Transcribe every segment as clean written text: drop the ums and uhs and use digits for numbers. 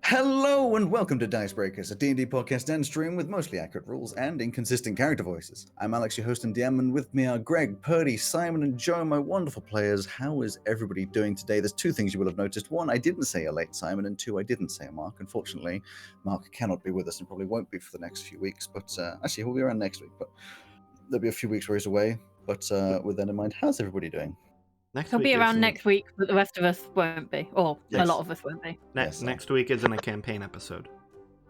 Hello and welcome to Dicebreakers, a D&D podcast and stream with mostly accurate rules and inconsistent character voices. I'm Alex, your host and DM, and with me are Greg, Purdy, Simon, and Joe, my wonderful players. How is everybody doing today? There's two things you will have noticed. One, I didn't say a late Simon, and two, I didn't say a Mark. Unfortunately, Mark cannot be with us and probably won't be for the next few weeks, but actually he'll be around next week, but there'll be a few weeks where he's away. But with that in mind, how's everybody doing? He'll be around next week, but the rest of us won't be. Or Yes. a lot of us won't be. Next week isn't a campaign episode.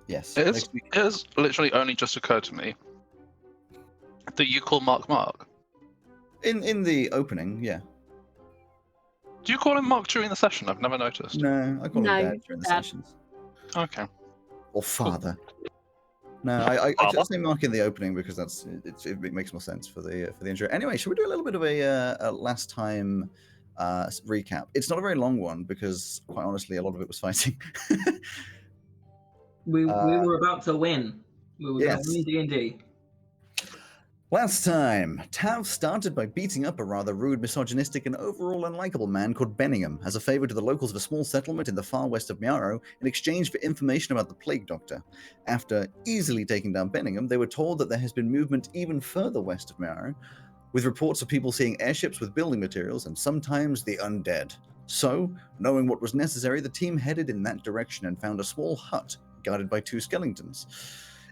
Yes. It has literally only just occurred to me that you call Mark Mark. In the opening, yeah. Do you call him Mark during the session? I've never noticed. No, I call him No, Dad during the Dad. sessions. Okay. Or Father. No, I just say Mark in the opening because it makes more sense for the intro. Anyway, should we do a little bit of a last time recap? It's not a very long one because, quite honestly, a lot of it was fighting. We were about to win. We were going Yes. to win D&D. Last time, Tav started by beating up a rather rude, misogynistic, and overall unlikable man called Benningham as a favor to the locals of a small settlement in the far west of Miaro in exchange for information about the Plague Doctor. After easily taking down Benningham, they were told that there has been movement even further west of Miaro, with reports of people seeing airships with building materials and sometimes the undead. So, knowing what was necessary, the team headed in that direction and found a small hut guarded by two skeletons.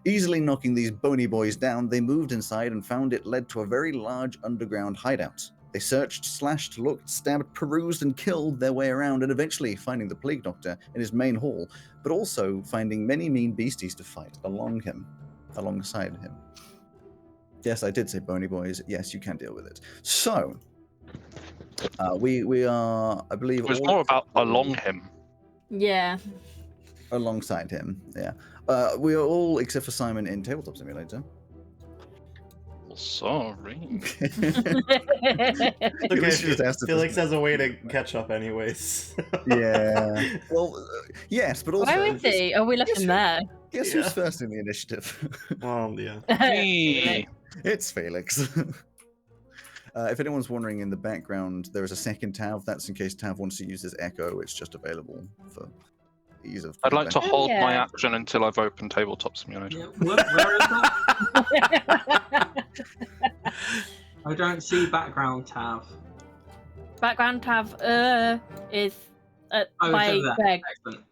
Easily knocking these bony boys down, they moved inside and found it led to a very large underground hideout. They searched, slashed, looked, stabbed, perused, and killed their way around, and eventually finding the Plague Doctor in his main hall, but also finding many mean beasties to fight alongside him. Yes, I did say bony boys. Yes, you can deal with it. So, we are, I believe... It was all more about along him. Yeah. Alongside him, yeah. We are all, except for Simon, in Tabletop Simulator. Oh, sorry. Okay, just asked if Felix this- has a way to catch up anyways. Yeah. Well, yes, but also... Where is he? Oh, we left him there. Guess Yeah. who's first in the initiative? Well, yeah. Me. It's Felix. If anyone's wondering, in the background, there is a second Tav. That's in case Tav wants to use his echo. It's just available for ease of... I'd like to Oh, hold my yeah. action until I've opened Tabletop Simulator. Yeah, where is that? I don't see background tab. Background tab is Oh, it's by over there. Greg. Excellent.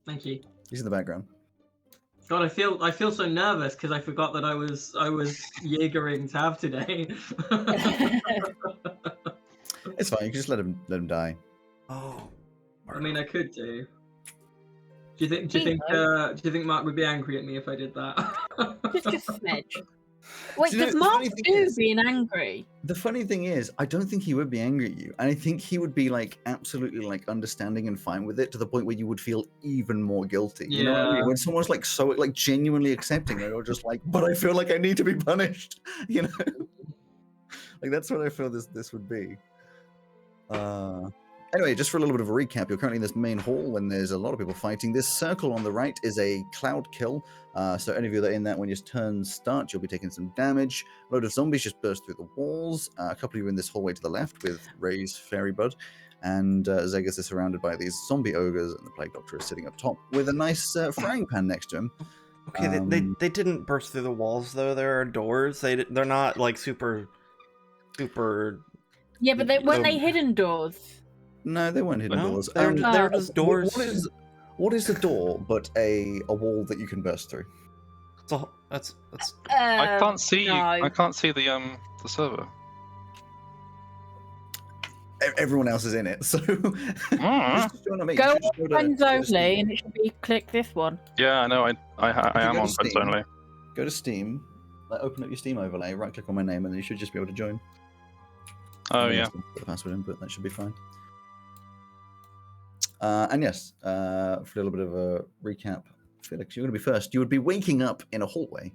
Thank you. He's in the background. God, I feel so nervous because I forgot that I was Jaegering tab today. It's fine. You can just let him die. Oh. I mean, I could do. Do you think Mark would be angry at me if I did that? Just a smidge. Wait, Do you know, does the Mark funny thing do is- being angry? The funny thing is, I don't think he would be angry at you. And I think he would be, like, absolutely, like, understanding and fine with it to the point where you would feel even more guilty. You know what I mean? Yeah. When someone's, like, so, like, genuinely accepting it, or just like, but I feel like I need to be punished. You know? Like, that's what I feel this would be. Anyway, just for a little bit of a recap, you're currently in this main hall when there's a lot of people fighting. This circle on the right is a cloud kill. So any of you that are in that, when your turns start, you'll be taking some damage. A load of zombies just burst through the walls. A couple of you in this hallway to the left with Ray's Fairy Bud. And Zegas is surrounded by these zombie ogres, and the Plague Doctor is sitting up top with a nice frying pan next to him. Okay, they didn't burst through the walls though. There are doors. They're not like super. Yeah, but weren't they hidden doors? No, they weren't hidden No, doors. they're just doors. What is a door but a wall that you can burst through? That's I can't see no. I can't see the server. Everyone else is in it, so just join me. Go You should just on go to- Friends go to Only, Steam. and it should be click this one. Yeah, I know. I am go to on Friends Steam. Only. Go to Steam, open up your Steam overlay, right click on my name, and then you should just be able to join. Oh And then yeah. just put the password in, but that should be fine. And yes, for a little bit of a recap, Felix, you're going to be first. You would be waking up in a hallway,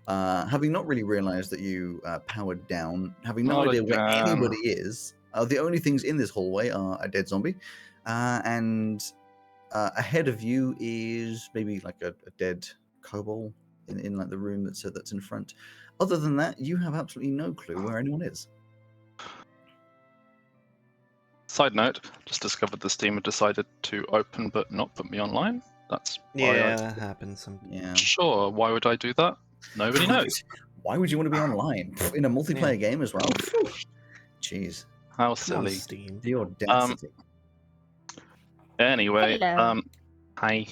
having not really realized that you powered down, having no Not idea where again. anybody is. The only things in this hallway are a dead zombie, and ahead of you is maybe like a dead kobold in like the room that's in front. Other than that, you have absolutely no clue where anyone is. Side note, just discovered the Steam had decided to open but not put me online. That's why Yeah, that happens sometimes. Yeah. Sure, why would I do that? Nobody knows. Why would you want to be online in a multiplayer game as well? Jeez, How Come on, silly. Steam. the audacity. Anyway, Hello. hi.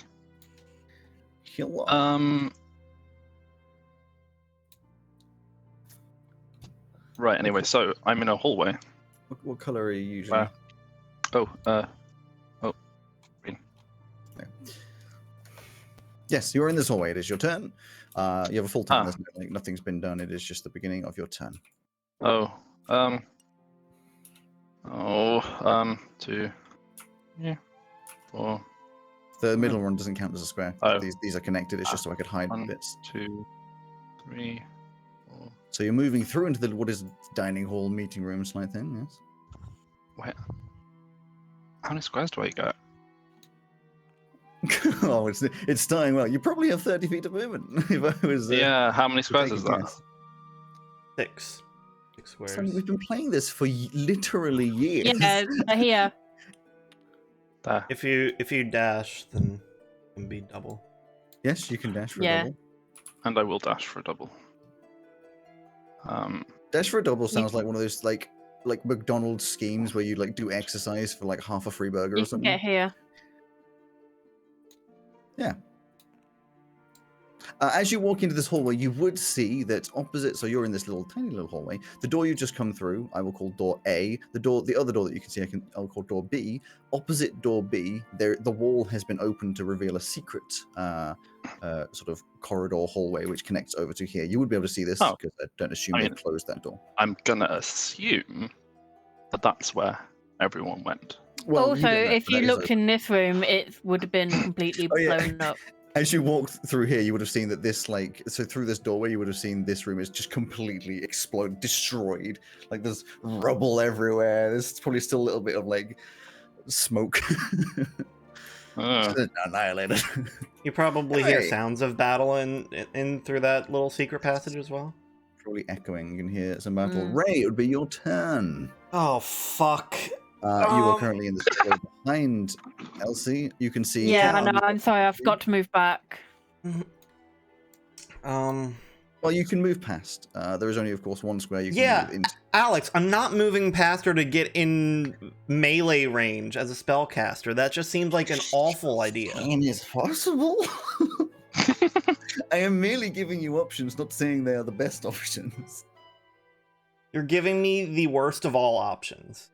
Hello. Right, anyway, so I'm in a hallway. What color are you usually? Oh, green. Yes, you're in this hallway. It is your turn. You have a full turn. Ah. There's nothing's been done. It is just the beginning of your turn. Oh, 2, 4, The middle one doesn't count as a square. Oh. These are connected. It's just so I could hide 1, bits. 2, 3, 4. So you're moving through into what is dining hall, meeting room, slight thing. Yes. Wait. How many squares do I get? Oh, it's starting well. You probably have 30 feet of movement. If I was, Yeah, how many to squares take is a that? guess. 6 squares. So we've been playing this for literally years. Yeah, they're here. There. If you dash, then it can be double. Yes, you can dash for Yeah. a double. And I will dash for a double. Dash for a double sounds like one of those like McDonald's schemes where you like do exercise for like half a free burger or You can something. get here. As you walk into this hallway, you would see that opposite. So you're in this tiny little hallway. The door you just come through, I will call door A. The other door that you can see, I'll call door B. Opposite door B, the wall has been opened to reveal a secret sort of corridor hallway which connects over to here. You would be able to see this Oh. because I don't assume I they mean- closed that door. I'm gonna assume that that's where everyone went. Well, Also, don't know, if but you that is looked open. in this room, it would have been completely Oh, yeah. blown up. As you walked through here, you would have seen that this, so through this doorway, you would have seen this room is just completely exploded, destroyed. Like there's rubble everywhere. There's probably still a little bit of like smoke. Just annihilated. You probably hear Hey. sounds of battle in through that little secret passage as well. Probably echoing. You can hear some battle. Mm. Ray, it would be your turn. Oh fuck! You are Um. currently in the doorway behind Elsie. You can see. Yeah, I Cam. know. I'm sorry. I forgot to move back. Well, you can move past. There is only, of course, one square you can Yeah. move into. Alex, I'm not moving past her to get in melee range as a spellcaster. That just seems like an awful idea. And it's possible. I am merely giving you options, not saying they are the best options. You're giving me the worst of all options.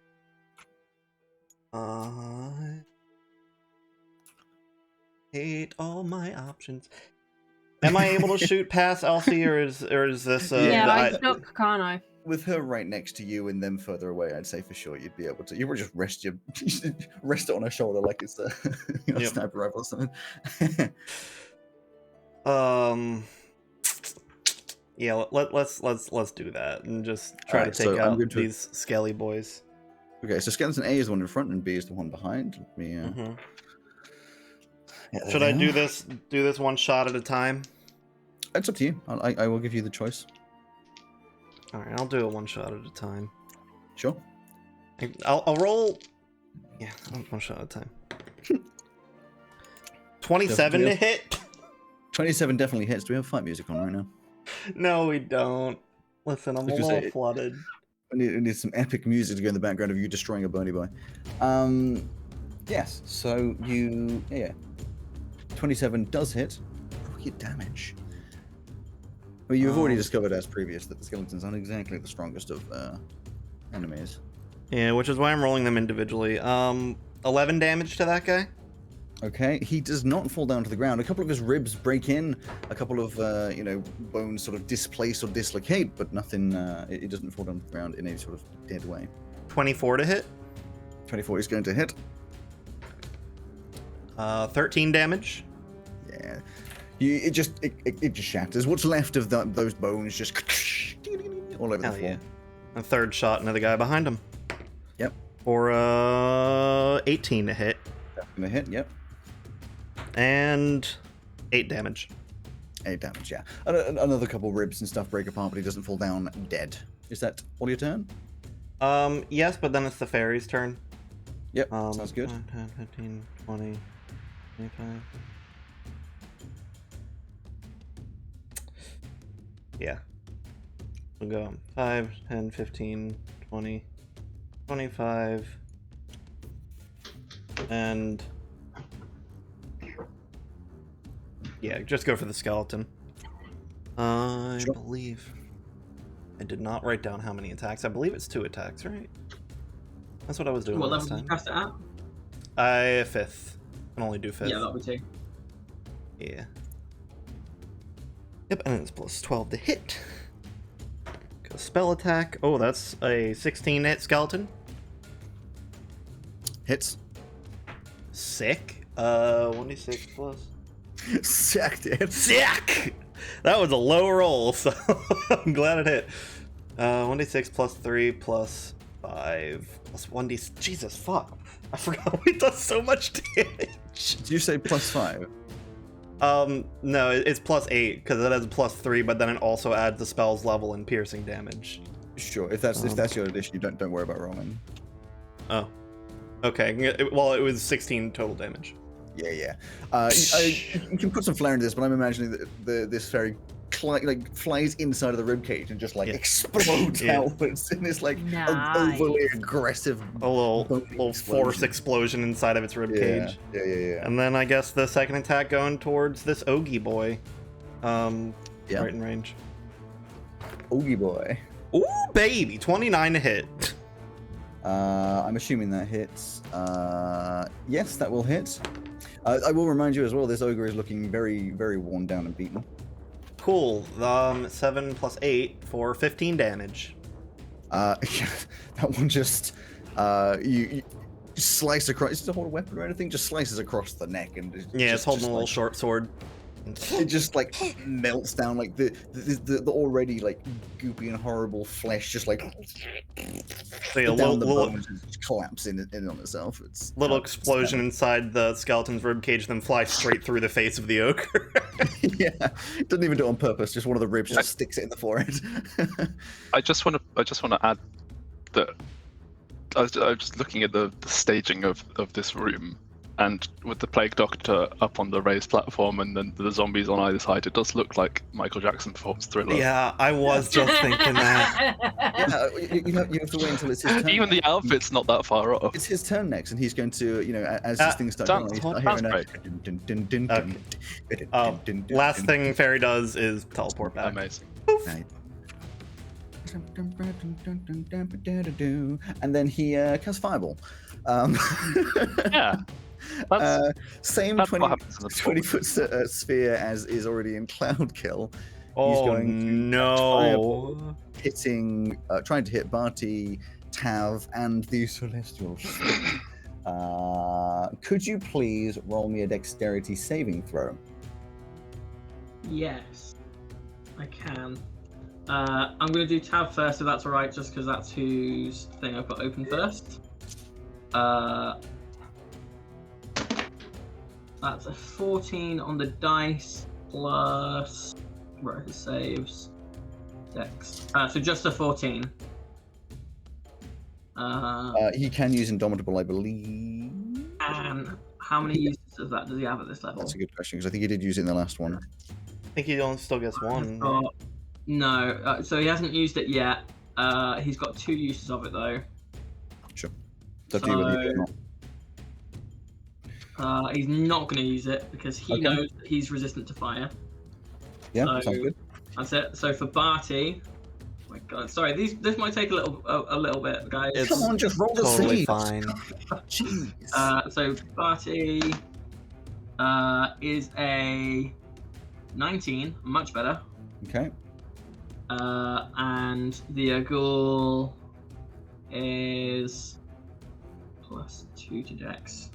I hate all my options. Am I able to shoot past Elsie, or is this? Yeah, I- I stuck, can't I? With her right next to you and them further away, I'd say for sure you'd be able to. You would just rest rest it on her shoulder like it's a Yep. sniper rifle or something. Yeah, let's do that and just try Alright, to so take I'm out going to- these skelly boys. Okay, so skeleton A is the one in front and B is the one behind. Let me, Mhm. yeah, there Should they I do are. this one shot at a time? It's up to you. I will give you the choice. All right, I'll do it one shot at a time. Sure. I'll roll. Yeah, one shot at a time. 27 to hit. 27 definitely hits. Do we have fight music on right now? No, we don't. Listen, I'm a was gonna little say- flooded. We need some epic music to go in the background of you destroying a Boney Boy. Yes, so yeah. 27 does hit. Roll your damage. Well, you've already discovered as previous that the skeletons aren't exactly the strongest of enemies. Yeah, which is why I'm rolling them individually. 11 damage to that guy. Okay, he does not fall down to the ground. A couple of his ribs break in, a couple of bones sort of displace or dislocate, but nothing. It doesn't fall down to the ground in a sort of dead way. 24 to hit. 24 is going to hit. 13 damage. Yeah, it just shatters. What's left of those bones just all over the Hell floor. yeah. A third shot into the guy behind him. Yep. For 18 to hit. That's gonna hit. Yep. And 8 damage. 8 damage. Yeah. Another couple ribs and stuff break apart, but he doesn't fall down dead. Is that all your turn? Yes, but then it's the fairy's turn. Yep. Sounds good. 5, 10, 15, 20, 25, Yeah. We'll go 5, 10, 15, 20, 25, and yeah, just go for the skeleton. I Sure. believe I did not write down how many attacks. I believe it's 2 attacks, right? That's what I was doing What last level did you time. cast it at? I 5th. Can only do 5th. Yeah, that'll be 2. Yeah. Yep, and it's plus 12 to hit. Go spell attack. Oh, that's a 16 hit skeleton. Hits. Sick. 1d6 plus. Sacked it. Sick! That was a low roll, so I'm glad it hit. 1d6 plus 3 plus 5 plus 1d. Jesus, fuck. I forgot we does so much damage. Did you say +5? No, it's plus 8 because it has plus 3, but then it also adds the spell's level and piercing damage. Sure. If that's your addition, you don't worry about rolling. Oh, okay. Well, it was 16 total damage. Yeah. You can put some flair into this, but I'm imagining that this fairy flies inside of the ribcage and just Yeah. explodes Yeah. outwards in this Nice. overly aggressive A little bony force explosion inside of its ribcage. Yeah. And then I guess the second attack going towards this Ogie boy. Yeah. Right in range. Oogie boy. Ooh, baby! 29 to hit. I'm assuming that hits. Yes, that will hit. I will remind you as well, this ogre is looking very, very worn down and beaten. Cool. 7 plus 8 for 15 damage. That one just you slice across. Is it a hold a weapon or anything? Just slices across the neck and Yeah, it's holding just a little like, short sword. It just like melts down, like the already like goopy and horrible flesh just like So yeah, down the little bones and just collapse in on itself. It's explosion inside the skeleton's ribcage, then flies straight through the face of the ogre. Yeah, doesn't even do it on purpose. Just one of the ribs just sticks it in the forehead. I just want to add that I was just looking at the staging of this room, and with the plague doctor up on the raised platform and then the zombies on either side, it does look like Michael Jackson performs Thriller. Yeah, I was just thinking that. Yeah, you have to wait until it's his turn. Even the outfit's not that far off. It's his turn next, and he's going to, as these things start going, he's start hearing Last thing Fairy does is teleport back. Amazing. Right. And then he casts Fireball. Yeah. That's, Same that's 20, what happens in the 20 foot sphere as is already in Cloud Kill. Oh going to no! Trying to hit Barty, Tav, and the Celestials. Could you please roll me a dexterity saving throw? Yes, I can. I'm going to do Tav first, if that's alright, just because that's whose thing I've got open first. That's a 14 on the dice, plus... Where are his saves? Dex. So just a 14. He can use Indomitable, I believe. And how many uses of that does he have at this level? That's a good question, because I think he did use it in the last one. I think he only still gets one. No, so he hasn't used it yet. He's got 2 uses of it, though. Sure. It's up to you whether you do it or not. He's not going to use it because he knows that he's resistant to fire. Yeah, So, sounds good. That's it. So for Barty, oh my God, sorry, this might take a little bit, guys. It's Come on, just roll the totally save. fine. Jeez. So Barty is a 19, much better. Okay. And the ghoul is plus 2 to Dex.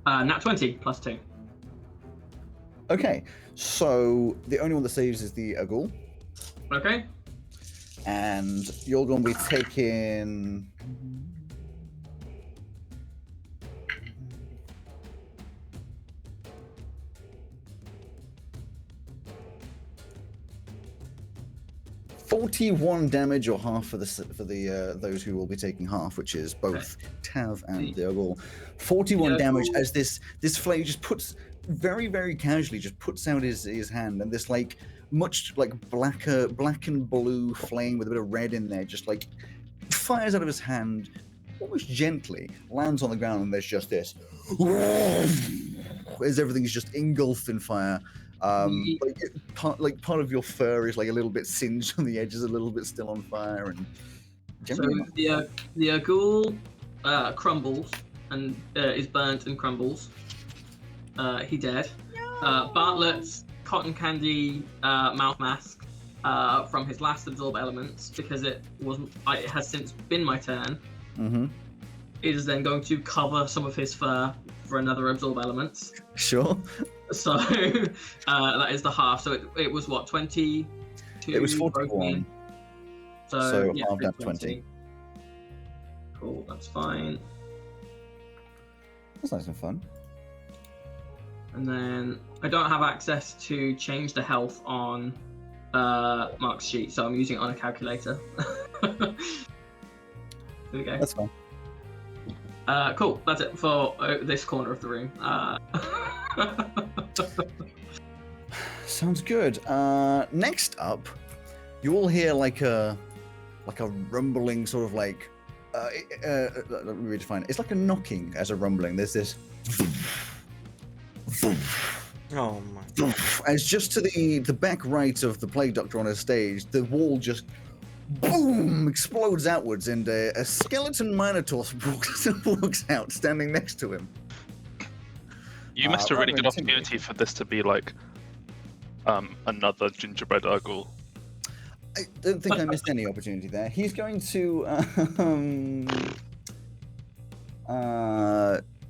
Nat 20 plus 2. Okay, so the only one that saves is the Agul, Okay. and you're going to be taking. $41 damage, or half for the those who will be taking half, which is both Tav and the Agul. 41 The damage Agul- as this flame just puts very, very casually just puts out his hand, and this like much like black and blue flame with a bit of red in there, just like fires out of his hand, almost gently, lands on the ground, and there's just this, as everything's just engulfed in fire. Part of your fur is like a little bit singed on the edges, a little bit still on fire, and so the ghoul crumbles and is burnt and crumbles. He dead. Bartlett's cotton candy mouth mask from his last absorb elements, because it has since been my turn. Mm-hmm. Is then going to cover some of his fur for another absorb elements. Sure. So that is the half. So it was what, 22? It was 41. So yeah, half down 20. Cool, that's fine. That's nice and fun. And then I don't have access to change the health on Mark's sheet, so I'm using it on a calculator. There we go. That's fine. Cool, that's it for this corner of the room. Sounds good. Next up, you all hear like a rumbling, sort of like let me redefine it. It's like a knocking as a rumbling. There's this. Oh my. As just to the back right of the Plague Doctor on her stage, the wall just boom explodes outwards, and a skeleton Minotaur walks out, standing next to him. You missed a really rather good opportunity for this to be like another gingerbread Urgle. I don't think I missed any opportunity there. He's going to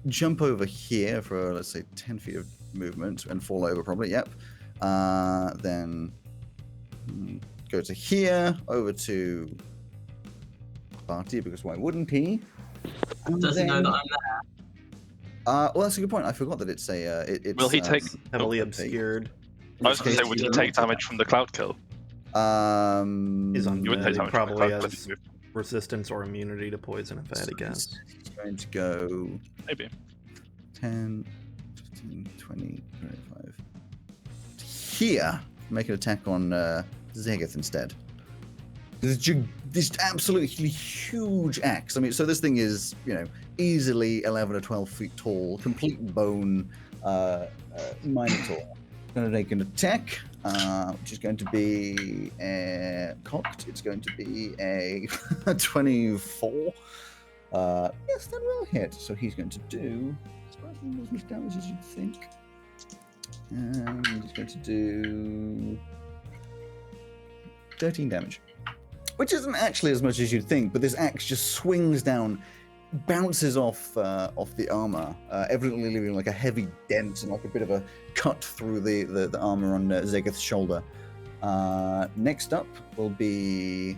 jump over here for, let's say, 10 feet of movement and fall over probably, yep. Then go to here, over to Barty, because why wouldn't he? And Does he know that I'm there? Well, that's a good point. I forgot that it's a. It's, Will he take? Heavily obscured. I was going to say, would he take damage from the cloud kill? He's You wouldn't take undead. He damage from the probably cloud kill if has you move. resistance or immunity to poison, if I had to guess. He's going to go Maybe. 10, 15, 20, 25. Here, make an attack on Zegeth instead. This absolutely huge axe. I mean, so this thing is, easily 11 or 12 feet tall, complete bone Minotaur. Going to make an attack, which is going to be cocked. It's going to be a 24. Yes, that will hit. So he's going to do as much damage as you'd think. And he's going to do 13 damage. Which isn't actually as much as you'd think, but this axe just swings down, bounces off the armor, evidently leaving like a heavy dent and like a bit of a cut through the armor on Zegeth's shoulder. Next up will be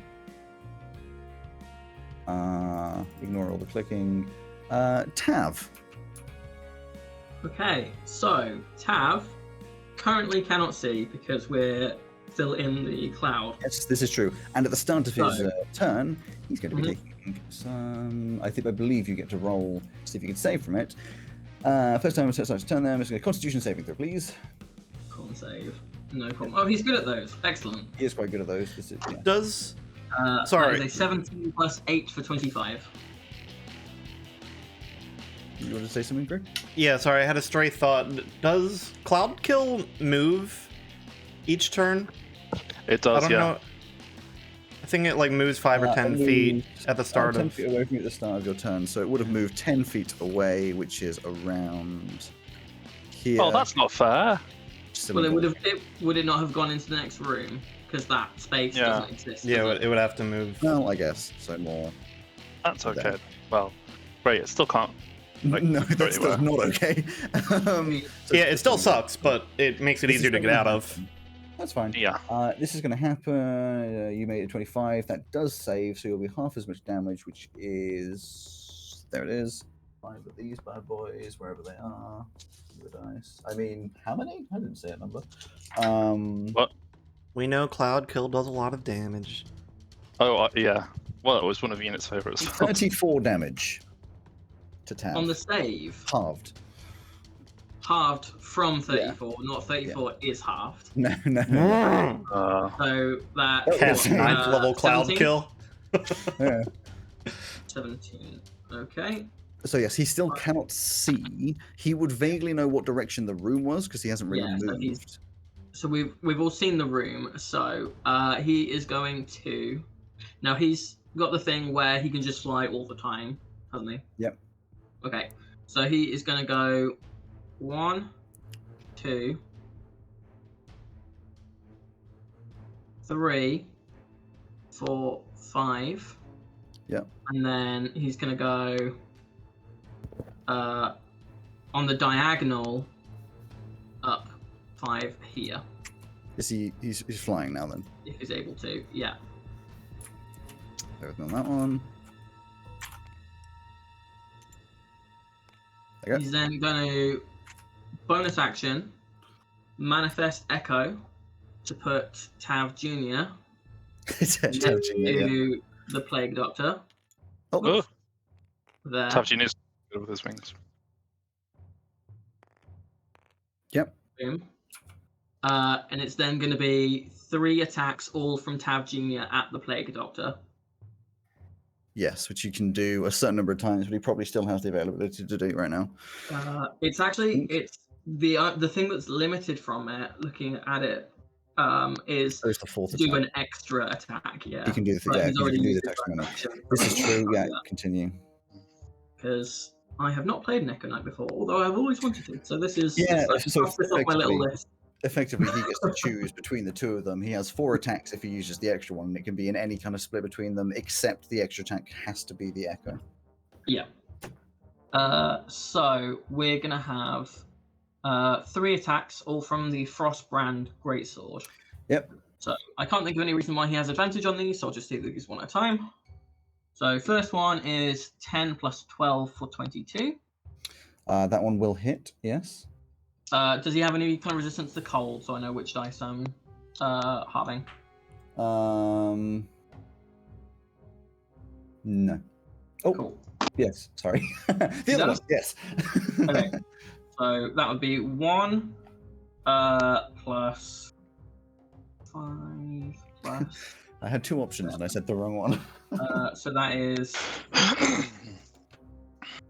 ignore all the clicking. Tav. Okay, so Tav currently cannot see because we're still in the cloud. Yes, this is true. And at the start of his turn, he's going to be Mhm. taking some. I believe you get to roll, see if you can save from it. First time it starts his turn there, I'm just going to Constitution saving throw, please. Con save. No problem. Oh, he's good at those. Excellent. He is quite good at those. This is, yeah. Does That is a 17 plus 8 for 25. You want to say something, Greg? yeah? Sorry, I had a stray thought. Does Cloud Kill move each turn? It I does, don't yeah. know. I think it like moves 5 or 10 feet at the start 10 of. feet away from you at the start of your turn, so it would have moved 10 feet away, which is around here. Oh, that's not fair. Well, would it not have gone into the next room because that space Yeah. doesn't exist? Yeah, does it would have to move. Well, I guess so. More. That's okay. Well, great. It still can't. Like, No, go that's anywhere. not okay. So Yeah, it still sucks, but it makes it this is easier to gonna get out of. happen. That's fine. Yeah. This is going to happen. You made it 25. That does save, so you'll be half as much damage, which is. There it is. 5 of these bad boys, wherever they are. The dice. I mean, how many? I didn't say a number. What? We know Cloud Kill does a lot of damage. Oh, yeah. Well, it was one of Unit's favorites. 34 damage to Tav. On the save. Halved. halved from 34, not 34 is halved. No. So that That's what, Ninth level cloud 17? kill. Yeah. 17. Okay. So yes, he still cannot see. He would vaguely know what direction the room was because he hasn't really Yeah, so moved. So we've all seen the room. So he is going to. Now he's got the thing where he can just fly all the time, hasn't he? Yep. Okay. So he is going to go 1, 2, 3, 4, 5. Yep. And then he's going to go on the diagonal up 5 here. Is he's flying now then? If he's able to, yeah. Bear with me on that one. There you He's then going to bonus action, manifest Echo to put Tav Jr. into the Plague Doctor. Oh, There. Tav Jr. is good with his wings. Yep. Boom. And it's then going to be 3 attacks, all from Tav Jr. at the Plague Doctor. Yes, which you can do a certain number of times, but he probably still has the availability to do it right now. It's the thing that's limited from it. Looking at it, is There's the fourth to do attack. an extra attack. Yeah, He can do the But he's he already can do used the his text minute. action. This is true. Yeah, continue. Because I have not played Neko Knight before, although I've always wanted to. So this is Yeah, so off my little list. Effectively, he gets to choose between the two of them. He has 4 attacks if he uses the extra one, and it can be in any kind of split between them, except the extra attack has to be the Echo. Yeah. So we're gonna have 3 attacks, all from the Frostbrand Greatsword. Yep. So I can't think of any reason why he has advantage on these, so I'll just do these one at a time. So first one is 10 plus 12 for 22. That one will hit, yes. Does he have any kind of resistance to cold, so I know which dice I'm halving? No. Oh, Cool. yes, sorry. The other one, yes. Okay. So that would be 1 plus 5 plus. I had 2 options and I said the wrong one. So that is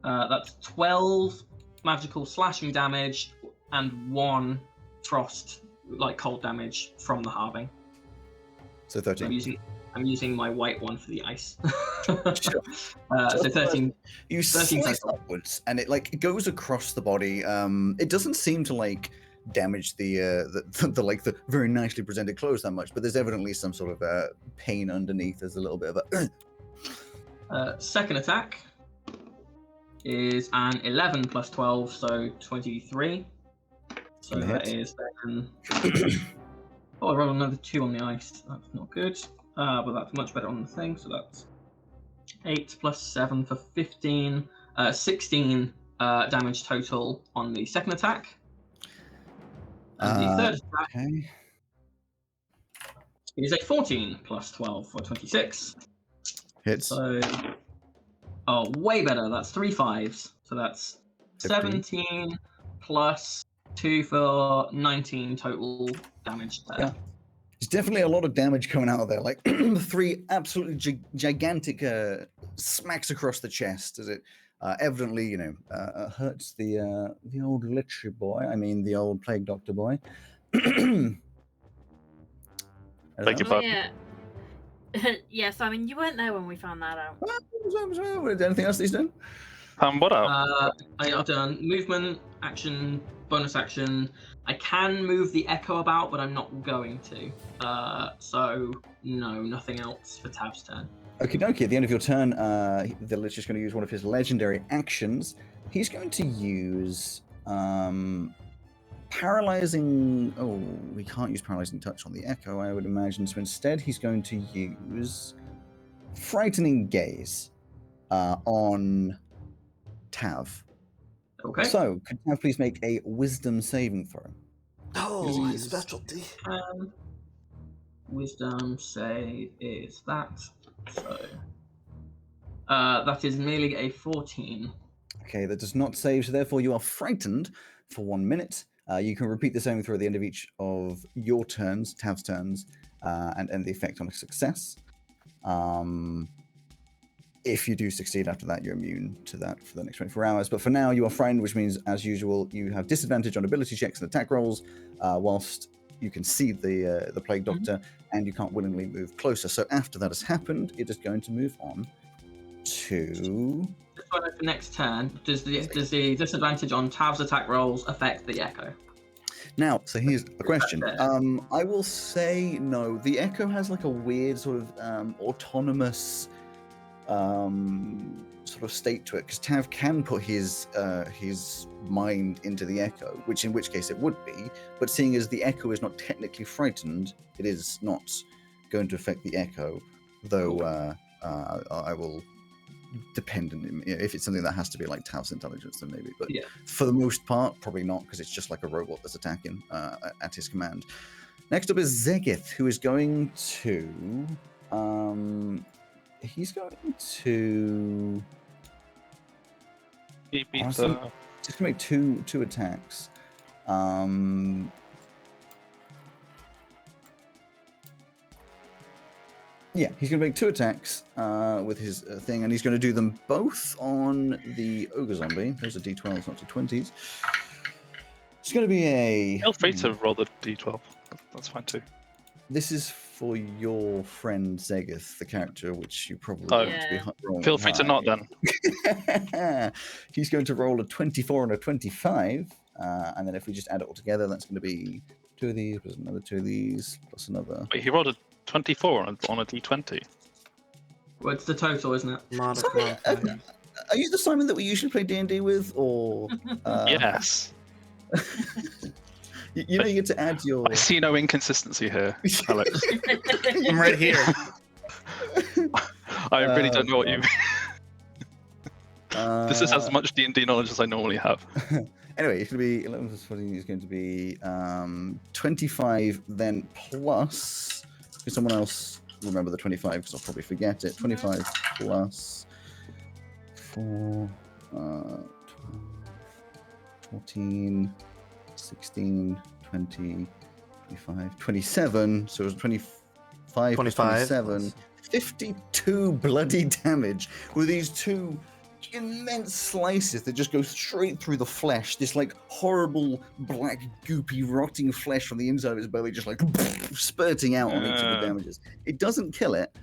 that's 12 magical slashing damage and 1 frost, like cold damage from the halving. So 13. I'm using my white one for the ice. Sure. So 13. You 13 slice total. upwards, and it goes across the body. It doesn't seem to damage the very nicely presented clothes that much, but there's evidently some sort of pain underneath. There's a little bit of a. Second attack is an 11 plus 12, so 23. So Can that hit. is then. Oh, I rolled another 2 on the ice. That's not good. But that's much better on the thing. So that's 8 plus 7 for 15. 16 damage total on the second attack. And the third attack Okay. is a 14 plus 12 for 26. Hits. So, way better. That's 3 5s. So that's 15. 17 plus 2 for 19 total damage there. Yeah. There's definitely a lot of damage coming out of there. Like 3 absolutely gigantic smacks across the chest as it evidently, hurts the old Lich boy. I mean, the old Plague Doctor boy. Thank you, Oh, Bob. yeah. Yes, I mean, you weren't there when we found that out. Anything else that he's done? What up? I've done movement, action, bonus action. I can move the Echo about, but I'm not going to. So, no, nothing else for Tav's turn. Okie dokie, at the end of your turn, the Lich is going to use one of his legendary actions. He's going to use paralyzing. Oh, we can't use paralyzing touch on the Echo, I would imagine. So instead, he's going to use frightening gaze on Tav. Okay. So, could Tav please make a wisdom saving throw? Oh, my Jeez. specialty. Wisdom save is that. So that is merely a 14. Okay, that does not save, so therefore you are frightened for 1 minute. You can repeat the saving throw at the end of each of your turns, Tav's turns, and end the effect on a success. If you do succeed after that, you're immune to that for the next 24 hours. But for now, you are frightened, which means, as usual, you have disadvantage on ability checks and attack rolls, whilst you can see the Plague Doctor, and you can't willingly move closer. So after that has happened, it is going to move on to... Just for the next turn, does the disadvantage on Tav's attack rolls affect the Echo? Now, so here's a question. I will say no. The Echo has like a weird sort of autonomous sort of state to it, because Tav can put his mind into the Echo, in which case it would be. But seeing as the Echo is not technically frightened, it is not going to affect the Echo. Though I will depend on if it's something that has to be like Tav's intelligence, then maybe. But for the most part, probably not, because it's just like a robot that's attacking at his command. Next up is Zegith, who is going to. He's going to. He beat He's going to make two attacks. Yeah, he's going to make 2 attacks with his thing, and he's going to do them both on the Ogre Zombie. Those are D12s, not D20s. It's going to be a... Feel free to roll the D12. That's fine too. This is for your friend Zegith, the character which you probably Oh, want to be rolling. Feel free to not then. He's going to roll a 24 and a 25, and then if we just add it all together, that's going to be 2 of these, plus another 2 of these, plus another... Wait, he rolled a 24 on a D20. Well, it's the total, isn't it? Are you the Simon that we usually play D&D with, or... Yes. You know, you get to add your... I see no inconsistency here, Alex. I'm right here. I really don't know what you mean. This is as much D&D knowledge as I normally have. Anyway, it's going to be 11 plus 14 is going to be 25, then plus... Can someone else remember the 25, because I'll probably forget it. 25 plus 4, 12, 14, 16, 20, 25, 27. So it was 25 plus 27. 52 bloody damage with these 2 immense slices that just go straight through the flesh. This like horrible black goopy rotting flesh from the inside of his belly, just like spurting out on each of the damages. It doesn't kill it,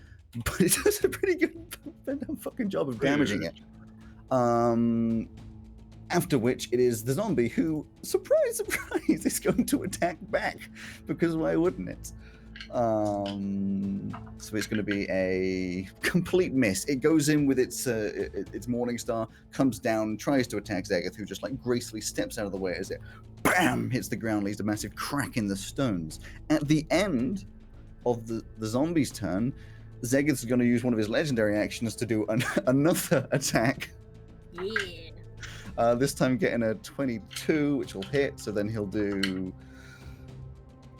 but it does a pretty good fucking job of damaging it. After which it is the zombie who, surprise, surprise, is going to attack back, because why wouldn't it? So it's going to be a complete miss. It goes in with its Morning Star, comes down, tries to attack Zegith, who just like gracefully steps out of the way as it BAM hits the ground, leaves a massive crack in the stones. At the end of the zombie's turn, Zegith's going to use one of his legendary actions to do another attack. Yeah. This time getting a 22, which will hit, so then he'll do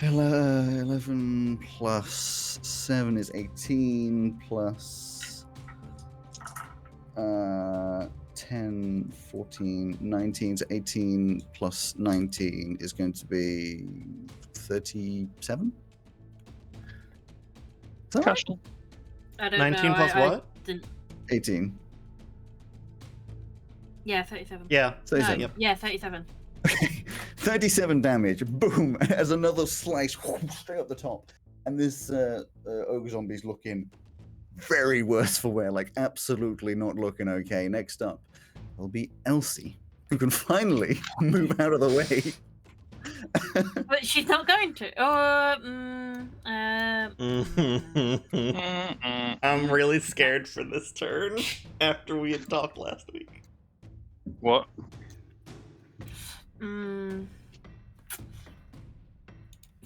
11 plus 7 is 18, plus 10, 14, 19, so 18 plus 19 is going to be 37? Cashel. I don't 19 know. plus I what? didn't... 18. Yeah, 37. Yeah. 37. No, yeah, 37. 37 damage, boom, as another slice straight up the top. And this ogre zombie's looking very worse for wear, like absolutely not looking okay. Next up will be Elsie, who can finally move out of the way. But she's not going to. I'm really scared for this turn after we had talked last week. What?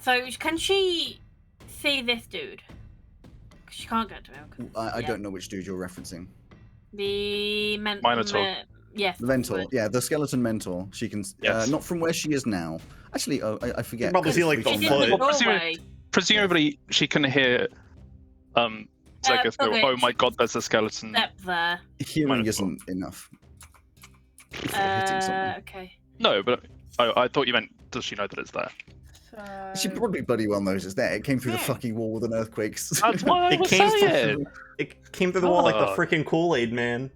So can she see this dude? 'Cause she can't get to him. I don't know which dude you're referencing. The Minotaur. Yes. The mentor, yeah, the skeleton mentor. She can, Yes. not from where she is now. Actually, I forget. You probably see, like, the She's in foot. the doorway. Presumably, she can hear Zegith go, okay. "Oh my god, there's a skeleton." Step there. Hearing Minotaur. isn't enough. Before hitting something. Okay. No, but Oh, I thought you meant, does she know that it's there? She probably bloody well knows it's there. It came through the Yeah. fucking wall with an earthquake. That's what I It was came saying. It came through the wall like the Fuck. freaking Kool-Aid man.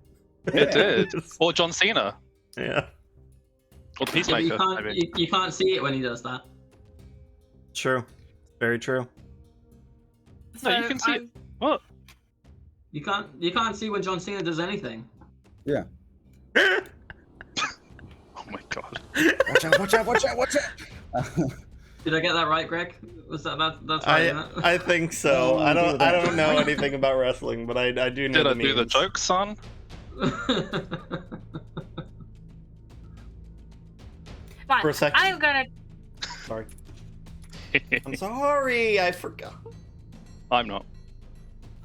It did. Or John Cena. Yeah. Or the Yeah, but Peacemaker, maybe. you can't see it when he does that. True. Very true. So No, you can see it. What? You can't see when John Cena does anything. Yeah. Oh my god. Watch out! Watch out! Watch out! Watch out! Did I get that right, Greg? Was that's right? isn't it? I think so. Oh, I do that. don't know anything about wrestling, but I do know Did the I do the memes. joke, son? right, For a second. I'm gonna. Sorry. I'm sorry. I forgot. I'm not.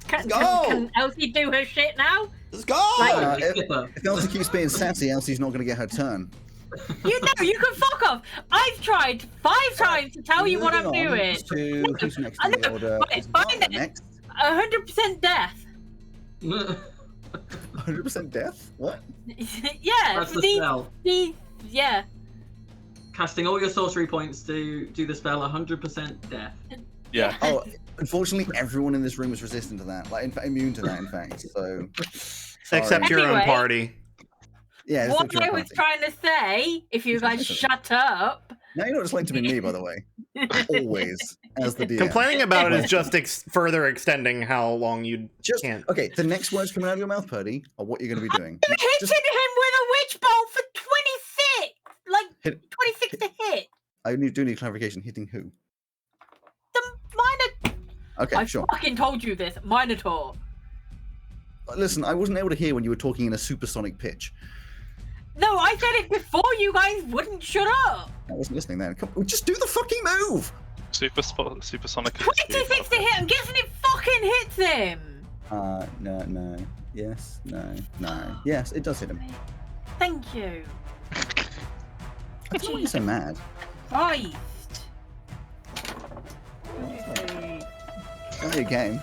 Can, go! can Elsie do her shit now? Let's go. Like- If Elsie keeps being sassy, Elsie's not going to get her turn. You know, you can fuck off. I've tried 5 times to tell you what I'm Moving on doing. To who's next I in the know, order? right, Is fine Martha then. next? 100% death. 100% death? What? Yeah, That's the the, spell. yeah. Casting all your sorcery points to do the spell 100% death. Yeah. Oh, unfortunately, everyone in this room is resistant to that. Like, in fact, immune to that, in fact. So, sorry. Except your own Anyway. party. yeah. What except your I was party. trying to say, if you guys shut up. Now you're not just like to be me, by the way. Always, as the DM. Complaining about it is just further extending how long you Just can't. okay. The next words coming out of your mouth, Purdy, are what you're going to be doing. I'm hitting Just- him with a witch bolt for 26! Like, Hit- 26 to hit. I do need clarification. Hitting who? The Minotaur. Okay, I sure. fucking told you this. Minotaur. Listen, I wasn't able to hear when you were talking in a supersonic pitch. No, I said it before you guys wouldn't shut up. I wasn't listening then. Come, just do the fucking move. Supersonic. 26 to hit. I'm guessing it fucking hits him. No. Yes, no. Yes, it does hit him. Thank you. I don't know why you're so mad. Christ. It's only a game.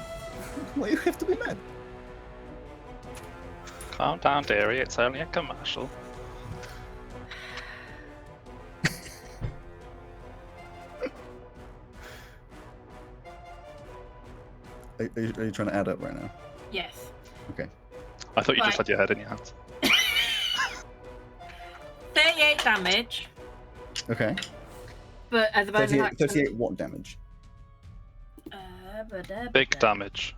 Why you have to be mad? Calm down, dearie. It's only a commercial. Are you trying to add up right now? Yes. Okay. I thought you Right. just had your head in your hands. 38 damage, Okay. but as a bonus 38, action. 38 what damage? Big damage.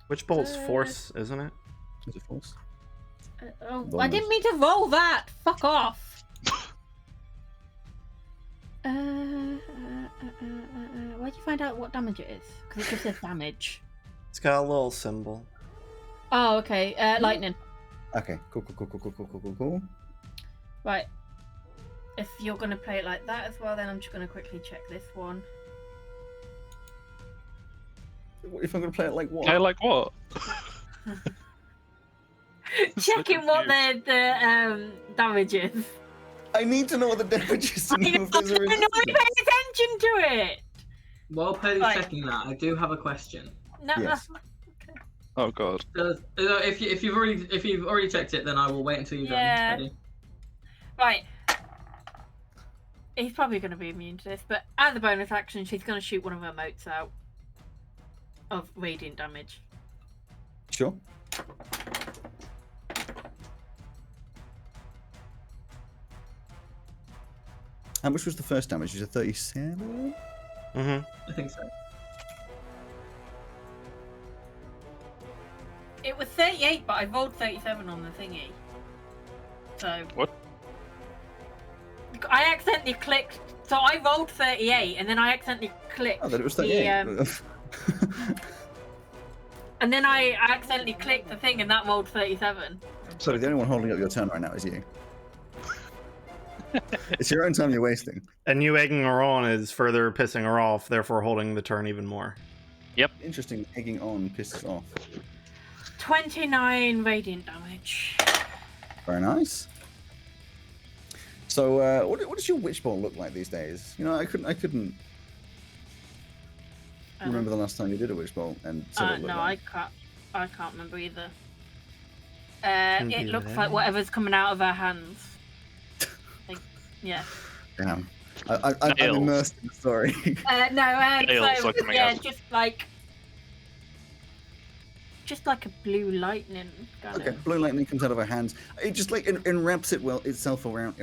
Which bolt's force, isn't it? Is it force? Oh, I didn't mean to roll that. Fuck off. Where'd you find out what damage it is? Because it just says damage. It's got a little symbol. Oh, okay. Lightning. Okay. Cool. Right. If you're gonna play it like that as well, then I'm just gonna quickly check this one. If I'm gonna play it like what? Hey, like what? Checking what the damage is. I need to know what the damage is to I know if there's a don't know resistance. pay attention to it. While Purdy's Right. checking that, I do have a question. No, Yes. Oh god. If you've already checked it, then I will wait until you're Yeah. done. Purdy. Right. He's probably going to be immune to this, but as a bonus action, she's going to shoot one of her motes out of radiant damage. Sure. How much was the first damage? Was it 37? Mm-hmm. I think so. It was 38, but I rolled 37 on the thingy. So. What? I accidentally clicked. So I rolled 38, and then I accidentally clicked. Oh, that it was the, 38. and then I accidentally clicked the thing, and that rolled 37. Sorry, the only one holding up your turn right now is you. It's your own time you're wasting. And you egging her on is further pissing her off, therefore holding the turn even more. Interesting, egging on pisses off. 29 radiant damage. Very nice. So, what does your witch bolt look like these days? You know, I couldn't remember the last time you did a witch bolt and said it looked No, like. I can't remember either. Can It do looks that. like whatever's coming out of her hands. Like, yeah. Damn. I'm Nails. immersed in the story. No, Nails so are coming yeah, out. just like a blue lightning kind Okay, of. blue lightning comes out of her hands. It just like enwraps itself around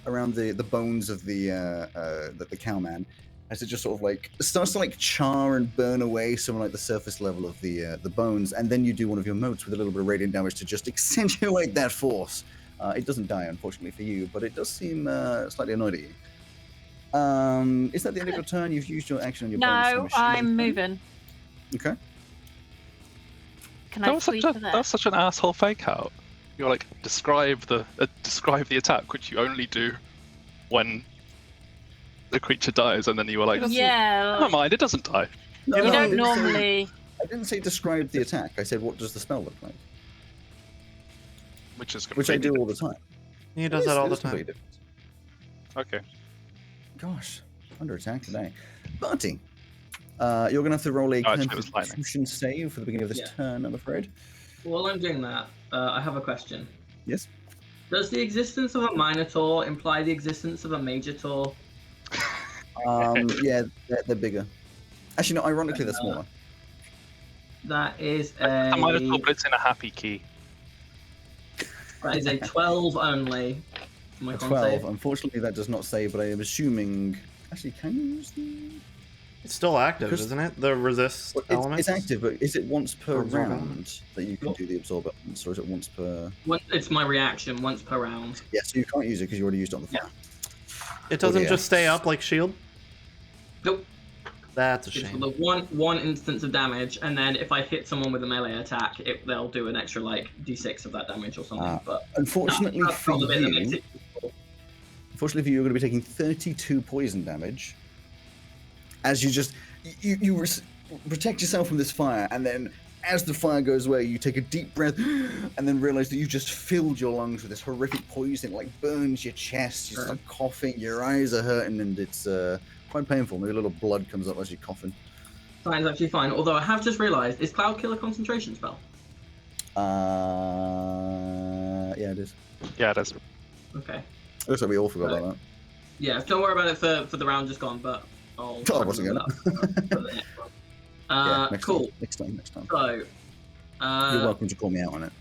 around the bones of the cowman, as it just sort of like starts to like char and burn away some like the surface level of the bones, and then you do one of your motes with a little bit of radiant damage to just accentuate that force. It doesn't die, unfortunately for you, but it does seem slightly annoyed at you. Is that the end of your turn? You've used your action on your bonus. No, assuming. I'm moving. Okay. Can That I was squeeze such to a there? that's such an asshole fake out. You're like describe the attack, which you only do when the creature dies, and then you were like, Yeah, never mind, it doesn't die. No, you no, I don't didn't say- normally. I didn't say describe the attack. I said what does the spell look like, Which is which I completely do all the time. He does that all the time. Completely different. Okay. Gosh, under attack today. Barty, you're going to have to roll a Oh, actually, it was lightning. Constitution save for the beginning of this Yeah. turn, I'm afraid. While I'm doing that, I have a question. Yes? Does the existence of a Minotaur imply the existence of a Major-Taur? Yeah, they're bigger. Actually, no, ironically, they're smaller. That is I might have a thought it's in a happy key. 12 only. For my A con 12. save. Unfortunately, that does not save, but I am assuming... Actually, can you use the... It's still active, Because- isn't it? The resist Well, element. it's active, but is it once per Or absorb round element? that you can do the absorb elements, or is it once per... It's my reaction once per round. Yeah, so you can't use it because you already used it on the fire. It doesn't yeah. just stay up like shield. Nope. That's a It's for shame. the one instance of damage, and then if I hit someone with a melee attack, they'll do an extra like d6 of that damage or something. Ah, But Unfortunately that's for not the bit that makes you... it useful. Unfortunately for you, you're going to be taking 32 poison damage as you just you protect yourself from this fire, and then as the fire goes away, you take a deep breath and then realize that you just filled your lungs with this horrific poison. It like burns your chest, you start coughing, your eyes are hurting, and it's quite painful. Maybe a little blood comes up as you're coughing. That's actually fine. Although I have just realised, is Cloud Kill a concentration spell? Yeah, it is. Yeah, it is. Okay. Looks like we all forgot Right. about Yeah, don't worry about it for the round just gone, but I'll Oh, I wasn't remember that for the next one. that. Yeah, Cool. Next time. So, You're welcome to call me out on it.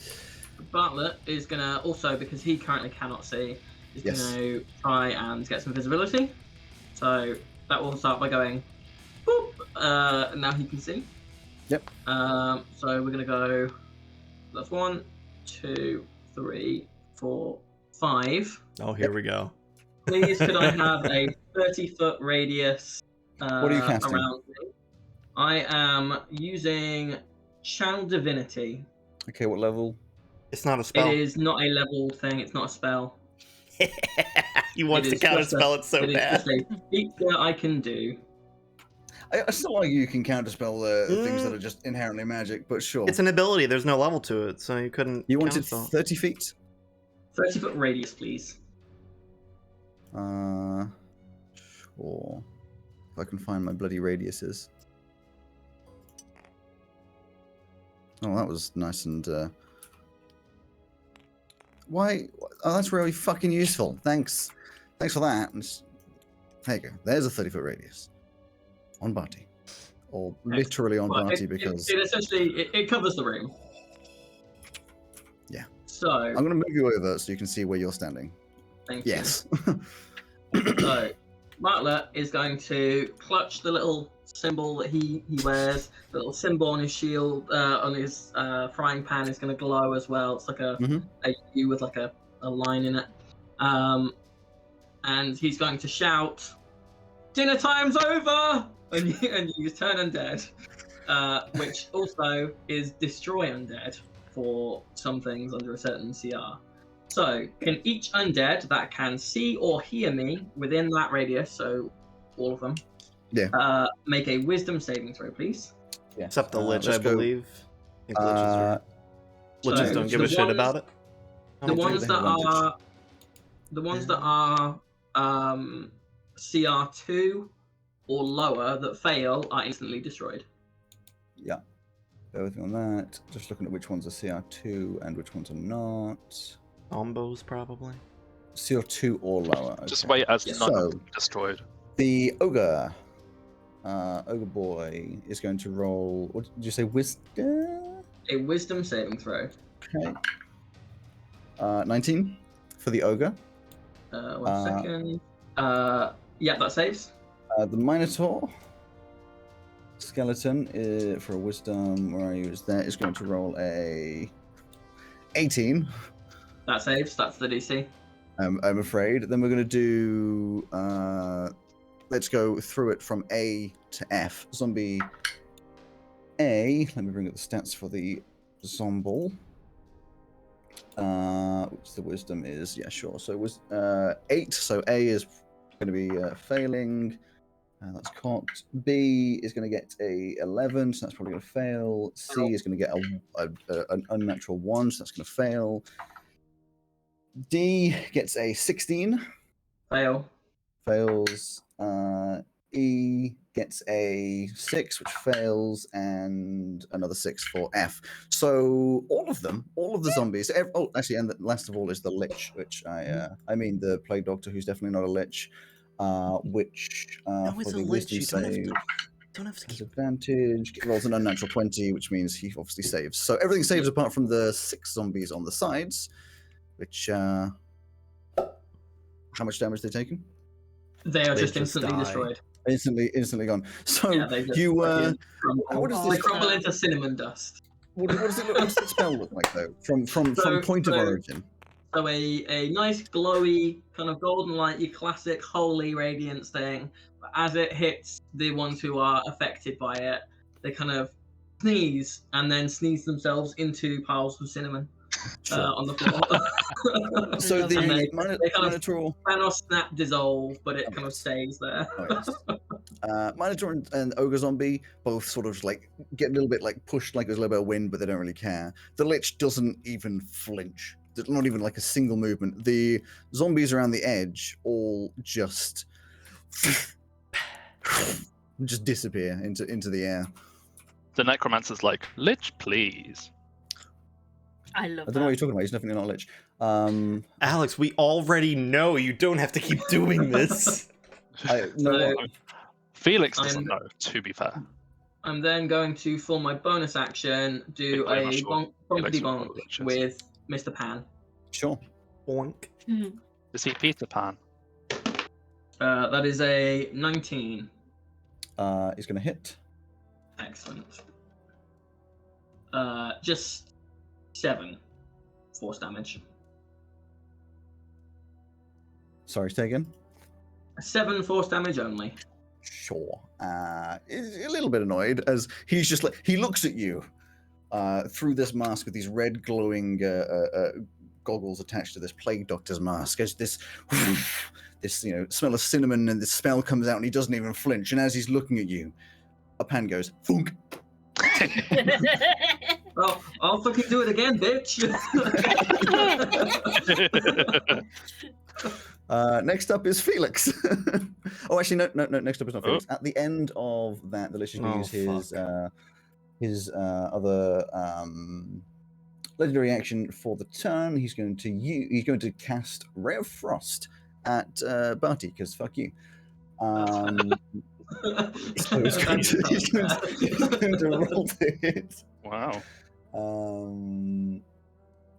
Bartlett is gonna also, because he currently cannot see, is Yes. gonna try and get some visibility. So that will start by going, boop. Now he can see. Yep. So we're gonna go. That's 1, 2, 3, 4, 5. Oh, here we go. Please, could I have a 30-foot radius What are you casting? around me? I am using Channel Divinity. Okay, what level? It's not a spell. It is not a level thing. It's not a spell. He wants It to is counter just a- spell it so it is bad. just a feature I can do. I still argue you can counterspell things that are just inherently magic, but sure. It's an ability. There's no level to it, so you couldn't. You wanted counterspell. 30 feet? 30-foot radius, please. Sure. If I can find my bloody radiuses. Oh, that was nice and, Why? Oh, that's really fucking useful. Thanks. Thanks for that. There you go. There's a 30-foot radius. On Barty. Or literally on Well, Barty, it because... essentially it covers the room. Yeah. So I'm going to move you over so you can see where you're standing. thank you. Yes. So Bartlett is going to clutch the little symbol that he wears. The little symbol on his shield, on his frying pan is going to glow as well. It's like a U with like a line in it. And he's going to shout, "Dinner time's over!" and you turn undead, which also is destroy undead for some things under a certain CR. So, can each undead that can see or hear me within that radius, so all of them, make a wisdom saving throw, please? Yeah. Except the Lich, let's I go. believe. I think Liches So, don't give the a shit ones- about it. The ones they that have advantage. are CR2 or lower that fail are instantly destroyed. Yeah. Bear with me on that. Just looking at which ones are CR2 and which ones are not. Combos, probably. CO2 or lower. Just okay. wait as Yeah. none So- of them are destroyed. The ogre, ogre boy, is going to roll. What did you say? Wisdom. A wisdom saving throw. Okay. 19 for the ogre. One second. Yeah, that saves. The minotaur skeleton for a wisdom. Where are you? Is that is going to roll a 18. That saves. That's the DC. I'm afraid. Then we're going to do. Let's go through it from A to F. Zombie A. Let me bring up the stats for the zombie. Which the wisdom is. Yeah, sure. So it was 8. So A is going to be failing. That's cocked. B is going to get a 11, so that's probably going to fail. C is going to get an unnatural 1, so that's going to fail. D gets a 16, Fail. fails. E gets a 6, which fails, and another 6 for F. So all of the zombies. Actually, and the last of all is the Lich, which I mean the Plague Doctor, who's definitely not a Lich. Which No, for it's a the lich. wisdom You save don't have to keep. disadvantage rolls an unnatural 20, which means he obviously saves. So everything saves apart from the 6 zombies on the sides, which how much damage they taken? They are They just just instantly die. destroyed. Instantly gone. So Yeah, they just you fucking crumble. how does They this crumble into cinnamon dust. what does it look? What does the spell look like though? From point of So- origin. So a nice glowy kind of golden light, your classic holy radiance thing. But as it hits the ones who are affected by it, they kind of sneeze and then sneeze themselves into piles of cinnamon on the floor. So love the And they kind of- Minotaur. cannot snap dissolve, but it kind of stays there. Oh, yes. Minotaur and Ogre Zombie both sort of like get a little bit like pushed like there's a little bit of wind, but they don't really care. The Lich doesn't even flinch. There's not even like a single movement. The zombies around the edge all just disappear into the air. The necromancer's like, Lich, please. I love I don't know what that. you're talking about. He's definitely not a Lich. Alex, we already know. You don't have to keep doing this. So- Felix I'm- doesn't know, to be fair. I'm then going to, for my bonus action, do Very a much sure bonkety Felix will bonk know what it is. with Mr. Pan. Sure. Boink. Mhm. Is he Peter Pan? That is a 19. He's going to hit. Excellent. Just 7 force damage. Sorry, say again. 7 force damage only. Sure. Is a little bit annoyed as he's just like he looks at you through this mask with these red glowing goggles attached to this plague doctor's mask. As this smell of cinnamon and this spell comes out, and he doesn't even flinch. And as he's looking at you, a pan goes thunk. Oh, I'll fucking do it again, bitch. Next up is Felix. Oh, actually, no. Next up is not Oh. Felix. At the end of that, the Lich is going Oh, to use his other legendary action for the turn. He's going to cast Ray of Frost at Barty because fuck you. So he's going to roll to hit. Wow.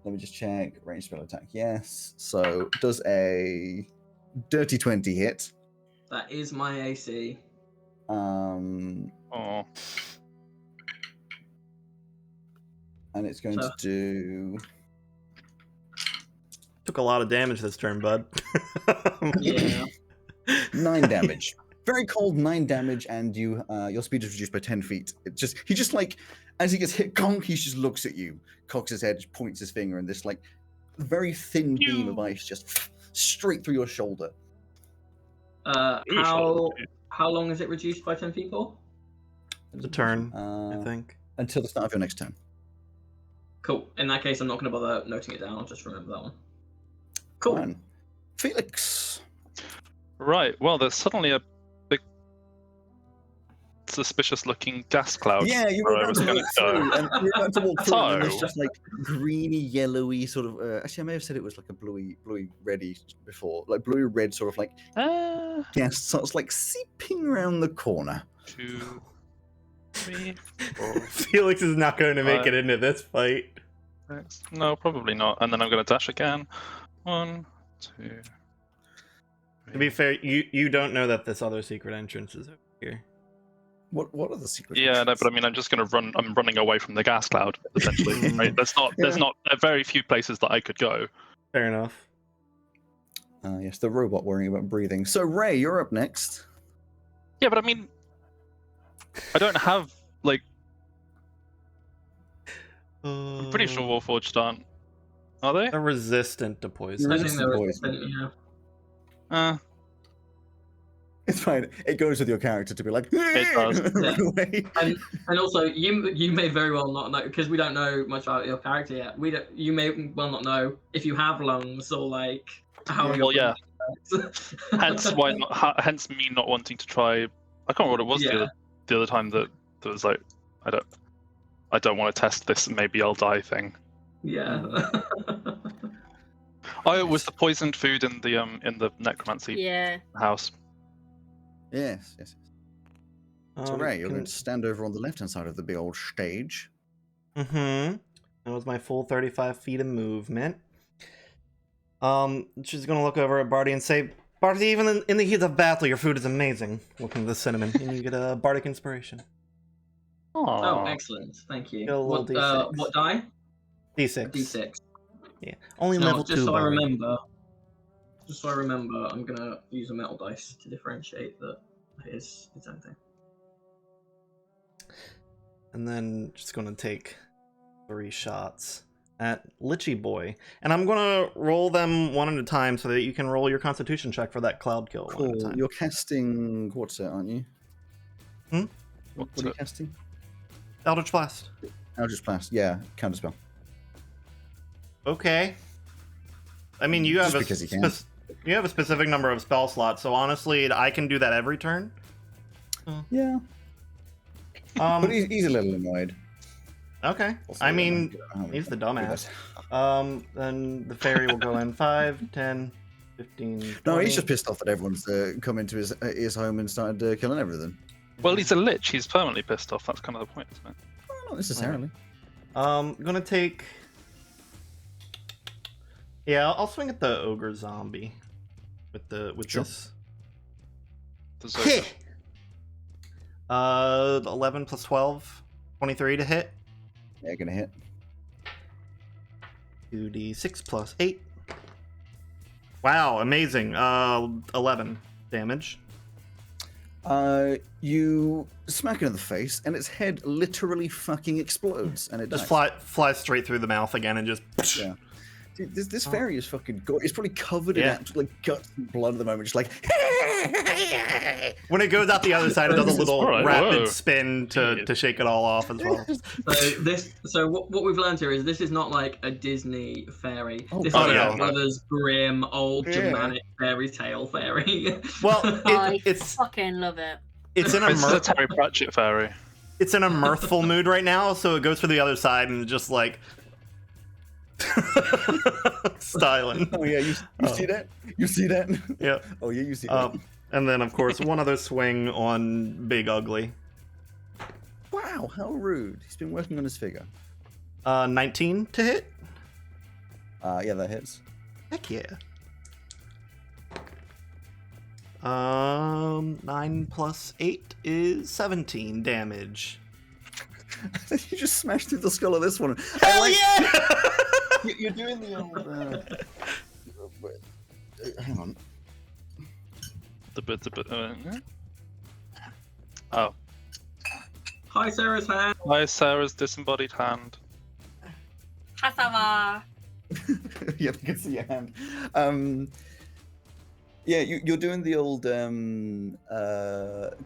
Let me just check. Range spell attack, yes. So does a dirty 20 hit. That is my AC. And Oh. it's going to do Took a lot of damage this turn, bud. Yeah. 9 damage. Very cold 9 damage, and you your speed is reduced by 10 feet. He just like as he gets hit, conk, he just looks at you, cocks his head, points his finger, and this like very thin beam of ice just straight through your shoulder. How long is it reduced by 10 feet for? It's a turn, I think. Until the start of your next turn. Cool. In that case, I'm not going to bother noting it down. I'll just remember that one. Cool. Fine. Felix. Right. Well, there's suddenly a big suspicious-looking gas cloud. Yeah, you where were I about was to gonna walk go. through, and you were about to walk through, and then there's So- just like greeny, yellowy sort of. Actually, I may have said it was like a bluey, reddy before, like bluey red sort of like gas starts like seeping around the corner. 2, 3, 4, Felix is not going to make it into this fight. 6. No, probably not. And then I'm going to dash again. 1, 2. To be fair, you don't know that this other secret entrance is over here. What are the secret? Yeah, no, entrances? but I mean, I'm just going to run. I'm running away from the gas cloud essentially. Right? There's not very few places that I could go. Fair enough. Yes, the robot worrying about breathing. So Ray, you're up next. Yeah, but I mean, I don't have like. I'm pretty sure Warforged aren't. Are they? They're resistant to poison. I Resistant think they're poison. resistant, yeah. It's fine. It goes with your character to be like, It does. run away. And also, you may very well not know, because we don't know much about your character yet. You may well not know if you have lungs or like how. Yeah. your Well, yeah. lungs Hence hence me not wanting to try. I can't remember what it was Yeah. the other time that there was like I don't want to test this maybe I'll die thing. yeah. Oh, it was the poisoned food in the necromancy Yeah. house. Yes, yes. So Ray, you're can- going to stand over on the left-hand side of the big old stage. Mm-hmm. That was my full 35 feet of movement. She's gonna look over at Barty and say, Barty, even in the heat of battle, your food is amazing. Looking at the cinnamon, and you get a bardic inspiration. Oh, excellent. Thank you. Get a little D6. What die? D6. D6. Yeah. Only No, level 2. just so I bard. remember. Just so I remember, I'm gonna use a metal dice to differentiate that it is its own thing. And then just gonna take 3 shots at Lichy Boy. And I'm gonna roll them one at a time so that you can roll your constitution check for that cloud kill one at a Cool. time. You're casting what's it, aren't you? Hmm? What are you casting? Eldritch Blast. Eldritch Blast. Yeah, counterspell. Okay. I mean, you have Just because you can. you have a specific number of spell slots, so honestly, I can do that every turn. Yeah. But he's a little annoyed. Okay. Also, I don't mean, know how many he's the people do dumbass. that. Then the fairy will go in 5, 10, 15. No, 20. he's just pissed off that everyone's come into his home and started killing everything. Well, he's a lich. He's permanently pissed off. That's kind of the point, isn't it? Well, not necessarily. Gonna take. Yeah, I'll swing at the ogre zombie with Sure. this. There's a- 11 plus 12, 23 to hit. Yeah, gonna hit. 2d6 plus 8. Wow, amazing. 11 damage. You smack it in the face, and its head literally fucking explodes, and it Just dies. flies straight through the mouth again and just. Yeah. Dude, this fairy is fucking gore. It's probably covered Yeah. in absolute guts and blood at the moment, just like. When it goes out the other side, it does a little Alright, rapid whoa. spin to shake it all off as well. So what we've learned here is this is not like a Disney fairy. Oh, This is oh, like no. a Brothers Grimm old Yeah. Germanic fairy tale fairy. Well, I it's fucking love it. it's in a It's the Terry Pratchett fairy. it's in a mirthful mood right now, so it goes for the other side and just like styling. Oh yeah, you see that? You see that? Yeah. Oh yeah, you see that. And then of course one other swing on Big Ugly. Wow, how rude. He's been working on his figure. 19 to hit. Yeah, that hits. Heck yeah. 9 plus 8 is 17 damage. You just smashed through the skull of this one. Hell yeah! You're doing the old. Hang on. Oh, Hi, Sarah's hand. hi, Sarah's disembodied hand. Hasava. Yeah, I can see your hand. Yeah, you're doing the old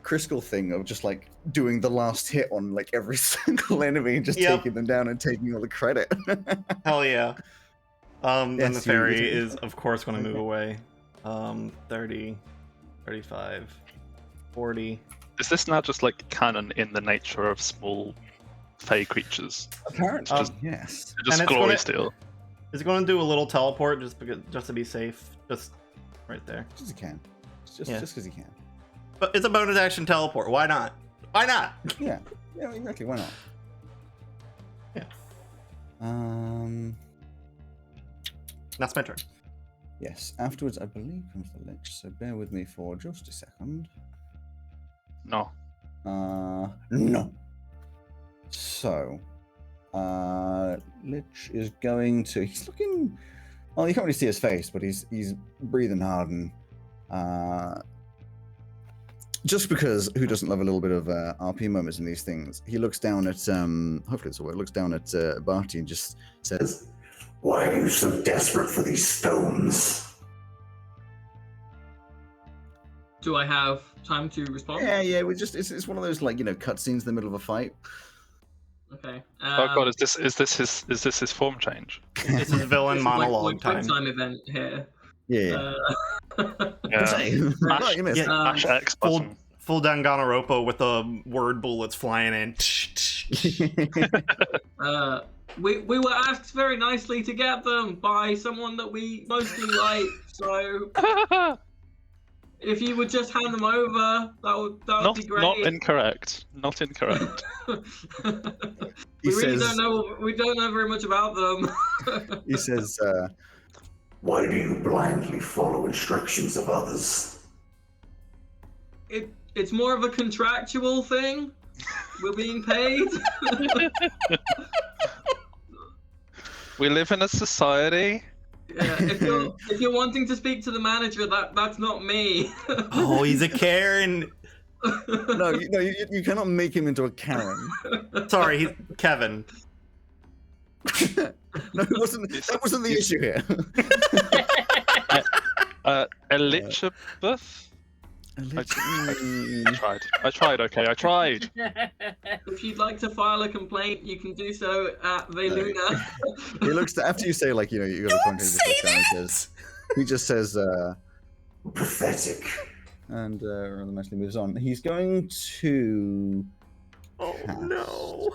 Criskel thing of just like doing the last hit on like every single enemy and just Yep. taking them down and taking all the credit. Hell yeah. Then Yes, the you fairy get it. is, of course, going to move away. 30, 35, 40, Is this now just like canon in the nature of small fey creatures? Apparently, just- yes. Just it's glory gonna- steal. Is it going to do a little teleport just to be safe? Just right there. Just as he can. Just Yeah. because he can. But it's a bonus action teleport. Why not? Why not? Yeah. Yeah, exactly. Why not? Yeah. That's my turn. Yes. Afterwards, I believe comes the Lich. So bear with me for just a second. No. No. So, Lich is going to. He's looking. Well, you can't really see his face, but he's breathing hard and. Just because who doesn't love a little bit of RP moments in these things? He looks down at hopefully it's a word. Looks down at Barty and just says, "Why are you so desperate for these stones?" Do I have time to respond? Yeah. We just it's one of those like cutscenes in the middle of a fight. Okay. Oh god, is this his form change? This is villain monologue quick time. time event here. Yeah. Yeah. Right, you missed. Yeah. Mash X Full button. full Danganronpa with the word bullets flying in. We were asked very nicely to get them by someone that we mostly like. So if you would just hand them over, that would be great. Not incorrect. Not incorrect. He We really says- don't know. We don't know very much about them. He says, "Why do you blindly follow instructions of others?" It's more of a contractual thing. We're being paid. We live in a society. Yeah, if you're wanting to speak to the manager, that's not me. Oh, he's a Karen. No, you cannot make him into a Karen. Sorry, he's Kevin. No, it wasn't. That wasn't the issue here. Elizabeth? I tried, okay, I tried. If you'd like to file a complaint, you can do so at Veluna. He looks after you say like you got a contact. He just says pathetic, and rather nicely moves on. He's going to. Oh no.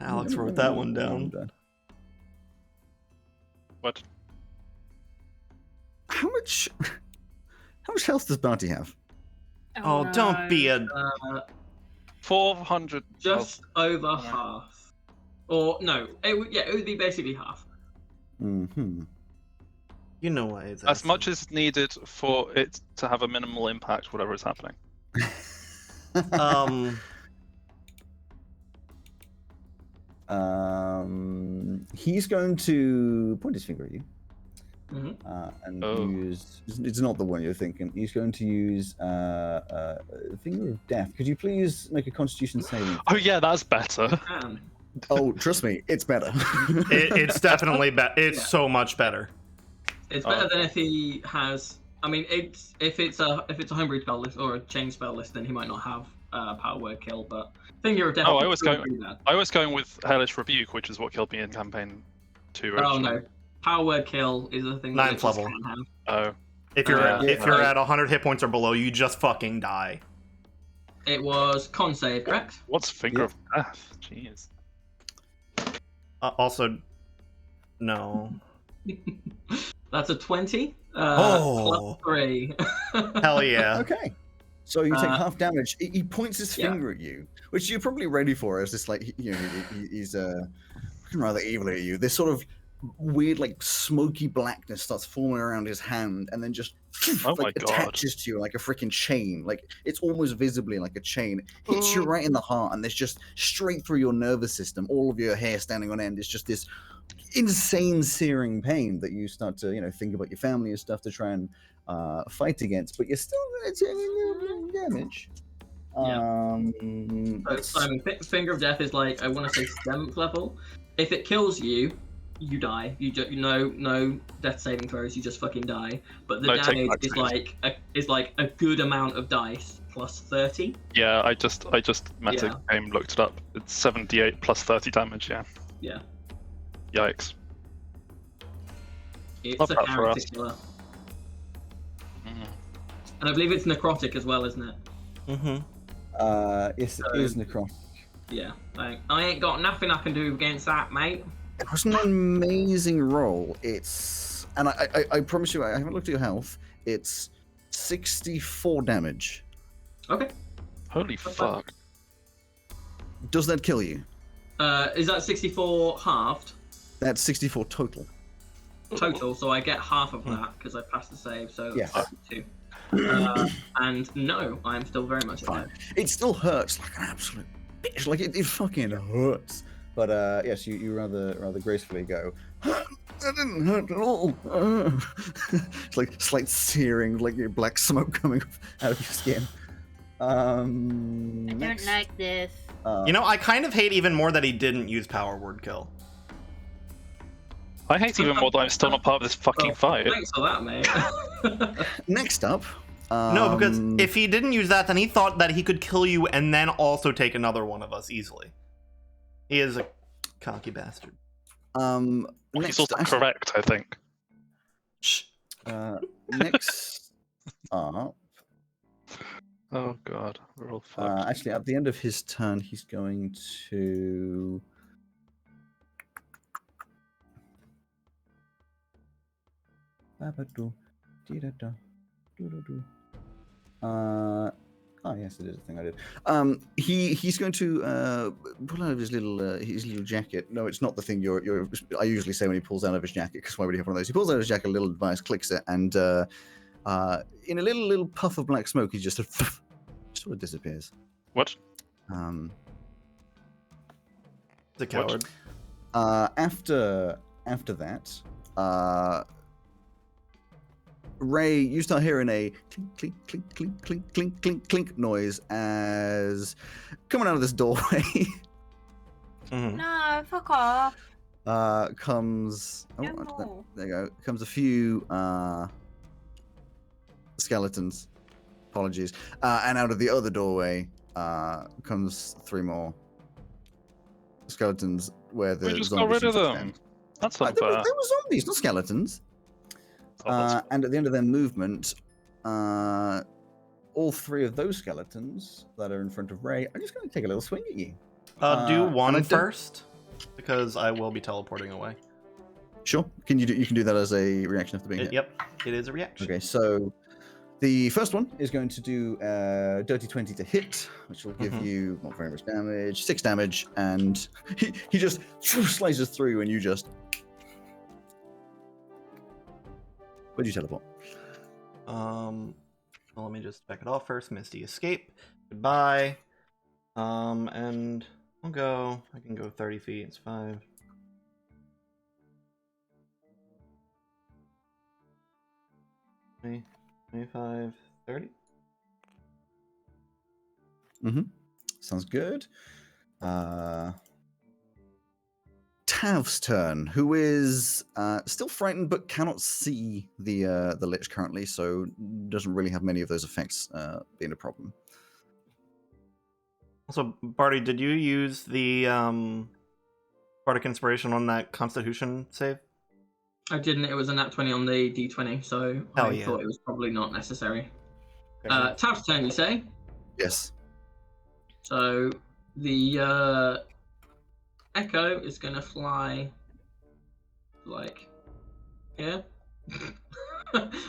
Alex wrote that one down. What? How much health does Barty have? Oh, don't be a. 400. Just over half. Or no, it would be basically half. Mm-hmm. You know why it's As much as needed for it to have a minimal impact, whatever is happening. He's going to point his finger at you. Mm-hmm. And Oh. use. It's not the one you're thinking. He's going to use Finger of Death. Could you please make a Constitution saving? Oh yeah, that's better. Oh, trust me, it's better. It's definitely better. It's Yeah. so much better. It's better than if he has. I mean, if it's a homebrew spell list or a chain spell list, then he might not have power word kill. But Finger of Death. Oh, I was would going- do that. I was going with Hellish Rebuke, which is what killed me in campaign 2 Oh originally. no, power word kill is a thing. Ninth that level. can have. Oh. If you're Yeah. if you're at 100 hit points or below, you just fucking die. It was con save, correct? What's Finger Yeah. of Death? Jeez. Also, no. That's a 20. Oh. Plus 3. Hell yeah. Okay. So you take Uh, half damage. He points his yeah. finger at you, which you're probably ready for. As this, like, he's looking rather evilly at you. This sort of weird, like, smoky blackness starts forming around his hand, and then just Oh my like God. attaches to you like a freaking chain. Like it's almost visibly like a chain. Hits you right in the heart, and there's just straight through your nervous system. All of your hair standing on end. It's just this insane searing pain that you start to think about your family and stuff to try and fight against, but you're still taking a little bit of damage. So, Simon, Finger of Death is like, I want to say 7th level. If it kills you, you die. No death saving throws. You just fucking die. But the No take damage back is like a good amount of dice plus 30. Yeah, I just meta game looked it up. It's 78 plus 30 damage. Yeah. Yeah. Yikes. It's Love a that for character us. killer. Mm. And I believe it's necrotic as well, isn't it? Mm-hmm. Yes, it is necrotic. Yeah. Like, I ain't got nothing I can do against that, mate. It was an amazing roll. And I promise you, I haven't looked at your health. It's 64 damage. Okay. Holy fuck. Does that kill you? Is that 64 halved? That's 64 total. Total, so I get half of that because I passed the save, so Yes. that's 2. And no, I'm still very much alive. It still hurts like an absolute bitch. Like it fucking hurts. But yes, you rather gracefully go. That didn't hurt at all. It's like slight searing, like your black smoke coming out of your skin. I don't like this. You know, I kind of hate even more that he didn't use power word kill. I hate even more that I'm still not part of this fucking fight. Thanks for that, mate. Next up. No, because if he didn't use that, then he thought that he could kill you and then also take another one of us easily. He is a cocky bastard. He's also correct, I think. Shh. Next up. Oh god, we're all fucked. Actually, at the end of his turn, he's going to. Oh yes, it is a thing I did. He's going to pull out of his little jacket. No, it's not the thing I usually say when he pulls out of his jacket, because why would he have one of those? He pulls out of his jacket a little device, clicks it, and in a little puff of black smoke, he just sort of disappears. What? The coward. After that, Ray, you start hearing a clink, clink, clink, clink, clink, clink, clink, clink noise as coming out of this doorway. Mm-hmm. No, fuck off. Comes. Oh, No. there you go. Comes a few skeletons. Apologies. And out of the other doorway comes 3 more skeletons where the We just got zombies rid of used to them. stand. That's They unfair. were zombies, not skeletons. Oh, And at the end of their movement, all 3 of those skeletons that are in front of Ray are just going to take a little swing at you. Do and one I don't- first, because I will be teleporting away. Sure. You can do that as a reaction after being hit. Yep, it is a reaction. Okay, so the first one is going to do dirty 20 to hit, which will give Mhm. you not very much damage, 6 damage, and he just slices through, and you just. Where'd you teleport? Well, let me just back it off first. Misty escape. Goodbye. And I'll go. I can go 30 feet. It's 5. 20, 25, 30. Sounds good. Tav's turn, who is still frightened but cannot see the Lich currently, so doesn't really have many of those effects being a problem. Also, Barty, did you use the Bardic Inspiration on that Constitution save? I didn't. It was a nat 20 on the d20, so Hell I yeah. thought it was probably not necessary. Okay. Tav's turn, you say? Yes. So the Echo is going to fly like here,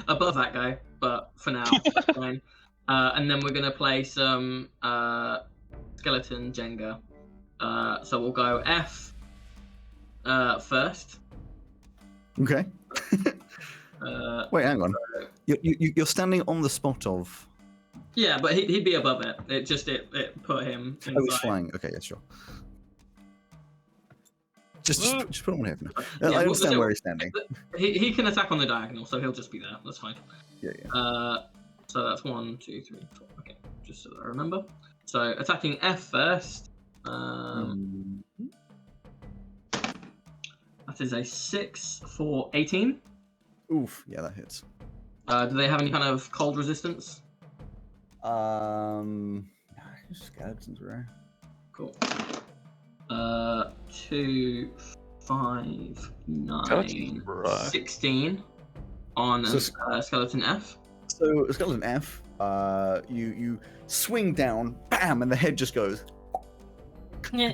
above that guy, but for now, that's fine. And then we're going to play some skeleton Jenga. So we'll go F first. Okay. Wait, hang on. You're standing on the spot of. Yeah, but he'd be above it. It put him inside. Oh, he's flying. Okay, yeah, sure. Just put him on here for now. Yeah, I understand so- where he's standing. He can attack on the diagonal, so he'll just be there. That's fine. Yeah. So that's 1, 2, 3, 4. Okay, just so that I remember. So attacking F first. That is a 6 for 18. Oof. Yeah, that hits. Do they have any kind of cold resistance? Skeletons, rare. Cool. 2, 5, 9, Skeleton, right. 16 on So- skeleton F. So skeleton F, you swing down, bam, and the head just goes Yeah.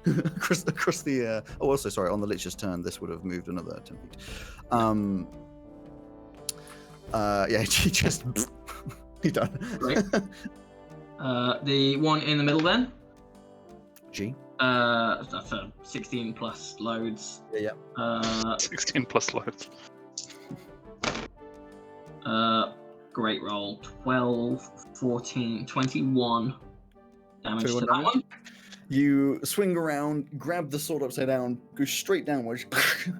across the. Oh, also sorry, on the Lich's turn, this would have moved another 10 feet. Yeah, he just he's done. Great. The one in the middle then. G. That's a 16 plus loads. Yeah. 16 plus loads. Great roll. 12, 14, 21 damage 21 to that one. You swing around, grab the sword upside down, go straight downwards,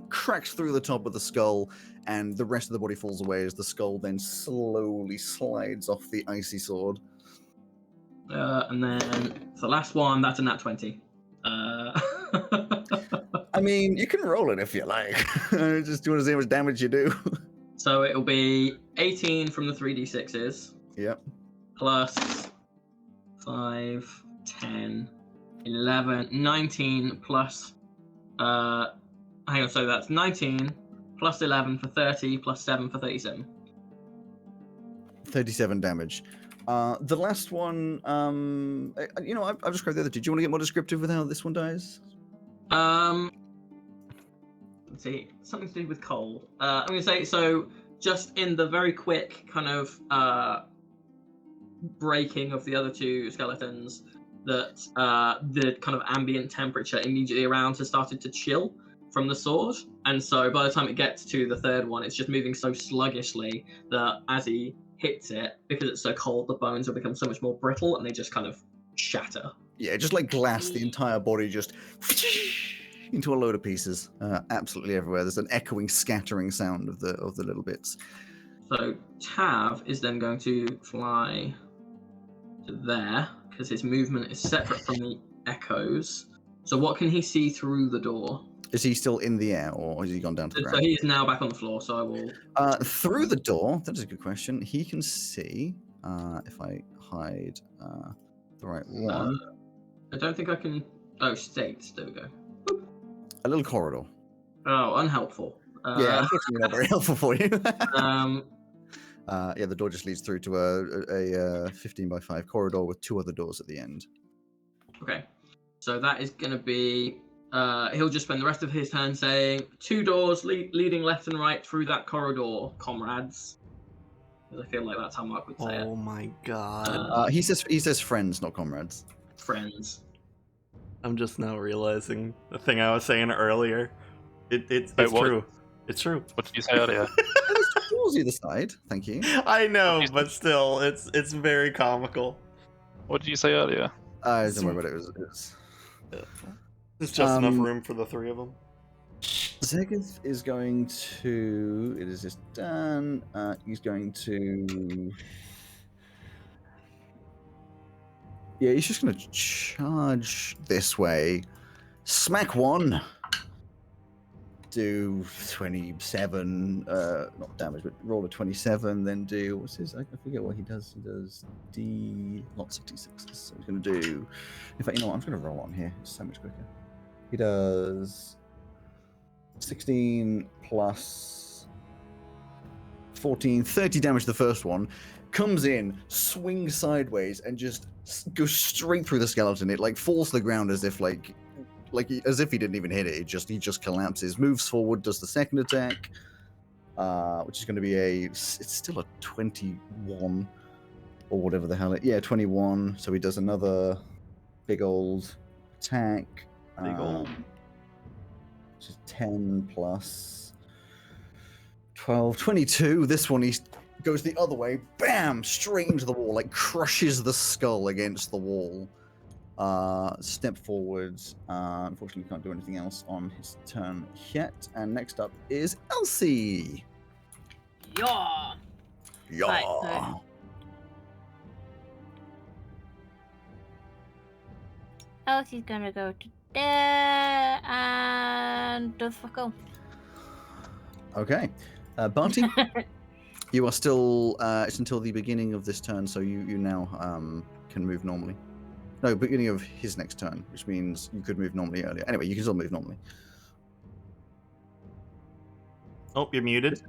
cracks through the top of the skull, and the rest of the body falls away as the skull then slowly slides off the icy sword. And then the last one, that's a nat 20. I mean, you can roll it if you like. Just do you want to see how much damage you do? So it'll be 18 from the 3d6s. Yep. Plus 5, 10, 11, 19 plus. Hang on, so that's 19 plus 11 for 30 plus 7 for 37. 37 damage. The last one, I've described the other two. Do you want to get more descriptive with how this one dies? Let's see, something to do with cold. I'm going to say, so just in the very quick kind of breaking of the other two skeletons, that the kind of ambient temperature immediately around has started to chill from the sword. And so by the time it gets to the third one, it's just moving so sluggishly that as he hits it, because it's so cold, the bones will become so much more brittle and they just kind of shatter. Yeah, just like glass, the entire body just into a load of pieces, absolutely everywhere. There's an echoing, scattering sound of the little bits. So Tav is then going to fly to there because his movement is separate from the echoes. So what can he see through the door? Is he still in the air, or has he gone down to the So ground? he is now back on the floor. So I will. Through the door, that is a good question. He can see, if I hide the right one, I don't think I can. Oh, states. There we go. a little corridor. Oh, unhelpful. Yeah, unfortunately not very helpful for you. Yeah, the door just leads through to a 15 by 5 corridor with 2 other doors at the end. Okay. So that is going to be. He'll just spend the rest of his turn saying, 2 doors leading left and right through that corridor, comrades. Because I feel like that's how Mark would say Oh my god. He says friends, not comrades. it. Friends. I'm just now realizing the thing I was saying earlier. It's Wait, what? true. It's true. What did you say earlier? There's 2 doors either side. Thank you. I know, but still, it's very comical. What did you say earlier? Don't worry about it. It was There's just enough room for the 3 of them. Zegith is going to. It is just done. He's going to. Yeah, he's just going to charge this way. Smack 1. Do 27, not damage, but roll a 27, then do, what's his, I forget what he does. He does lots of D6s. So he's going to do, in fact, you know what, I'm just going to roll on here. It's so much quicker. He does 16 plus 14, 30 damage to the first one. Comes in, swings sideways, and just goes straight through the skeleton. It like falls to the ground as if as if he didn't even hit it. He just collapses. Moves forward, does the second attack, which is going to be it's still a 21 or whatever the hell. 21. So he does another big old attack. Big old. Which is 10 plus 12, 22. This one he goes the other way, bam, straight into the wall, like crushes the skull against the wall. Step forwards. Unfortunately, can't do anything else on his turn yet. And next up is Elsie. Yeah. Yeah. Right, so- Elsie's gonna go to there and does fuck all. Okay. Barty, you are still. It's until the beginning of this turn, so you now can move normally. No, beginning of his next turn, which means you could move normally earlier. Anyway, you can still move normally. Oh, you're muted.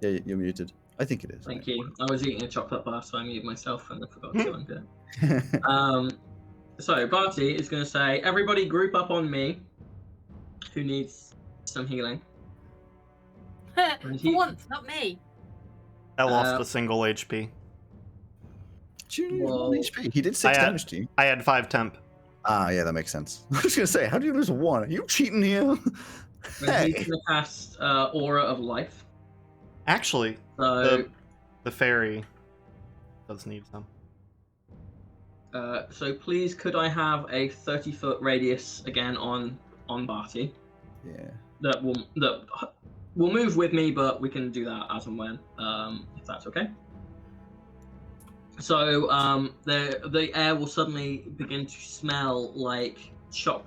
Yeah, you're muted. I think it is. Thank you. I was eating a chocolate bar, so I muted myself and I forgot to undo it. So Barty is going to say, everybody group up on me who needs some healing. For once, not me. I lost Uh, a single HP. One HP. He did 6 damage to you. I had 5 temp. Ah, yeah, that makes sense. I was gonna say, how do you lose 1? Are you cheating here? and Hey. he's going to cast Aura of Life. Actually, So, the fairy does need some. so please, could I have a 30-foot radius again on Barty? Yeah. That will move with me, but we can do that as and when, if that's okay. So the air will suddenly begin to smell like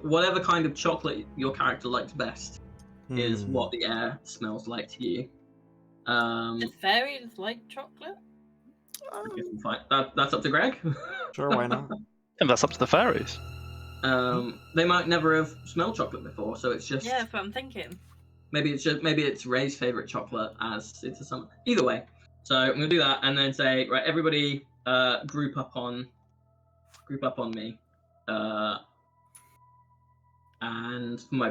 whatever kind of chocolate your character likes best is what the air smells like to you. The fairies like chocolate? Fine. That's up to Greg. Sure, why not? And that's up to the fairies. They might never have smelled chocolate before, so it's just Yeah, that's what I'm thinking. maybe it's Ray's favorite chocolate as it's a summer. Either way, so I'm gonna do that and then say, right, everybody, group up on me, and for my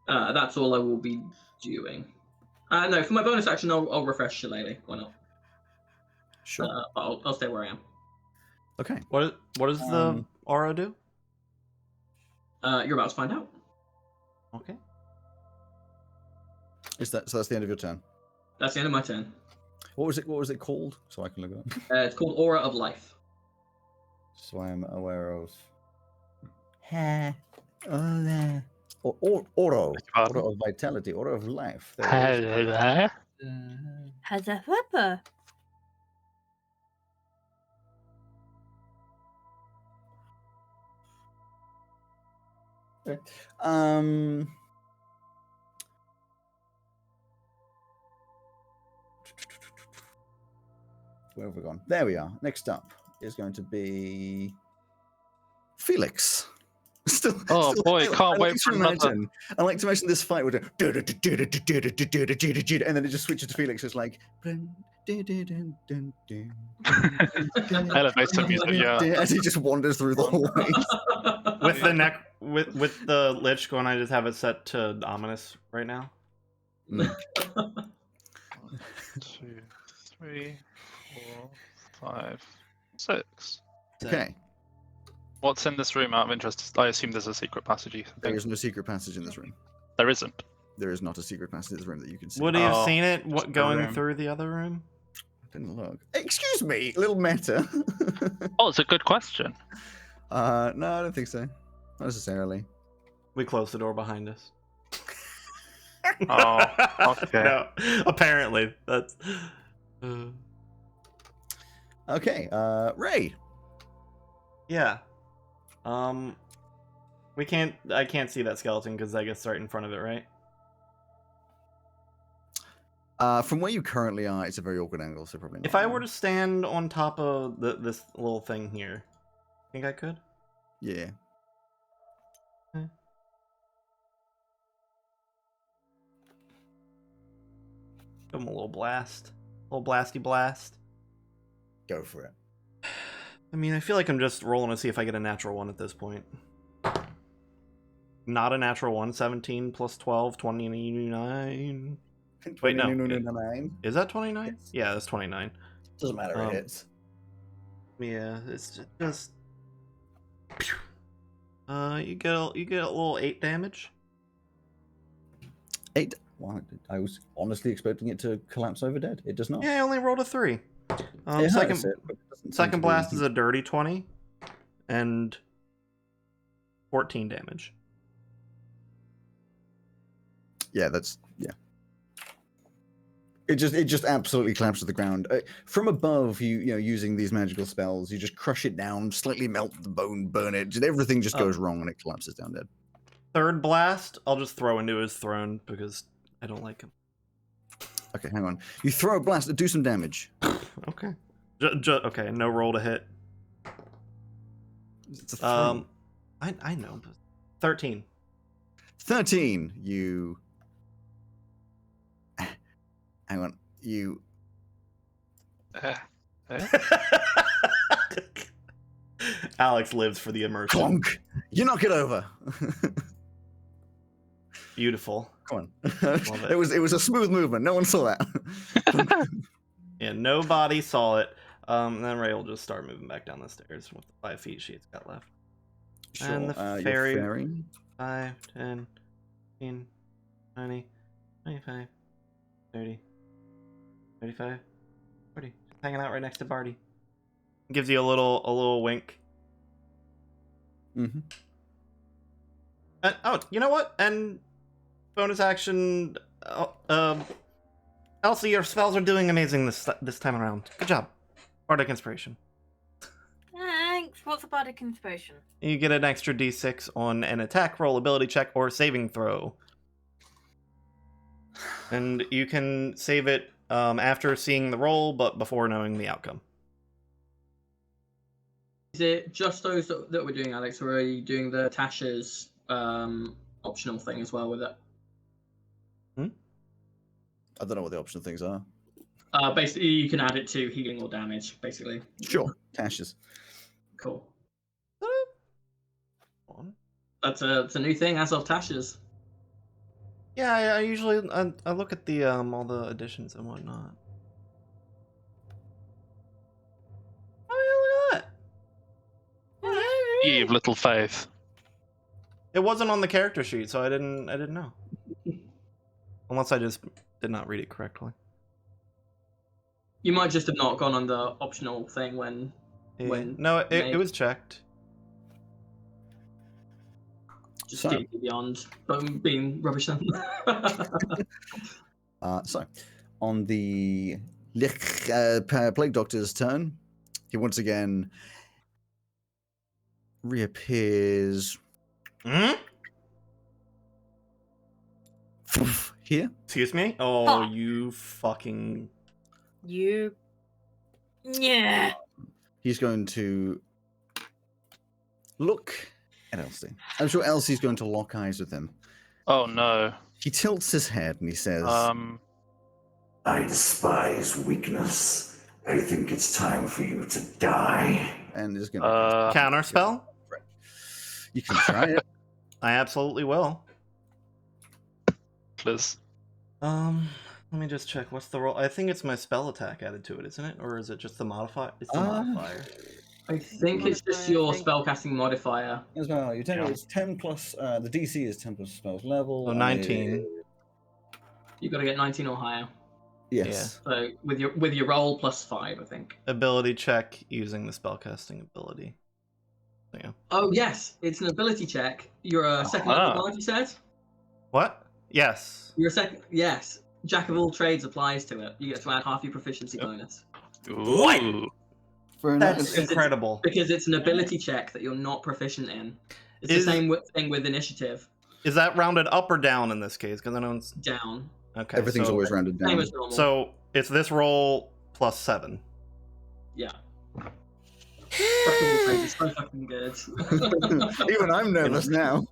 that's all I will be doing. No, for my bonus action, I'll refresh Shillelagh. Why not? Sure. I'll stay where I am. Okay. What does the aura do? You're about to find out. Okay. So that's the end of your turn. That's the end of my turn. What was it called? So I can look it up. It's called Aura of Life. So I am aware of. Aura of vitality, aura of life. There it is. Has a flipper. Okay. Where have we gone? There we are. Next up is going to be Felix. Boy, can't wait for another. I like to imagine this fight would and then it just switches to Felix. It's like Elevator music, yeah. as he just wanders through the hallway. With the lich going, I just have it set to ominous right now. 1, 2, 3, 4, 5, 6. Okay. What's in this room out of interest? I assume there's a secret passage. There is no secret passage in this room. There isn't. There is not a secret passage in this room that you can see. Would he have Oh, seen it? What going room. through the other room? I didn't look. Excuse me, little meta. Oh, it's a good question. No, I don't think so. Not necessarily. We closed the door behind us. Oh, okay. No, apparently that's. Okay, Ray. Yeah. I can't see that skeleton because I guess right in front of it, right? From where you currently are, it's a very awkward angle, so probably not. If I were to stand on top of this little thing here, think I could? Yeah. Okay. Give him a little blast. A little blasty blast. Go for it. I mean, I feel like I'm just rolling to see if I get a natural one at this point. Not a natural one. 17 plus 12, 29. Wait, no. 29. Is that 29? Yes. Yeah, that's 29. Doesn't matter, it hits. Yeah, it's just. You get a little 8 damage. 8. Well, I was honestly expecting it to collapse over dead. It does not. Yeah, I only rolled a 3. It Second hurts it, but it doesn't seem to second be- blast is a dirty 20 and 14 damage. Yeah, It just absolutely collapses to the ground. From above, you know, using these magical spells, you just crush it down, slightly melt the bone, burn it. Everything just goes wrong and it collapses down dead. Third blast, I'll just throw into his throne because I don't like him. Okay, hang on. You throw a blast, do some damage. Okay. Okay, no roll to hit. It's a 3. I know. 13. 13. You. Hang on. You Alex lives for the immersion. clonk. You knock it over. Beautiful. Come on. Love it. It was a smooth movement. No one saw that. Yeah, nobody saw it. And then Ray will just start moving back down the stairs with the 5 feet she's got left. Sure. And the your fairy- fairy. 5, 10, 15, 20, 25, 30, 35, 40. Just hanging out right next to Barty. Gives you a little wink. Mm-hmm. Oh, you know what? And bonus action. Elsie, your spells are doing amazing this time around. Good job. Bardic Inspiration. Thanks. What's a bardic inspiration? You get an extra d6 on an attack roll, ability check, or saving throw. And you can save it after seeing the roll, but before knowing the outcome. Is it just those that we're doing, Alex, or are you doing the Tasha's optional thing as well with it? I don't know what the optional things are. Basically, you can add it to healing or damage, basically. Sure. Tashes. Cool. On. That's a new thing as of Tasha's. Yeah, I usually I look at the all the additions and whatnot. Oh yeah, look at that. Ye of little faith. It wasn't on the character sheet, so I didn't know. Unless I just did not read it correctly. You might just have not gone on the optional thing when. Yeah. When No, it made. was checked. Just So- getting beyond being rubbish then. So, on the Plague Doctor's turn, he once again reappears Hmm? here. Excuse me? Oh, Fuck. you fucking... You. Yeah. He's going to look at Elsie. I'm sure Elsie's going to lock eyes with him. Oh no. He tilts his head and he says, I despise weakness. I think it's time for you to die. and is going to. Counter spell? You can try it. I absolutely will. Liz. Let me just check. What's the roll? I think it's my spell attack added to it, isn't it? Or is it just the modifier? It's the modifier. I think it's just your spellcasting modifier. As well, you tell me Yeah. it's 10 plus. The DC is 10 plus spells level. So and 19. You've got to get 19 or higher. Yes. So with your roll plus 5, I think. Ability check using the spellcasting ability. So, yeah. Oh yes, it's an ability check. You're a second level guard, you said? What? Yes. You're a second. Yes. Jack of all trades applies to it. You get to add half your proficiency Yep. bonus Ooh. For That's Because incredible. because it's an ability check that you're not proficient in. It's Is- the same thing with initiative. Is that rounded up or down in this case? Because I know it's... Down. Okay, everything's so, always rounded Same down. as normal. So it's this roll plus 7. Yeah. Jack of all trades is so fucking good. Even I'm nervous now.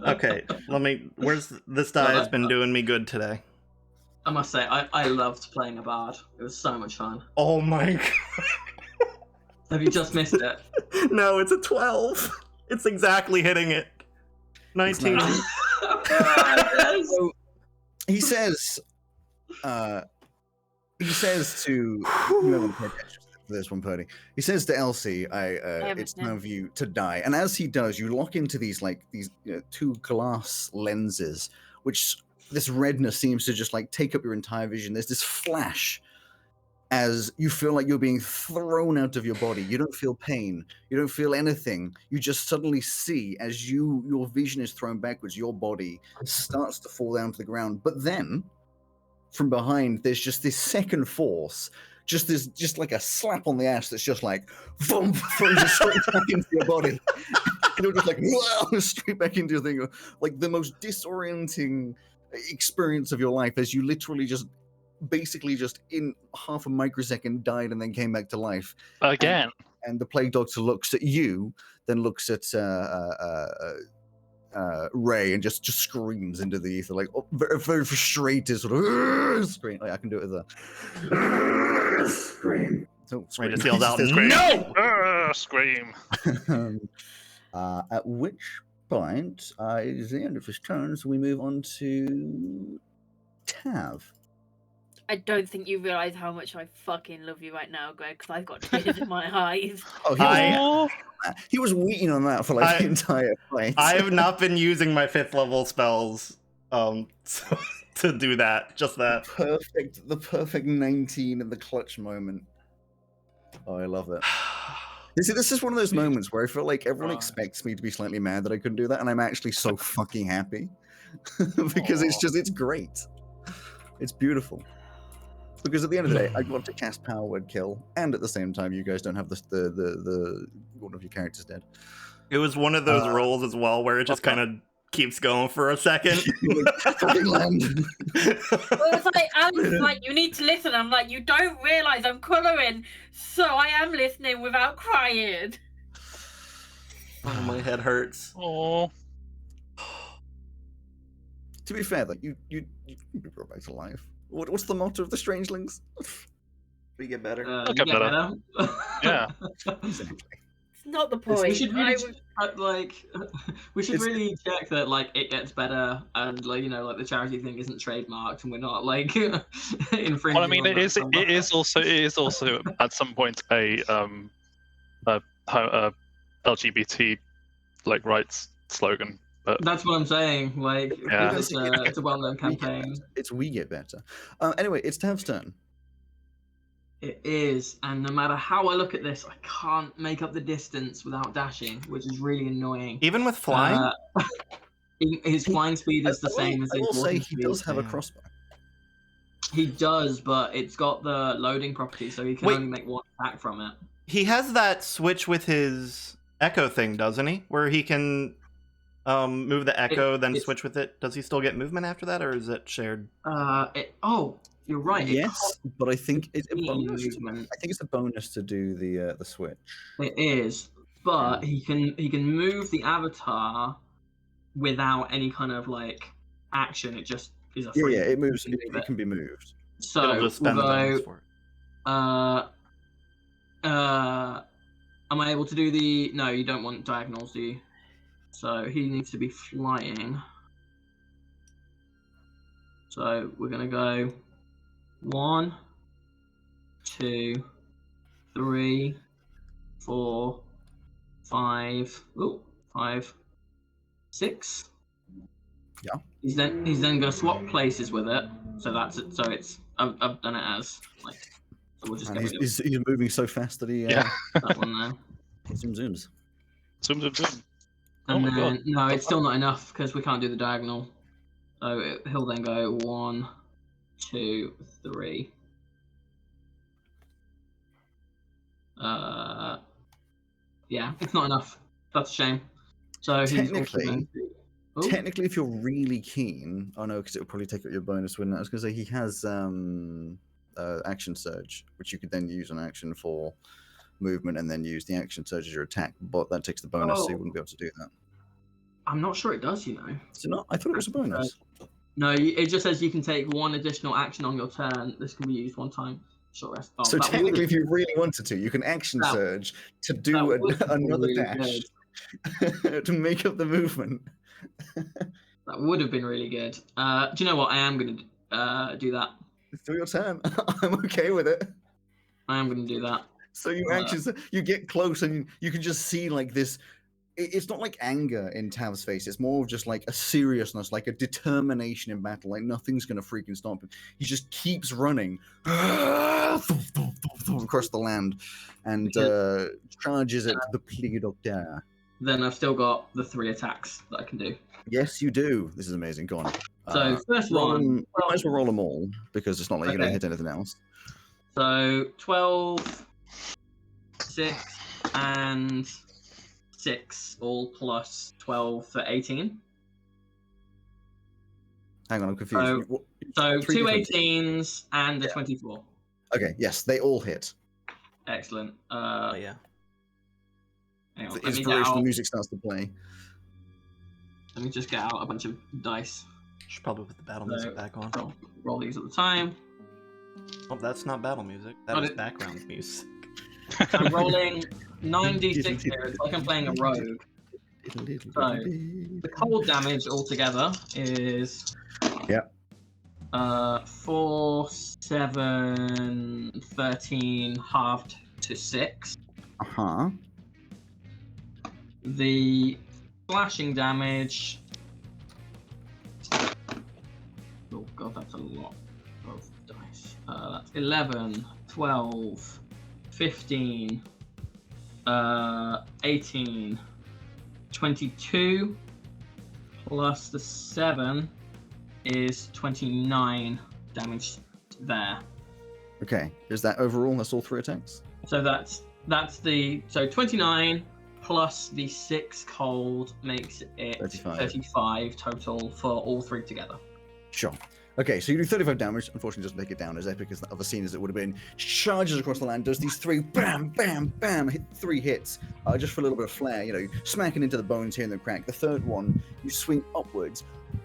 Okay, let me... Where's... This die has been doing me good today. I must say, I loved playing a bard. It was so much fun. Oh my god. Have you just missed it? No, it's a 12. It's exactly hitting it. 19. It's Yes. So, he says to you may want to pay attention to this one, Purdy. He says to Elsie, it's time for you to die. And as he does, you lock into these two glass lenses, which this redness seems to just like take up your entire vision. There's this flash as you feel like you're being thrown out of your body. You don't feel pain. You don't feel anything. You just suddenly see as your vision is thrown backwards, your body starts to fall down to the ground. But then from behind, there's just this second force, just like a slap on the ass that's just like, boom, throws you straight back into your body. And you're just like, wow, straight back into your thing. Like the most disorienting experience of your life as you literally just basically just in half a microsecond died and then came back to life. Again. And the Plague Doctor looks at you, then looks at Ray and just screams into the ether, like very, very frustrated, sort of scream. Oh, yeah, I can do it as a Scream. so Ray scream. just yells out, Scream. "No!" Scream. At which point, is the end of his turn, so we move on to Tav. I don't think you realise how much I fucking love you right now, Greg, because I've got tears in my eyes. Oh, he was waiting on that for like the entire fight. I have not been using my 5th level spells to do that. Just that. The perfect 19 in the clutch moment. Oh, I love it. This is one of those moments where I feel like everyone expects me to be slightly mad that I couldn't do that, and I'm actually so fucking happy because it's great. It's beautiful. Because at the end of the day, I got to cast Power Word Kill, and at the same time, you guys don't have the one of your characters dead. It was one of those rolls as well where it just kind of keeps going for a second. Fucking land. Well, it's like Alex, like, you need to listen. I'm like, you don't realise I'm colouring, so I am listening without crying. Oh, my head hurts. Oh. To be fair, though, you can be brought back to life. What's the motto of the Strangelings? We get better. I'll get better. Yeah. Exactly. It's not the point. We should really we should really check that like it gets better and like like the charity thing isn't trademarked and we're not like infringing. Well, I mean, it is also at some point a LGBT like rights slogan. But that's what I'm saying. Like, yeah. it's a well-known campaign. We get better. Anyway, it's Tav's turn. It is, and no matter how I look at this, I can't make up the distance without dashing, which is really annoying. Even with flying? His flying speed is the same as his I will say walking he speed. does have a crossbow. He does, but it's got the loading property, so he can only make one attack from it. He has that switch with his echo thing, doesn't he? Where he can move the echo, then switch with it. Does he still get movement after that, or is it shared? You're right. Yes, but I think it's a bonus. Movement. I think it's a bonus to do the switch. It is, but he can move the avatar without any kind of like action. It just is a free. Yeah, it moves. It can be moved. So It'll just spend the bonus for it. am I able to do the? No, you don't want diagonals, do you? So he needs to be flying. So we're gonna go 1, 2, 3, 4, 5. Ooh, 5, 6. Yeah. He's then gonna swap places with it. So that's it. So it's I've done it as like. So we'll just he's moving so fast that he that one there. zooms. Zoom. And my then, God. no, it's still not enough because we can't do the diagonal. So he'll then go 1, 2, 3. Yeah, it's not enough. That's a shame. So technically, if you're really keen, oh no, because it would probably take up your bonus, wouldn't it? I was going to say he has action surge, which you could then use an action for movement, and then use the action surge as your attack. But that takes the bonus, so you wouldn't be able to do that. I'm not sure it does, So not? I thought it was a bonus. No, it just says you can take one additional action on your turn. This can be used one time. Short rest. So technically, if you really wanted to, you can action surge to do another really dash to make up the movement. That would have been really good. Do you know what? I am going to do that. It's still your turn. I'm okay with it. I am going to do that. So you get close and you can just see like this. It's not like anger in Tav's face. It's more of just like a seriousness, like a determination in battle. Like nothing's gonna freaking stop him. He just keeps running across the land and charges at the Pleo-Doctor. Then I've still got the 3 attacks that I can do. Yes, you do. This is amazing. Go on. So first one, you might as well roll them all because it's not like you're gonna hit anything else. So 12, 6, and 6, all plus 12 for 18. Hang on, I'm confused. So 2 18s and a 24. Okay, yes, they all hit. Excellent. Yeah. Hang on, The inspirational music starts to play. Let me just get out a bunch of dice. Should probably put the battle No. music back on. Roll these at the time. Oh, that's not battle music. That Got is it. background music. I'm rolling 9d6 here. It's like I'm playing a rogue. So, the cold damage altogether is... Yep. 4, 7, 13, halved to 6. Uh-huh. The slashing damage... Oh god, that's a lot of dice. That's 11, 12, 15, 18, 22, plus the 7 is 29 damage there. Okay. Is that overall? That's all 3 attacks? So that's the 29 plus the 6 cold makes it 35 total for all 3 together. Sure. Okay, so you do 35 damage. Unfortunately, doesn't make it down as epic as the other scene as it would have been. Charges across the land, does these 3 bam, bam, bam, hit 3 hits, just for a little bit of flair, you know, smacking into the bones here in the crack. The third one, you swing upwards,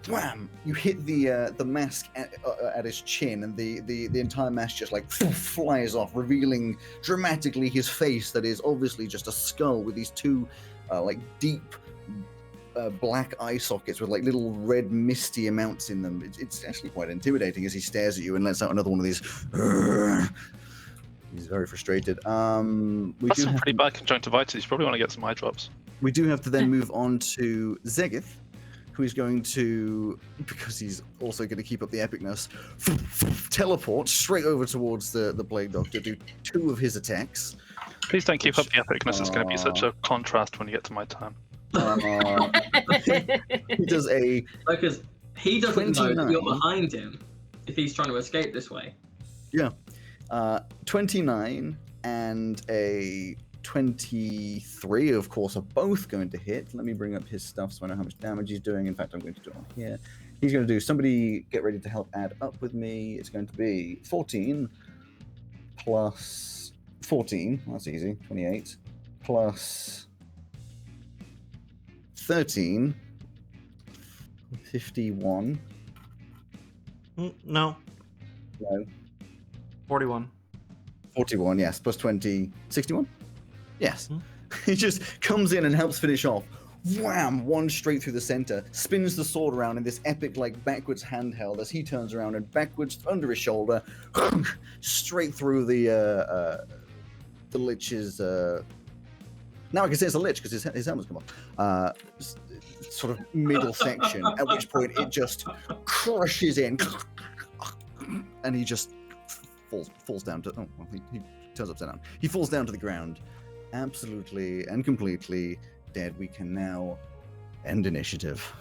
wham! You hit the mask at his chin, and the entire mask just like flies off, revealing dramatically his face that is obviously just a skull with these 2 like deep black eye sockets with like little red misty amounts in them. It's actually quite intimidating as he stares at you and lets out another one of these. He's very frustrated. That's some pretty bad conjunctivitis. You probably want to get some eye drops. We do have to then move on to Zegith, who is going to, because he's also going to keep up the epicness, teleport straight over towards the Plague Doctor, do 2 of his attacks. Please don't keep up the epicness. It's going to be such a contrast when you get to my turn. He does a Because he doesn't know that 29. you're behind him if he's trying to escape this way. 29 and a 23, of course, are both going to hit. Let me bring up his stuff so I know how much damage he's doing. In fact, I'm going to do it on here. He's going to do, somebody get ready to help add up with me. It's going to be 14 plus 14. That's easy. 28 plus 13. 51. No. No. 41. 41, yes. Plus 20. 61? Yes. He just comes in and helps finish off. Wham! One straight through the center. Spins the sword around in this epic, like, backwards handheld as he turns around and backwards under his shoulder. Straight through the Lich's... Now I can say it's a Lich because his helmet's come off. Sort of middle section, at which point it just crushes in. And he just falls down to... Oh, well, he turns upside down. He falls down to the ground. Absolutely and completely dead. We can now end initiative.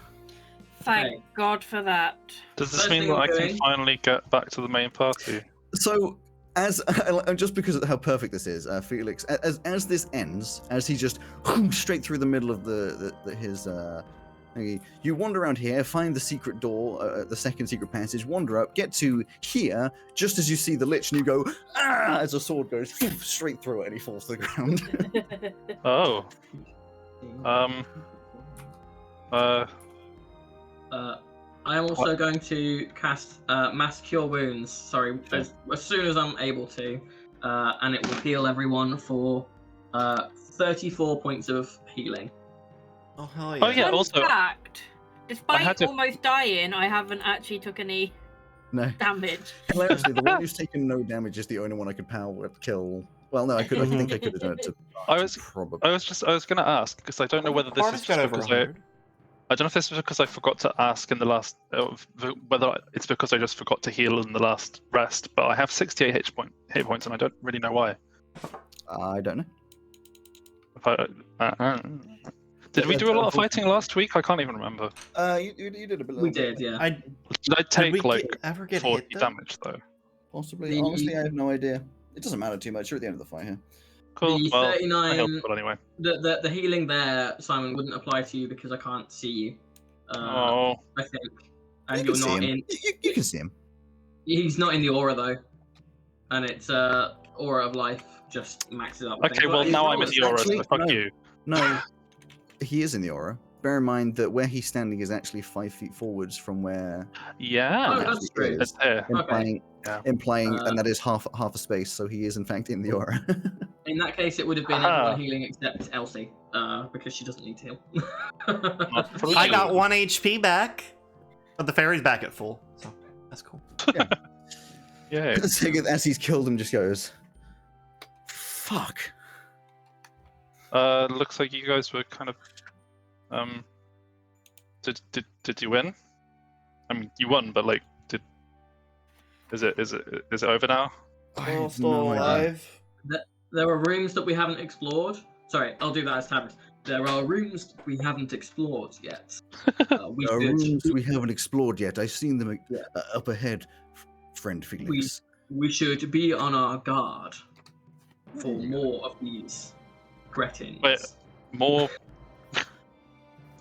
Thank God for that. Does this First mean thing that I we're can doing- finally get back to the main party? So, as just because of how perfect this is, Felix, as this ends, as he just straight through the middle of his you wander around here, find the secret door, the second secret passage, wander up, get to here, just as you see the Lich, and you go, ah, as a sword goes straight through it, and he falls to the ground. Oh. I am also going to cast Mass Cure Wounds, sorry, as soon as I'm able to, and it will heal everyone for 34 points of healing. Oh, hell yeah. Oh, yeah. Fun also- fact, despite had to- almost dying, I haven't actually took any No. damage. Hilariously, the one who's taken no damage is the only one I could power kill. Well, no, I think I could have done it to I was probably. I was going to ask because I don't know whether this Bard's is got just over because 100. I don't know if this is because I forgot to ask in the last, whether it's because I just forgot to heal in the last rest. But I have 68 hit points, and I don't really know why. I don't know. Did we do a lot of fighting last week? I can't even remember. You did a bit. We did, yeah. I Did I did take we like ever get 40 hit though? damage though? Possibly. The- Honestly, I have no idea. It doesn't matter too much. You're at the end of the fight here. Cool. The Well, I 39 helped, but anyway. The healing there, Simon, wouldn't apply to you because I can't see you. Oh, I think, You and can you're see not him. in. You can see him. He's not in the aura though, and it's aura of life just maxes up. okay. Well, now I'm in the aura, so Actually, fuck no. you. No, he is in the aura. bear in mind that where he's standing is actually 5 feet forwards from where Yeah. Oh, he that's actually true. It's there. implying, Yeah. and that is half a space, so he is in fact in the aura. In that case, it would have been Aha. everyone healing except Elsie, because she doesn't need to heal. Not for I you. got 1 HP back, but the fairy's back at full, so that's cool. Yeah. Sigurd, as he's killed him, just goes, "Fuck." Looks like you guys were kind of. Did you win? I mean, you won, but like, is it over now? I We're all have still no idea. alive. There are rooms that we haven't explored. Sorry, I'll do that as Tabitha. There are rooms we haven't explored yet. We There are should. rooms we haven't explored yet. I've seen them Yeah. up ahead, friend Felix. We should be on our guard for There you go. more of these cretins. Wait.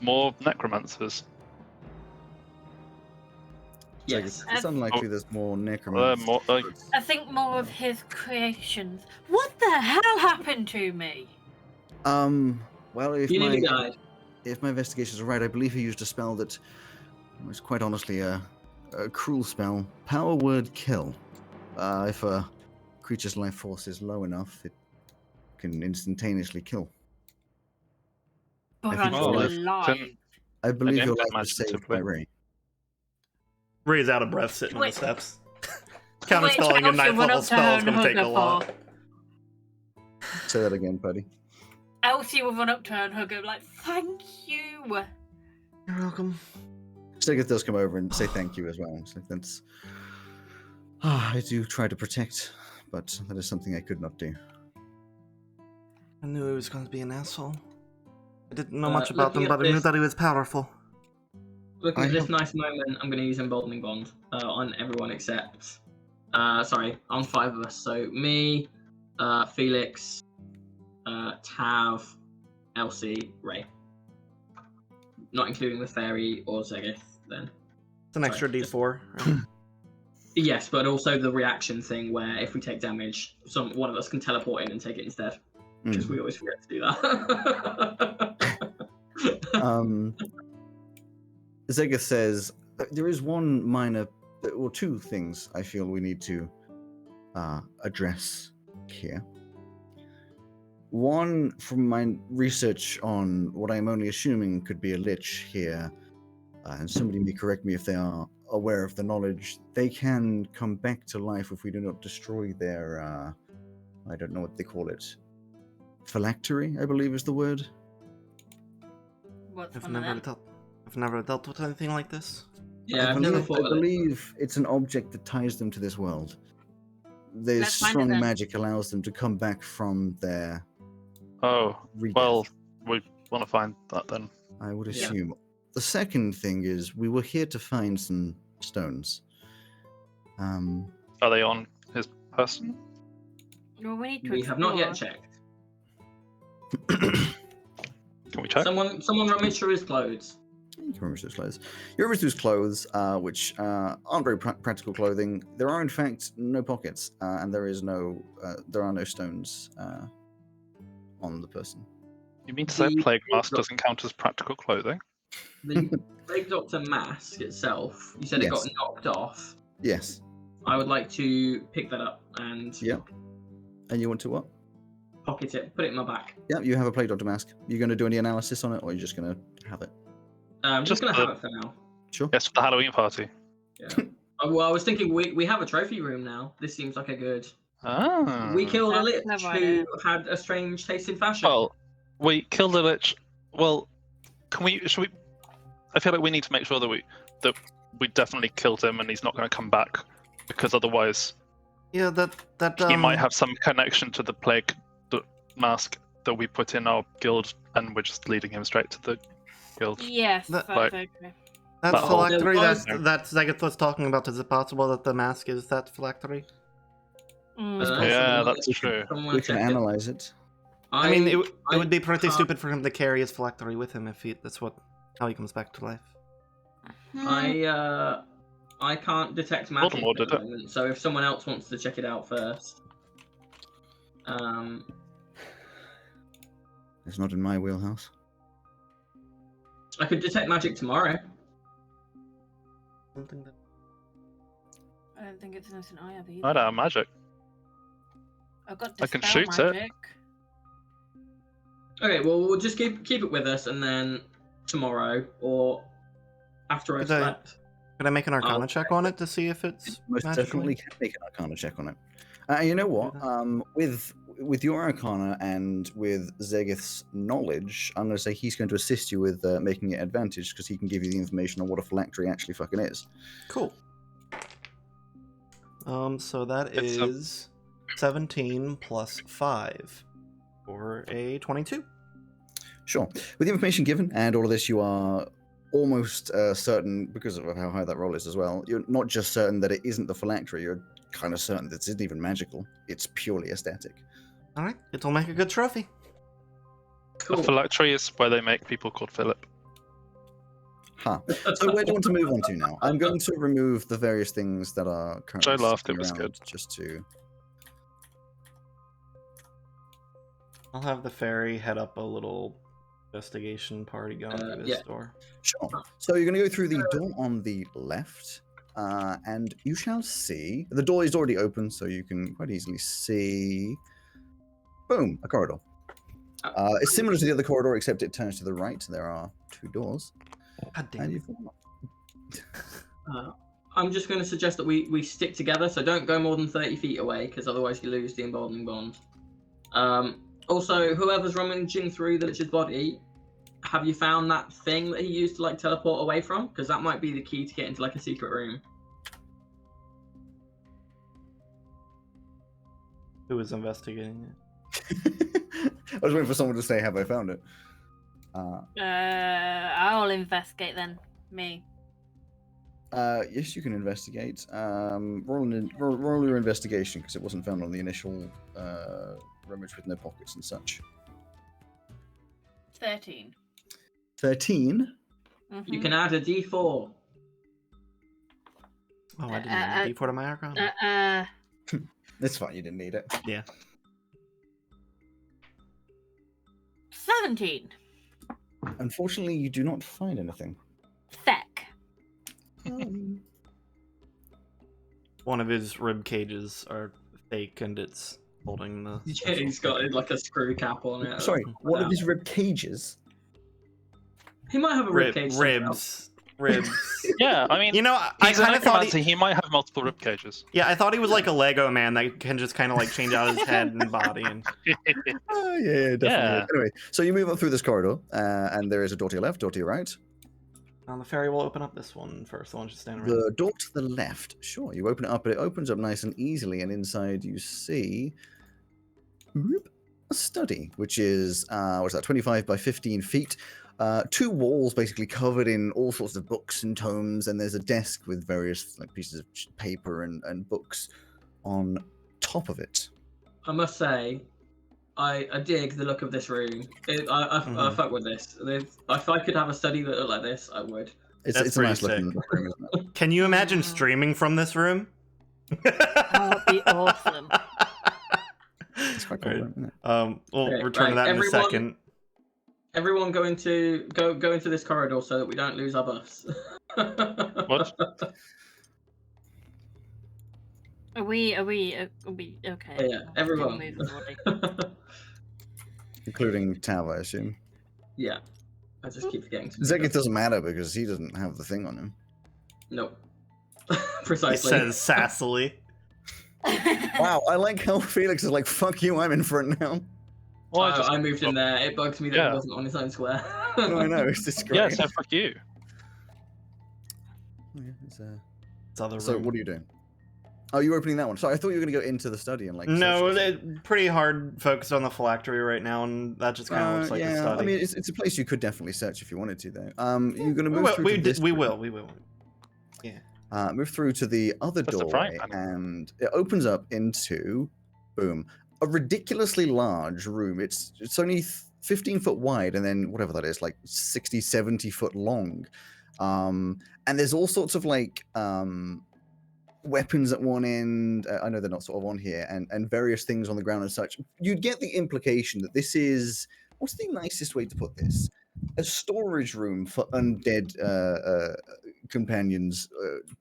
More necromancers. Yes. It's unlikely there's more necromancers. More like I think more of his creations. What the hell happened to me? Well, You need a guide. if my investigations are right, I believe he used a spell that was quite honestly a cruel spell. Power word kill. If a creature's life force is low enough, it can instantaneously kill. But I think I'm so. still Then- alive. I believe An your life image was saved magic by to Ray. Ray's out of breath sitting on the Wait. steps. Wait, Counterspelling a Chelsea 9th went level up to spell her is and going to take hugged a her lot. paw. Say that again, buddy. Elsie will run up to her and hug her like, thank you. You're welcome. Sigurd does come over and say thank you as well. So that's. I do try to protect, but that is something I could not do. I knew he was going to be an asshole. I didn't know much about looking him, at but I knew this- that he was powerful. Looking I at this have- nice moment, I'm going to use Emboldening Bond on everyone except. Sorry, on 5 of us. So me, Felix, Tav, Elsie, Ray. Not including the fairy or Zegith, then. It's an extra Sorry. D4. Right? Yes, but also the reaction thing where if we take damage, one of us can teleport in and take it instead. Because we always forget to do that. Zegith says there is one minor, or two things I feel we need to address here. One, from my research on what I'm only assuming could be a lich here, and somebody may correct me if they are aware of the knowledge, they can come back to life if we do not destroy their, I don't know what they call it, phylactery, I believe is the word. What's I've one of never them? dealt. I've never dealt with anything like this. Yeah, I I've never believe, thought I of it. believe it's an object that ties them to this world. Their Let's find it strong then. magic allows them to come back from their oh rebirth, well, we want to find that then. I would Yeah. assume. The second thing is we were here to find some stones. Are they on his person? Well, we need to We have not yet explore. checked. Can we check? Someone rummage through his clothes. You can rummage through his clothes. You rummage through his clothes, which aren't very practical clothing. There are, in fact, no pockets, and there are no stones on the person. You mean to say The- plague mask doesn't count as practical clothing? The Plague Doctor mask itself, you said it got Yes. knocked off. Yes. I would like to pick that up and Yep. And you want to what? pocket it, put it in my back. Yeah, you have a Plague Doctor mask. You going to do any analysis on it, or are you just going to have it? I'm just Just going to the- have it for now. Sure. Yes, for the Halloween party. Yeah. Well, I was thinking we have a trophy room now. This seems like a good. Ah. We killed a That's lich clever who idea. had a strange taste in fashion. Well, we killed a lich. Well, should we? I feel like we need to make sure that we definitely killed him and he's not going to come back, because otherwise Yeah, that he might have some connection to the plague mask that we put in our guild, and we're just leading him straight to the guild. Yes, That- that's like- okay. that But- phylactery There was- that Zegeth was talking about. Is it possible that the mask is that phylactery? Yeah, that's true. We can analyze it. I mean, it I would be pretty can't- stupid for him to carry his phylactery with him if how he comes back to life. I can't detect magic Voldemort at did the it. moment, so if someone else wants to check it out first. It's not in my wheelhouse. I could detect magic tomorrow. Something that... I don't think it's anything I have I either. don't have magic. I've got I can dispel shoot it. magic. Okay, well we'll just keep it with us, and then tomorrow or after I've Could I- slept. Could I make an Arcana I'll check on it to see if it's Most magical? definitely can make an Arcana check on it. You know what? With your Arcana and with Zegith's knowledge, I'm going to say he's going to assist you with making it advantage because he can give you the information on what a phylactery actually fucking is. Cool. So that It's a- is 17 plus 5 for a 22. Sure. With the information given and all of this, you are almost certain, because of how high that roll is as well, you're not just certain that it isn't the phylactery, you're kind of certain that it isn't even magical. It's purely aesthetic. All right, it'll make a good trophy. Cool. A phylactery is where they make people called Philip. Huh. So where do you want to move on to now? I'm going to remove the various things that are currently I laughed, sitting it was around good. just to... I'll have the fairy head up a little investigation party going through this yeah. door. Sure. So you're going to go through the door on the left, and you shall see... The door is already open, so you can quite easily see... Boom, a corridor. It's similar to the other corridor, except it turns to the right. There are two doors. God damn And it. you've... I'm just going to suggest that we stick together, so don't go more than 30 feet away, because otherwise you lose the emboldening bond. Also, whoever's rummaging through the Lich's body, have you found that thing that he used to like teleport away from? Because that might be the key to get into like a secret room. Who is investigating it? I was waiting for someone to say, have I found it? I'll investigate then. Me. Yes, you can investigate. Roll your investigation, because it wasn't found on the initial rummage with no pockets and such. 13. 13? You can add a D4. Oh, I didn't have a D4 to my Arcana. It's fine, you didn't need it. Yeah. 17. Unfortunately, you do not find anything. Feck. One of his rib cages are fake, and it's holding the. Yeah, he's got like a screw cap on it. Sorry, one of his rib cages? He might have a rib cage. ribs. Ribs. Yeah, I mean, You know, I he's an kind of thought necromancer. He might have multiple rib cages. Yeah, I thought he was like a Lego man that can just kind of like change out his head and body. And Oh, yeah, definitely. Yeah. Anyway, so you move up through this corridor, and there is a door to your left, door to your right. the fairy will open up this one first. The one just standing around. The door to the left, sure, you open it up, but it opens up nice and easily, and inside you see a study, which is, what's that, 25 by 15 feet. Two walls basically covered in all sorts of books and tomes, and there's a desk with various like pieces of paper and books on top of it. I must say, I dig the look of this room. I fuck with this. If I could have a study that looked like this, I would. It's That's a nice pretty looking room, isn't it? Can you imagine streaming from this room? That would be awesome. It's quite cool, Right. isn't it? We'll Okay, return to right, that in a everyone- second. Everyone go into this corridor so that we don't lose our bus. What? Are we okay? Yeah, everyone. Move the body. Including Tav, I assume. Yeah. I just keep forgetting to. Zegith doesn't matter because he doesn't have the thing on him. Nope. He Precisely. says sassily. Wow, I like how Felix is like, fuck you, I'm in front now. Well, I moved in there. It bugs me that Yeah. he wasn't on his own square. No, I know, it's just great. Yeah, so fuck you. Yeah, it's, It's other so room. what are you doing? Oh, you're opening that one. Sorry, I thought you were going to go into the study and like... No, search it. they're pretty hard focused on the phylactery right now, and that just kind of looks like yeah, a study. I mean, it's a place you could definitely search if you wanted to, though. You're going to we move will. through We, to this we room. will. Move through to the other That's the doorway, front panel. and it opens up into, boom, a ridiculously large room. It's only 15 foot wide, and then whatever that is, like 60, 70 foot long. And there's all sorts of like weapons at one end. I know they're not sort of on here, and various things on the ground and such. You'd get the implication that this is, what's the nicest way to put this? a storage room for undead companions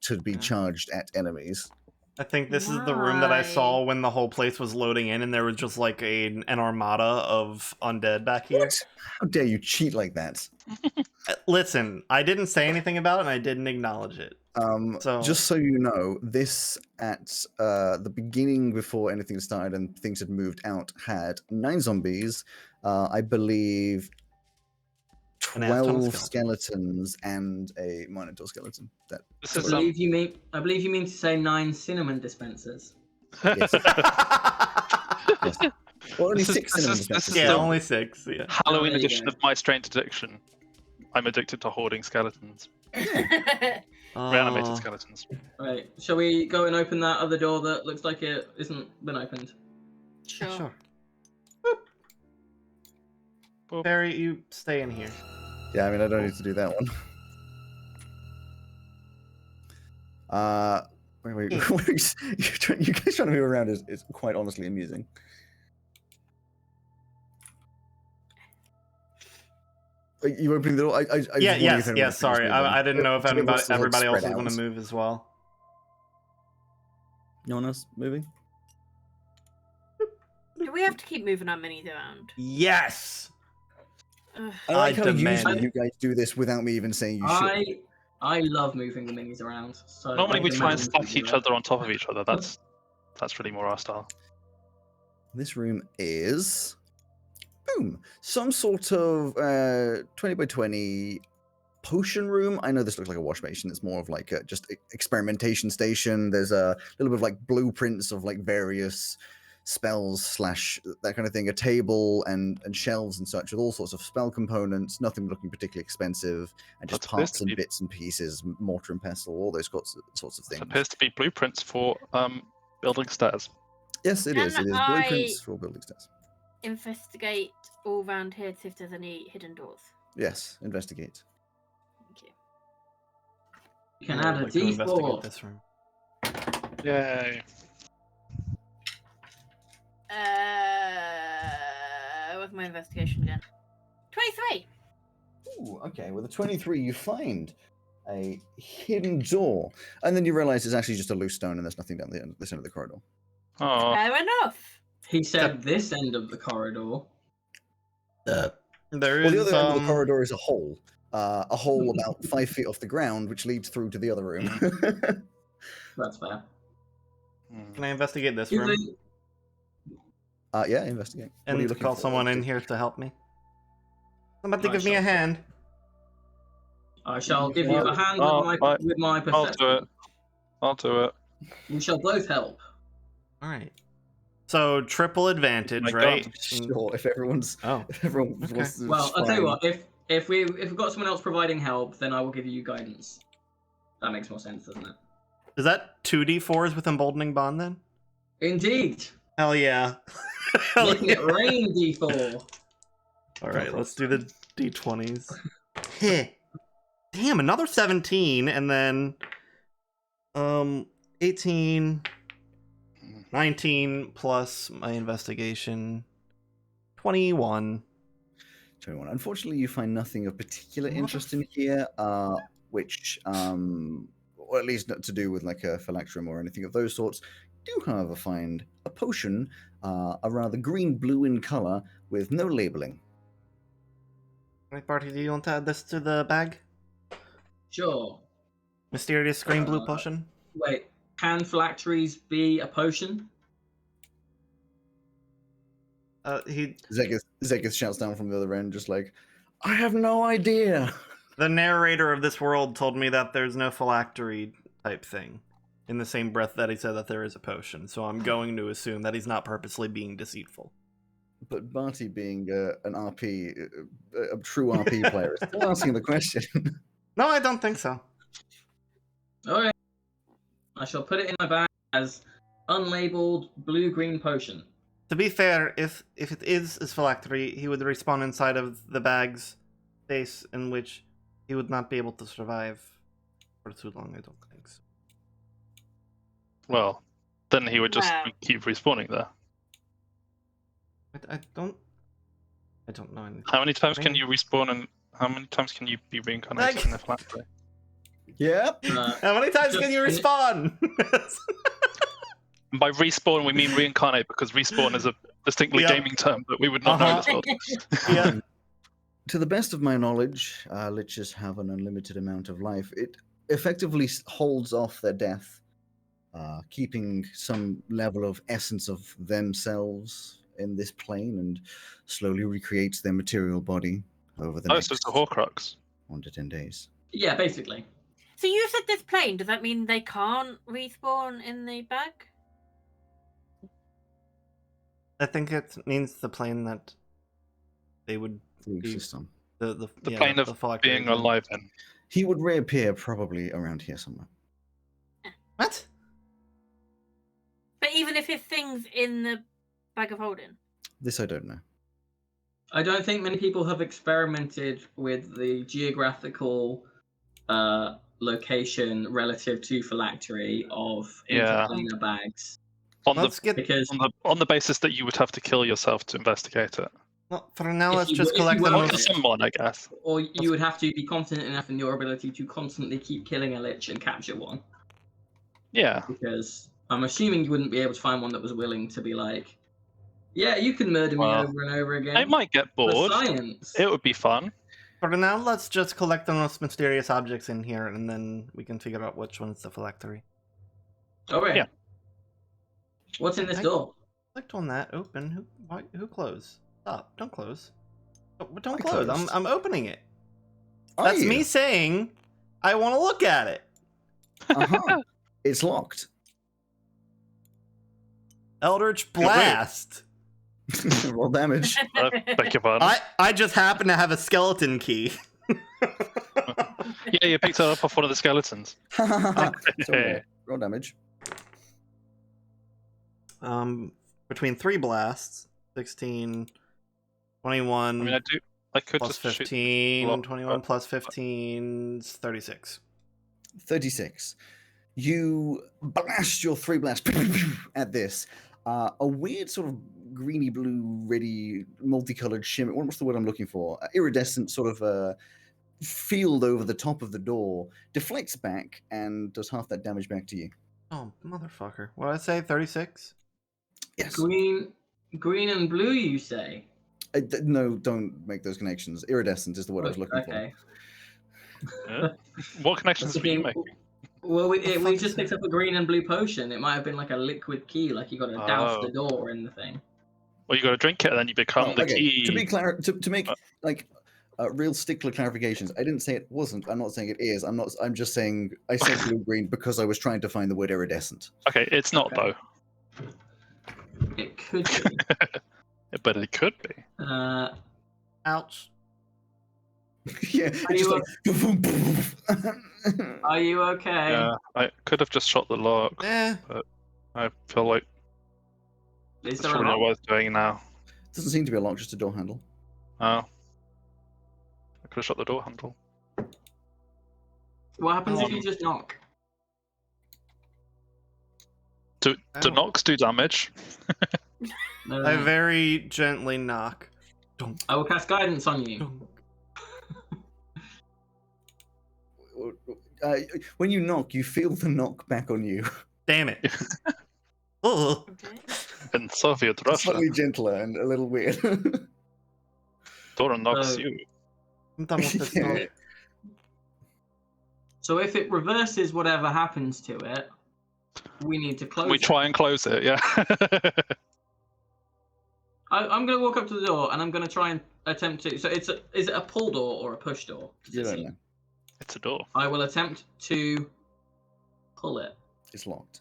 to be charged at enemies. I think this is the room that I Why? saw when the whole place was loading in, and there was just like an armada of undead back here. What? How dare you cheat like that? Listen, I didn't say anything about it, and I didn't acknowledge it. So- Just so you know, this at the beginning before anything started and things had moved out had 9 zombies, I believe An ass ton of 12 skeletons and a minotaur skeleton. That This I is believe you mean to say 9 cinnamon dispensers. yes. Yes. Well, only This is- 6 this cinnamon is- this dispensers. is Yeah, the- only 6. Yeah. Halloween there you edition go. of My Strange Addiction. I'm addicted to hoarding skeletons. Reanimated skeletons. Right, shall we go and open that other door that looks like it isn't been opened? Sure. Sure. Boop. Barry, you stay in here. Yeah, I mean, I don't need to do that one. Wait, Yeah. where is, you guys trying to move around is quite honestly amusing. Are you opening the door? I just Yeah, wondering if yes, anyone yes, else sorry. is moving. I didn't know if Everyone everybody, else is, like, everybody else spread was going to out. move as well. No one else moving? Do we have to keep moving our minis around? Yes! Ugh. I like how demand usually it. you guys do this without me even saying you should. I love moving the minis around. So Normally I we try and demand stack you each do other on top of each other. That's really more our style. This room is boom, some sort of 20 by 20 potion room. I know this looks like a wash basin. It's more of like a just experimentation station. There's a little bit of like blueprints of like various spells slash that kind of thing. A table and shelves and such with all sorts of spell components. Nothing looking particularly expensive, and just That's parts supposed to and be- bits and pieces, mortar and pestle, all those sorts of It things. appears to be blueprints for building stairs. Yes, it is. Can It is I- blueprints for building stairs. Investigate all round here to see if there's any hidden doors. Yes, investigate. Thank you. You can I add would a like to investigate D4. this room. Yay. What's my investigation again? 23! Ooh, okay. With a 23, you find a hidden door. And then you realize it's actually just a loose stone and there's nothing down this end of the corridor. Oh, Fair enough. He said this end of the corridor. There Well, is the other end of the corridor is a hole. A hole about 5 feet off the ground, which leads through to the other room. That's fair. Can I investigate this Do room? they- Yeah, investigate. What are And you to looking call for? someone in here to help me? Somebody I give me a shall- hand. I shall give you a hand Oh, with my I'll perception. do it. I'll do it. We shall both help. All right. So triple advantage, My right? God. Sure, if everyone's Oh, if everyone Okay. wants to Well, I'll tell you fine. what. If we've got someone else providing help, then I will give you guidance. That makes more sense, doesn't it? is that 2d4s with emboldening bond then? Indeed. Hell yeah. Hell Making it yeah. rain, D4. All right, let's do the d20s. Heh. Damn, another 17, and then 18, 19 plus my investigation, 21. 21. Unfortunately, you find nothing of particular interest in here, which, or at least not to do with like a phylacterum or anything of those sorts. Do, however, find a potion, a rather green-blue in color, with no labeling. Right, Barty, do you want to add this to the bag? Sure. Mysterious green blue potion? Wait. Can phylacteries be a potion? Zekith shouts down from the other end, just like, I have no idea. The narrator of this world told me that there's no phylactery type thing. In the same breath that he said that there is a potion, so I'm going to assume that he's not purposely being deceitful. But Barty, being an RP, a true RP player, is still asking the question. No, I don't think so. Okay. I shall put it in my bag as unlabeled blue-green potion. To be fair, if it is his phylactery, he would respawn inside of the bag's space, in which he would not be able to survive for too long, I don't think so. Well, then he would just Wow. keep respawning there. I don't know anything. How many times can you respawn How many times can you be reincarnated in the flat day? Yep. How many times can you respawn? And by respawn, we mean reincarnate because respawn is a distinctly Yep. gaming term that we would not know in this world. Yeah. To the best of my knowledge, liches have an unlimited amount of life. It effectively holds off their death, keeping some level of essence of themselves in this plane, and slowly recreates their material body over the Oh, next so it's a Horcrux. 1 to 10 days. Yeah, basically. So you said this plane. Does that mean they can't respawn in the bag? I think it means the plane that they would The system. the Plane of phylactery being again. alive in. He would reappear probably around here somewhere. What? But even if his thing's in the bag of holding. This I don't know. I don't think many people have experimented with the geographical location relative to phylactery of Yeah. interplanar bags. On Let's the get. Because on the basis that you would have to kill yourself to investigate it. Well, for now, If let's you- just if you collect the were- Or to most. someone, I guess. or you would have to be confident enough in your ability to constantly keep killing a lich and capture one. Yeah. Because I'm assuming you wouldn't be able to find one that was willing to be like, yeah, you can murder me Well, over and over again. They might get For bored. science. It would be fun. For now, let's just collect the most mysterious objects in here, and then we can figure out which one's the phylactery. Okay. Yeah. What's in this door? Clicked on that. Open. Who close? Stop. Don't close. Oh, don't I close. closed. I'm opening it. Are That's you? me saying I want to look at it. Uh-huh. It's locked. Eldritch wait. Blast. Roll damage. Beg your pardon. I just happen to have a skeleton key. Yeah, you picked it up off one of the skeletons. So roll damage. Between 3 blasts, 16, 21 I mean, I could plus just shoot. 15, block, 21 but- plus 15 is 36. 36. You blast your 3 blasts at this. A weird sort of greeny blue, reddy, multicolored shimmer. What's the word I'm looking for? Iridescent sort of field over the top of the door deflects back and does half that damage back to you. Oh, motherfucker. What did I say? 36? Yes. Green and blue, you say? No, don't make those connections. Iridescent is the word I was looking Okay. Yeah. What connections were you making? Well, we fuck is just picked up a green and blue potion. It might have been like a liquid key, like you got to douse the Oh. door in the thing. Well, you got to drink it, and then you become Oh, the okay. key. To be clear, to make like real stickler clarifications, I didn't say it wasn't. I'm not saying it is. I'm not. I'm just saying I said blue green because I was trying to find the word iridescent. Okay, it's not Okay. It could be. though, but it could be. Ouch. Yeah, Are it's just you like. boom, boom. Are you okay? Yeah, I could have just shot the lock. Eh. I feel like Is that's there a probably not lock? what I was doing now. Doesn't seem to be a lock, just a door handle. Oh. I could have shot the door handle. What happens if you just knock? Do Ow. knocks do damage? I very gently knock. Dunk, I will cast guidance on you. dunk. When you knock, you feel the knock back on you. Damn it. Oh. In Soviet Russia, Slightly gentler and a little weird. door knocks So- you. I'm done with this. Yeah. knock. So if it reverses whatever happens to it, we need to close We it. try and close it, yeah. I'm going to walk up to the door and I'm going to try and attempt to. So is it a pull door or a push door? Does You it don't say? know. It's a door. I will attempt to pull it. It's locked.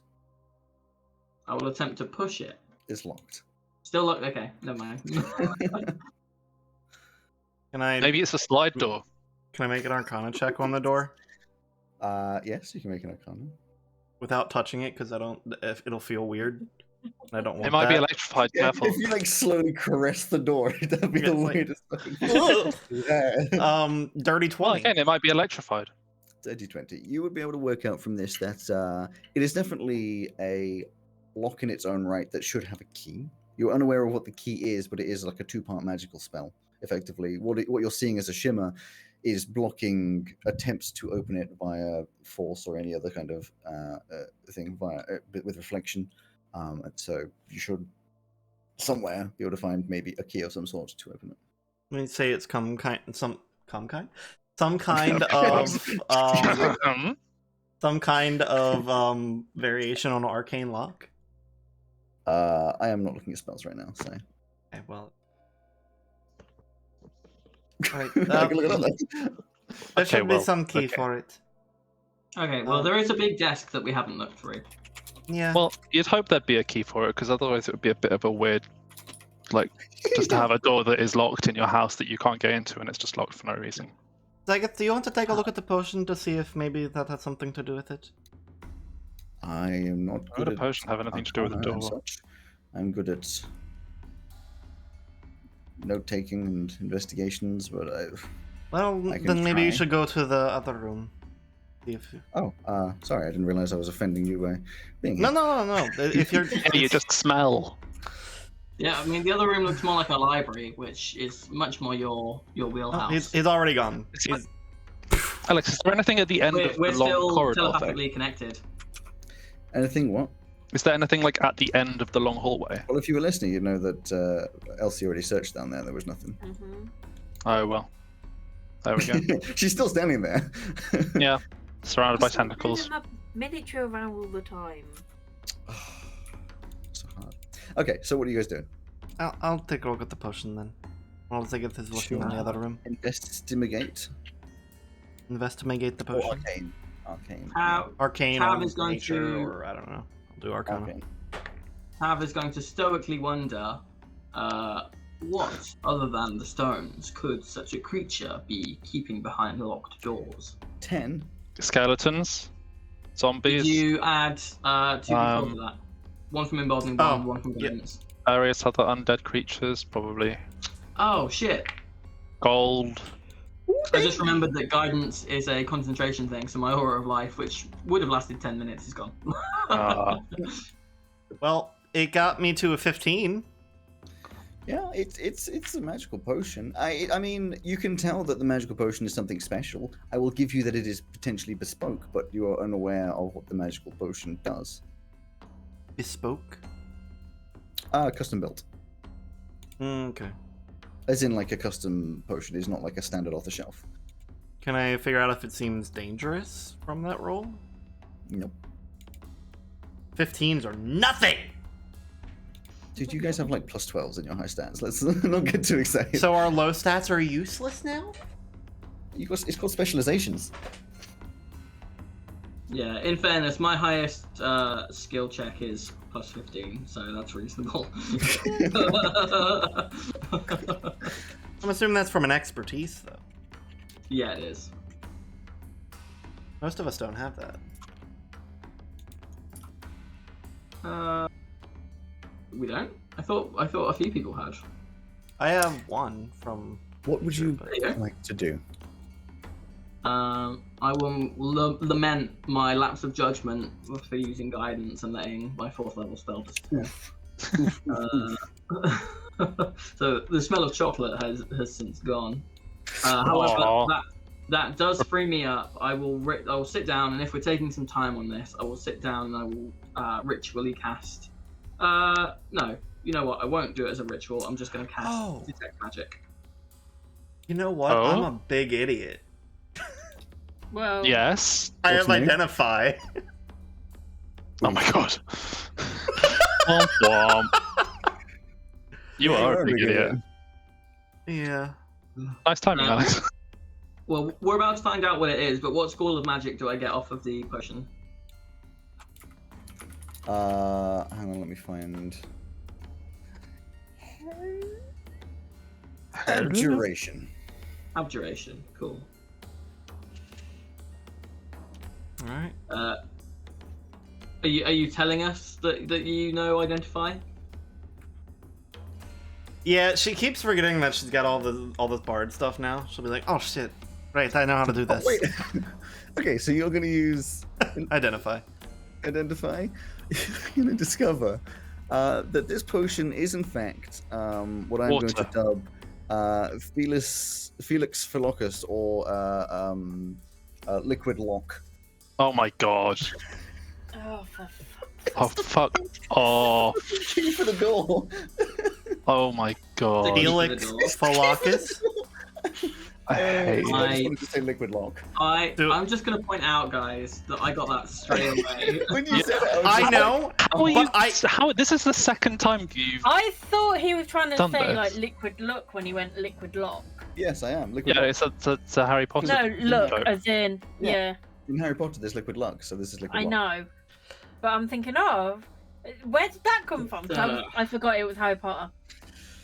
I will attempt to push it. It's locked. Still locked. Okay, never mind. Can I Maybe it's a slide door. can I make an Arcana check on the door Yes, you can make an arcana. without touching it? Because I don't. If it'll feel weird. And I don't want It might be that. electrified. Yeah, Careful. if you like slowly caress the door, that'd be Yeah, the it's like- weirdest thing. Yeah. Dirty Well, 20. again, it might be electrified. 30-20. You would be able to work out from this that it is definitely a lock in its own right that should have a key. You're unaware of what the key is, but it is like a 2-part magical spell. effectively. What you're seeing as a shimmer is blocking attempts to open it via force or any other kind of thing with reflection. And so you should somewhere be able to find maybe a key of some sort to open it. Let me say it's some kind of some kind of variation on arcane lock. I am not looking at spells right now, so. Okay, well. Right, I can look it up then. there should be some key for it. Okay, well, there is a big desk that we haven't looked through. Yeah. Well, you'd hope there'd be a key for it, because otherwise it would be a bit of a weird, like, just to have a door that is locked in your house that you can't get into, and it's just locked for no reason. Zagat, do you want to take a look at the potion to see if maybe that has something to do with it? I am not Why good would a at potion have anything to do with the arcana and door? such. I'm good at note-taking and investigations, but Well, I can then maybe you try. should go to the other room. See if you... sorry, I didn't realize I was offending you by being No, here. no. If you're... Hey, you just smell. Yeah, I mean, the other room looks more like a library, which is much more your Oh, wheelhouse. he's already gone. It's Alex, is there anything at the end of We're the long still corridor thing? telepathically connected. Anything what? Is there anything like at the end of the long hallway? Well, if you were listening, you'd know that Elsie already searched down there. There was nothing. Mm-hmm. Oh well. There we go. She's still standing there. Yeah, surrounded by Stop moving tentacles. that miniature around all the time. So hard. Okay, so what are you guys doing? I'll take a look at the potion then. I'll take it. Is looking in the other room. Investigate Investigate the or potion. arcane? Arcane. Arcane Tav or is going nature, to- or I don't know. I'll do Arcana. Arcane. Tav is going to stoically wonder, what, other than the stones, could such a creature be keeping behind locked doors? 10. Skeletons, Did zombies, you add 2 control to that? One from emboldening, one from yeah. guidance. various other undead creatures, probably Oh shit! gold. I just remembered that guidance is a concentration thing, so my aura of life, which would have lasted 10 minutes, is gone. Well, it got me to a 15. Yeah, it's a magical potion. I mean, you can tell that the magical potion is something special. I will give you that it is potentially bespoke, but you are unaware of what the magical potion does. Bespoke? Custom built. Okay. As in, like, a custom potion is not like a standard off the shelf. Can I figure out if it seems dangerous from that roll? Nope. 15s are nothing! Dude, you guys have like plus 12s in your high stats. Let's not get too excited. So our low stats are useless now? It's called specializations. Yeah, in fairness, my highest skill check is plus 15, so that's reasonable. I'm assuming that's from an expertise, though. Yeah, it is. Most of us don't have that. We don't? I thought a few people had. I have one from... What would you There you go. like to do? I will lament my lapse of judgment for using guidance and letting my 4th level spell disappear. So the smell of chocolate has since gone. However, Aw. that does free me up. I will sit down, and if we're taking some time on this, I will sit down and I will ritually cast. No, you know what? I won't do it as a ritual. I'm just going to cast detect magic. You know what? Oh? I'm a big idiot. Well, Yes. I What's have new? Identify. Oh my god. Womp womp. You are a big idiot. Yeah. Nice timing, Alex. Well, we're about to find out what it is, but what school of magic do I get off of the potion? Hang on, let me find. Abjuration. Abjuration. Cool. Alright. Are you telling us that you know Identify? Yeah, she keeps forgetting that she's got all this bard stuff now. She'll be like, oh shit. Right, I know how to do this. Wait. Okay, so you're going to use Identify. Identify. You're going to discover that this potion is in fact what I'm going to Water. dub Felix Philocus, or Liquid Lock. Oh my god. Oh, for Oh fuck off. Key for the door. Oh my god. Felix Philocus. I hate I it. just wanted to say Liquid Lock. I'm just gonna point out, guys, that I got that straight away. When you said it, I know, How are you? but How? This is the second time you've. I thought he was trying to Done say this. like liquid look when he went liquid lock. Yes, I am. Liquid Yeah, Lock. it's a Harry Potter. No, look, joke. as in, Yeah. yeah, In Harry Potter, there's Liquid Luck, so this is Liquid I Lock. know. But I'm thinking of, where did that come from? I forgot it was Harry Potter.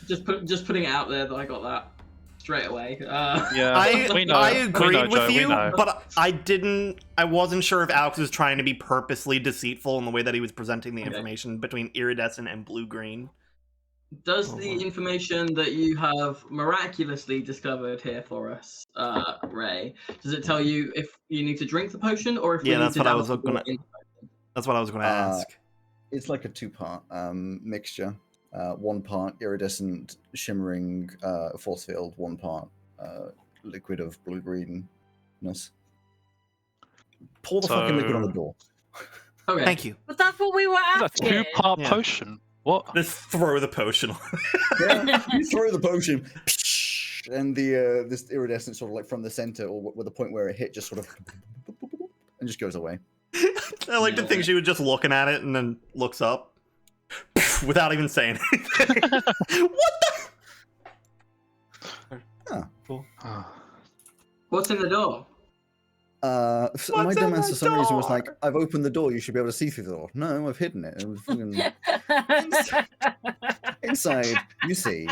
Just putting it out there that I got that straight away. Yeah, we know. I We agreed know, with Joe, we you, know. but I wasn't sure if Alex was trying to be purposely deceitful in the way that he was presenting the information between iridescent and blue-green. Does the information that you have miraculously discovered here for us, Ray, does it tell you if you need to drink the potion or if we Yeah, need that's to what I douse was the gonna. in- That's what I was going to ask. It's like a two-part mixture. One part iridescent, shimmering force field. One part liquid of blue-greenness. Pour the fucking liquid on the door. Okay. Thank you. But that's what we were It's a asking. two-part Yeah. potion. What? Just throw the potion. Yeah, you throw the potion, and the this iridescent sort of like from the center, or with the point where it hit, just sort of and just goes away. I like to think she was just looking at it and then looks up without even saying anything. What the? What's in the door? So my What's dumbass on the for some reason was door? like, "I've opened the door. You should be able to see through the door." No, I've hidden it. It was fucking inside. You see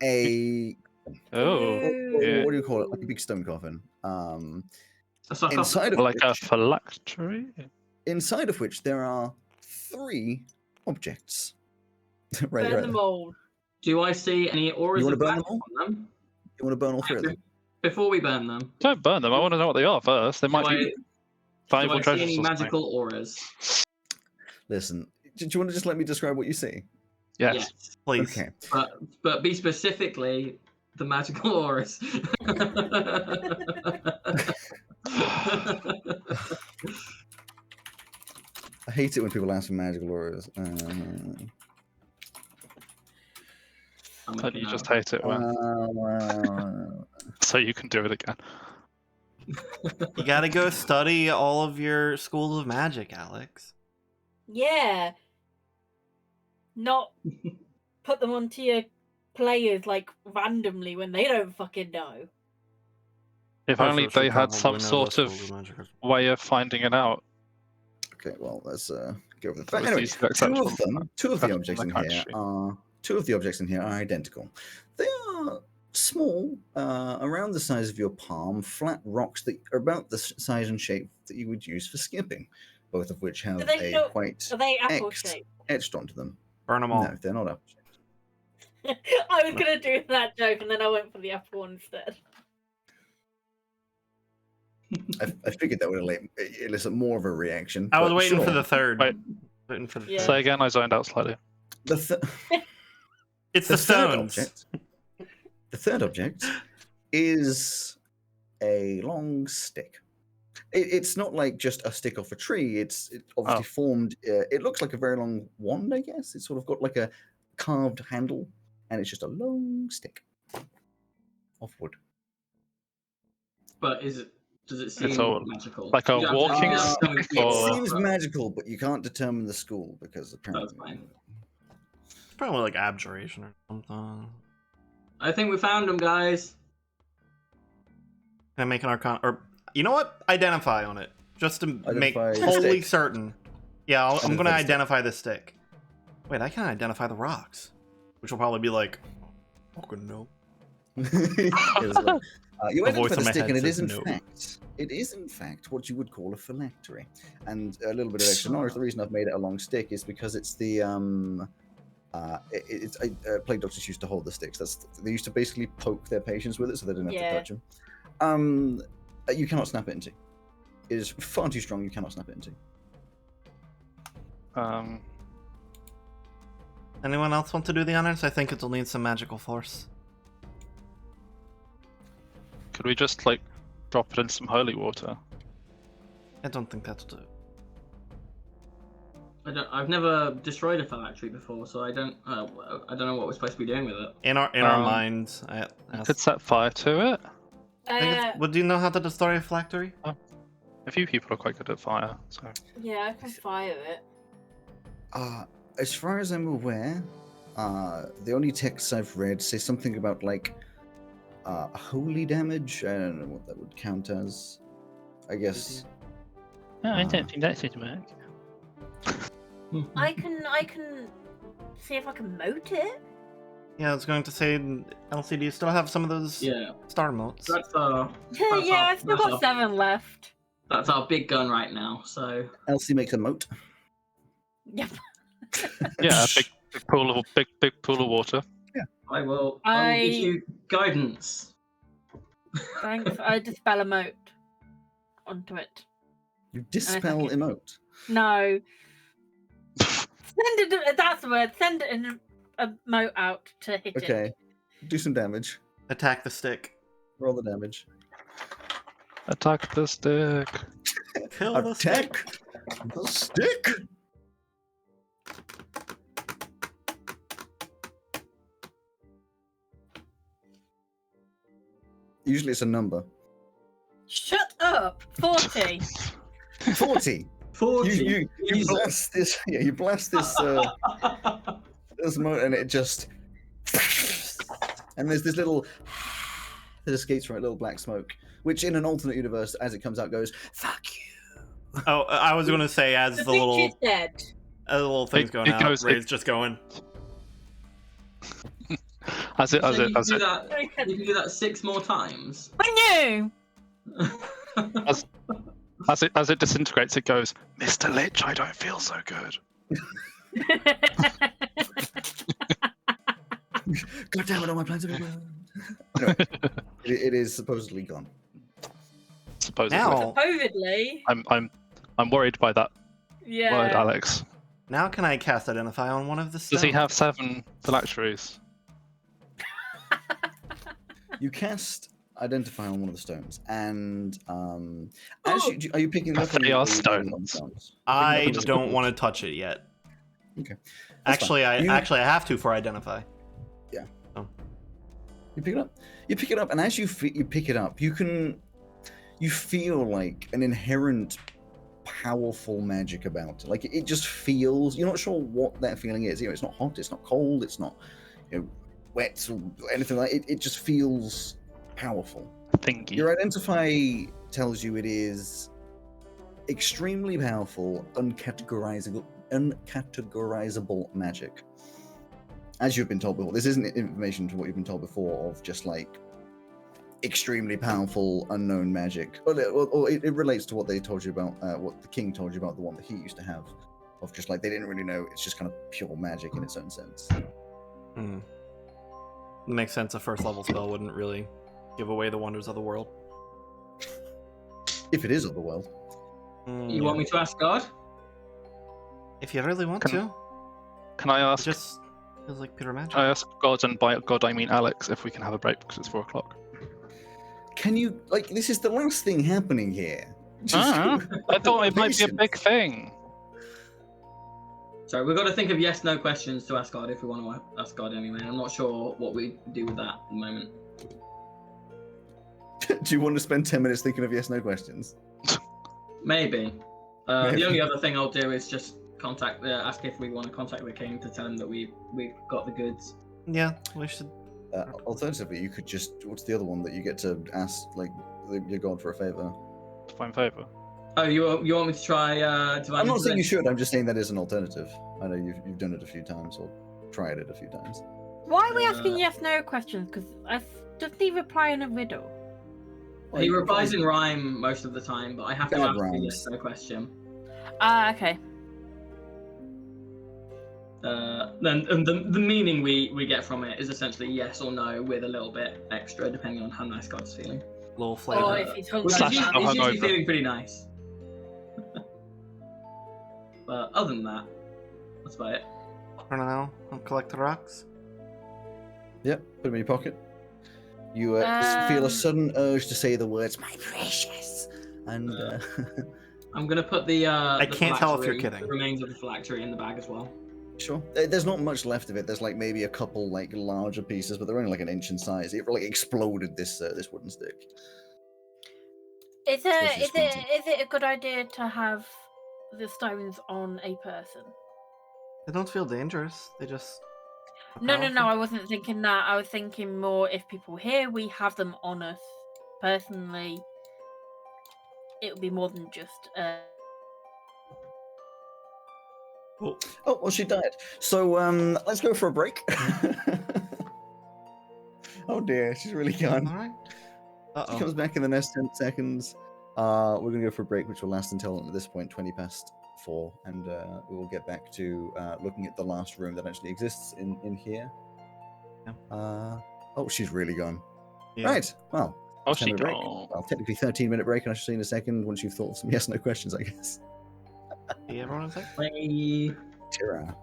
a Oh, yeah. what do you call it? Like a big stone coffin. A sarcophagus? Inside of Like a which, phylactery? inside of which there are 3 objects. right, Burn right. them all. Do I see any auras You wanna of burn them battle all? on them? You want to burn all 3 of them? Before we burn them, Don't burn them. I want to know what they are first. They might do be I valuable see treasures. any or something. magical auras? Listen, do you want to just let me describe what you see? Yes. Please. Okay. But be specifically the magical auras. I hate it when people ask for magical auras. But you just hate it when so you can do it again. You gotta go study all of your schools of magic, Alex. Yeah. Not put them onto your players like randomly when they don't fucking know. If only they had some sort of way of finding it out. Okay, well, let's go over the That fact. was Anyway, easy to accept from- two of the from objects the in fact here sheet. are identical. They are small, around the size of your palm, flat rocks that are about the size and shape that you would use for skipping, both of which have Do they a look- white Are they apple X shaped? etched onto them. Burn them all. No, they're not apple shaped. I was gonna do that joke and then I went for the apple one instead. I figured that would elicit more of a reaction. I was but waiting for sure. the third. Wait. Waiting for the Yeah. third. Say again, I zoned out slightly. It's the stones. The third object is a long stick. It's not like just a stick off a tree. It's obviously formed. It looks like a very long wand, I guess. It's sort of got like a carved handle, and it's just a long stick of wood. But does it seem all magical? like a You don't have to- walking you don't have to tell me stick it's or- It seems but- magical, but you can't determine the school because apparently. That's fine. Probably like abjuration or something. I think we found them, guys. Can I make an arcana? Or you know what? Identify on it, just to make Identify the totally stick. certain. Yeah, I'm gonna Identify the stick. identify the stick. Wait, I can identify the rocks, which will probably be like, fucking no. You The voice identify in the my stick, head and says no. it is in fact what you would call a phylactery. And a little bit of extra knowledge. The reason I've made it a long stick is because it's the plague doctors used to hold the sticks. They used to basically poke their patients with it, so they didn't have to touch them. You cannot snap it into. It is far too strong. You cannot snap it into. Anyone else want to do the honors? I think it'll need some magical force. Could we just like drop it in some holy water? I don't think that'll do. I've never destroyed a phylactery before, so I don't know what we're supposed to be doing with it. In our minds, I You could set fire to it. would you know how to destroy a phylactery? A few people are quite good at fire, so. Yeah, I can fire it. As far as I'm aware, the only texts I've read say something about like holy damage. I don't know what that would count as. I guess. No, I don't think that's it, Mark. I can see if I can moat it. Yeah, I was going to say, Elsie, do you still have some of those star motes? That's Yeah, I've still got 7 left. That's our big gun right now. So Elsie makes a moat. Yep. Yeah, big pool of water. Yeah. I will give you guidance. Thanks. I dispel a moat onto it. You dispel emote. No. Send it. That's the word. Send it in a moat out to hit it. Okay. Do some damage. Attack the stick. Roll the damage. Attack the stick. Kill the stick. Attack the stick. Usually it's a number. Shut up. 40. 40. 40. You blast this. Yeah, you blast this. This motor, and it just. And there's this little that escapes from it, little black smoke, which in an alternate universe, as it comes out, goes "fuck you." Oh, I was going to say as the little dead. as the little thing's going out, Ray's just going. As it. You can do that 6 more times. I knew. As it disintegrates, it goes, Mr. Lich, I don't feel so good. God damn it! All my plans have been ruined. Anyway, it is supposedly gone. Supposedly. Now, Supposedly. I'm worried by that Yeah. word, Alex. now can I cast Identify on one of the Does he stones? have 7 phylacteries? You cast Identify on one of the stones, and as are you picking them up? They or are you picking them up? stones. I Picking up don't want to touch it yet. Okay. That's Actually, fine. I have to for Identify. You pick it up. You pick it up, and as you pick it up, you feel like an inherent powerful magic about it. Like it just feels. You're not sure what that feeling is. It's not hot. It's not cold. It's not wet or anything like. It just feels powerful. Thingy. Your Identify tells you it is extremely powerful, uncategorizable magic. As you've been told before, this isn't information to what you've been told before of just like extremely powerful unknown magic. Or it relates to what they told you about, what the king told you about the one that he used to have, of just like they didn't really know. It's just kind of pure magic in its own sense. Makes sense. A first level spell wouldn't really give away the wonders of the world. If it is of the world. You want me to ask God? If you really want to. Can I ask? Just feels like pure magic. Can I ask God, and by God I mean Alex, if we can have a break because it's 4 o'clock? Can you this is the last thing happening here. I thought it might be a big thing. Sorry, we've got to think of yes/no questions to ask God if we want to ask God anyway. I'm not sure what we do with that at the moment. Do you want to spend 10 minutes thinking of yes/no questions? Maybe. Maybe. The only other thing I'll do is just ask if we want to contact the king to tell him that we've got the goods. Yeah, we should. Alternatively, you could just. What's the other one that you get to ask, like, your god for a favor? Divine favor. Oh, you want me to try divine? I'm not saying you should. I'm just saying that is an alternative. I know you've done it a few times or tried it a few times. Why are we asking yes/no questions? Because doesn't he reply in a riddle? Well, He you replies can- in rhyme most of the time, but I have to Bad ask a rhymes. yes/no question. Okay. Then and the meaning we get from it is essentially yes or no with a little bit extra depending on how nice God's feeling. Little Or flavor. if he's Well, hungry. Slash he's no usually hungover. feeling pretty nice. But other than that, that's about it. For now, I'll collect the rocks. Yep, put them in your pocket. You feel a Um, sudden urge to say the words "my precious," and I'm gonna put the I the can't tell if you're phylactery, kidding. the remains of the phylactery in the bag as well. sure. There's not much left of it. There's like maybe a couple like larger pieces, but they're only like an inch in size. It like exploded this wooden stick. Is Suppose you squeeze it a good idea to have the stones on a person? They don't feel dangerous. They just. are No, powerful. I wasn't thinking that. I was thinking more if people here, we have them on us. Personally, it would be more than just. Oh, Oh well, she died. So let's go for a break. Oh dear, she's really gone. all right. She Uh comes back in the next 10 seconds. We're going to go for a break, which will last until, at this point, 20 past 4. And we will get back to looking at the last room that actually exists in here. Yeah. Oh, she's really gone. Yeah. Right. Well, Oh, it's 10 she minute break. don't. Well, technically 13-minute break, and I should see in a second once you've thought of some yes/no questions, I guess. See everyone in a sec. Bye. Tira.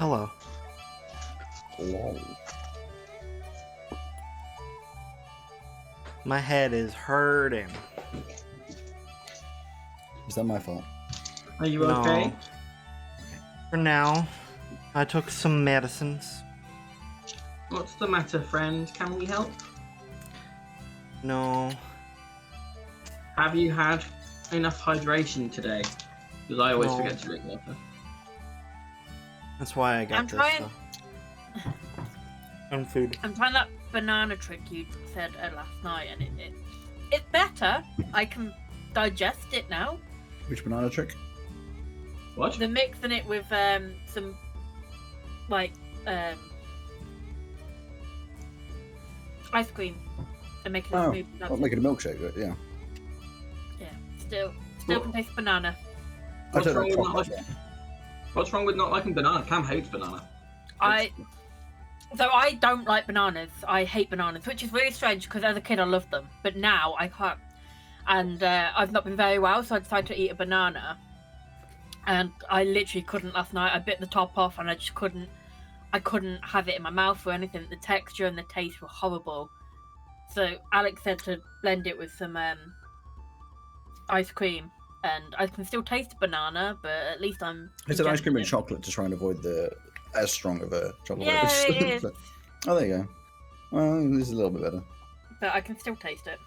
Hello. Lol. My head is hurting. Is that my fault? Are you No. okay? For now, I took some medicines. What's the matter, friend? Can we help? No. Have you had enough hydration today? Because I always No. forget to drink water. That's why I got I'm this trying- stuff. And food. I'm trying that banana trick you said last night, and it's better. I can digest it now. Which banana trick? What? The mixing it with some like ice cream and making it Oh, smooth. I'll make it a milkshake, but yeah. Yeah, still can taste banana. I What's don't wrong, know with not chocolate. liking, what's wrong with not liking banana? Cam hates banana. I don't like bananas. I hate bananas, which is really strange because as a kid I loved them, but now I can't. And I've not been very well, so I decided to eat a banana. And I literally couldn't last night. I bit the top off, and I just couldn't. I couldn't have it in my mouth or anything. The texture and the taste were horrible. So Alex said to blend it with some ice cream, and I can still taste the banana, but at least I'm. I said ice cream and ingesting it. chocolate to try and avoid the as strong of a chocolate. Yeah, flavor. it is. Oh, there you go. Well, this is a little bit better. But I can still taste it.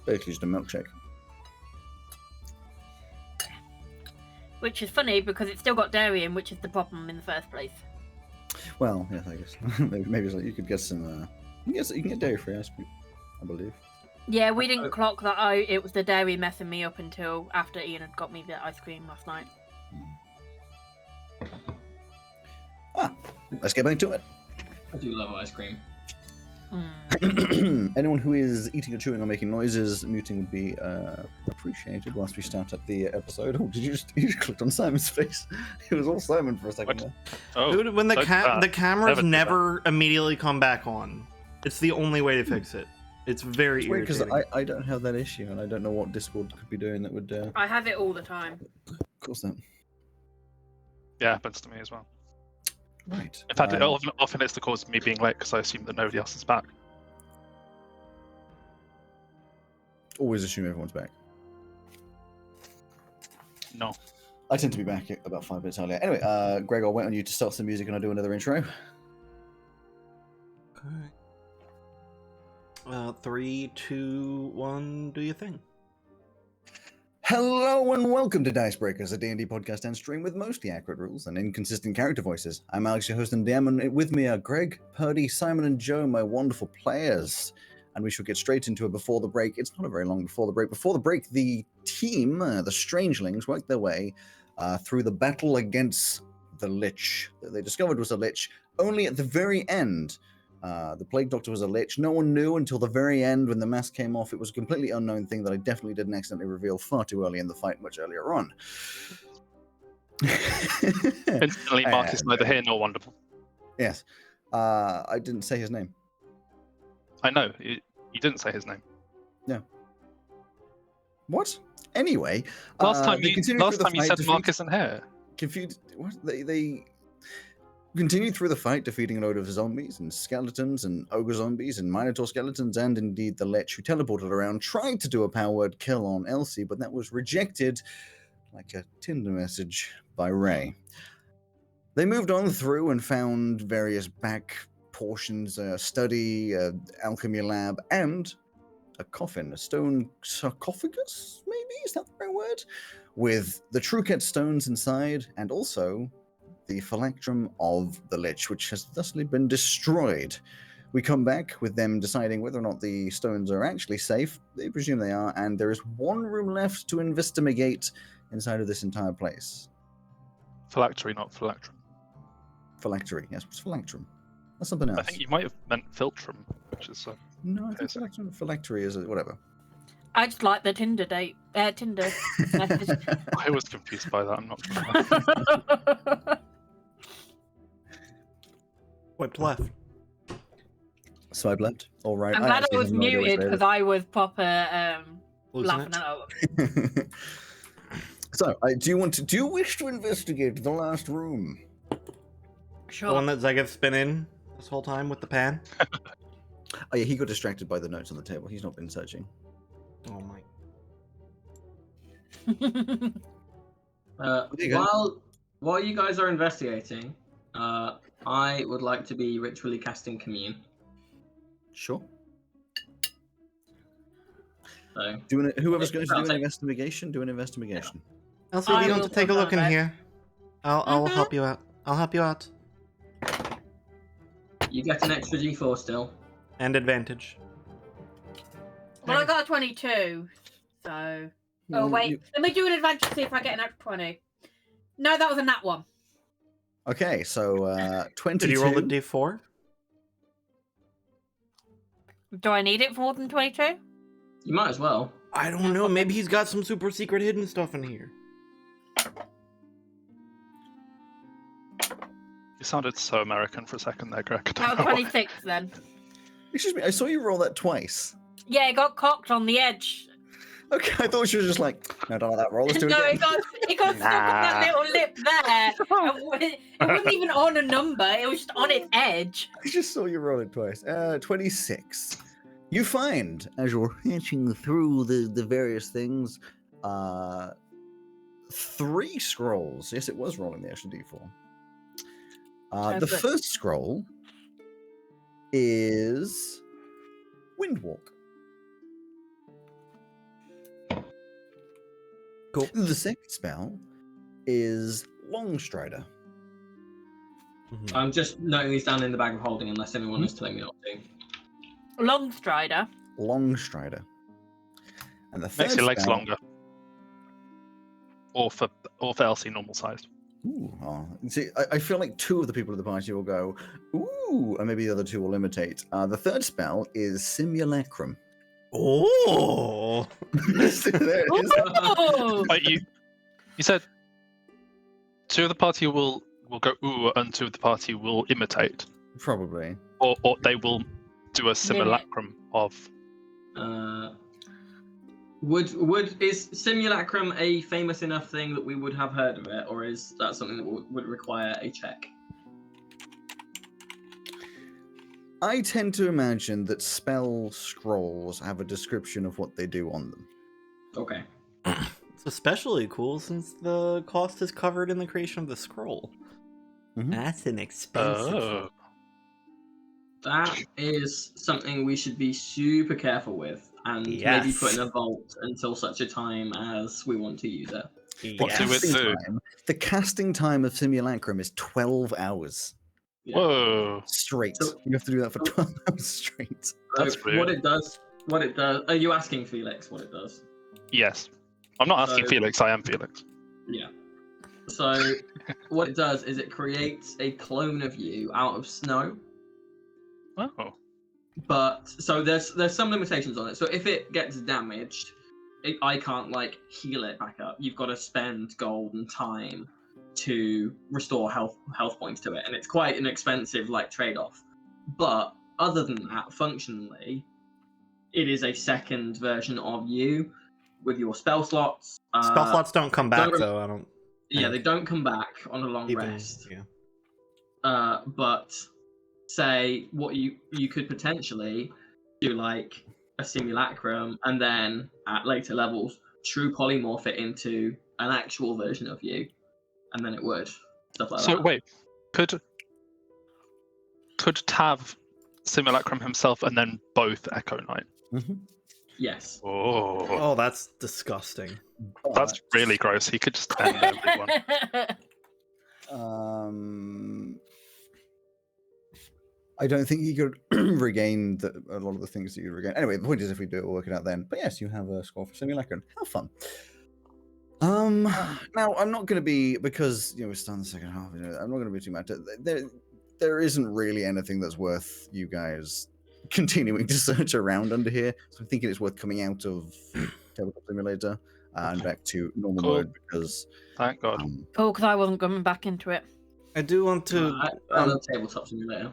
Basically just a milkshake. Which is funny because it's still got dairy in, which is the problem in the first place. Well, yes, I guess. maybe it's like you could get some. You can get dairy-free ice cream, I believe. Yeah, we didn't clock that out. It was the dairy messing me up until after Ian had got me the ice cream last night. Let's get back to it. I do love ice cream. Anyone who is eating or chewing or making noises, muting would be appreciated whilst we start up the episode. Oh, you just clicked on Simon's face? It was all Simon for a second there. Oh, Dude, when the so- the cameras never did never immediately come back on. It's the only way to fix it. It's very It's weird because irritating. I don't have that issue and I don't know what Discord could be doing that would I have it all the time. cause that. Yeah, happens to me as well. Right. In fact, often it's the cause of me being late because I assume that nobody else is back. Always assume everyone's back. No. I tend to be back about 5 minutes earlier. Anyway, Greg, I'll wait on you to start some music and I'll do another intro. Okay. 3, 2, 1, do your thing. Hello and welcome to Dicebreakers, a D&D podcast and stream with mostly accurate rules and inconsistent character voices. I'm Alex, your host and DM, and with me are Greg, Purdy, Simon, and Joe, my wonderful players. And we shall get straight into it before the break. It's not a very long before the break. Before the break, the team, the Strangelings, worked their way through the battle against the Lich that they discovered was a Lich. Only at the very end, the Plague Doctor was a Lich. No one knew until the very end when the mask came off. It was a completely unknown thing that I definitely didn't accidentally reveal far too early in the fight, much earlier on. Instantly, Marcus neither here nor wonderful. Yes. I didn't say his name. I know, you didn't say his name. What? Anyway, Last time they you continued through the said fight, Marcus and Hare. Confused. What? They continued through the fight, defeating a load of zombies and skeletons and ogre zombies and minotaur skeletons, and indeed the Lich who teleported around tried to do a power word kill on Elsie, but that was rejected like a Tinder message by Ray. They moved on through and found various back portions, study, alchemy lab, and a coffin, a stone sarcophagus, maybe? Is that the right word? With the Truket stones inside, and also the phylactery of the Lich, which has thusly been destroyed. We come back with them deciding whether or not the stones are actually safe. They presume they are, and there is one room left to investigate inside of this entire place. Phylactery, not phylactrum. Phylactery, yes, what's phylactery? That's something else. I think you might have meant philtrum, which is No, I think Is it? phylactery is whatever. I just like the Tinder Tinder message. I was confused by that. I'm not gonna lie. Wiped left. Swipe left. All right. I'm glad I actually was have no idea which muted way it because I was proper Losing laughing it. at it. So, do you wish to investigate the last room? Sure. The one that Zegeth's been in this whole time with the pan? Oh yeah, he got distracted by the notes on the table. He's not been searching. Oh my. There you go. While you guys are investigating, I would like to be ritually casting commune. Sure. So Whoever's going to I'll do an take- investigation, do an investigation. Elsie, I you want will to take a look in confirm it. here? I'll Mhm. help you out. I'll help you out. you get an extra D4 still. And advantage. Well, I got a 22, so. Oh Well, wait, you- let me do an advantage to see if I get an extra 20. No, that was a nat one. Okay, so 22. Did you roll a d4? Do I need it for more than 22? You might as well. I don't know. Maybe he's got some super secret hidden stuff in here. You sounded so American for a second there, Greg. I don't That was know why. 26 then. Excuse me, I saw you roll that twice. Yeah, it got cocked on the edge. Okay, I thought you were just like, no, don't like that roll. Let's do it No, again. it got stuck on that little lip there. It wasn't even on a number, it was just on its edge. I just saw you roll it twice. 26. You find, as you're hitching through the various things, 3 scrolls. Yes, it was rolling the extra d4. The Perfect. first scroll is Windwalk. Cool. The second spell is Longstrider. I'm just noting these down in the bag of holding unless anyone is telling me not to. Longstrider. Longstrider. And the third Makes your legs spell- longer. Or for Elsie normal sized. Ooh, oh. See, I feel like 2 of the people at the party will go, ooh, and maybe the other 2 will imitate. The third spell is Simulacrum. Oh! There it is. Oh! But you said 2 of the party will go ooh and 2 of the party will imitate. Probably. Or they will do a simulacrum of. Is simulacrum a famous enough thing that we would have heard of it, or is that something that would require a check? I tend to imagine that spell scrolls have a description of what they do on them. Okay. It's especially cool since the cost is covered in the creation of the scroll. Mhm. That's an expensive. Oh. That is something we should be super careful with, and maybe Yes. put in a vault until such a time as we want to use it. What do it do? The casting time of Simulacrum is 12 hours Yeah. Whoa. straight. So- You have to do that for 12 hours straight. So That's what rude. it does. Are you asking Felix what it does? Yes. I'm not asking So- Felix, I am Felix. Yeah. So what it does is it creates a clone of you out of snow. Oh. But so there's some limitations on it. So if it gets damaged, I can't like heal it back up. You've got to spend gold and time to restore health points to it, and it's quite an expensive like trade-off. But other than that, functionally, it is a second version of you with your spell slots. Spell slots don't come back don't rem- though. I don't Yeah, they don't come back on a long even. rest. Yeah. But say what you could potentially do like a simulacrum, and then at later levels true polymorph it into an actual version of you, and then it would stuff like So that. wait, could Tav simulacrum himself and then both Echo Knight? Yes. Oh, Oh, that's disgusting. that's But, really gross. He could just end everyone. I don't think he could regain a lot of the things that you regain. Anyway, the point is, if we do it, we'll work it out then. But yes, you have a score for Simulacrum. How fun. Now I'm not going to be, because we're starting the second half. I'm not going to be too mad. There isn't really anything that's worth you guys continuing to search around under here. So I'm thinking it's worth coming out of Tabletop Simulator and back to normal Cool. mode because. Thank God. Oh, because I wasn't coming back into it. I do want to. I love tabletop simulator.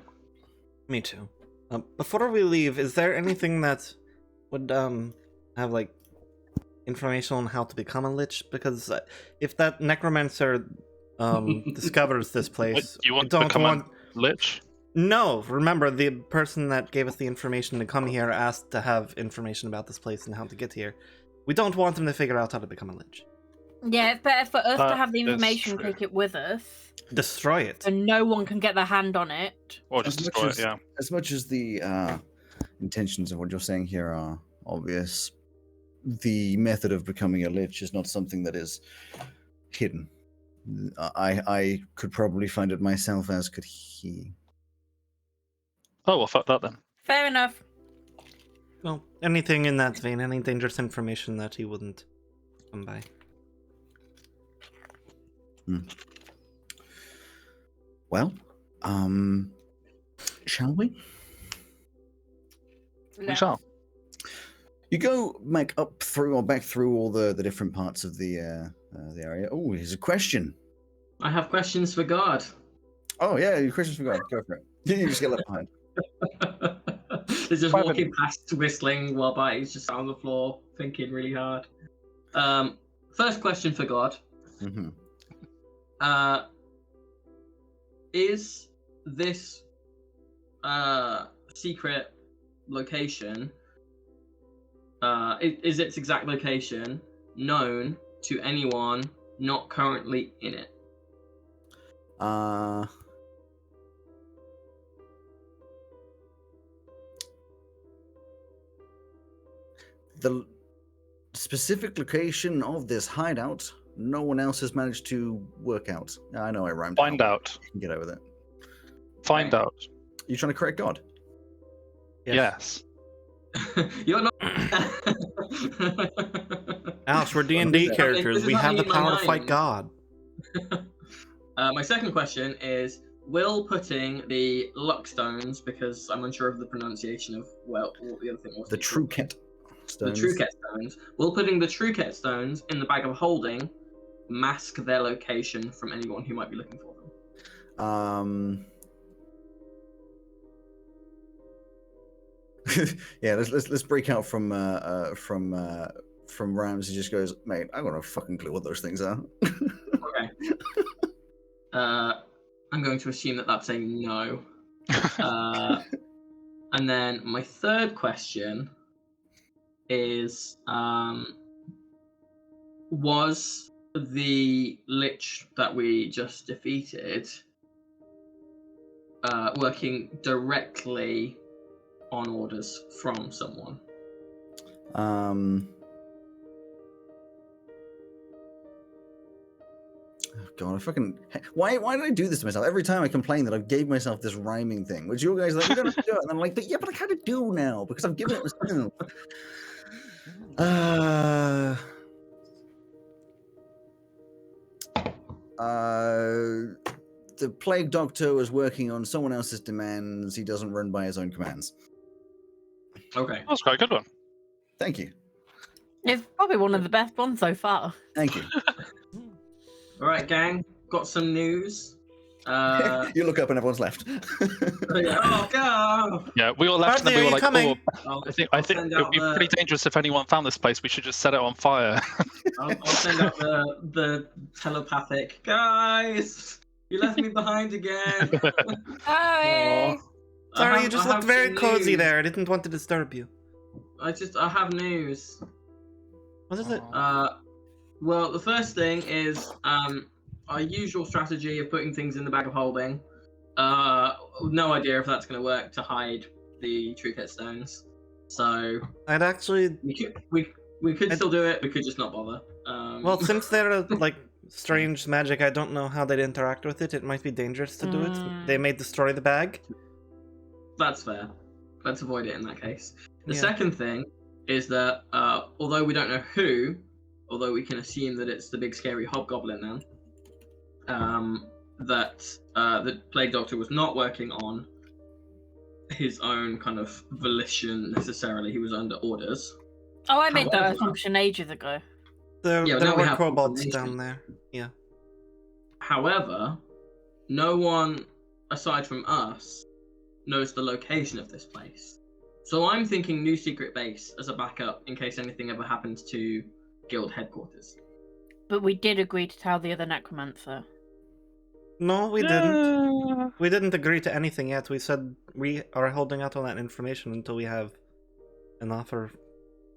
Me too. Before we leave, is there anything that would have like information on how to become a lich? Because if that necromancer discovers this place. Do you want I to don't become want. a lich? No, remember the person that gave us the information to come here asked to have information about this place and how to get here. We don't want them to figure out how to become a lich. Yeah, it's better for us to have the That is information and true. take it with us, Destroy it. and no one can get their hand on it. Or just destroy it, yeah. As much as the intentions of what you're saying here are obvious, the method of becoming a lich is not something that is hidden. I could probably find it myself, as could he. Oh, well, fuck that then. Fair enough. Well, anything in that vein, any dangerous information that he wouldn't come by. Well, shall we? We shall. You go back through all the different parts of the area. Oh, here's a question. I have questions for God. Oh yeah, your questions for God. Go for it. You just get left behind. He's just walking past, whistling, while Barty's just sat on the floor, thinking really hard. First question for God. Mm-hmm. Is this secret location, is its exact location known to anyone not currently in it? The specific location of this hideout, no one else has managed to work out. I know I rhymed. Find out. You can get over that. Find out. You trying to correct God? Yes. You're not. Alex, we're D&D characters. This is We not have me the in my power to fight mind. God. My second question is: will putting the luck stones, because I'm unsure of the pronunciation of what the other thing was. The Truket stones. The Truket stones. Will putting the Truket stones in the bag of holding mask their location from anyone who might be looking for them? Yeah, let's break out from Rams. He just goes, mate, I got no fucking clue what those things are. Okay. I'm going to assume that that's a no. And then my third question is, was the lich that we just defeated working directly on orders from someone? Oh God, I fucking why did I do this to myself? Every time I complain that I gave myself this rhyming thing, which you guys are like, you don't have to do it, and I'm like, but yeah, but I kind of do now because I've given it myself. The Plague Doctor was working on someone else's demands. He doesn't run by his own commands. Okay. That's quite a good one. Thank you. It's probably one of the best ones so far. Thank you. All right, gang. Got some news. You look up and everyone's left. Oh, go! Yeah, we all left and then we were like, coming? oh, I think send it would out be pretty dangerous if anyone found this place. We should just set it on fire. I'll send out the telepathic guys. You left me behind again. Hi. Sorry, you just I looked have very some cozy news. there. I didn't want to disturb you. I have news. What is it? Well, the first thing is our usual strategy of putting things in the bag of holding. No idea if that's going to work to hide the Truket stones. So I'd actually... we could still do it. We could just not bother. Well, since they're like strange magic, I don't know how they'd interact with it. It might be dangerous to do it. They may destroy the bag. That's fair. Let's avoid it in that case. The Yeah. second thing is that although we don't know who, although we can assume that it's the big scary hobgoblin then, that the Plague Doctor was not working on his own kind of volition necessarily. He was under orders. Oh, I made that However- assumption ages ago. There Yeah, now we were have kobolds information. down there. Yeah. However, no one aside from us knows the location of this place. So I'm thinking new secret base as a backup in case anything ever happens to guild headquarters. But we did agree to tell the other necromancer. No, we didn't. We didn't agree to anything yet. We said we are holding out on that information until we have an offer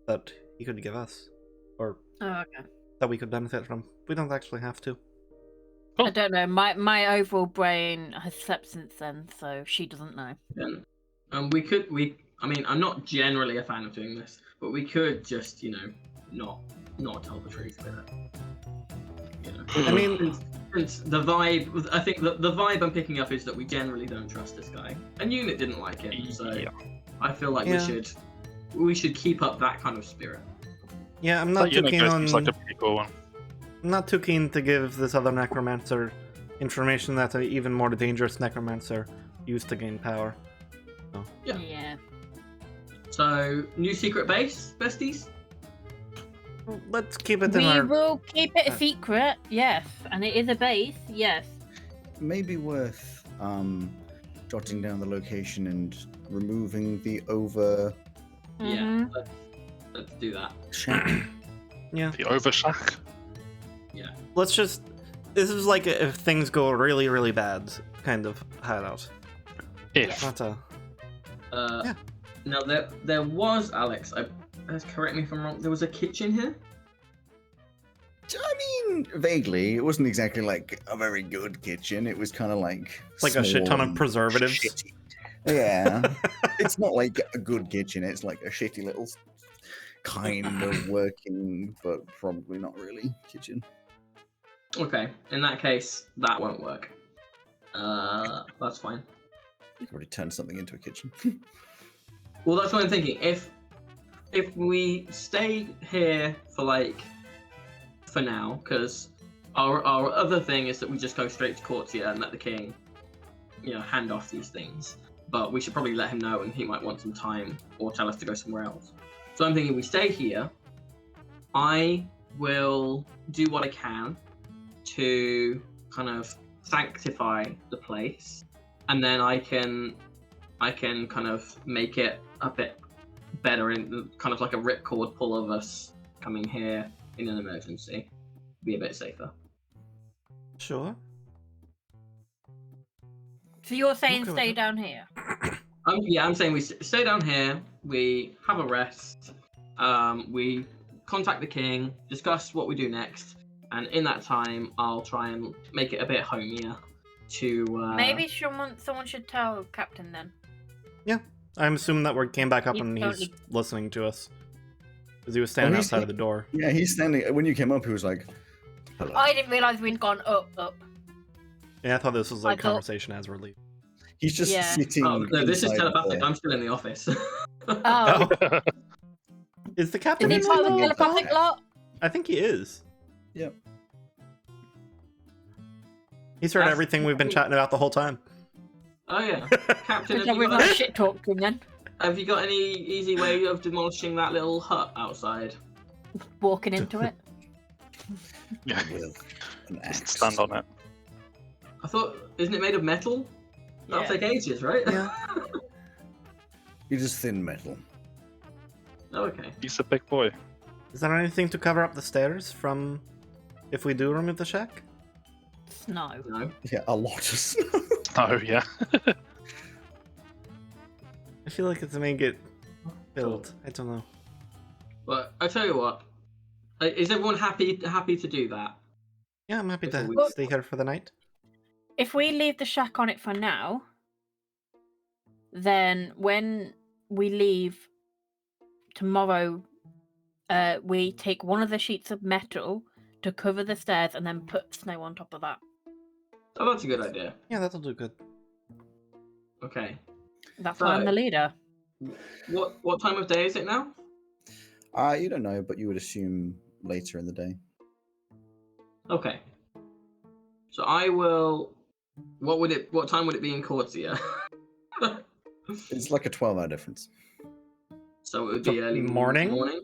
that he could give us, or okay. that we could benefit from. We don't actually have to. I don't know. My overall brain has slept since then, so she doesn't know. We I mean, I'm not generally a fan of doing this, but we could just, not tell the truth with it. I mean, since the vibe, I think the vibe I'm picking up is that we generally don't trust this guy, and Unit didn't like him, so I feel like we should keep up that kind of spirit. yeah, I'm not too keen on. Seems like a pretty cool one. I'm not too keen to give this other necromancer information that an even more dangerous necromancer used to gain power. So. Yeah. So, new secret base, besties? Let's keep it in We our. will keep it a secret, yes. And it is a base, yes. Maybe worth jotting down the location and removing the over Yeah, let's do that. shack. Yeah. The Overshack. Yeah. Let's just. This is like if things go really, really bad kind of hideout. If. Not a. Yeah. Now there was, Alex. Correct me if I'm wrong. There was a kitchen here. I mean, vaguely. It wasn't exactly like a very good kitchen. It was kind of like Like a shit small ton of and preservatives. shitty. Yeah, it's not like a good kitchen. It's like a shitty little kind of working, but probably not really kitchen. Okay. In that case, that won't work. That's fine. You could already turn something into a kitchen. Well, that's what I'm thinking. If we stay here for now, because our other thing is that we just go straight to Courtier and let the king, hand off these things. But we should probably let him know, and he might want some time or tell us to go somewhere else. So I'm thinking we stay here. I will do what I can to kind of sanctify the place, and then I can kind of make it a bit better in kind of like a ripcord pull of us coming here in an emergency. Be a bit safer. Sure. So you're saying Okay with stay that. down here? I'm saying we stay down here, we have a rest, we contact the king, discuss what we do next, and in that time I'll try and make it a bit homier to Maybe someone should tell Captain then. I'm assuming that word came back up You and don't he's need- listening to us. Because he was standing he's- outside of the door. Yeah, he's standing. When you came up, he was like, "Hello." I didn't realise we'd gone up. Yeah, I thought this was like I thought- conversation as we're leaving. He's just Yeah. sitting. Oh no, this is inside telepathic. the- I'm still in the office. Oh, Is the is captain he He's part of the in the telepathic car. lot? I think he is. Yep. He's heard That's- everything we've been chatting about the whole time. Oh yeah, Captain. Good job we've not shit talked him then. Have you got any easy way of demolishing that little hut outside? Walking into it. Yeah. with an Just axe. stand on it. I thought, isn't it made of metal? That'll Yeah. take ages, right? Yeah. It is thin metal. Oh, okay. He's a big boy. Is there anything to cover up the stairs from if we do remove the shack? Snow. No. Yeah, a lot of snow. Oh yeah. I feel like it's make it build. I don't know. But I tell you what, is everyone happy to do that? Yeah, I'm happy to Well- stay here for the night. If we leave the shack on it for now, then when we leave tomorrow, we take one of the sheets of metal to cover the stairs and then put snow on top of that. Oh, that's a good idea. Yeah, that'll do good. Okay. That's why I'm the So- leader. What time of day is it now? You don't know, but you would assume later in the day. Okay. So I will. What time would it be in Courtier? It's like a 12-hour difference. So it would So be early morning? Morning.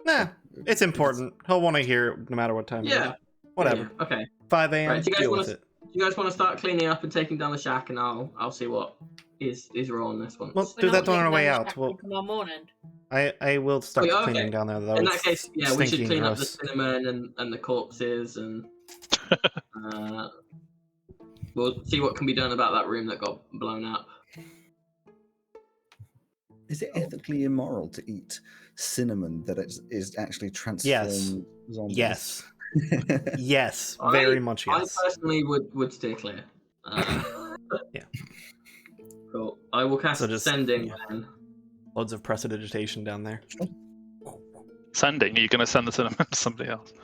Nah, it's important. He'll want to hear it no matter what time. it is. Yeah. Whatever. Yeah, okay. 5 a.m. Right, do you guys deal wanna with it. Do you guys want to start cleaning up and taking down the shack, and I'll see what is wrong this one. Well, We're do not that on our taking way down the out. shack Well, tomorrow morning. I will start Oh, yeah, okay. cleaning down there though. In that It's case, yeah, we should stinky and clean up the gross. cinnamon and the corpses and We'll see what can be done about that room that got blown up. Is it ethically immoral to eat cinnamon that is actually transformed zombies? Yes. Yes. Very much yes. I personally would steer clear. Yeah. Cool. I will cast So just- sending yeah. then. Loads of prestidigitation down there. Sending? Are you going to send the cinnamon to somebody else?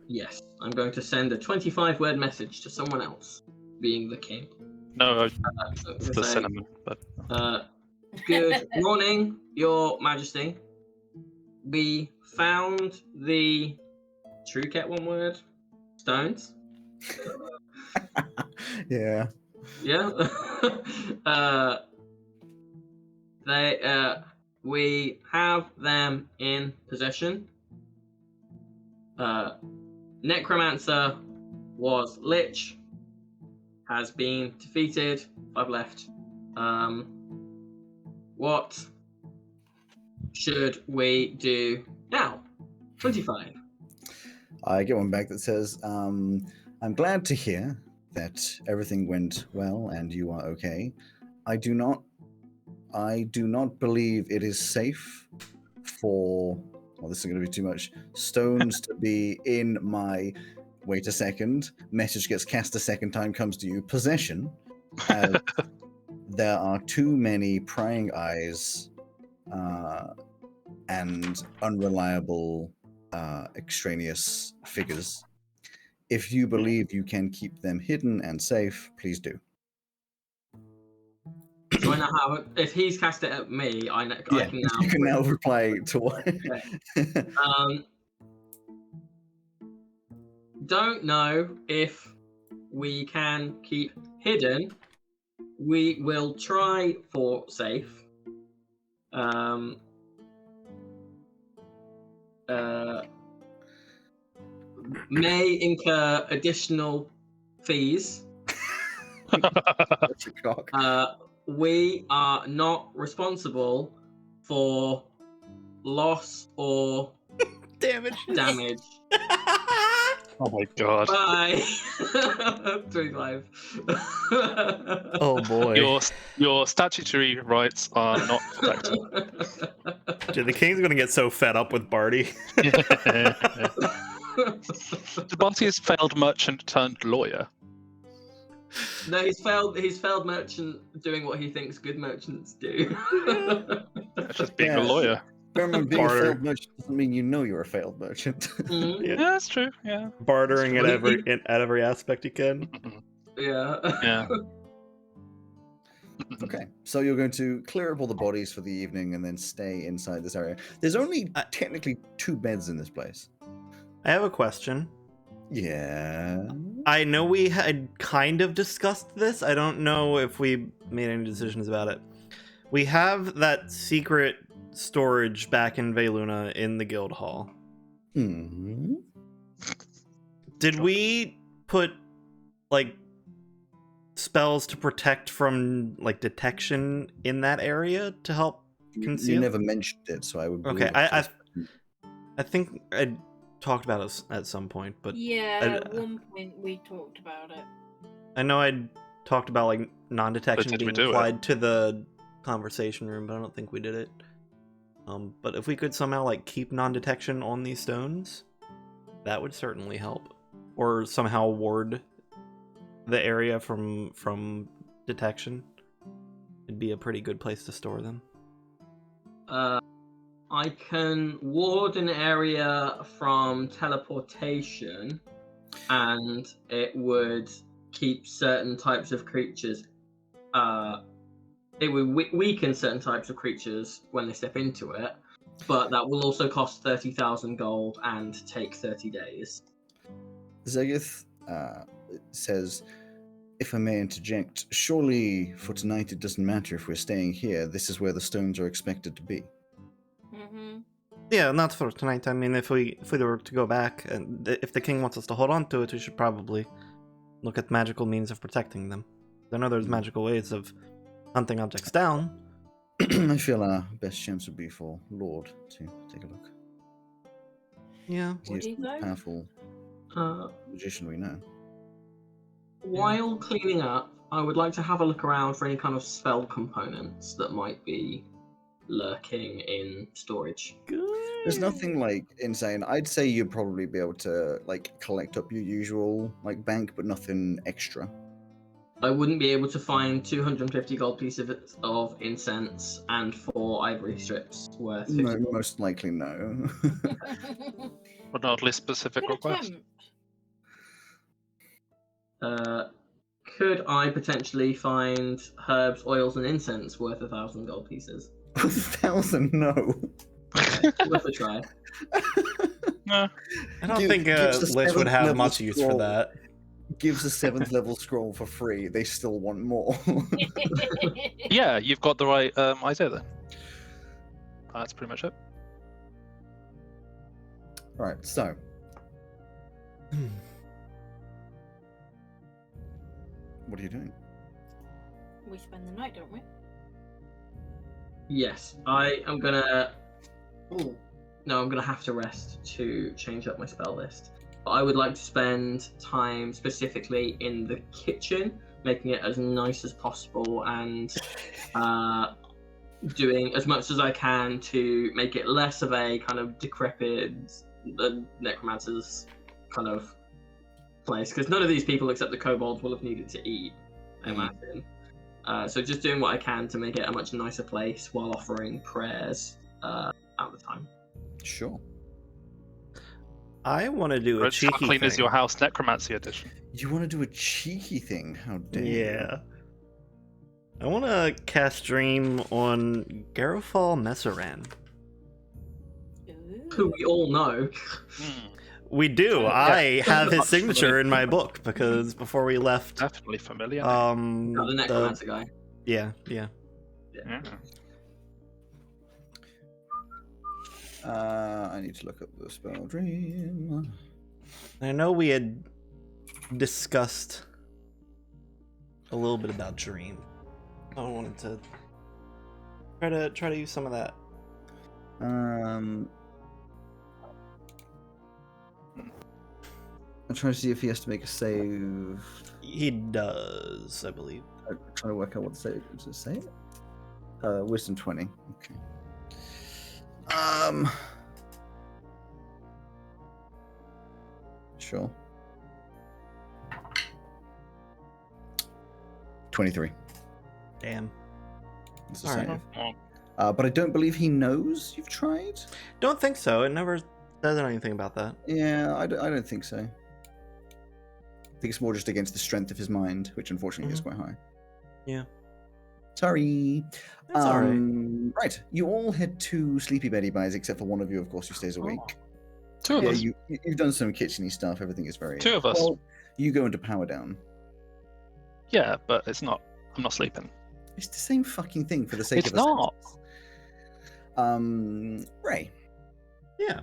Yes, I'm going to send a 25-word message to someone else, being the king. No, I'm it's gonna the say, cinnamon. But Good morning, Your Majesty. We found the get one word stones. Yeah. Yeah. We have them in possession. Necromancer was Lich, has been defeated. 5 left. What should we do now? 25. I get one back that says, I'm glad to hear that everything went well and you are okay. I do not believe it is safe for, well, this is going to be too much, stones to be in my, wait a second, message gets cast a second time, comes to you, possession, as there are too many prying eyes and unreliable extraneous figures. If you believe you can keep them hidden and safe, please do. So I know how. If he's cast it at me, I can now. You can now reply to what. Don't know if we can keep hidden. We will try for safe. May incur additional fees. We are not responsible for loss or Damage. oh my god. Bye. 25. Oh boy. Your statutory rights are not protected. Dude, the king's gonna get so fed up with Barty. Barty has failed merchant turned lawyer. No, he's failed merchant doing what he thinks good merchants do. That's just being a lawyer. Remember, being Barter. a failed merchant doesn't mean you know you're a failed merchant. Mhm. Yeah, that's true. Yeah. Bartering at Well, every aspect you can. Yeah. Yeah. Okay, so you're going to clear up all the bodies for the evening and then stay inside this area. There's only technically 2 beds in this place. I have a question. Yeah. I know we had kind of discussed this. I don't know if we made any decisions about it. We have that secret storage back in Veluna in the guild hall. Hmm. Did we put like spells to protect from like detection in that area to help conceal? You never mentioned it, so I would. Okay, believe it. I think I talked about it at some point, but Yeah, at one point we talked about it. I know I talked about like non-detection But did we being do it? applied to the conversation room, but I don't think we did it. But if we could somehow like keep non-detection on these stones, that would certainly help, or somehow ward the area from detection. It'd be a pretty good place to store them. I can ward an area from teleportation, and it would keep certain types of creatures. It would weaken certain types of creatures when they step into it, but that will also cost 30,000 gold and take 30 days. Zegith says, if I may interject, surely for tonight it doesn't matter if we're staying here. This is where the stones are expected to be. Mm-hmm. Yeah, not for tonight. I mean, if we were to go back, and if the king wants us to hold on to it, we should probably look at magical means of protecting them. I know there's magical ways of hunting objects down. I feel our best chance would be for Lord to take a look. Yeah. What do you say? Powerful. magician we know. While cleaning up, I would like to have a look around for any kind of spell components that might be lurking in storage. There's nothing like insane. I'd say you'd probably be able to like collect up your usual like bank, but nothing extra. I wouldn't be able to find 250 gold pieces of incense and 4 ivory strips worth 50 gold. Most likely no. But not least specific Good request. attempt. Could I potentially find herbs, oils, and incense worth 1,000 gold pieces? 1,000, no. Worth a try. No. I don't Give- think gives the Lich would seventh have level much use for scroll. that. Gives a 7th level scroll for free. They still want more. Yeah, you've got the right idea then. That's pretty much it. Right, so. What are you doing? We spend the night, don't we? Yes, I am gonna. Oh, no, I'm gonna have to rest to change up my spell list. But I would like to spend time specifically in the kitchen, making it as nice as possible and doing as much as I can to make it less of a kind of decrepit necromancer's kind of place. Because none of these people, except the kobolds, will have needed to eat, I imagine. So just doing what I can to make it a much nicer place while offering prayers at the time. Sure. I want to do a How cheeky clean thing. is your house, Necromancy Edition? You want to do a cheeky thing? How dare you. Yeah. I want to cast Dream on Garofal Messeran. Who we all know. We do. I have his signature in my book because before we left, Definitely familiar. The necromancer guy. yeah. Yeah. I need to look up the spell Dream. I know we had discussed a little bit about Dream. I wanted to try to use some of that. I'm trying to see if he has to make a save. He does, I believe. I'm trying to work out what the save is. Does it say it? Wisdom 20. Okay. Sure. 23. Damn. It's a Alright. save. Oh, But I don't believe he knows you've tried. Don't think so. It never says anything about that. Yeah, I don't think so. I think it's more just against the strength of his mind, which unfortunately is quite high. Yeah. Sorry. That's alright. Right. You all head to Sleepy Betty Buys, except for one of you, of course, who stays awake. two of Yeah, us. you've done some kitcheny stuff. Everything is very. Two of us. Well, you go into power down. Yeah, but it's not. I'm not sleeping. It's the same fucking thing for the sake It's of a not. sentence. Ray, Yeah.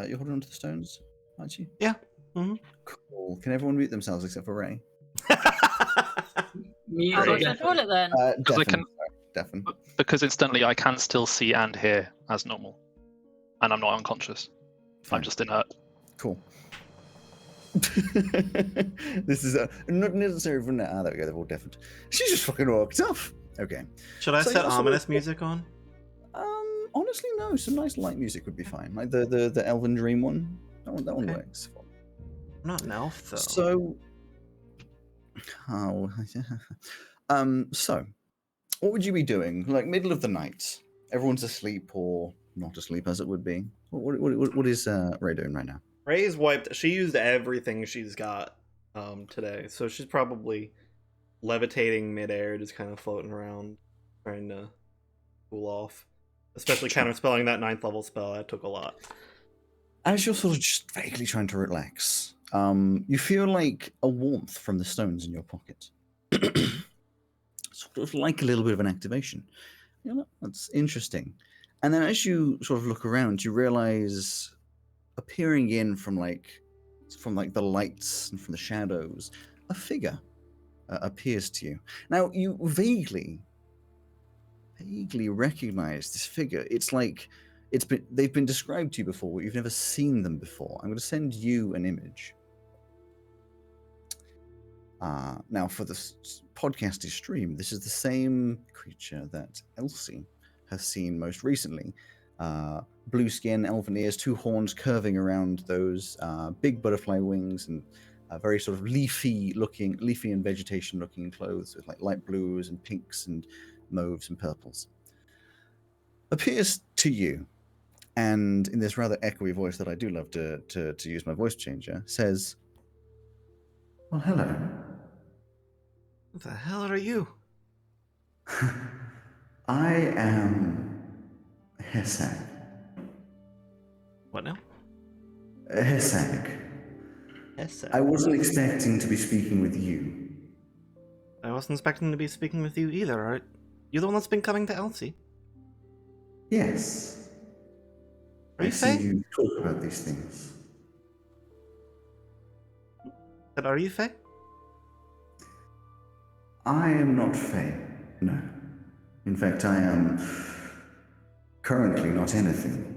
you're holding onto the stones, aren't you? Yeah. Mhm. Cool. Can everyone mute themselves except for Ray? Mute How do I again. control it then? Because I Deafened. can- Sorry, deafened. Because instantly I can still see and hear as normal, and I'm not unconscious. Fine. I'm just inert. Cool. This is not necessary for now. There we go. They're all deafened. She just fucking walked off. Okay. Should I So set you also- ominous music on? Honestly, no. Some nice light music would be fine. Like the Elven Dream one. That one Okay. works. I'm not an elf, though. So, so, what would you be doing? Like middle of the night, everyone's asleep or not asleep, as it would be. What is Ray doing right now? Ray's wiped. She used everything she's got today, so she's probably levitating midair, just kind of floating around, trying to cool off. Especially counterspelling that 9th level spell. That took a lot. As you're sort of just vaguely trying to relax, you feel like a warmth from the stones in your pocket. Sort of like a little bit of an activation. You know, that's interesting. And then as you sort of look around, you realize appearing in from the lights and from the shadows, a figure appears to you. Now you vaguely recognize this figure. It's like they've been described to you before, but you've never seen them before. I'm going to send you an image. Now, for the podcasty stream, this is the same creature that Elsie has seen most recently. Blue skin, elven ears, 2 horns curving around those, big butterfly wings, and very sort of leafy and vegetation looking clothes with like light blues and pinks and mauves and purples. Appears to you, and in this rather echoey voice that I do love to use my voice changer, says, Well, hello. Who the hell are you? I am Hesag. What now? Hesag. Yes, I wasn't expecting to be speaking with you. I wasn't expecting to be speaking with you either, right? You're the one that's been coming to Elsie. Yes. Are I you see Faye? you talk about these things. But are you Faye? I am not Faye, no. In fact, I am currently not anything.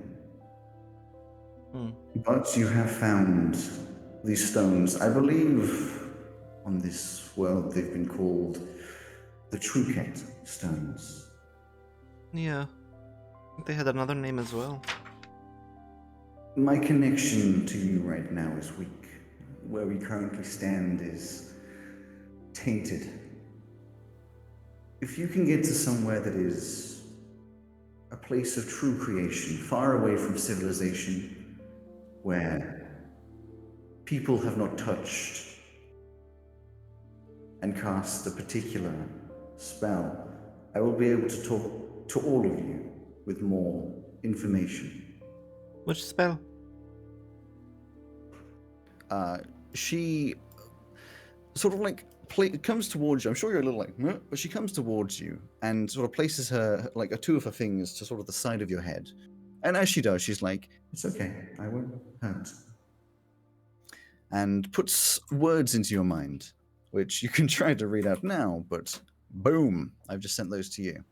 But you have found these stones. I believe on this world they've been called the Truecate stones. Yeah. I think they had another name as well. My connection to you right now is weak. Where we currently stand is tainted. If you can get to somewhere that is a place of true creation, far away from civilization, where people have not touched and cast a particular spell, I will be able to talk to all of you with more information. Which spell? She sort of like comes towards you. I'm sure you're a little like, "Huh?" But she comes towards you and sort of places her, like, 2 of her fingers to sort of the side of your head. And as she does, she's like, It's okay, I won't hurt. and puts words into your mind, which you can try to read out now, but boom, I've just sent those to you.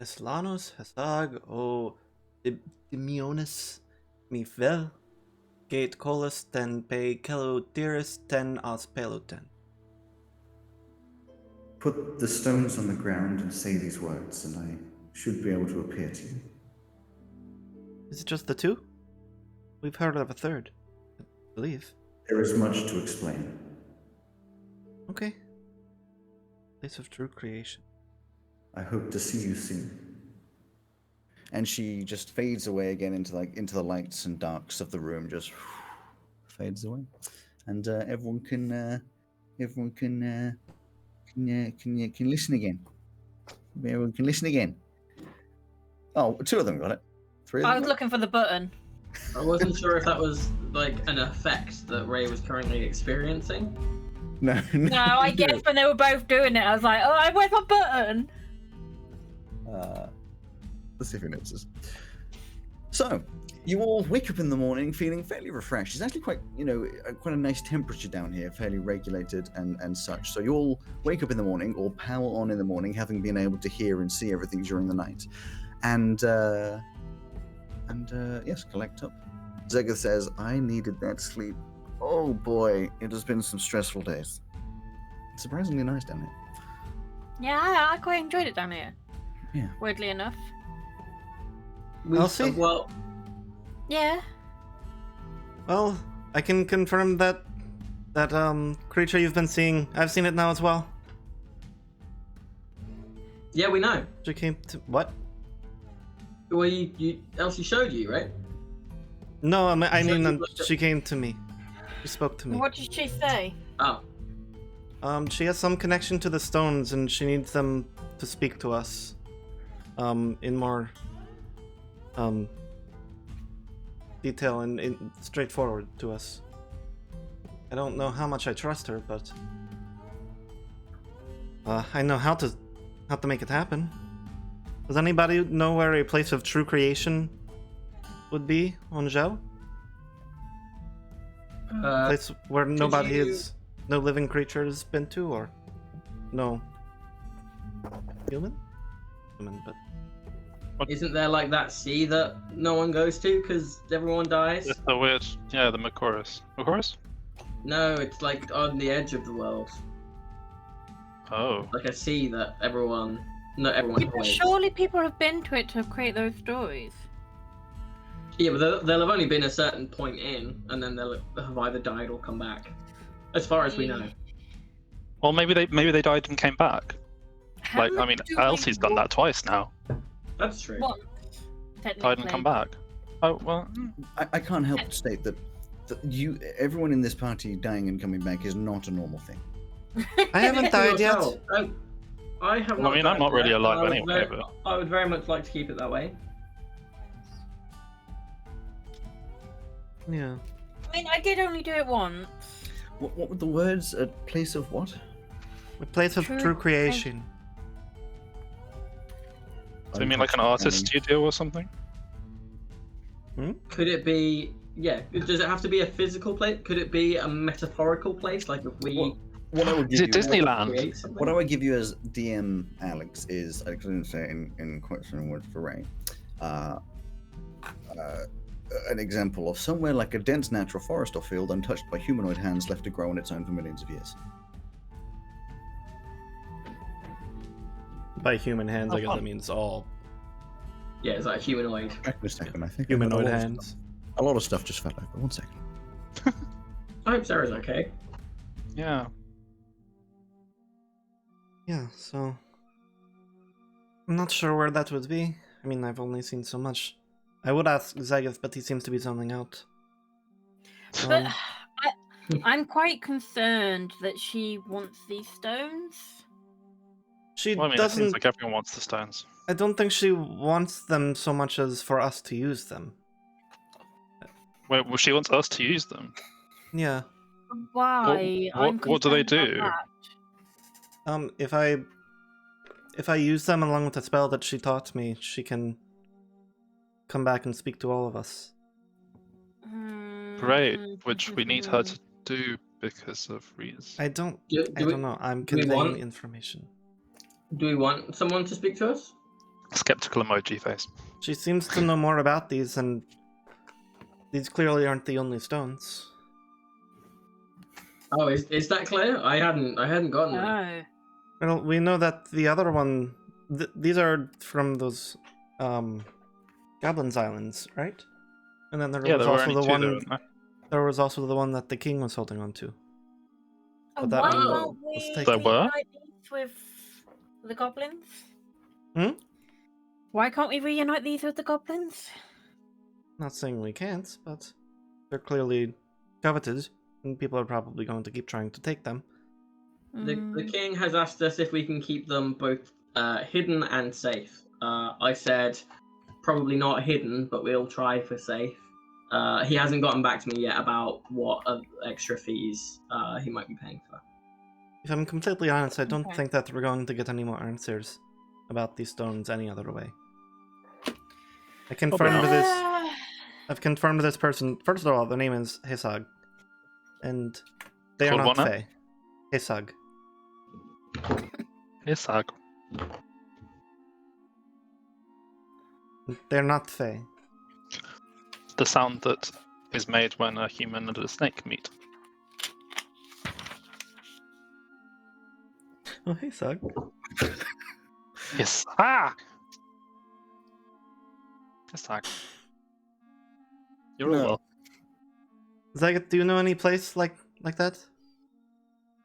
Eslanus, Hesag, O Dimionis, Mifvel, Gate Colas, Ten Pe Kelotiris, Ten As Peluten. Put the stones on the ground and say these words, and I should be able to appear to you. Is it just the 2? We've heard of a third, I believe. There is much to explain. Okay. Place of true creation. I hope to see you soon. And she just fades away again into the lights and darks of the room, just fades away, and everyone can listen again. Everyone can listen again. Oh, 2 of them got it. 3 of them. I was looking for the button. I wasn't sure if that was like an effect that Ray was currently experiencing. No, No, I guess when they were both doing it, I was like, oh, where's my button? Let's see if he notices. So, you all wake up in the morning feeling fairly refreshed. It's actually quite a nice temperature down here, fairly regulated and such. So you all wake up in the morning, or power on in the morning, having been able to hear and see everything during the night. And yes, collect up. Zegeth says, I needed that sleep. Oh boy, it has been some stressful days. It's surprisingly nice down here. Yeah, I quite enjoyed it down here. Yeah. Weirdly enough. Elsie? Well, Yeah. Well, I can confirm that creature you've been seeing, I've seen it now as well. yeah, we know. She came to... What? Well, Elsie showed you, right? No, I So mean, you looked at- she came to me. She spoke to me. What did she say? Oh, She has some connection to the stones, and she needs them to speak to us. In more... detail and straightforward to us. I don't know how much I trust her, but... I know how to make it happen. Does anybody know where a place of true creation would be on Zhao? Place where nobody you- is, no living creature has been to, or no human, but Isn't there like that sea that no one goes to because everyone dies? It's the weird, yeah, the Macoris. Macoris? No, it's like on the edge of the world, Oh. like a sea that not everyone Yeah, but avoids. surely people have been to it to create those stories. Yeah, but they'll have only been a certain point in, and then they'll have either died or come back, as far as we know. Well, maybe they died and came back. How Like, I mean, do we Elsie's done that twice now. That's true. Once, Died and come back. Oh, well. I can't help but state that everyone in this party dying and coming back is not a normal thing. I haven't died yet. Oh, I have. Well, I mean, I'm not really alive anyway, but... I would very much like to keep it that way. Yeah. I mean, I did only do it once. What were the words? A place of what? A place of True true creation. So you mean like an artist studio or something? Could it be? Yeah. Does it have to be a physical place? Could it be a metaphorical place? Like if we What I would Is give it you, Disneyland? create something? what I would give you as DM Alex is, I couldn't say it in quite certain words for Ray, an example of somewhere like a dense natural forest or field untouched by humanoid hands left to grow on its own for millions of years. By human hands, I guess that means all Yeah, it's like humanoid. Back in a second, I think. humanoid a lot of hands. stuff- A lot of stuff just fell over. 1 second. I hope Sarah's okay. Yeah. Yeah, so I'm not sure where that would be. I mean, I've only seen so much. I would ask Zagoth, but he seems to be zoning out. But Um, I'm quite concerned that she wants these stones. she Well, I mean, it seems doesn't. like everyone wants the stones. I don't think she wants them so much as for us to use them. Wait, well, she wants us to use them. Yeah. Why? What do they concerned about do? that. If I use them along with the spell that she taught me, she can come back and speak to all of us. Great, which we need her to do because of reasons. I don't Do we know. I'm do we conveying want- information. do we want someone to speak to us? Skeptical emoji face. She seems to know more about these, and these clearly aren't the only stones. Oh, is that clear? I hadn't gotten that. No. Well, we know that the other one. These are from those Goblins Islands, right? And then there Yeah, was there were also only the two one. there, weren't there? There was also the one that the king was holding on to. Oh, that why one can't was we taken. There were? reunite these with the goblins? Hmm? Why can't we reunite these with the goblins? Not saying we can't, but they're clearly coveted, and people are probably going to keep trying to take them. The king has asked us if we can keep them both hidden and safe. I said probably not hidden, but we'll try for safe. He hasn't gotten back to me yet about what extra fees he might be paying for that. If I'm completely honest, I don't Okay. think that we're going to get any more answers about these stones any other way. I confirmed not. this. I've confirmed this person. First of all, the name is Hisag, and they are Called not what now? Fae. Hisag. Yes, Ag. They're not Fae. The sound that is made when a human and a snake meet. Oh, Hisag. Yes. Ah! Yes, Ag. You're all No. well. Zagat, do you know any place like that?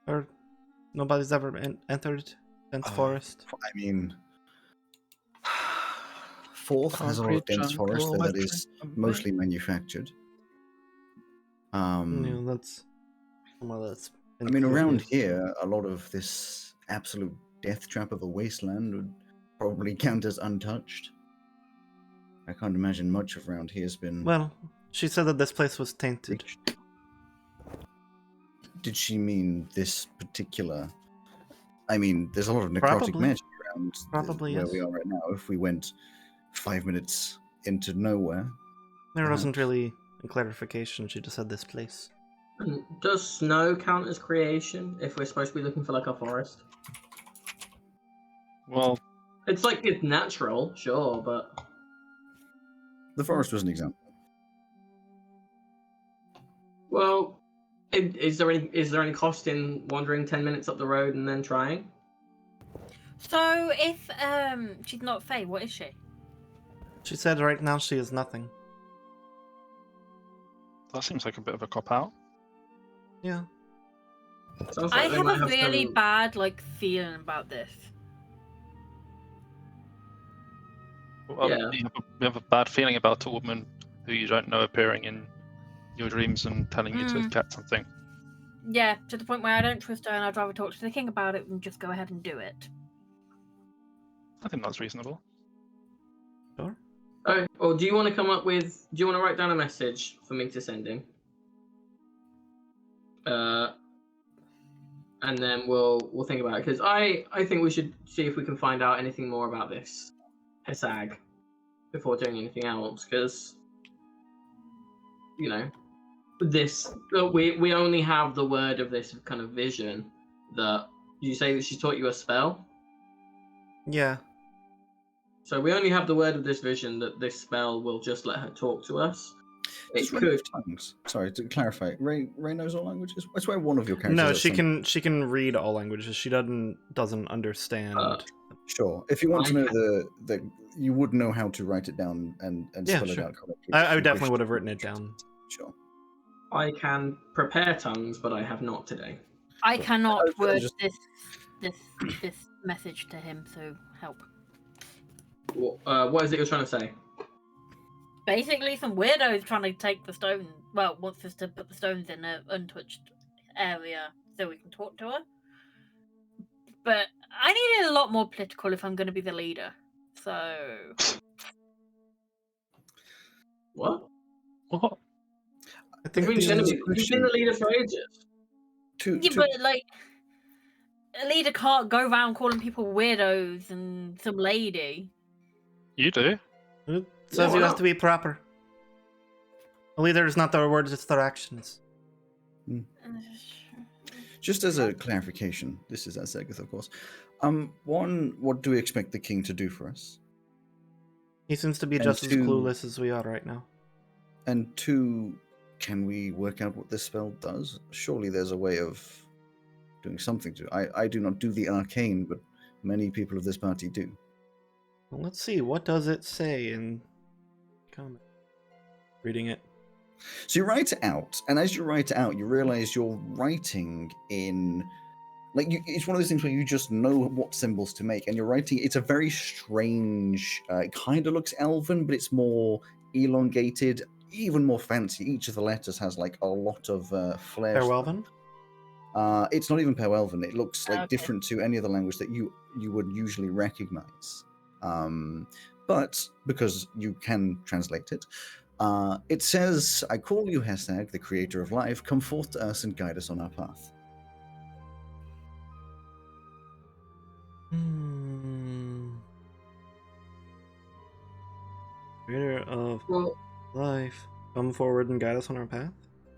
Or nobody's ever entered dense forest? I mean, Fourth has a lot of dense forest there that is mostly manufactured. Yeah, that's well, that's. I mean, around here, a lot of this absolute death trap of a wasteland would probably count as untouched. I can't imagine much of around here has been. Well, she said that this place was tainted. Did she mean this particular? I mean, there's a lot of necrotic Probably. magic around Probably, where yes. we are right now. If we went 5 minutes into nowhere, There wasn't really a clarification. She just said this place. Does snow count as creation if we're supposed to be looking for like a forest? Well, It's like it's natural, sure, but The forest was an example. well, is there any cost in wandering 10 minutes up the road and then trying? So if she's not Fae, what is she? She said right now she is nothing. That seems like a bit of a cop out. Yeah. Sounds I like they have might a really some- bad feeling about this. Yeah. You have a bad feeling about a woman who you don't know appearing in your dreams and telling you to get something. Yeah, to the point where I don't trust her, and I'd rather talk to the king about it and just go ahead and do it. I think that's reasonable. Sure. Oh, or do you want to come up with? Do you want to write down a message for me to send him? And then we'll think about it, because I think we should see if we can find out anything more about this Hesag before doing anything else, because this we only have the word of this kind of vision. That you say that she taught you a spell, Yeah. so we only have the word of this vision that this spell will just let her talk to us. It Does Ray could. have tongues? Sorry, to clarify, Ray knows all languages? I swear one of your characters No, has some- she can read all languages. She doesn't understand. Sure. If you want to I know can- the you would know how to write it down and Yeah, spell sure. it out correctly. I if you definitely wish would have to. written it down. Sure. I can prepare tongues, but I have not today. I Cool. cannot I word just- this message to him, so help. What is it you're trying to say? Basically, some weirdos trying to take the stone. Well, wants us to put the stones in an untouched area so we can talk to her. But I need it a lot more political if I'm going to be the leader. So What? What? I think You've been the- you've been the leader for ages. yeah, but a leader can't go around calling people weirdos and some lady. You do? it says why you have not? to be proper. A leader is not their words, it's their actions. Just as a clarification, this is Azegith, of course. One, what do we expect the king to do for us? He seems to be And just as two- clueless as we are right now. And two, can we work out what this spell does? Surely there's a way of doing something to it. I do not do the arcane, but many people of this party do. Well, let's see. What does it say in comment? Reading it. So you write it out, and as you write it out, you realize you're writing in it's one of those things where you just know what symbols to make, and you're writing. It's a very strange. It kind of looks elven, but it's more elongated, even more fancy. Each of the letters has a lot of flair. Fairwelven? It's not even Pewelven. It looks Okay. different to any other language that you would usually recognize. But because you can translate it, it says, "I call you Hesag, the creator of life. Come forth to us and guide us on our path." Creator of Well, life, come forward and guide us on our path.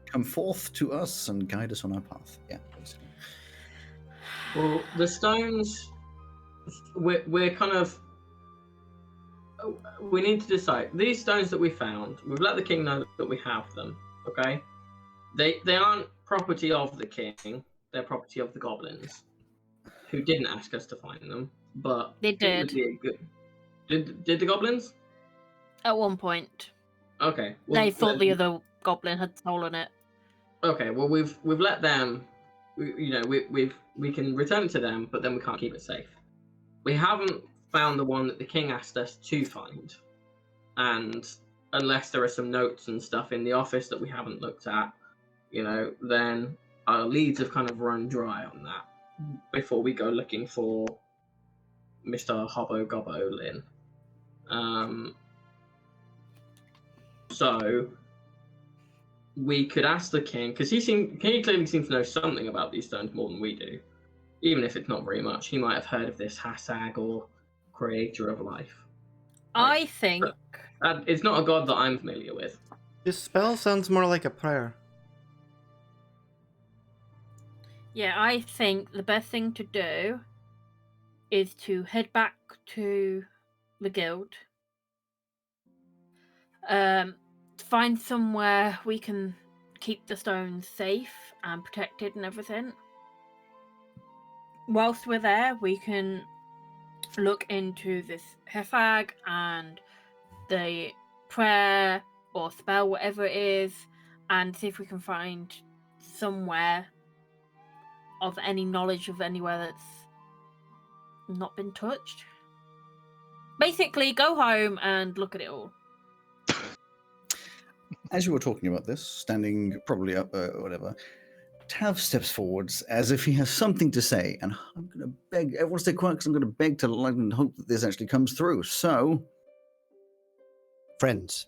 Come forth to us and guide us on our path. Yeah, basically. well, the stones. We're kind of. We need to decide. These stones that we found, we've let the king know that we have them. Okay, they aren't property of the king. They're property of the goblins, who didn't ask us to find them. But They it would did. be a good. Did the goblins? At one point, Okay. they thought the other goblin had stolen it. Okay. Well, we've let them. We can return it to them, but then we can't keep it safe. We haven't found the one that the king asked us to find, and unless there are some notes and stuff in the office that we haven't looked at, then our leads have kind of run dry on that before we go looking for Mr. Hobbo Gobbo Lin. So we could ask the king, because he clearly seems to know something about these stones more than we do, even if it's not very much. He might have heard of this Hasag or creator of life. I think. It's not a god that I'm familiar with. This spell sounds more like a prayer. Yeah, I think the best thing to do is to head back to the guild. Find somewhere we can keep the stones safe and protected and everything. Whilst we're there, we can look into this Hefag and the prayer or spell, whatever it is, and see if we can find somewhere of any knowledge of anywhere that's not been touched. Basically, go home and look at it all. As you were talking about this, standing probably up, whatever, Tav steps forwards as if he has something to say, and I'm going to beg, everyone stay quiet because I'm going to beg to like, and hope that this actually comes through. So, Friends,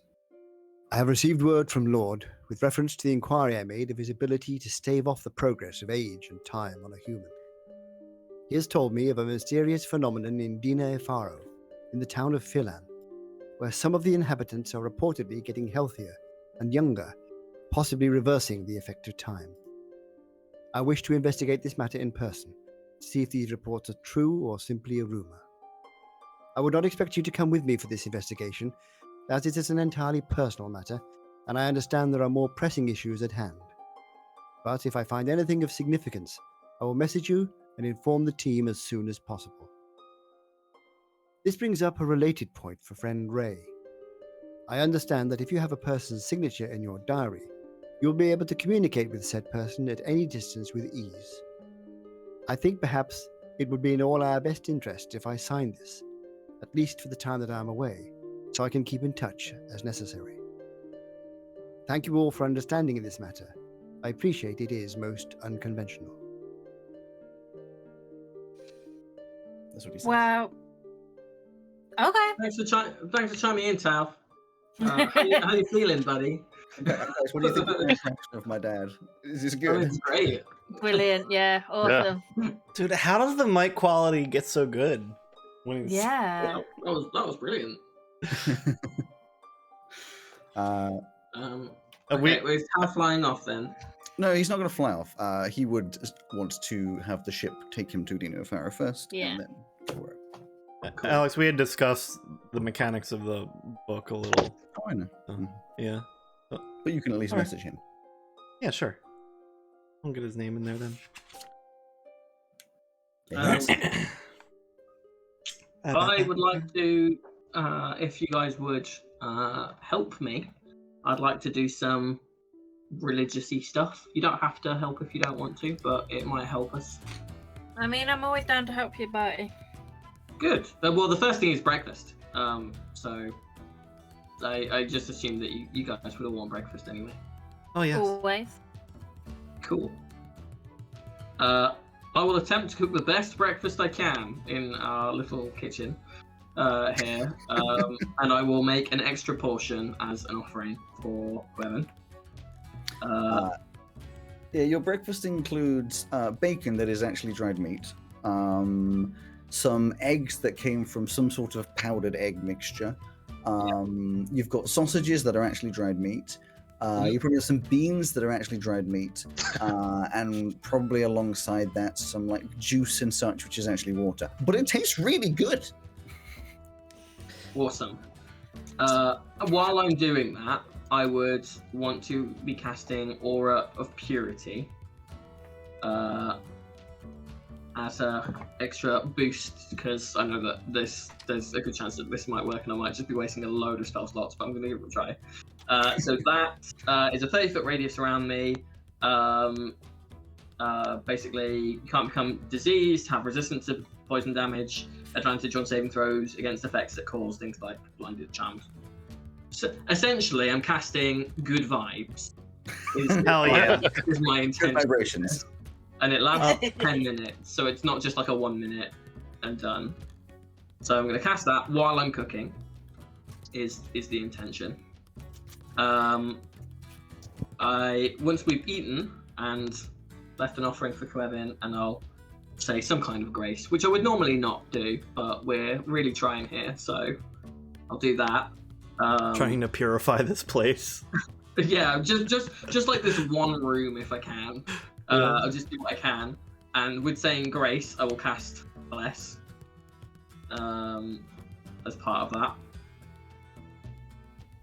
I have received word from Lord with reference to the inquiry I made of his ability to stave off the progress of age and time on a human. He has told me of a mysterious phenomenon in Dina Efaro, in the town of Philan, where some of the inhabitants are reportedly getting healthier and younger, possibly reversing the effect of time. I wish to investigate this matter in person, to see if these reports are true or simply a rumor. I would not expect you to come with me for this investigation, as it is an entirely personal matter, and I understand there are more pressing issues at hand. But if I find anything of significance, I will message you and inform the team as soon as possible. This brings up a related point for friend Ray. I understand that if you have a person's signature in your diary, you will be able to communicate with said person at any distance with ease. I think perhaps it would be in all our best interest if I signed this, at least for the time that I am away, so I can keep in touch as necessary. Thank you all for understanding in this matter. I appreciate it is most unconventional. that's what he says. Wow. Okay. Thanks for chiming in, Tav. How you feeling, buddy? Guys, what do you think of the impression of my dad? Is this Oh, good? it's great. Brilliant. Yeah. Awesome. Dude, how does the mic quality get so good? When he's... Yeah. That was brilliant. we- Okay, well, is Tav flying off then? No, he's not going to fly off. He would want to have the ship take him to Dino Farrow first, Yeah. and then go where. Cool. Alex, we had discussed the mechanics of the book a little. Oh, I know. Yeah. But you can at least Alright. message him. Yeah, sure. I'll get his name in there then. I would like to, if you guys would help me, I'd like to do some religious-y stuff. You don't have to help if you don't want to, but it might help us. I mean, I'm always down to help you, buddy. Good. Well, the first thing is breakfast. So I just assumed that you guys would all want breakfast anyway. Oh, yes. Always. Cool. I will attempt to cook the best breakfast I can in our little kitchen here, and I will make an extra portion as an offering for Clement. Yeah, your breakfast includes bacon that is actually dried meat, some eggs that came from some sort of powdered egg mixture. You've got sausages that are actually dried meat. You probably have some beans that are actually dried meat, and probably alongside that some like juice and such, which is actually water. But it tastes really good. Awesome. While I'm doing that, I would want to be casting Aura of Purity as a extra boost, because I know that there's a good chance that this might work and I might just be wasting a load of spell slots, but I'm going to give it a try. So that is a 30-foot radius around me. Basically, you can't become diseased, have resistance to poison damage, advantage on saving throws against effects that cause things like blinded charms. So essentially, I'm casting good vibes. Hell yeah. Is my Good intention. vibrations. And it lasts 10 minutes, so it's not just like a 1 minute and done. So I'm going to cast that while I'm cooking. Is the intention. Once we've eaten and left an offering for Quevin, and I'll say some kind of grace, which I would normally not do, but we're really trying here, so I'll do that. Trying to purify this place. Yeah, just like this one room if I can. I'll just do what I can, and with saying grace, I will cast Bless, as part of that.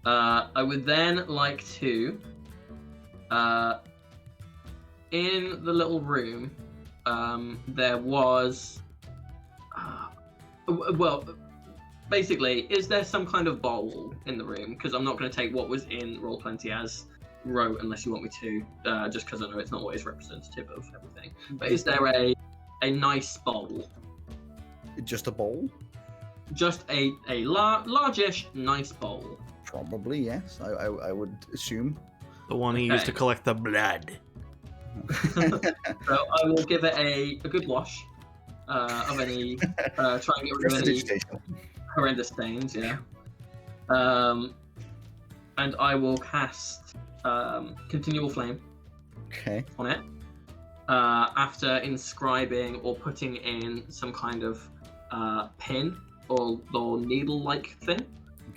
I would then like to, in the little room, there was, well, basically, is there some kind of bowl in the room? Because I'm not going to take what was in Roll20 as wrote unless you want me to, just because I know it's not always representative of everything. But is there a nice bowl? Just a bowl? Just a largish, nice bowl. Probably, yes. I would assume. The one he used to Okay. collect the blood. So I will give it a good wash of any, try and get rid of any horrendous stains, yeah. And I will cast Continual Flame Okay. on it after inscribing or putting in some kind of pin or needle-like thing,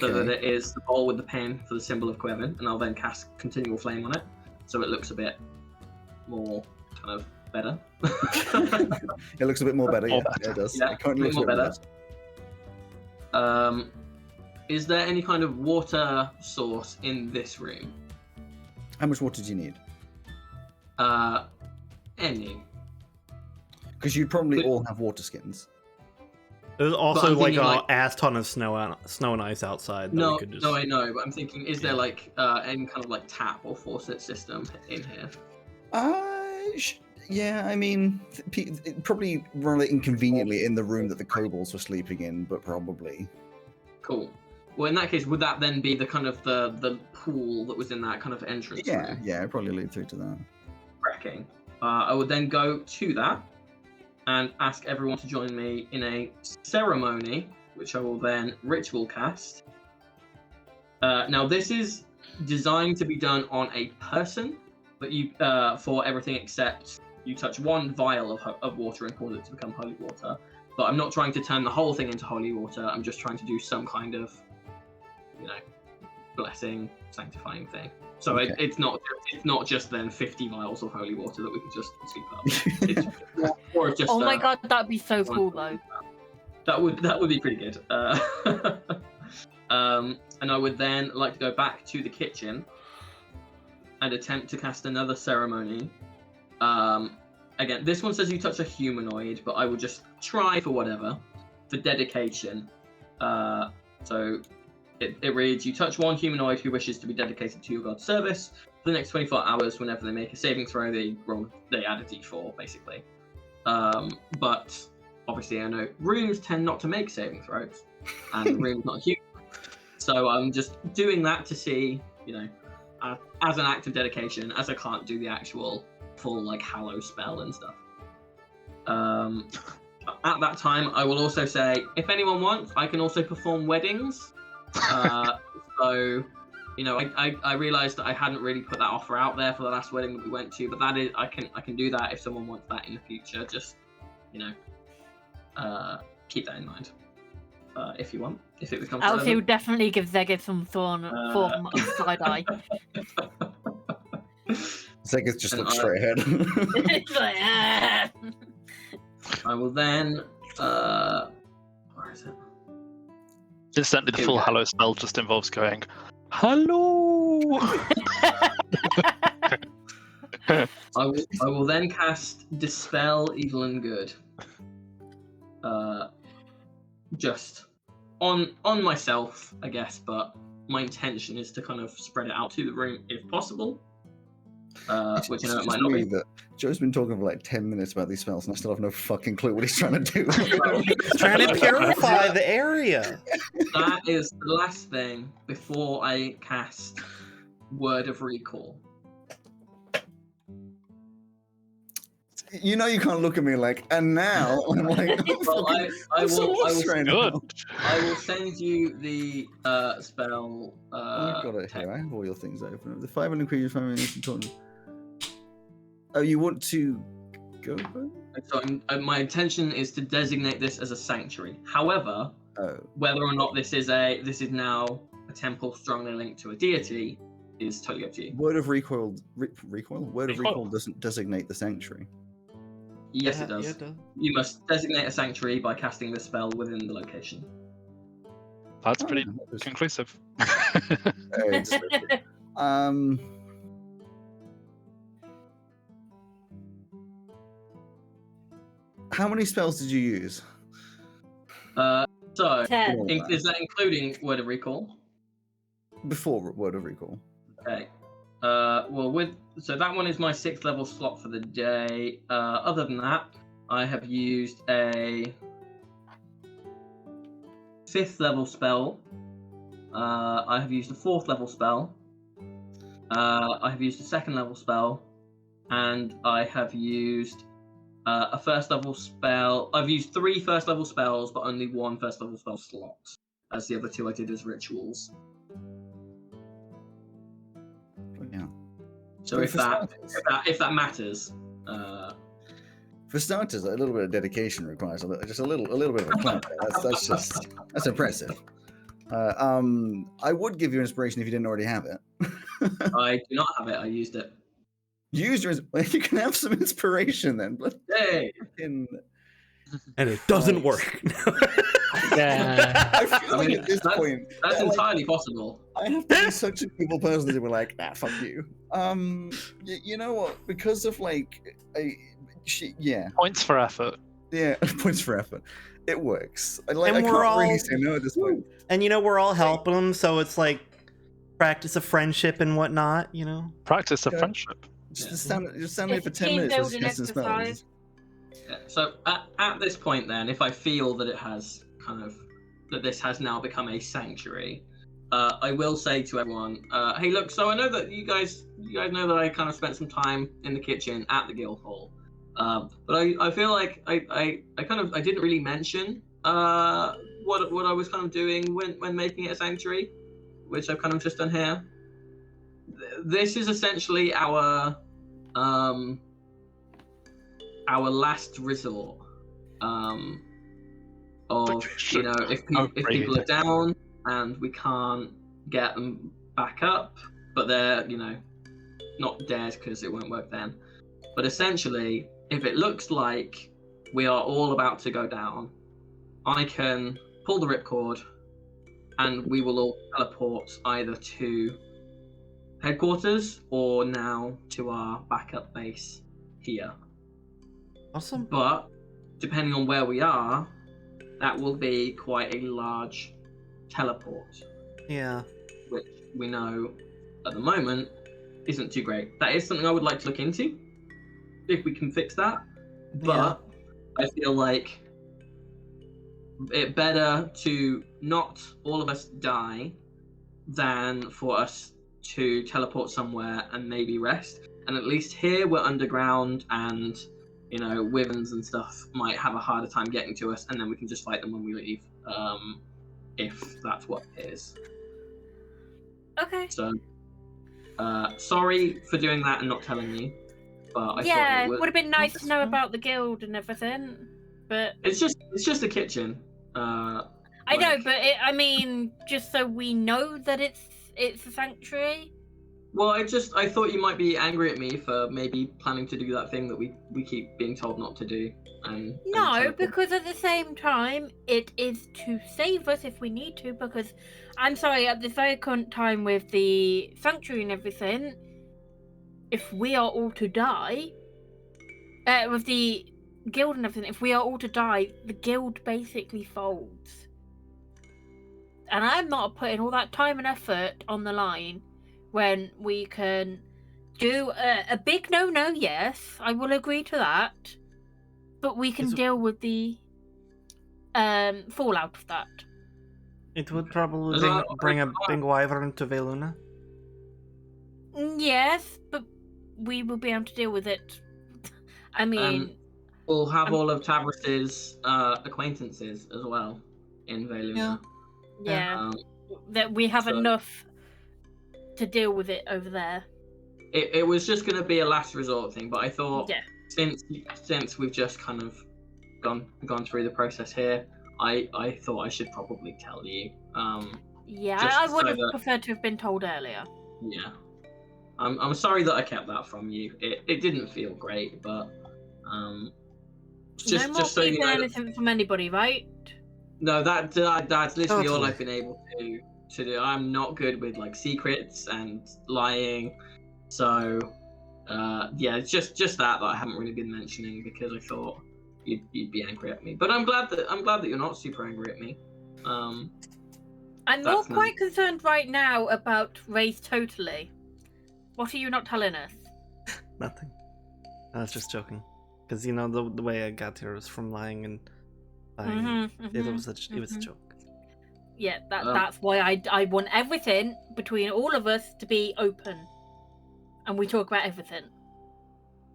so that it is the bowl with the pin for the symbol of Quevin, and I'll then cast Continual Flame on it, so it looks a bit more kind of better. It looks a bit more better, yeah. Yeah, it does. Yeah, It currently a bit looks more a bit better. Is there any kind of water source in this room? How much water do you need? Any. Because you'd probably all have water skins. There's also I'm like thinking, a like- ass ton of snow and ice outside. That No, we could just... no, I know, but I'm thinking, is there like any kind of like tap or faucet system in here? Yeah, I mean, probably rather inconveniently in the room that the kobolds were sleeping in, but probably. Cool. Well, in that case, would that then be the kind of the pool that was in that kind of entrance Yeah, room? yeah, I'd probably lead through to that. Cracking. I would then go to that and ask everyone to join me in a ceremony, which I will then ritual cast. Now, this is designed to be done on a person, but you for everything except you touch one vial of water and cause it to become holy water. But I'm not trying to turn the whole thing into holy water. I'm just trying to do some kind of, blessing, sanctifying thing. So Okay. it's not just then 50 vials of holy water that we can just sweep up. It's more just. Oh my god, that'd be so cool though. That would be pretty good. And I would then like to go back to the kitchen and attempt to cast another ceremony. Again, this one says you touch a humanoid, but I will just try for whatever. For dedication. So it reads, you touch one humanoid who wishes to be dedicated to your god's service. For the next 24 hours, whenever they make a saving throw, they add a d4, basically. But obviously I know rooms tend not to make saving throws, and the room's not human. So I'm just doing that to see, as an act of dedication, as I can't do the actual full hallow spell and stuff. At that time, I will also say, if anyone wants, I can also perform weddings. So, I realised that I hadn't really put that offer out there for the last wedding that we went to, but that is, I can do that if someone wants that in the future. Just, keep that in mind. If you want, if it becomes Elsie relevant. would definitely give Zegith some form of side eye. Zegith just And looks straight ahead. It's like, ah. I will then, where is it? Incidentally, the Here we full go. Hallow spell just involves going, "Hello." I will then cast Dispel Evil and Good. Just on myself, I guess, but my intention is to kind of spread it out to the room if possible. Which I know it might not be. That Joe's been talking for like 10 minutes about these spells, and I still have no fucking clue what he's trying to do. Trying to purify the area. That is the last thing before I cast Word of Recall. You know you can't look at me like, and now I'm like, Well, I I'm so will lost right now. Good. I will send you the spell. I've got it text. here. I have all your things open. The 500 creatures, 5 minutes, Oh, you want to go? So my intention is to designate this as a sanctuary. However, Oh, whether or not this is now a temple strongly linked to a deity is totally up to you. Word of Recoil. Recoil? Word of Recoil. Recall doesn't designate the sanctuary. Yes, Yeah, it does. yeah, it does. You must designate a sanctuary by casting the spell within the location. That's Oh, pretty yeah, that was conclusive. very descriptive. How many spells did you use? So, 10. is that including Word of Recall? Before Word of Recall. Okay. So that one is my 6th level slot for the day. Other than that, I have used a 5th level spell. I have used a 4th level spell. I have used a 2nd level spell, and I have used a 1st level spell. I've used 3 1st level spells, but only 1 1st level spell slot, as the other 2 I did as rituals. Yeah. So But if for that starters- if that matters, For starters, a little bit of dedication requires a little bit of a clap. That's impressive. I would give you inspiration if you didn't already have it. I do not have it. I used it. Use your. You can have some inspiration then. But Hey, fucking- And it doesn't Christ. work. Yeah. I feel I like mean, at this point, that's like, entirely possible. I have to be such a people person to be like, fuck you. You know what? Because of like, yeah, Points for effort. points for effort. It works. I can't we're really all- say no at this point. And we're all helping them, so it's like practice of friendship and whatnot. Practice of Yeah. friendship. Just stand there It's for a 10 team minutes. building Just casting exercise. spells. Yeah, so at this point, then, if I feel that it has that this has now become a sanctuary, I will say to everyone, hey, look. So I know that you guys know that I kind of spent some time in the kitchen at the guild hall, but I feel like I didn't really mention what I was kind of doing when making it a sanctuary, which I've kind of just done here. This is essentially our last resort. If people are down and we can't get them back up, but they're not dead because it won't work then. But essentially, if it looks like we are all about to go down, I can pull the ripcord, and we will all teleport either to headquarters or now to our backup base here. Awesome. But depending on where we are, that will be quite a large teleport, Yeah. which we know at the moment isn't too great. That is something I would like to look into, if we can fix that. But I feel like it better to not all of us die than for us to teleport somewhere and maybe rest. And at least here we're underground, and wyverns and stuff might have a harder time getting to us, and then we can just fight them when we leave, if that's what it is. Okay. So, sorry for doing that and not telling you, but I Yeah, thought it would have been nice that's to know fine. about the guild and everything, but it's just a kitchen. I know, like- but I mean, just so we know that it's a sanctuary. Well, I thought you might be angry at me for maybe planning to do that thing that we keep being told not to do. And No, teleport. because at the same time, it is to save us if we need to. Because I'm sorry, at this very current time with the sanctuary and everything, if we are all to die, with the guild and everything, if we are all to die, the guild basically folds. And I'm not putting all that time and effort on the line when we can do a big no-no. Yes, I will agree to that. But we can deal with the fallout of that. It would probably So- bring a big wyvern to Veluna. Yes, but we will be able to deal with it. I mean, We'll have all of Tavris's acquaintances as well in Veluna. yeah, that we have so- enough to deal with it over there. It was just going to be a last resort thing, but I thought Yeah. since we've just kind of gone through the process here, I thought I should probably tell you. Yeah, Just I would so have that- preferred to have been told earlier. Yeah, I'm sorry that I kept that from you. It didn't feel great, but Just, no more just so you keeping know, anything from anybody, right? no, that's literally all Totally. I've been able to do. I'm not good with like secrets and lying, so yeah, it's just that I haven't really been mentioning because I thought you'd be angry at me. But I'm glad that you're not super angry at me. I'm more That's quite nice. concerned right now about race totally. What are you not telling us? Nothing. I was just joking. Because, you know, the way I got here was from lying and lying. It was a joke. Yeah, Um, that's why I want everything between all of us to be open, and we talk about everything.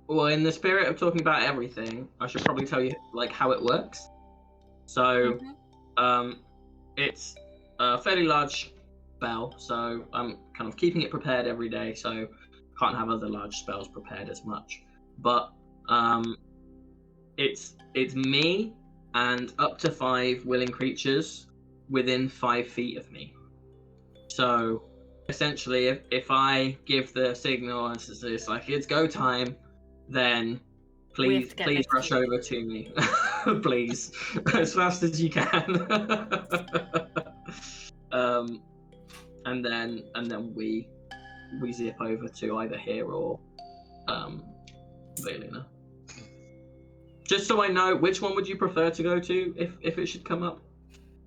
Well, in the spirit of talking about everything, I should probably tell you like how it works. So, it's a fairly large spell, so I'm kind of keeping it prepared every day, so can't have other large spells prepared as much. But it's me and up to 5 willing creatures within 5 feet of me. So essentially, if I give the signal and it's like it's go time, then We have please to get please next to rush you. over to me, please, as fast as you can. And then we zip over to either here or Valina. Just so I know, which one would you prefer to go to if it should come up?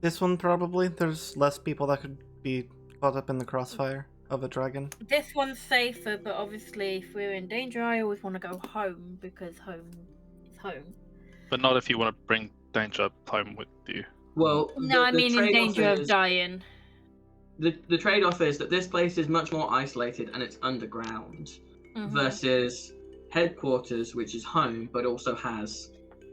This one, probably. There's less people that could be caught up in the crossfire of a dragon. This one's safer, but obviously, if we're in danger, I always want to go home because home is home. But not if you want to bring danger home with you. Well, No, I mean in danger of dying. The trade-off is that this place is much more isolated and it's underground versus headquarters, which is home but also has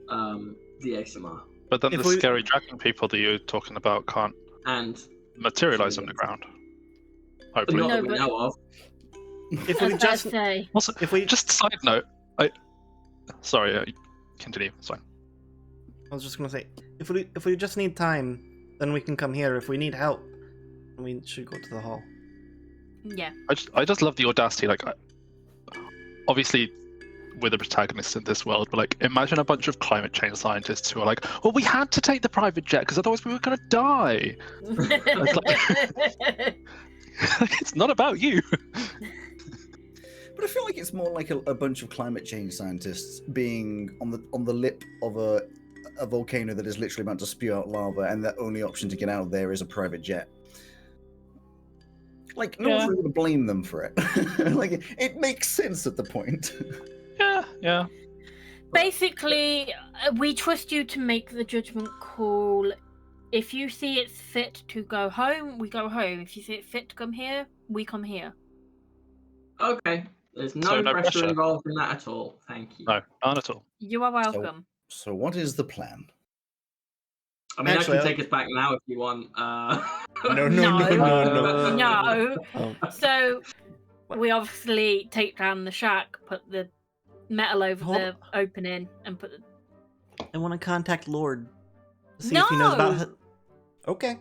the ASMR. But then If the we- scary dragon people that you're talking about can't And materialize underground. Hopefully. not No, that we but- know of. If I we was about just to say. Also, if we just a side note, sorry, continue. It's fine. I was just gonna say, if we just need time, then we can come here. If we need help, we should go to the hall. Yeah. I just love the audacity. Like, obviously, we're the protagonists in this world, but like, imagine a bunch of climate change scientists who are like, "Well, we had to take the private jet because otherwise we were gonna die." It's not about you. But I feel like it's more like a bunch of climate change scientists being on the lip of a volcano that is literally about to spew out lava, and the only option to get out of there is a private jet. Like, no one's Yeah. really going to blame them for it. Like, it makes sense at the point. Yeah. Basically, we trust you to make the judgment call. If you see it's fit to go home, we go home. If you see it fit to come here, we come here. Okay, there's no, So no pressure pressure. involved in that at all. Thank you. No, none at all. You are welcome. So what is the plan? I mean, Actually, I can take us back now if you want. No. No. Oh, So, we obviously take down the shack, put the metal over Hold- the opening, and put the... I want to contact Lord. See if he knows about. No! Okay.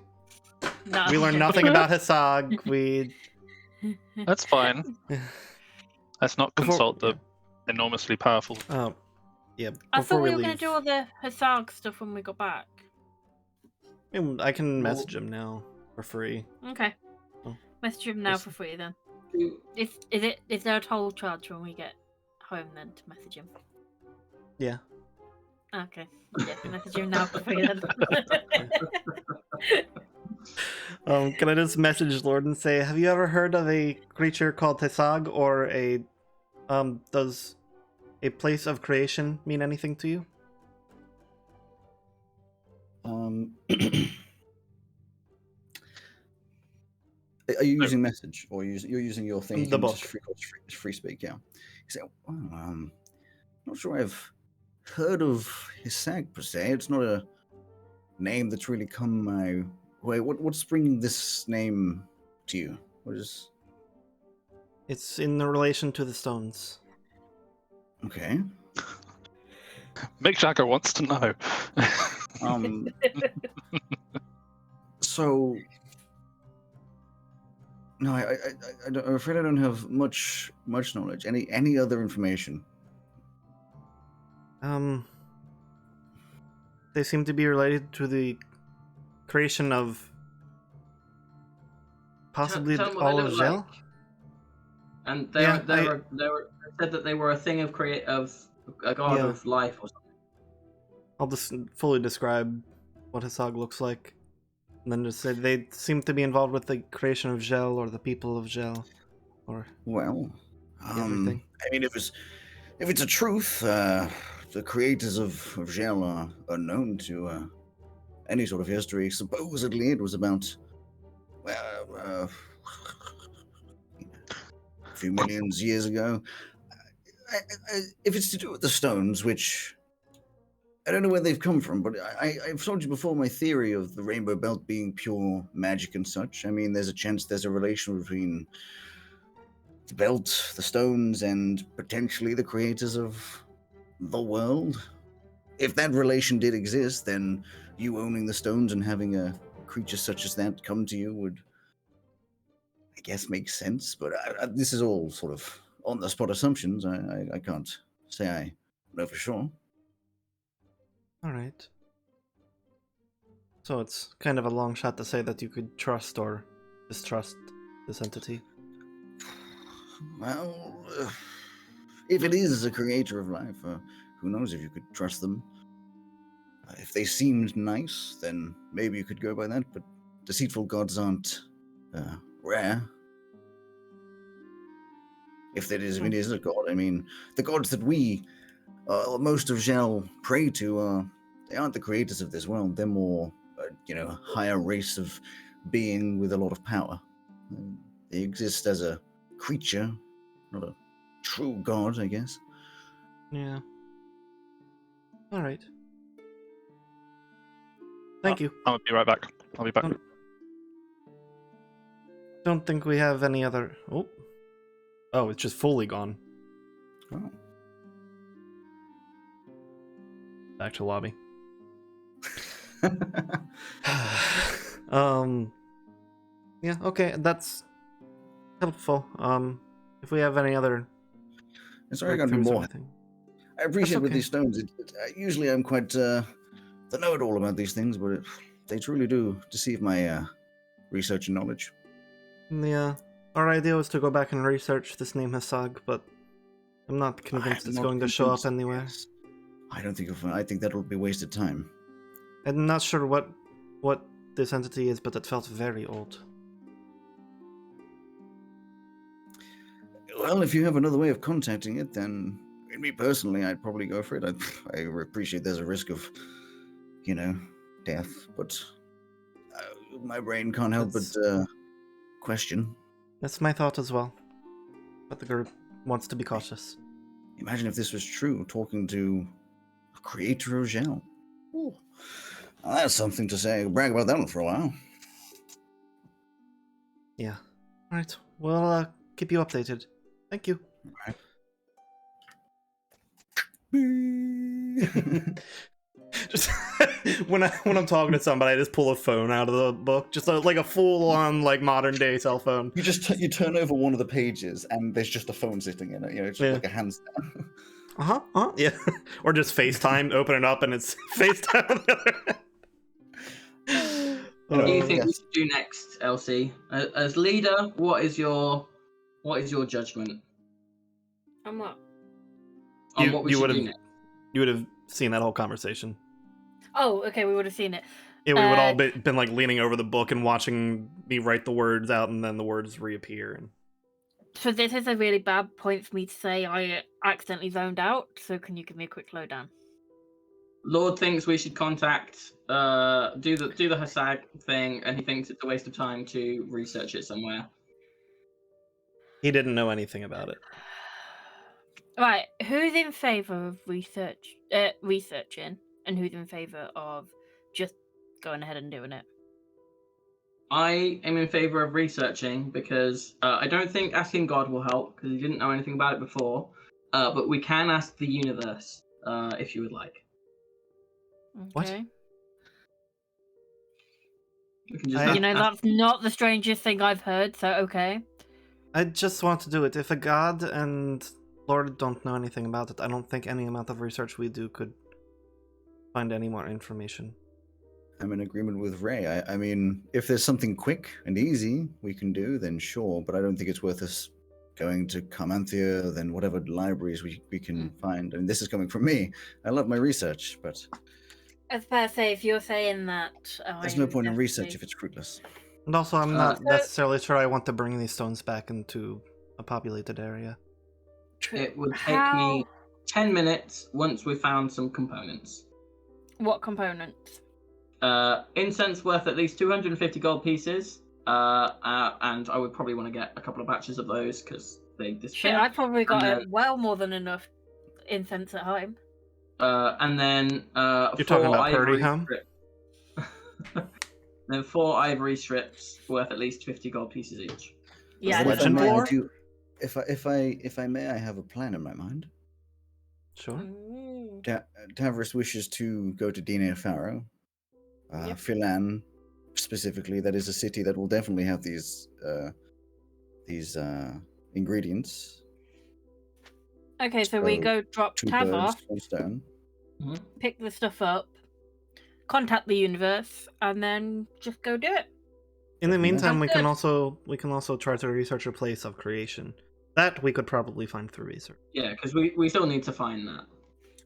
No. We learned nothing about Hasag. We. That's fine. Let's not Before- consult the enormously powerful. Oh, yeah. I Before thought we we were going leave, to do all the Hasag stuff when we got back. I can message him now for free. Okay. Oh. Message him now Yes. for free then. Is there a toll charge when we get home then to message him? Yeah. Okay. Yeah, message him now for free then. Can I just message Lord and say, have you ever heard of a creature called Hasag, or a does a place of creation mean anything to you? Are you using message, or you're using your thing? The book. Just free speak, yeah. You say, not sure I've heard of Hisag per se. It's not a name that's really come my way. What's bringing this name to you? What is? It's in relation to the stones. Okay. Mick Jagger wants to know. So no, I'm afraid I don't have much knowledge. Any other information? they seem to be related to the creation of possibly Tell 'em what they all of look Gel. like. And Yeah, they said that they were a thing of a god Yeah. of life or something. I'll just fully describe what Hasag looks like, and then just say they seem to be involved with the creation of Gel or the people of Gel, or Well, everything. I mean, if it's a truth, the creators of Gel are unknown to any sort of history. Supposedly, it was about a few millions years ago. If it's to do with the stones, which I don't know where they've come from, but I've told you before my theory of the rainbow belt being pure magic and such. I mean, there's a chance there's a relation between the belt, the stones, and potentially the creators of the world. If that relation did exist, then you owning the stones and having a creature such as that come to you would, I guess, make sense. But this is all sort of on the spot assumptions. I can't say I know for sure. All right. So it's kind of a long shot to say that you could trust or distrust this entity. Well, if it is a creator of life, who knows if you could trust them? If they seemed nice, then maybe you could go by that, but deceitful gods aren't rare. If it is a god, I mean, the gods that we, most of Gel, pray to, they aren't the creators of this world. They're more, a higher race of being with a lot of power. They exist as a creature, not a true god, I guess. Yeah. All right. Thank you. I'll be right back. I'll be back. Don't think we have any other. Oh, it's just fully gone. Oh. Back to lobby. Yeah, okay, that's helpful. If we have any other Sorry, I gotta do breakthroughs or more. anything. I appreciate That's with okay. these stones. Usually I'm quite the know-it-all about these things, but they truly do deceive my research and knowledge. Yeah, our idea was to go back and research this name Hasag, but I'm not convinced I'm it's not going to show up convinced, anywhere. yes. I don't think I think that'll be wasted time. I'm not sure what this entity is, but it felt very old. Well, if you have another way of contacting it, then me personally, I'd probably go for it. I appreciate there's a risk of, death, but my brain can't help but question. That's my thought as well. But the group wants to be cautious. Imagine if this was true, talking to a creator of Gel. Ooh. Well, that's something to say. Brag about that one for a while. Yeah. Alright, we'll keep you updated. Thank you. Just when I'm talking to somebody, I just pull a phone out of the book, just like a full-on modern day cell phone. You just you turn over one of the pages, and there's just a phone sitting in it. It's just like a handstand. Yeah. Or just FaceTime, open it up, and it's FaceTime on the other end. What do you think we yes. should do next, Elsie? As leader, what is your judgment I'm what? on what we should do next? You would have seen that whole conversation. Oh, okay, we would have seen it. Yeah, we would all been leaning over the book and watching me write the words out, and then the words reappear. And So this is a really bad point for me to say I accidentally zoned out, so can you give me a quick lowdown? Lord thinks we should contact, do the Hasag thing, and he thinks it's a waste of time to research it somewhere. he didn't know anything about it. Right, who's in favour of researching, and who's in favour of just going ahead and doing it? I am in favor of researching because I don't think asking God will help because he didn't know anything about it before. But we can ask the universe if you would like. What? Okay. We can just That's not the strangest thing I've heard, so okay. I just want to do it. If a god and Lord don't know anything about it, I don't think any amount of research we do could find any more information. I'm in agreement with Ray. I mean, if there's something quick and easy we can do, then sure, but I don't think it's worth us going to Carmanthia, then whatever libraries we can find. I mean, this is coming from me. I love my research, but As per se, if you're saying that, there's no I'm point in research definitely- if it's fruitless. And also, I'm not So- necessarily sure I want to bring these stones back into a populated area. It would take me 10 minutes once we found some components. What components? Incense worth at least 250 gold pieces, and I would probably want to get a couple of batches of those because they disappear. Shit, I've probably got And well more than enough incense at home. And then You're talking four about Purdy, ivory huh? strips. Then 4 ivory strips worth at least 50 gold pieces each. Yeah, Well, if I Legend may, I lore? do- if I may, I have a plan in my mind. Sure. Tavris wishes to go to Dina Faro. Yep. Philan, specifically, that is a city that will definitely have these ingredients. Okay, so we So, go drop 2 Tav birds, off, 1 stone. pick the stuff up, contact the universe, and then just go do it. In the meantime, Sounds we can also try to research a place of creation. That we could probably find through research. Yeah, because we still need to find that.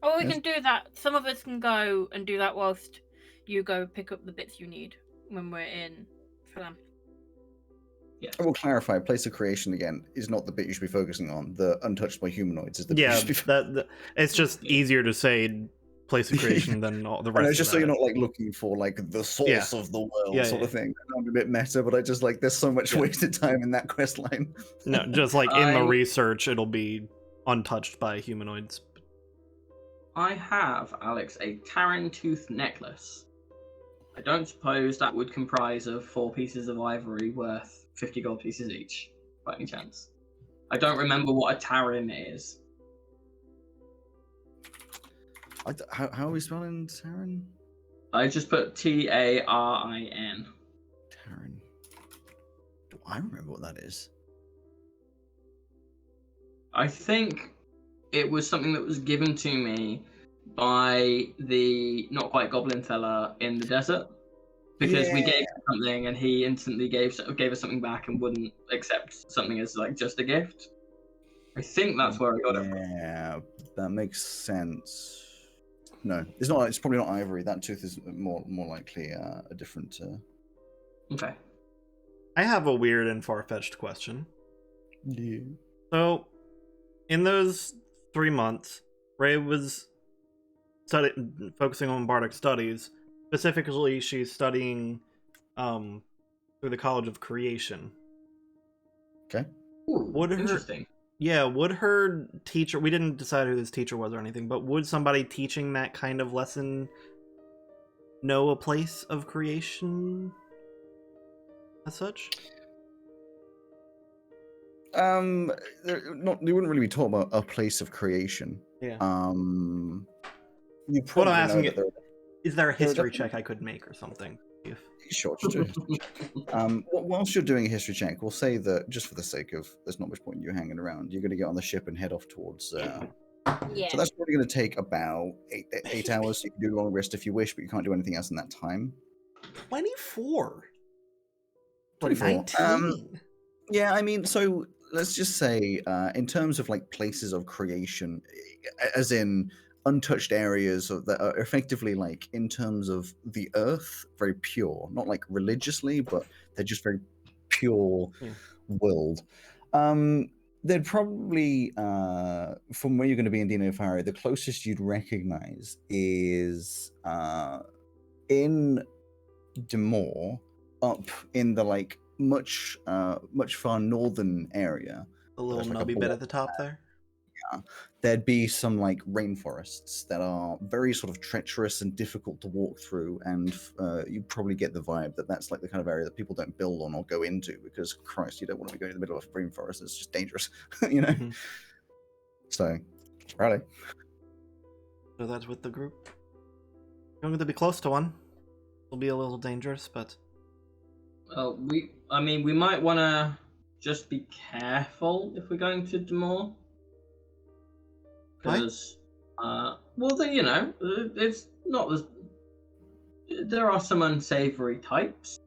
Or we Yes. can do that. Some of us can go and do that whilst you go pick up the bits you need when we're in for them. I will clarify, place of creation again is not the bit you should be focusing on. The untouched by humanoids is the bit Yeah, you should be that it's just easier to say place of creation than all the I rest. know, of just so that. you're not like looking for like the source of the world Yeah, sort yeah. of thing. I'm a bit meta, but I just like there's so much Yeah. wasted time in that quest line. No, just like in the I- research, it'll be untouched by humanoids. I have, Alex, a Taran tooth necklace. I don't suppose that would comprise of 4 pieces of ivory worth 50 gold pieces each, by any chance. I don't remember what a Taran is. How are we spelling Taran? I just put Tarin. Taran. Do I remember what that is? I think it was something that was given to me by the not quite goblin fella in the desert, because we gave him something and he instantly gave us something back and wouldn't accept something as like just a gift. I think that's where I got it from. Yeah, that makes sense. No, it's not. It's probably not ivory. That tooth is more likely a different. Okay. I have a weird and far-fetched question. Yeah. So, in those 3 months, Ray was focusing on bardic studies. Specifically, she's studying through the College of Creation. Okay. Ooh, Would her- interesting. Yeah, would her teacher... We didn't decide who this teacher was or anything, but would somebody teaching that kind of lesson know a place of creation as such? They wouldn't really be talking about a place of creation. Yeah. You What probably I'm asking know is, that is there a history definitely- check I could make or something? If... Sure, just do a history check. Whilst you're doing a history check, we'll say that just for the sake of there's not much point in you hanging around, you're going to get on the ship and head off towards. Yeah. So that's probably going to take about 8 hours. You can do a long rest if you wish, but you can't do anything else in that time. 24? 24. 19? Yeah, I mean, so let's just say, in terms of like places of creation, as in untouched areas that are effectively like in terms of the earth, very pure, not like religiously, but they're just very pure world. They'd probably, from where you're going to be in Dino Faro, the closest you'd recognize is in Demore, up in the like much far northern area. The little There's like a nubby bit block at the top there? There'd be some like rainforests that are very sort of treacherous and difficult to walk through, and you probably get the vibe that that's like the kind of area that people don't build on or go into because Christ, you don't want to be going in the middle of a rainforest. It's just dangerous, you know. Mhm. So, really, So that's with the group. Going to be close to one. It'll be a little dangerous, but We might want to just be careful if we're going to Demore. Why? Because Well, then, it's not as. There are some unsavory types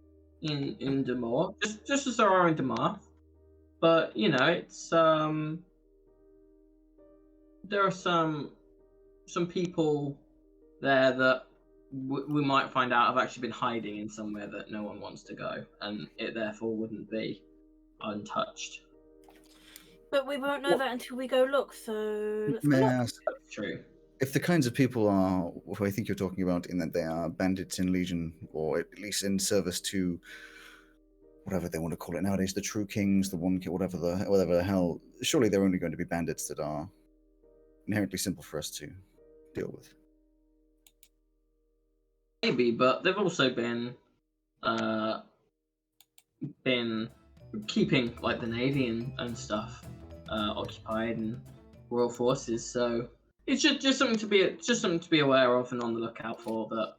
in Demore, just as there are in Demarth. But it's there are some people there that we might find out have actually been hiding in somewhere that no one wants to go, and it therefore wouldn't be untouched. But we won't know that until we go look. So let's go May I look. ask, That's true. if the kinds of people are who I think you're talking about, in that they are bandits in Legion, or at least in service to whatever they want to call it nowadays, the True Kings, the One King, whatever the hell, surely they're only going to be bandits that are inherently simple for us to deal with. Maybe, but they've also been keeping like the Navy and stuff occupied and Royal Forces. So it's just something to be aware of and on the lookout for. That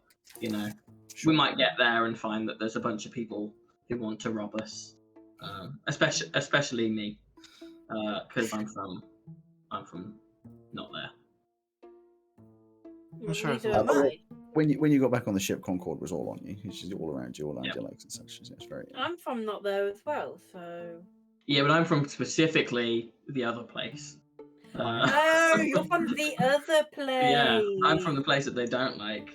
we might get there and find that there's a bunch of people who want to rob us, especially me, because I'm from not there. I'm sure Neither it's am I. When you got back on the ship, Concord was all on you. It's just all around you, all around your legs and such. It's very. I'm from not there as well, so. Yeah, but I'm from specifically the other place. Oh, you're from the other place. Yeah, I'm from the place that they don't like.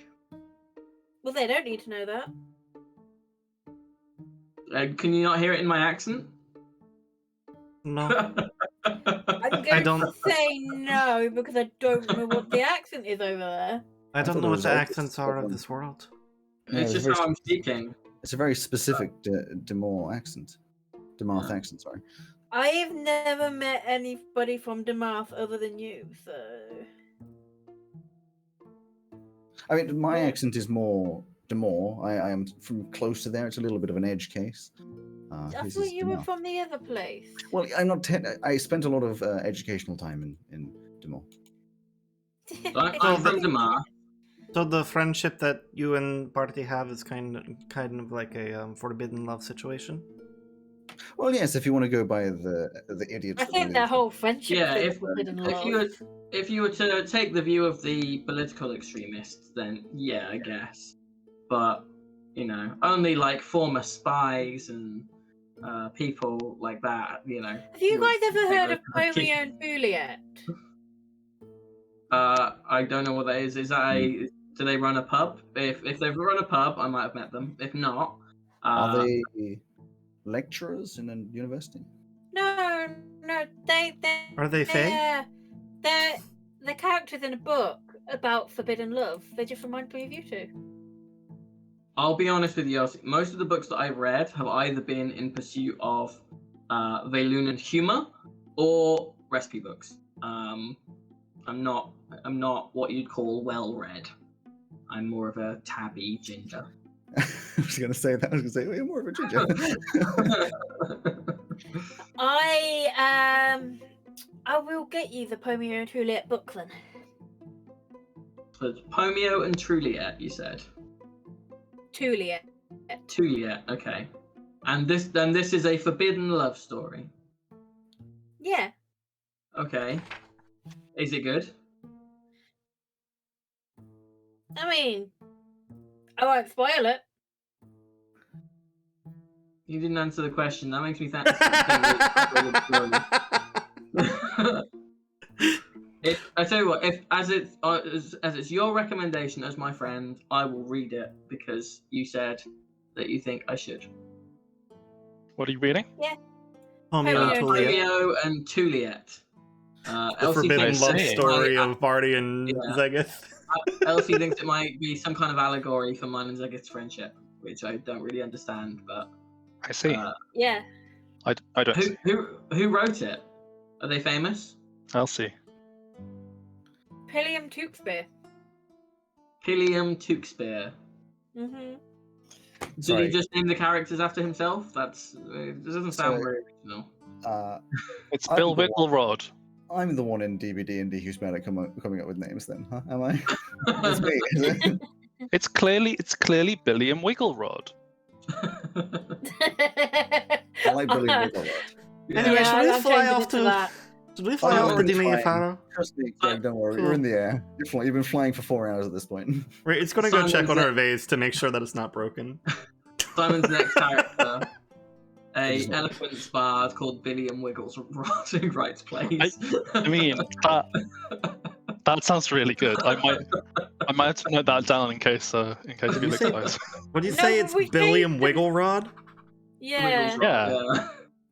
Well, they don't need to know that. Can you not hear it in my accent? No. I'm going don't- to say no because I don't know what the accent is over there. I don't thought know it what was the all accents are of Scotland. this world. Yeah, It's it's just very how I'm speaking. It's a very specific Demarth accent. Demarth accent, sorry. I've never met anybody from Demarth other than you, so. I mean, my Yeah. accent is more Demore. I am from close to there. It's a little bit of an edge case. I his thought is you were Demarth. from the other place. Well, I'm not. I spent a lot of educational time in Demore. I'm from Demar. So the friendship that you and Barty have is kind of like a forbidden love situation. Well, yes, if you want to go by the idiots. I that think live- their whole friendship Yeah, is forbidden love. If you were to take the view of the political extremists, then yeah, I guess. But only like former spies and people like that. Have you guys ever heard of Romeo and Juliet? I don't know what that is. Is that do they run a pub? If they've run a pub, I might have met them. If not, Are they lecturers in a university? No, they Are they fey? they're the characters in a book about forbidden love. They just remind me of you two. I'll be honest with you, Elsie. Most of the books that I've read have either been in pursuit of Valunan humor or recipe books. I'm not what you'd call well-read. I'm more of a tabby ginger. I was going to say that. I was going to say, you're more of a ginger. I will get you the Romeo and Juliet book then. So it's Pomeo and Truliet, you said. Juliet. Truliet, okay. And this is a forbidden love story. Yeah. Okay. Is it good? I mean, I won't spoil it. You didn't answer the question. That makes me think. I tell you what, if as it's your recommendation as my friend, I will read it because you said that you think I should. What are you reading? Romeo and Juliet. Romeo and Juliet. The Elsie forbidden thinks love it story might- of Barty and Zegeth. Elsie thinks it might be some kind of allegory for mine and Zegeth's friendship, which I don't really understand. But I see. Yeah. I don't see. who wrote it? Are they famous? I'll see. Pilliam Tewksbury. Pilliam Tewksbury. Mm-hmm. Did he just name the characters after himself? This doesn't sound very original. It's I'm Bill the one- Wigglerod. I'm the one in DBD who's bad at coming up with names then, huh? Am I? It's me, is it? It's clearly Billiam Wigglerod. I like Billy Wigglerod. Anyway, should we I'm fly changing off it to that. Did we fly you're over the already flying. Faro? Trust me, Greg, don't worry. You're in the air. You've been flying for 4 hours at this point. Right, it's gonna go check on Simon's our vase to make sure that it's not broken. Simon's next character, a Just- elephant bard called Billy and Wiggles, who writes plays. I mean, that sounds really good. I might have to note that down in case we You look say- close. What do you No, say? but It's we Billiam changed Wiggle Rod? Yeah. Yeah.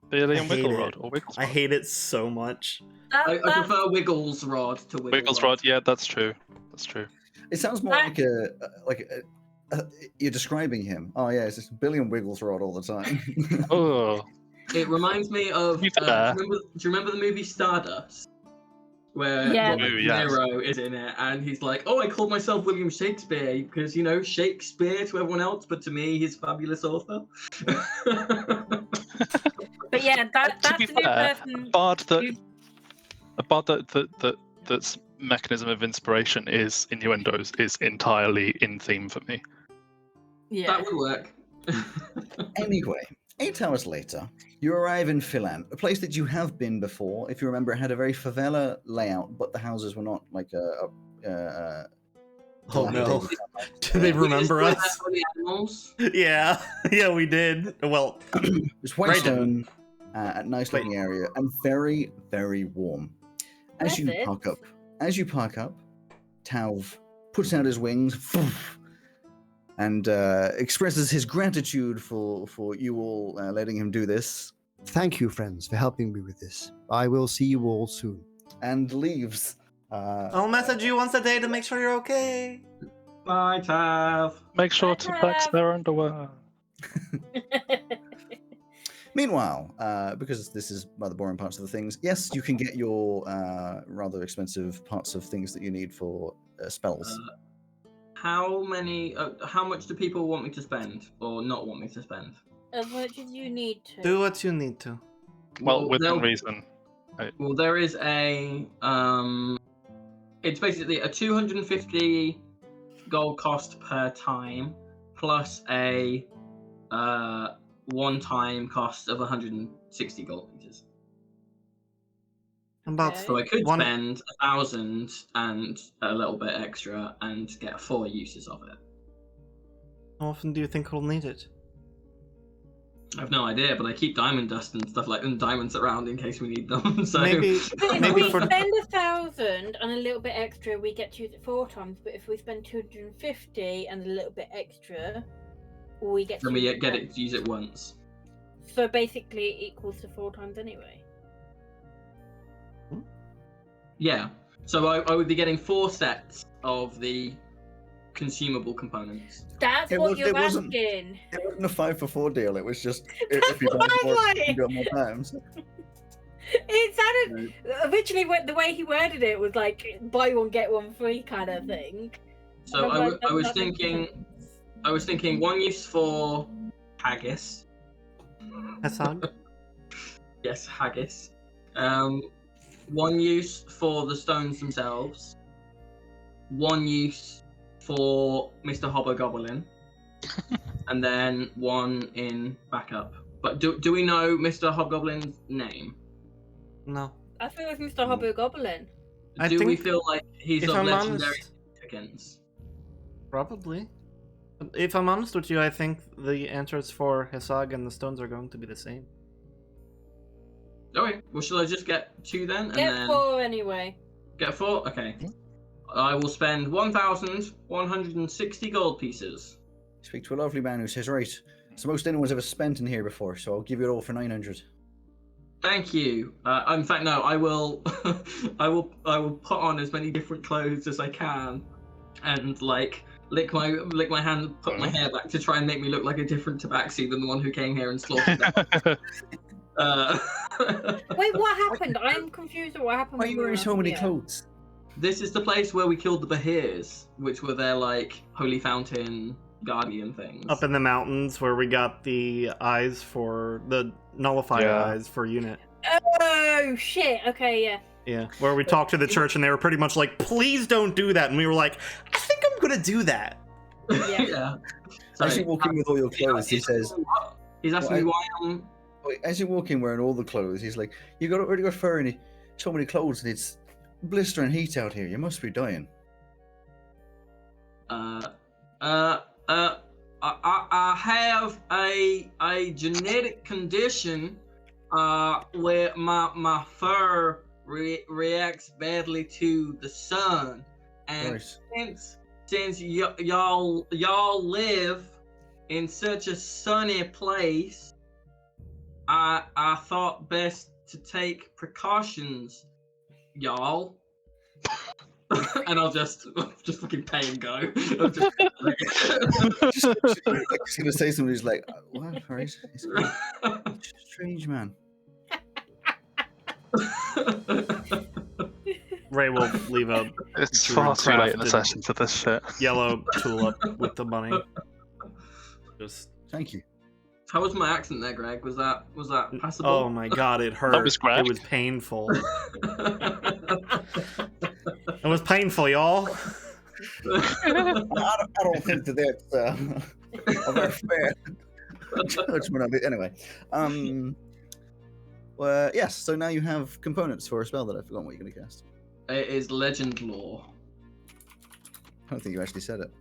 Billy I and hate Wiggle it. Rod or Wiggles I Rod. hate it so much. I prefer Wiggles Rod to Wiggles Wiggles Rod. Yeah, that's true. That's true. It sounds more like you're describing him. Oh yeah, it's just Billy and Wiggles Rod all the time. Oh, It reminds me of. To be Do fair- you remember the movie Stardust? Where Yeah. Robert Oh, De yes. Niro is in it, and he's like, "Oh, I called myself William Shakespeare because Shakespeare to everyone else, but to me, he's a fabulous author." But yeah, To that's be the new fair, person. a bard that's mechanism of inspiration is innuendos is entirely in theme for me. Yeah. That would work. Anyway, 8 hours later, you arrive in Philan, a place that you have been before. If you remember, it had a very favela layout, but the houses were not like Oh no. dilapidated. Do they We remember destroyed us? that for the animals. Yeah, yeah, we did. Well, It's white Right. stone, a nice looking area, and very, very warm. As you Perfect. park up, Tauv puts out his wings and expresses his gratitude for you all letting him do this, Thank you, friends, for helping me with this. I will see you all soon. and leaves. I'll message you once a day to make sure you're okay. Bye, Tav. Make sure to flex their underwear. Meanwhile, because this is one of the boring parts of the things, yes, you can get your rather expensive parts of things that you need for spells. How much do people want me to spend, or not want me to spend? As much as you need to. Do what you need to. Well, within there'll- reason. Well, there is a it's basically a 250 gold cost per time, plus a one-time cost of 160 gold pieces. About Okay. So I could One- spend 1,000 and a little bit extra and get 4 uses of it. how often do you think we'll need it? I have no idea, but I keep diamond dust and stuff and diamonds around in case we need them. So Maybe But if maybe we for spend 1,000 and a little bit extra, we get to use it 4 times. But if we spend 250 and a little bit extra, we get to then we use get once. it, use it once. So basically, it equals to 4 times anyway. Yeah. So I would be getting 4 sets of the consumable components. That's It what was- you're it wasn't- asking. It wasn't a 5 for 4 deal. It was just That's if you buy what I'm more, like. you got more times. It sounded originally the way he worded it was like buy one get one free kind of thing. So And I'm like, I was that makes thinking sense. I was thinking one use for haggis. Hassan. Yes, haggis. One use for the stones themselves. One use for Mr. Hobgoblin. And then one in backup. But do we know Mr. Hobgoblin's name? No. I think it was Mr. Hobgoblin. I Do we think feel like he's if of I'm legendary honest, significance? probably. If I'm honest with you, I think the answers for Hesag and the stones are going to be the same. Okay, well, shall I just get 2 then? And Get then 4 anyway. Get 4? Okay. I will spend 1,160 gold pieces. Speak to a lovely man who says, right, it's the most anyone's ever spent in here before, so I'll give you it all for 900. Thank you. In fact, no, I will. I will put on as many different clothes as I can, and like lick my hand, put my hair back to try and make me look like a different tabaxi than the one who came here and slaughtered them. Wait, what happened? I'm confused at what happened. Why are when you we wearing were so up many here. clothes? This is the place where we killed the Bahirs, which were their like holy fountain guardian things. Up in the mountains where we got the eyes for the nullifier Yeah. eyes for unit. Oh shit! Okay, yeah. Yeah, where we talked to the church and they were pretty much like, please don't do that. And we were like, I think I'm gonna do that. Yeah. Yeah. As you walk in with all your clothes, he says, He's asking me why I'm. as you walk in wearing all the clothes, he's like, you got already got fur, and So many clothes and it's blistering heat out here. You must be dying. I have a genetic condition where my fur reacts badly to the sun, and Right. since y'all live in such a sunny place, I thought best to take precautions, y'all. And I'll just fucking pay and go. I'll just, He's gonna say something. He's like, "What? All right, it's cool. Strange man." Ray will leave a It's True far too late in the crafted. session for this shit. yellow tulip with the money. Just Thank you. How was my accent there, Greg? Was that passable? oh my god, it hurt. was great. It was painful. It was painful, y'all. I don't think that that's a very fair judgment of it. Anyway, well, yes. So now you have components for a spell that I've forgotten what you're going to cast. It is legend lore. I don't think you actually said it.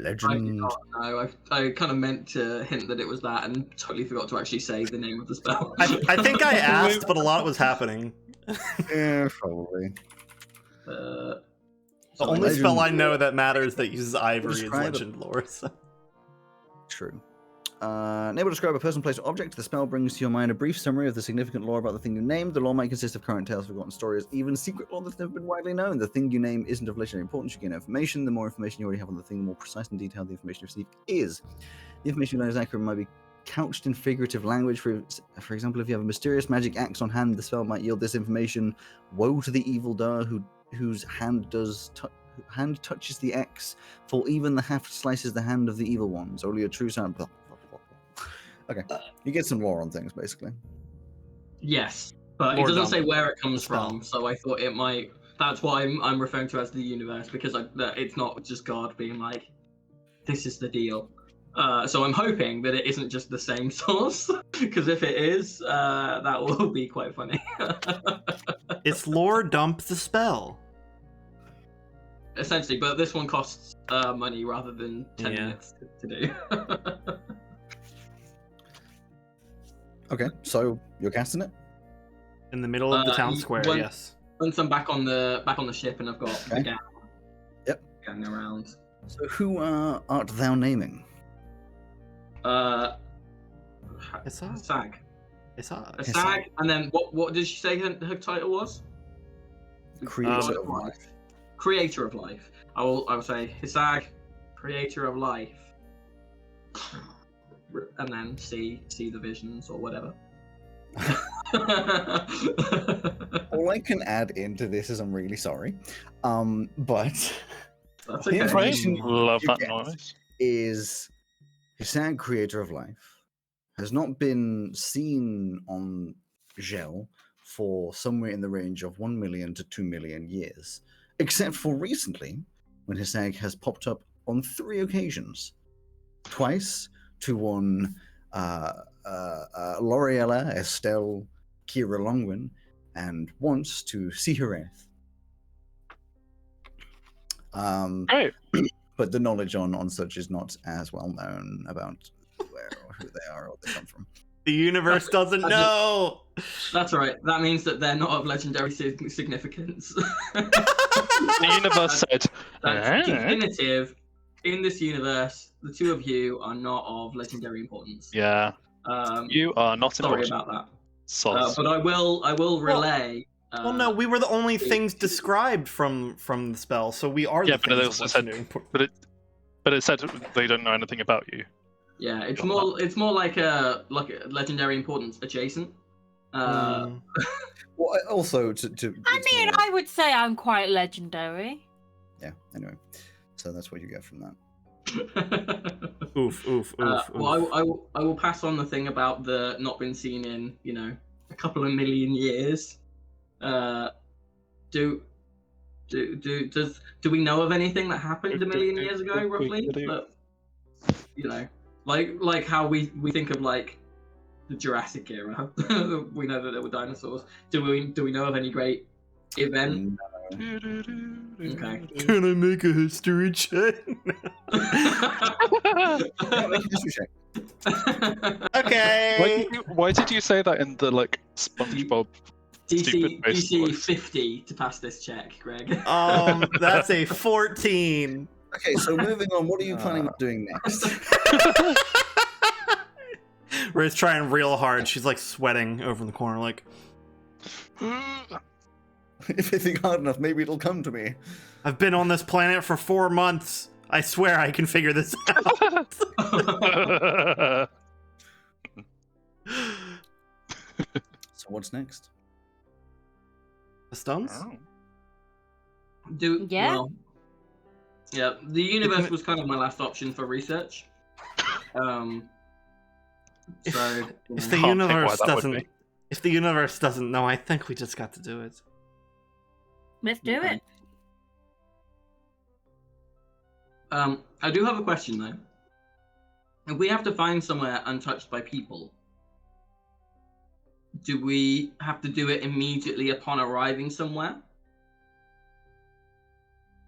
I did Legend. not know. I kind of meant to hint that it was that, and totally forgot to actually say the name of the spell. I think I asked, but a lot was happening. Yeah, probably. The So only Legend spell I know lore. that matters that uses ivory is Describe it. legend lore. So. True. Able to describe a person, place, or object. The spell brings to your mind a brief summary of the significant lore about the thing you named. The lore might consist of current tales, forgotten stories, even secret lore that's never been widely known. The thing you name isn't of legendary importance. You gain information. The more information you already have on the thing, the more precise and detailed the information you receive is. The information you learn is accurate and might be couched in figurative language. For example, if you have a mysterious magic axe on hand, the spell might yield this information. Woe to the evildoer whose hand touches the axe, for even the haft slices the hand of the evil ones. Only a true sound. Blah, blah, blah, blah. Okay, you get some lore on things, basically. yes, but Lore it doesn't dump. say where it comes Spell. from, so I thought it might. That's why I'm referring to as the universe, because it's not just God being like, this is the deal. So I'm hoping that it isn't just the same source, because if it is, that will be quite funny. It's lore dump the spell. Essentially, but this one costs money rather than 10 Yeah. minutes to do. Okay, so you're casting it. In the middle of the town y- square, when- yes. Once I'm back on the ship and I've got the Okay. gang, Yep. gang around. So who art thou naming? It's a, Sag. it's a, A Sag, and then what did she say her title was? Creator of life. Creator of life. I will say Hisag, creator of life. And then see the visions or whatever. All I can add into this is I'm really sorry, but That's The okay. information Love you that get noise. is Hisag, creator of life, has not been seen on Gel for somewhere in the range of 1 million to 2 million years, except for recently, when Hisag has popped up on 3 occasions. Twice to one L'Oreella Estelle Kira Longwin, and once to Sihareth. Great. But the knowledge on such is not as well known about where or who they are or what they come from. The universe doesn't I just- know. That's all right. That means that they're not of legendary significance. The universe said, That's "Eh?" definitive. In this universe, the two of you are not of legendary importance. Yeah, you are not Sorry important. about that. Soz. But I will relay. Well, no, we were the only things described from the spell, so we are Yeah, the but it things also of said- legendary importance. but it said they don't know anything about you. Yeah, it's more like a legendary importance adjacent. Mm. Well, also to I it's mean, more- I would say I'm quite legendary. yeah. Anyway, so that's what you get from that. Oof, oof, oof, oof. Well, I will pass on the thing about the not been seen in a couple of million years. Do we know of anything that happened a million years ago, roughly? That, like how we think of like the Jurassic era. We know that there were dinosaurs. Do we know of any great event? Okay. Can I make a history check? History check. Okay. Why did you say that in the like SpongeBob stupid face DC voice? 50 to pass this check, Greg. That's a 14. Okay, so moving on, what are you planning on doing next? Ray's trying real hard. She's like sweating over in the corner, like. If I think hard enough, maybe it'll come to me. I've been on this planet for 4 months. I swear I can figure this out. So what's next? The stones? Yeah. Well, yeah, the universe was kind of my last option for research. If So the Can't think why universe that would doesn't, be. if the universe doesn't know, I think we just got to do it. Let's do it. I do have a question though. If we have to find somewhere untouched by people, do we have to do it immediately upon arriving somewhere?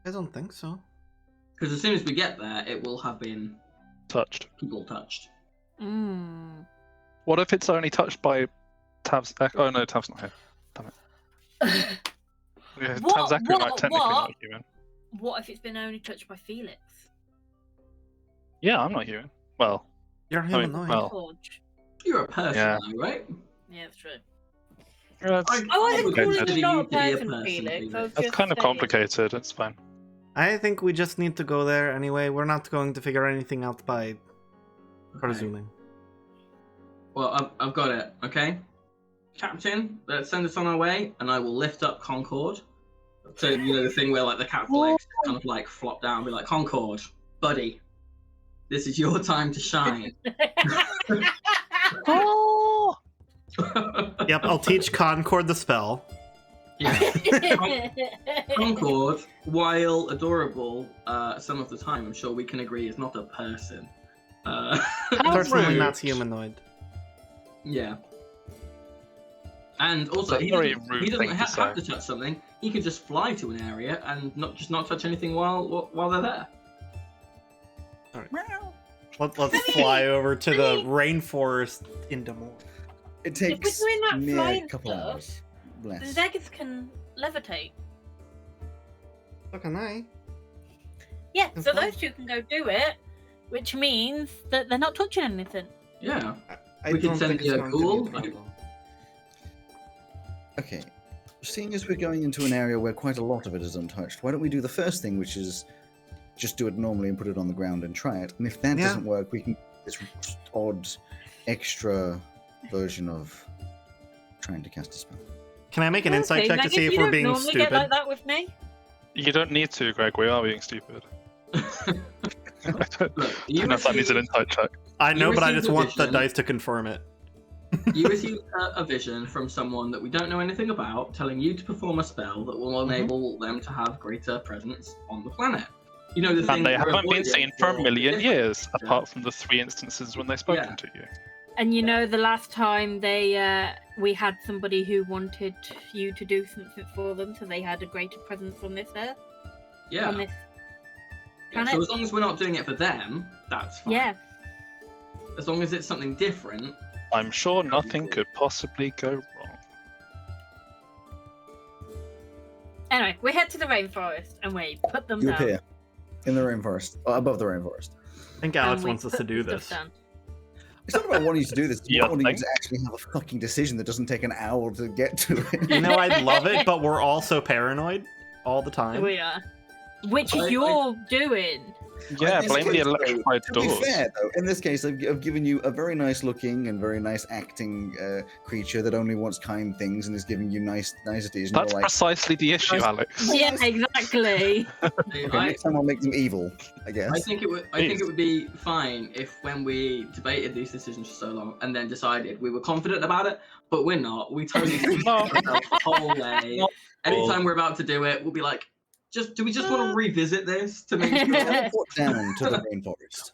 I don't think so. Because as soon as we get there, it will have been Touched. people touched. Mm. What if it's only touched by Tav's? Oh no, Tav's not here. Damn it. Yeah, What- Tav's Echo what- might technically what? not human. What if it's been only touched by Felix? Yeah, I'm not human. Well, You're I mean, humanoid. well- Forge. You're a person, Yeah. though, right? Yeah, that's true. that's, I wasn't would calling consider you not a you to be a person, person, Felix. I Felix. was that's just kind of saying. complicated. It's fine. I think we just need to go there anyway. We're not going to figure anything out by presuming. Well, I've got it, okay? Captain, let's send us on our way, and I will lift up Concord. So, you know, the thing where, like, the cat's legs kind of, like, flop down and be like, Concord, buddy, this is your time to shine. Oh! Yep, I'll teach Concord the spell. Yeah. Concord, while adorable, some of the time, I'm sure we can agree, is not a person. How Personally, rude. not humanoid. Yeah. And also, That's a he very doesn't, rude he doesn't thing to have say. to touch something. He can just fly to an area and not touch anything while they're there. Let's fly over to the rainforest in Des Moines. It If we're takes doing that near a flying couple stuff, hours. The Less. Zegas can levitate. So can I. Yeah, That's so fine. those two can go do it, which means that they're not touching anything. Yeah. I We can don't send think it's the going to be a ghoul, problem. Okay. Seeing as we're going into an area where quite a lot of it is untouched, why don't we do the first thing, which is just do it normally and put it on the ground and try it. And if that Yeah. doesn't work, we can do this odd extra version of trying to cast a spell. Can I make an insight Okay, check to like, see if you we're don't being normally stupid? get like that with me. You don't need to, Greg. We are being stupid. I don't Look, you know if that needs an received, insight check. I know, You but I received just a want the vision. dice to confirm it. you received a vision from someone that we don't know anything about, telling you to perform a spell that will enable them to have greater presence on the planet. You know the thing And they that we're haven't been avoiding seen for a the million difference. years, Yeah. apart from the 3 instances when they've spoken Yeah. to you. And you know, the last time they we had somebody who wanted you to do something for them, so they had a greater presence on this earth, Yeah. on this Yeah, planet. so as long as we're not doing it for them, that's fine. Yeah. As long as it's something different. I'm sure nothing could possibly go wrong. Anyway, we head to the rainforest and we put them You down. appear in the rainforest, above the rainforest. I think and Alex we wants us put to do the this. stuff down. It's not about wanting you to do this, it's Yeah, about wanting you thanks. to actually have a fucking decision that doesn't take an hour to get to it. You know, I'd love it, but we're also paranoid all the time. We are. Which I- you're doing. Yeah, In this blame the case, though, electrified To be doors. fair, though, in this case, I've given you a very nice looking and very nice acting creature that only wants kind things and is giving you niceties. And That's you're like, precisely the issue, Nice. Alex. Yeah, exactly. okay, next time I'll make them evil, I guess. I think it would be fine if when we debated these decisions for so long and then decided we were confident about it, but we're not. We totally switched No. ourselves the whole way. Anytime we're about to do it, we'll be like, do we just want to revisit this to make sure? Teleport down to the rainforest.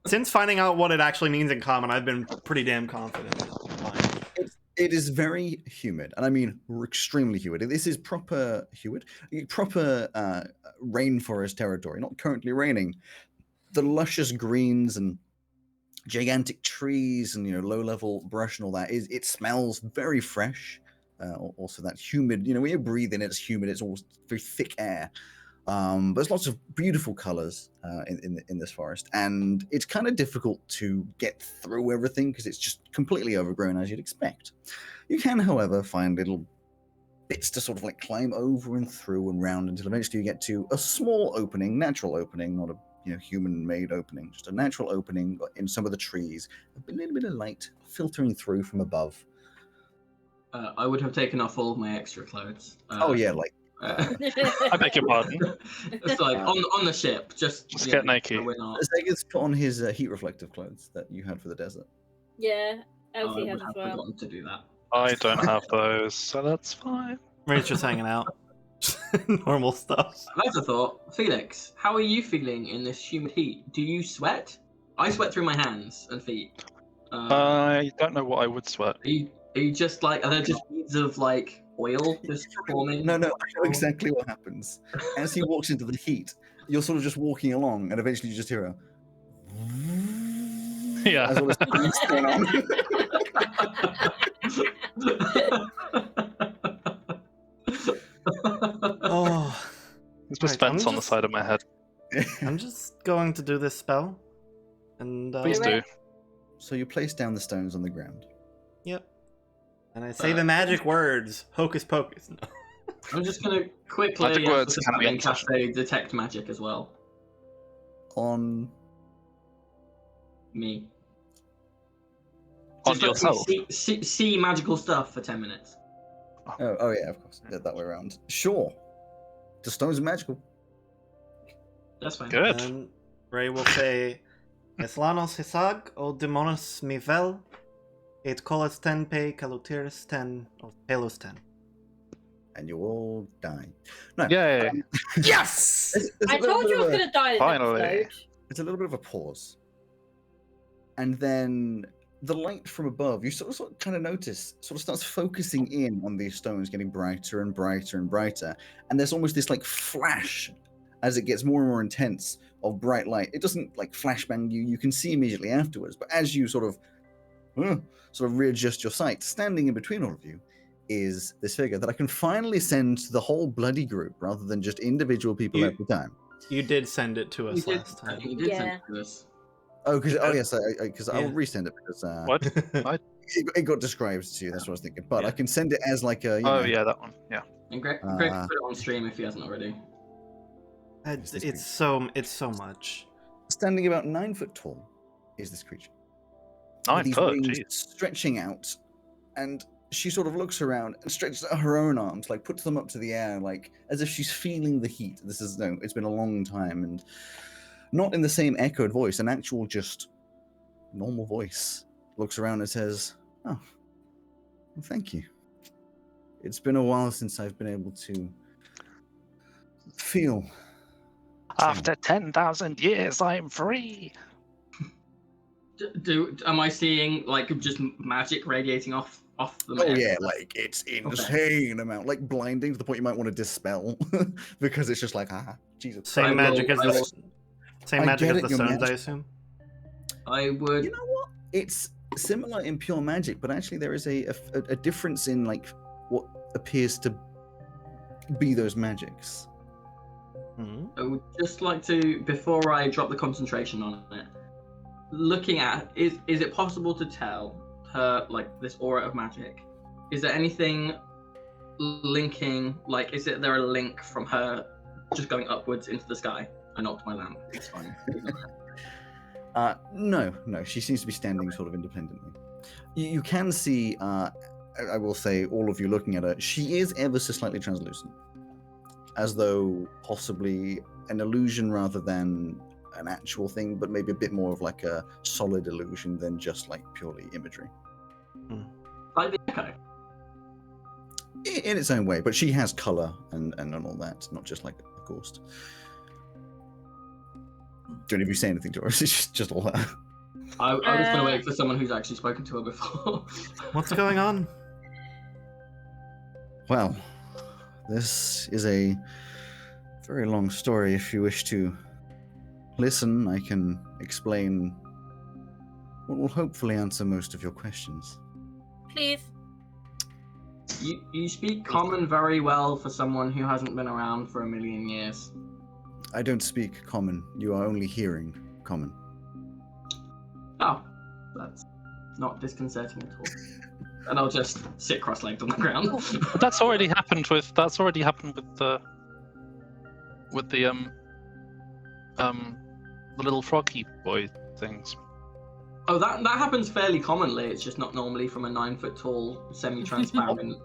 Since finding out what it actually means in common, I've been pretty damn confident. It is very humid, and I mean extremely humid. This is proper rainforest territory, not currently raining. The luscious greens and gigantic trees and low-level brush and all that it smells very fresh. Also, that humid. When you breathe in it, it's humid. It's almost very thick air. But there's lots of beautiful colors in this forest, and it's kind of difficult to get through everything because it's just completely overgrown, as you'd expect. You can, however, find little bits to sort of like climb over and through and round until eventually you get to a small opening, natural opening, not a human-made opening, just a natural opening in some of the trees, a little bit of light filtering through from above. I would have taken off all of my extra clothes. Oh yeah, like. I beg your pardon. It's like on the ship, just get naked. We're not. Zega's put on his heat reflective clothes that you had for the desert. Yeah, I Elsie would has have as well. forgotten to do that. I don't have those, so that's fine. Ray's just hanging out. Normal stuff. That's a thought. Felix, how are you feeling in this humid heat? Do you sweat? I sweat through my hands and feet. I don't know what I would sweat. Are you just like, are there just beads of like oil just forming? No, I know exactly what happens. As he walks into the heat, you're sort of just walking along, and eventually you just hear a. Yeah. As all this heat's going on. Oh, There's just Right, I'm vents on the just- side of my head. I'm just going to do this spell, and Please Do do. it. So you place down the stones on the ground. Yep. And I say the magic words, hocus pocus. No. I'm just gonna quickly Magic words can be cast a detect magic as well. On. Me. On Just let me yourself? see magical stuff for 10 minutes. Oh yeah, of course. Yeah, that way around. Sure. The stones are magical. That's fine. Good. And Ray will say, Eslanos hisag o demonos mivel, et colas ten pe calutiris ten, or pelos ten. And you all die. No. Yay. Yes! It's I told you I was going to die this Finally. episode. It's a little bit of a pause. And then the light from above, you sort of kind of notice, sort of starts focusing in on these stones, getting brighter and brighter and brighter. And there's almost this like flash as it gets more and more intense of bright light. It doesn't like flashbang you, you can see immediately afterwards. But as you sort of readjust your sight, standing in between all of you is this figure that I can finally send to the whole bloody group rather than just individual people You- every time. You did send it to You us did, last I time. think you did send Yeah. it to us. Oh, yes, because I'll Yeah. resend it because What? What? it got described to you. That's what I was thinking. But I Yeah. can send it as like a. Oh, yeah, that one. Yeah. And Greg Uh, put it on stream if he hasn't already. It's so much. Standing about 9 foot tall is this creature. with 9 these foot, wings jeez. stretching out, and she sort of looks around and stretches out her own arms, like puts them up to the air, like as if she's feeling the heat. This is it's been a long time, and not in the same echoed voice, an actual just normal voice looks around and says, "Oh, well, thank you. It's been a while since I've been able to feel." After 10,000 years, I'm free. Am I seeing like just magic radiating off the Oh map? yeah, like it's insane amount, like blinding to the point you might want to dispel because it's just like Jesus. Same I will- magic as I the will- same I magic get as it, the you're stones, I magic. assume. I would. You know what? It's similar in pure magic, but actually there is a difference in like what appears to be those magics. Hmm. I would just like to, before I drop the concentration on it, looking at is it possible to tell her like this aura of magic? Is there anything linking? Like, is there a link from her just going upwards into the sky? I knocked my lamp. It's fine. No, she seems to be standing sort of independently. You can see, I will say, all of you looking at her, she is ever so slightly translucent, as though possibly an illusion rather than an actual thing, but maybe a bit more of like a solid illusion than just like purely imagery. Like the echo. In its own way, but she has color and all that, not just like a ghost. Do any of you say anything to her? Or is it just all her? I was going to wait for someone who's actually spoken to her before. What's going on? Well, this is a very long story. If you wish to listen, I can explain what will hopefully answer most of your questions. Please. You speak common very well for someone who hasn't been around for a million years. I don't speak common. You are only hearing common. Oh, that's not disconcerting at all. And I'll just sit cross-legged on the ground. But that's already happened with the little froggy boy things. Oh, that happens fairly commonly. It's just not normally from a 9-foot-tall, semi-transparent.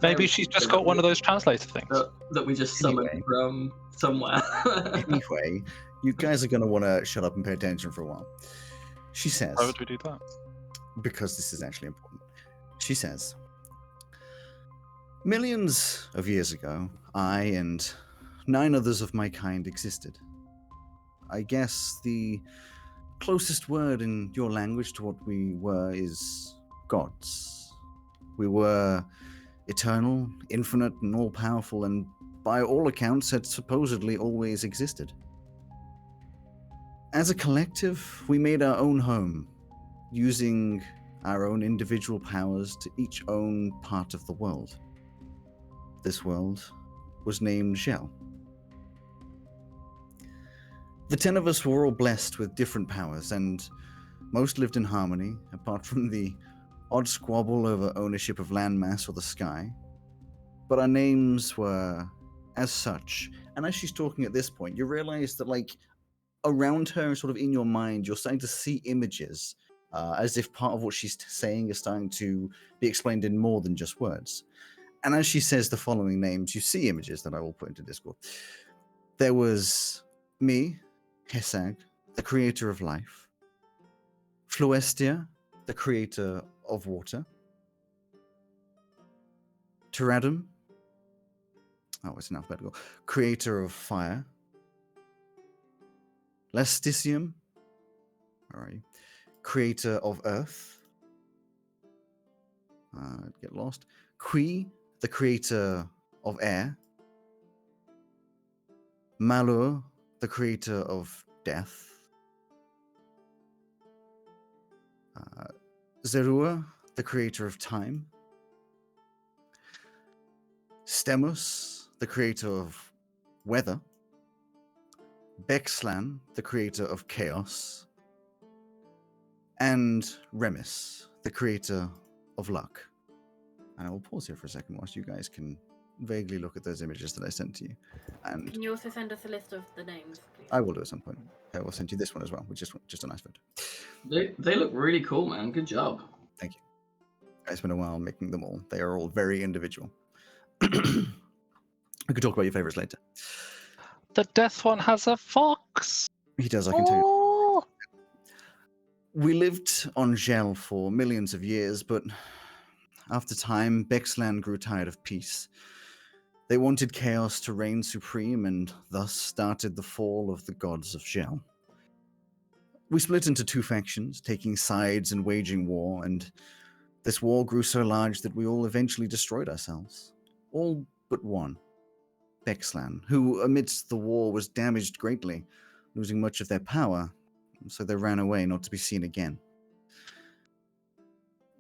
Maybe she's just got one of those translator things. That we just summoned Anyway. from somewhere. Anyway, you guys are going to want to shut up and pay attention for a while. She says, Why would we do that? because this is actually important. She says, millions of years ago, I and 9 others of my kind existed. I guess the closest word in your language to what we were is gods. We were eternal, infinite, and all-powerful, and by all accounts had supposedly always existed. As a collective, we made our own home, using our own individual powers to each own part of the world. This world was named Gel. The 10 of us were all blessed with different powers, and most lived in harmony, apart from the odd squabble over ownership of landmass or the sky. But our names were as such. And as she's talking at this point, you realize that, like, around her, sort of in your mind, you're starting to see images, as if part of what she's saying is starting to be explained in more than just words. And as she says the following names, you see images that I will put into Discord. There was me, Hesag, the creator of life. Fluestia, the creator of water. Tyradum, it's in alphabetical, creator of fire. Lesticium, where are you? Creator of earth. Get lost. Qui, the creator of air. Malur, the creator of death. Zerua, the creator of time. Stemus, the creator of weather. Bexlan, the creator of chaos. And Remis, the creator of luck. And I will pause here for a second whilst you guys can vaguely look at those images that I sent to you. And Can you also send us a list of the names, please? I will do at some point. I will send you this one as well, which is just a nice photo. They look really cool, man. Good job. Thank you. It's been a while making them all. They are all very individual. We could talk about your favorites later. The death one has a fox. He does, I can tell you. Oh. We lived on Gel for millions of years, but after time, Bexland grew tired of peace. They wanted chaos to reign supreme, and thus started the fall of the gods of Gel. We split into 2 factions, taking sides and waging war, and this war grew so large that we all eventually destroyed ourselves. All but one, Bexlan, who amidst the war was damaged greatly, losing much of their power, so they ran away not to be seen again.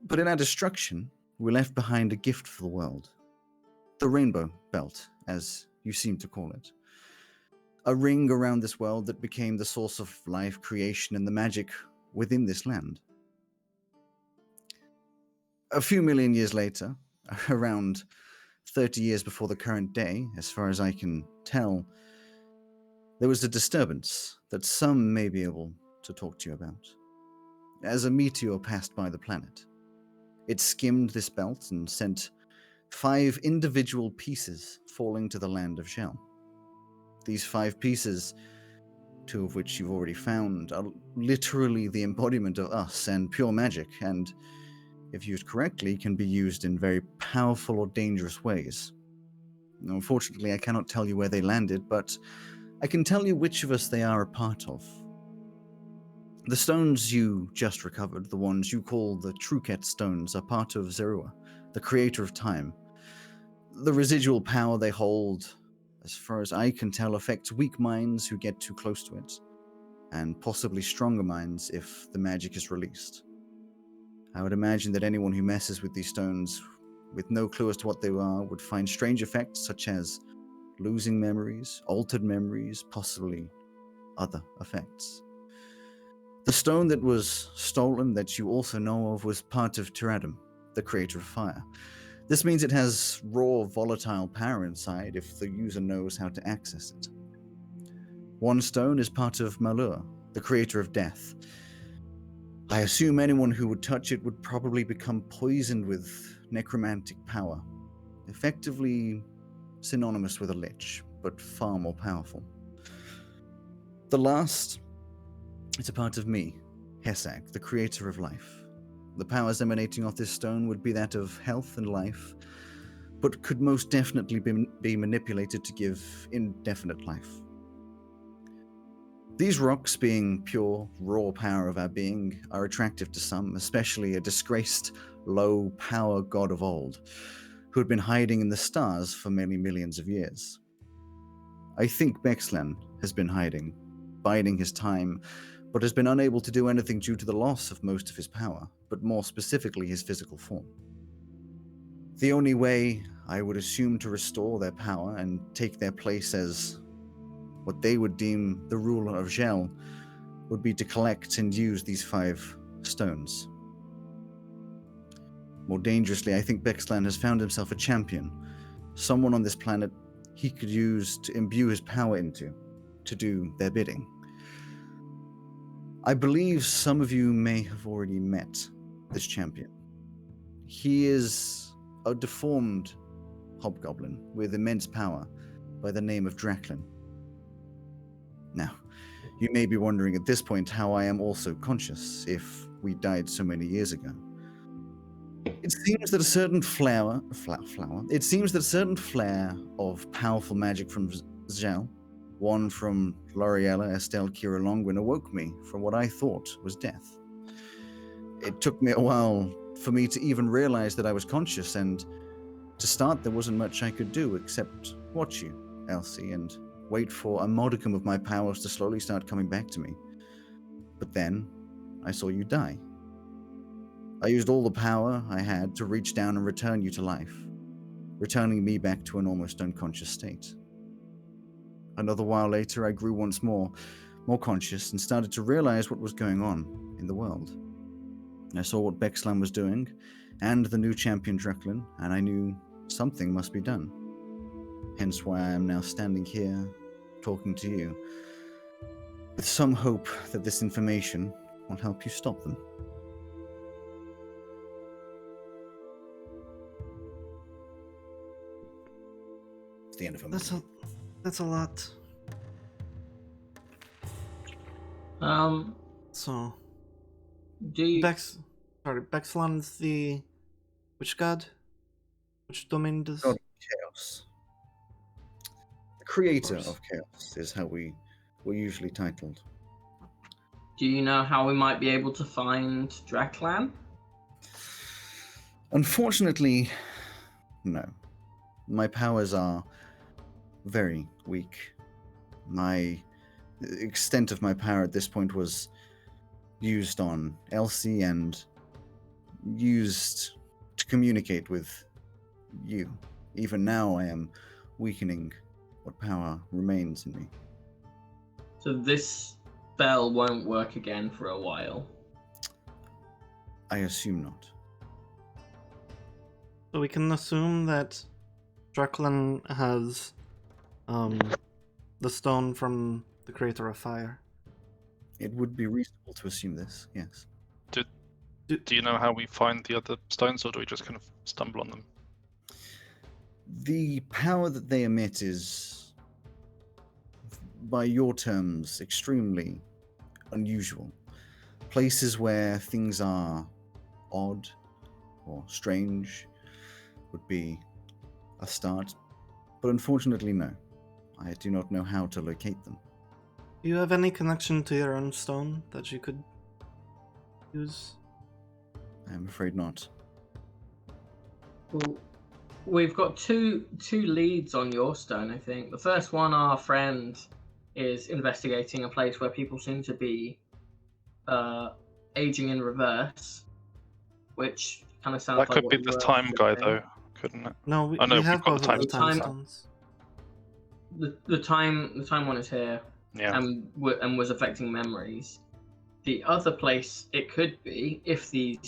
But in our destruction, we left behind a gift for the world. The Rainbow Belt, as you seem to call it. A ring around this world that became the source of life, creation, and the magic within this land. A few million years later, around 30 years before the current day, as far as I can tell, there was a disturbance that some may be able to talk to you about. As a meteor passed by the planet, it skimmed this belt and sent 5 individual pieces falling to the land of Shell. These 5 pieces, 2 of which you've already found, are literally the embodiment of us and pure magic, and if used correctly, can be used in very powerful or dangerous ways. Unfortunately, I cannot tell you where they landed, but I can tell you which of us they are a part of, The stones you just recovered, the ones you call the Truket stones, are part of Zerua, the creator of time. The residual power they hold, as far as I can tell, affects weak minds who get too close to it, and possibly stronger minds if the magic is released. I would imagine that anyone who messes with these stones with no clue as to what they are would find strange effects such as losing memories, altered memories, possibly other effects. The stone that was stolen that you also know of was part of Tyradum, the creator of fire. This means it has raw, volatile power inside if the user knows how to access it. One stone is part of Malur, the creator of death. I assume anyone who would touch it would probably become poisoned with necromantic power, effectively synonymous with a lich, but far more powerful. The last is a part of me, Hesag, the creator of life. The powers emanating off this stone would be that of health and life, but could most definitely be manipulated to give indefinite life. These rocks, being pure, raw power of our being, are attractive to some, especially a disgraced, low-power god of old, who had been hiding in the stars for many millions of years. I think Bexlan has been hiding, biding his time, but has been unable to do anything due to the loss of most of his power, but more specifically his physical form. The only way I would assume to restore their power and take their place as what they would deem the ruler of Gel would be to collect and use these 5 stones. More dangerously, I think Bexlan has found himself a champion, someone on this planet he could use to imbue his power into, to do their bidding. I believe some of you may have already met this champion. He is a deformed hobgoblin with immense power by the name of Draklin. Now, you may be wondering at this point how I am also conscious if we died so many years ago. It seems that a certain It seems that a certain flare of powerful magic from Zhao, one from L'Oreella Estelle Kira Longwin, awoke me from what I thought was death. It took me a while for me to even realize that I was conscious, and to start, there wasn't much I could do except watch you, Elsie, and wait for a modicum of my powers to slowly start coming back to me. But then, I saw you die. I used all the power I had to reach down and return you to life, returning me back to an almost unconscious state. Another while later, I grew once more conscious, and started to realize what was going on in the world. I saw what Bexlan was doing, and the new champion Draklin, and I knew something must be done. Hence why I am now standing here, talking to you, with some hope that this information will help you stop them. It's the end of him. That's a lot. So Do you... Bexlan's the which god? Which domain does? God of Chaos. The creator of chaos is how we're usually titled. Do you know how we might be able to find Draklan? Unfortunately, no. My powers are very weak. The extent of my power at this point was used on Elsie and used to communicate with you. Even now, I am weakening what power remains in me. So this spell won't work again for a while. I assume not. So we can assume that Draklin has the stone from the creator of fire. It would be reasonable to assume this, yes. Do you know how we find the other stones, or do we just kind of stumble on them? The power that they emit is, by your terms, extremely unusual. Places where things are odd or strange would be a start, but unfortunately, no. I do not know how to locate them. Do you have any connection to your own stone that you could use? I'm afraid not. Well, we've got two leads on your stone, I think. The first one, our friend, is investigating a place where people seem to be aging in reverse, which kind of sounds That like could what be you the were time guy, saying. though, couldn't it? No, we, Oh, no, we we've have got the both of the time stone. stones. The time one is here, Yeah. and was affecting memories. The other place it could be, if the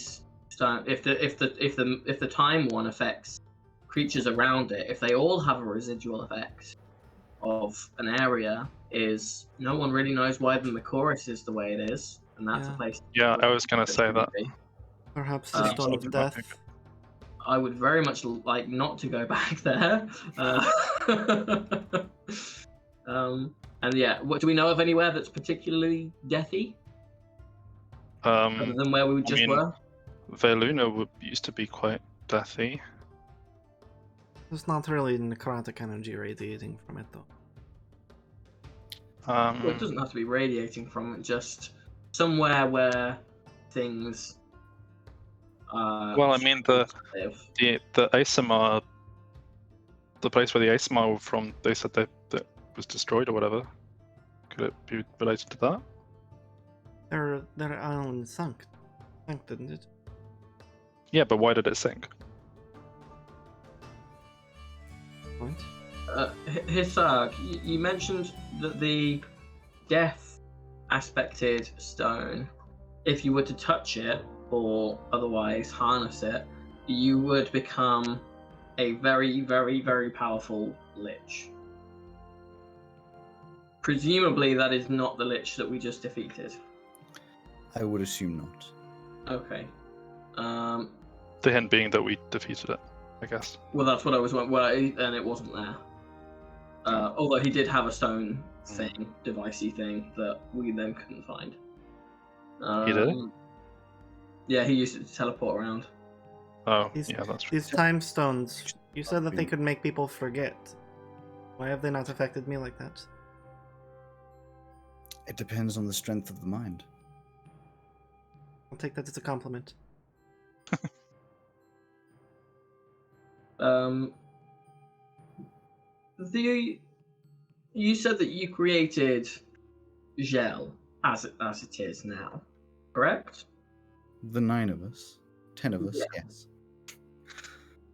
time one affects creatures around it, if they all have a residual effect of an area, is no one really knows why the Macoris is the way it is, and that's a Yeah. place. Yeah, I was gonna say that. Perhaps the Uh, Stone of Something Death. like I would very much like not to go back there. And yeah, what do we know of anywhere that's particularly deathy, other than where we just mean, were? Veluna used to be quite deathy. There's not really necrotic energy radiating from it, though. Well, it doesn't have to be radiating from it, just somewhere where things. Well, I mean the Asimar, the place where the Asimar were from, they said that was destroyed or whatever. Could it be related to that? Their island sunk, didn't it? Yeah, but why did it sink? Point. Hisarg, you mentioned that the death aspected stone, if you were to touch it or otherwise harness it, you would become a very, very, very powerful lich. Presumably, that is not the lich that we just defeated. I would assume not. Okay. The hint being that we defeated it, I guess. Well, that's what I was wondering. Well, and it wasn't there. Although he did have a stone thing, devicey thing, that we then couldn't find. He did? Yeah, he used it to teleport around. Oh, These, yeah, that's true. these time stones, you said that they could make people forget. Why have they not affected me like that? It depends on the strength of the mind. I'll take that as a compliment. You said that you created Gel as it is now, correct? The 9 of us, 10 of us, Yeah. yes.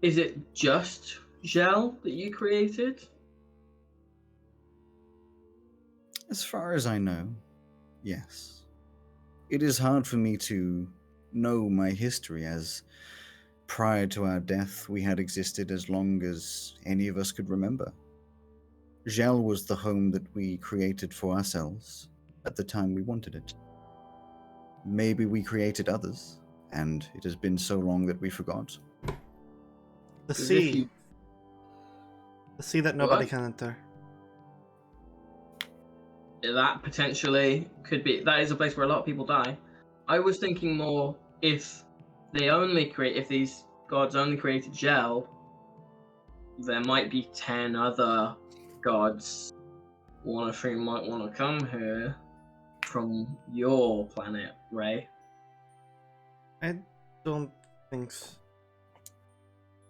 Is it just Gel that you created? As far as I know, yes. It is hard for me to know my history, as prior to our death, we had existed as long as any of us could remember. Gel was the home that we created for ourselves at the time we wanted it. Maybe we created others, and it has been so long that we forgot. The 'Cause if sea. you- The sea that nobody What? can enter. That potentially could be. That is a place where a lot of people die. I was thinking more if these gods only created Gel, there might be 10 other gods. One of whom might want to come here from your planet, Ray. I don't think so.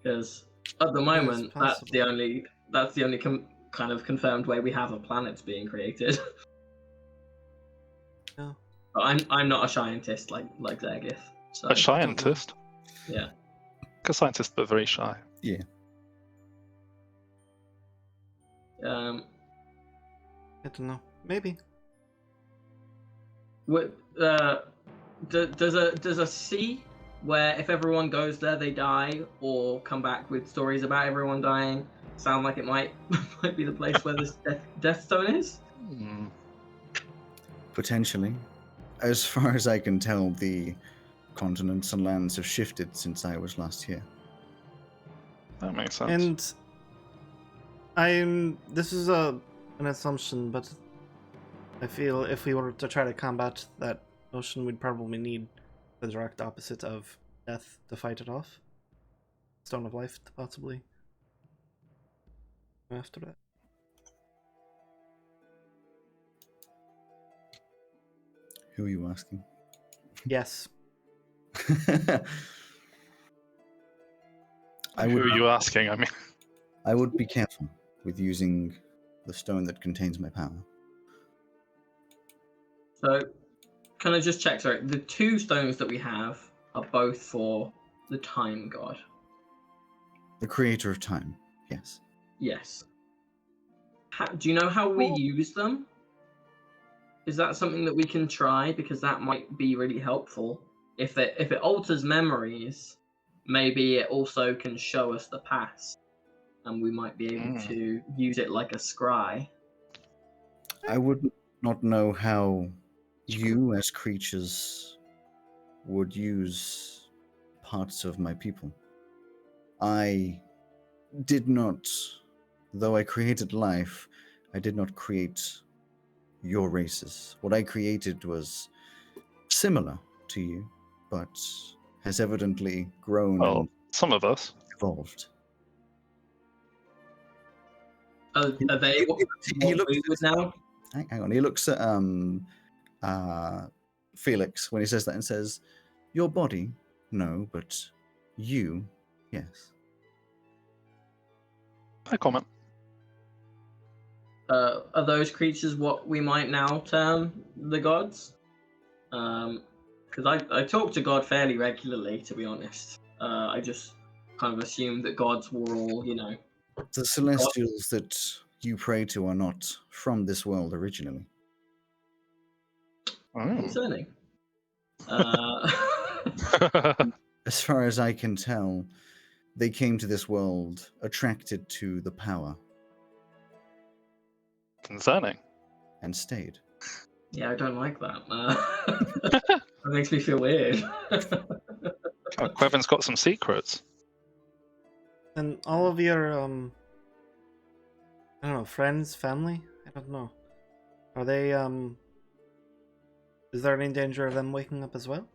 Because at the moment, that's possible. the only kind of confirmed way we have a planet being created. Yeah. But I'm not a scientist like Zagith. So A scientist? Yeah. Like a scientist, but very shy. I don't know. Maybe. What does a sea where if everyone goes there they die, or come back with stories about everyone dying, sound like it might be the place where this death stone is? Hmm. Potentially. As far as I can tell, the continents and lands have shifted since I was last here. That makes sense. And this is an assumption, but I feel if we were to try to combat that notion, we'd probably need the direct opposite of death to fight it off. Stone of Life, possibly. After that. Who are you asking? Yes. I Who would are you asking? I mean, I would be careful with using the stone that contains my power. So, can I just check? Sorry, the two stones that we have are both for the time god. The creator of time, yes. Yes. Do you know how we use them? Is that something that we can try? Because that might be really helpful. If it alters memories, maybe it also can show us the past, and we might be able to use it like a scry. I would not know how you, as creatures, would use parts of my people. I did not, though I created life, I did not create your races. What I created was similar to you, but has evidently grown well, and some of us. evolved. Are they He what looks we would now? Hang on. He looks at Felix when he says that and says, "Your body, no, but you, yes." I comment. Are those creatures what we might now term the gods? Because I talk to God fairly regularly, to be honest. I just kind of assumed that gods were all, The celestials that you pray to are not from this world originally. concerning. As far as I can tell, they came to this world attracted to the power Concerning. and stayed. Yeah, I don't like that. That makes me feel weird. Oh, Quevin's got some secrets. And all of your I don't know, friends, family? I don't know. Are they is there any danger of them waking up as well?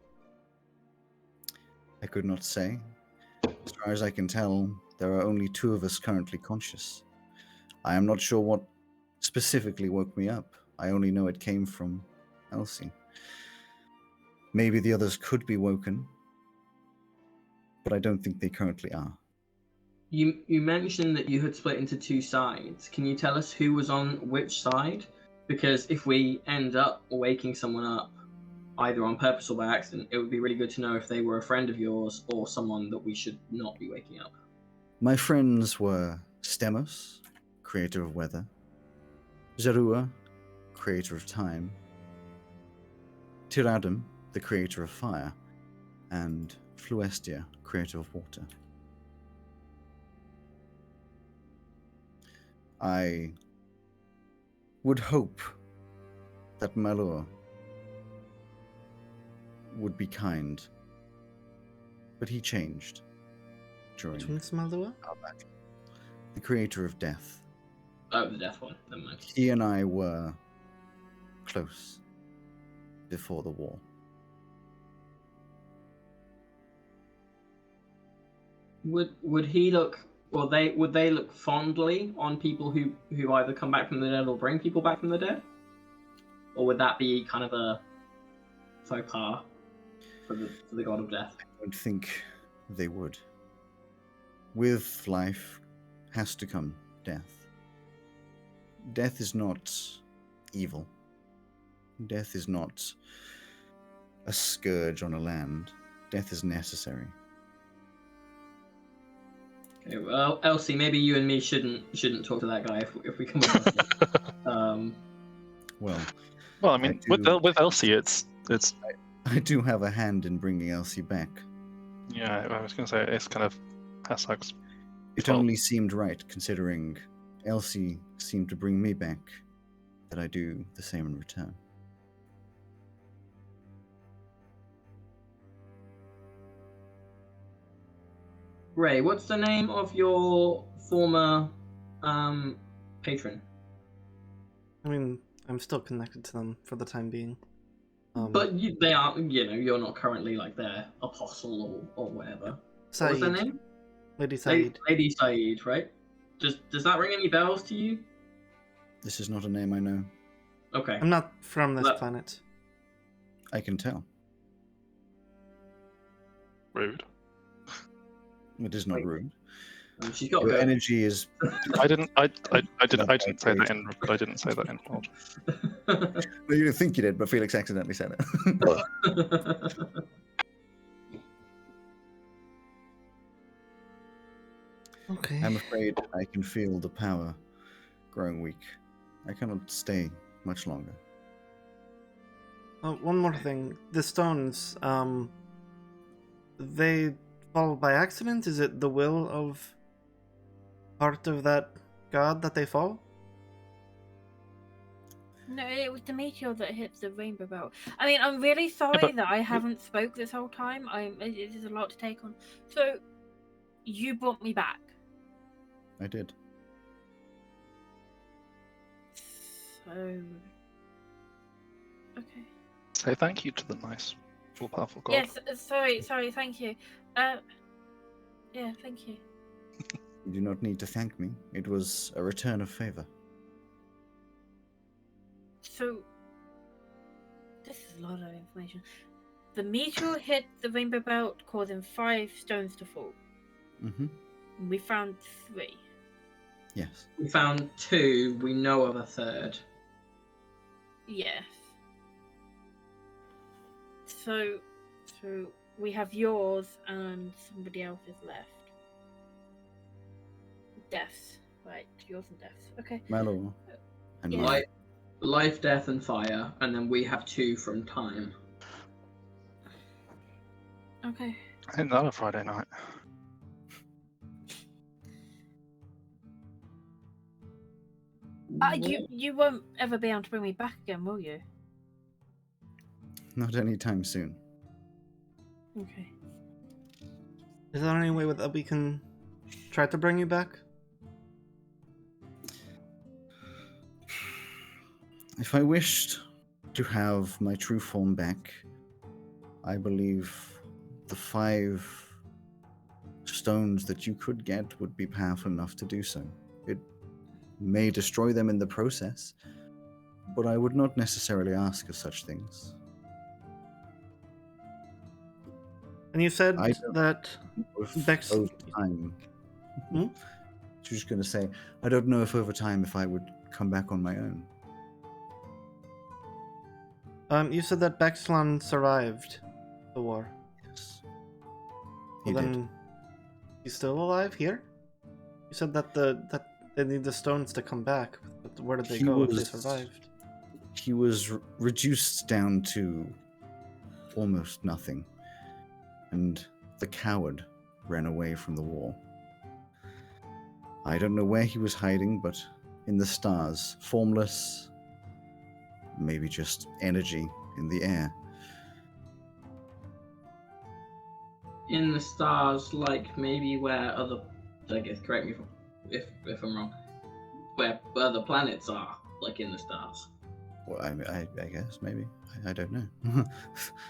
I could not say. As far as I can tell, there are only 2 of us currently conscious. I am not sure what specifically woke me up. I only know it came from Elsie. Maybe the others could be woken, but I don't think they currently are. You mentioned that you had split into 2 sides. Can you tell us who was on which side? Because if we end up waking someone up, either on purpose or by accident, it would be really good to know if they were a friend of yours or someone that we should not be waking up. My friends were Stemos, creator of weather, Zerua, creator of time, Tiradum, the creator of fire, and Fluestia, creator of water. I would hope that Malur would be kind, but he changed during Which one's Maldua? our battle. The creator of death. Oh, the death one. Never mind. He and I were close before the war. Would he look, or would they look fondly on people who either come back from the dead or bring people back from the dead? Or would that be kind of a faux pas for the god of death? I don't think they would. With life has to come death. Death is not evil. Death is not a scourge on a land. Death is necessary. Okay, well, Elsie, maybe you and me shouldn't talk to that guy if we come across him. Well, Well, I mean, with Elsie, it's I do have a hand in bringing Elsie back. yeah. I was going to say it's kind of Haslag's. It fault. only seemed right, considering Elsie seemed to bring me back, that I do the same in return. Ray, what's the name of your former patron? I mean, I'm still connected to them for the time being. But they are, you're not currently like their apostle or whatever. What was their Saeed. name? Lady Saeed. Lady Saeed, right? Does that ring any bells to you? This is not a name I know. Okay. I'm not from this Well- planet. I can tell. Rude. It is not Wait. rude. I mean, she's got Your good. energy is. I didn't Not I didn't say great. that in I didn't say that in pod. Well, you didn't think you did, but Felix accidentally said it. Okay. I'm afraid I can feel the power growing weak. I cannot stay much longer. One more thing. The stones, they fall by accident? Is it the will of part of that god that they fall? No, it was the meteor that hit the rainbow belt. I mean, I'm really sorry that I haven't spoke this whole time. It is a lot to take on. So, you brought me back. I did. So, okay. Say thank you to the nice, all powerful god. Yes, sorry, thank you. Yeah, thank you. You do not need to thank me. It was a return of favor. So, this is a lot of information. The meteor hit the rainbow belt, causing 5 stones to fall. Mm-hmm. We found 3. Yes. We found 2. We know of a third. Yes. So we have yours and somebody else's left. Deaths, right? Yours and deaths. Okay. Mallow and Yeah. mine. Life, death, and fire, and then we have 2 from time. Okay. Ain't that a Friday night? You won't ever be able to bring me back again, will you? Not anytime soon. Okay. Is there any way that we can try to bring you back? If I wished to have my true form back, I believe the 5 stones that you could get would be powerful enough to do so. It may destroy them in the process, but I would not necessarily ask of such things. And you said I don't that If Bex- over time. Hmm? She was going to say, I don't know if over time if I would come back on my own. you said that Bexlan survived the war. Yes. He Well, did. then he's still alive here? You said that that they need the stones to come back, but where did they He go if they was- survived? He was reduced down to almost nothing. And the coward ran away from the war. I don't know where he was hiding, but in the stars, formless, maybe just energy in the air. In the stars, like maybe where other, I guess, correct me if I'm wrong, where other planets are, like in the stars. Well, I guess, maybe. I don't know.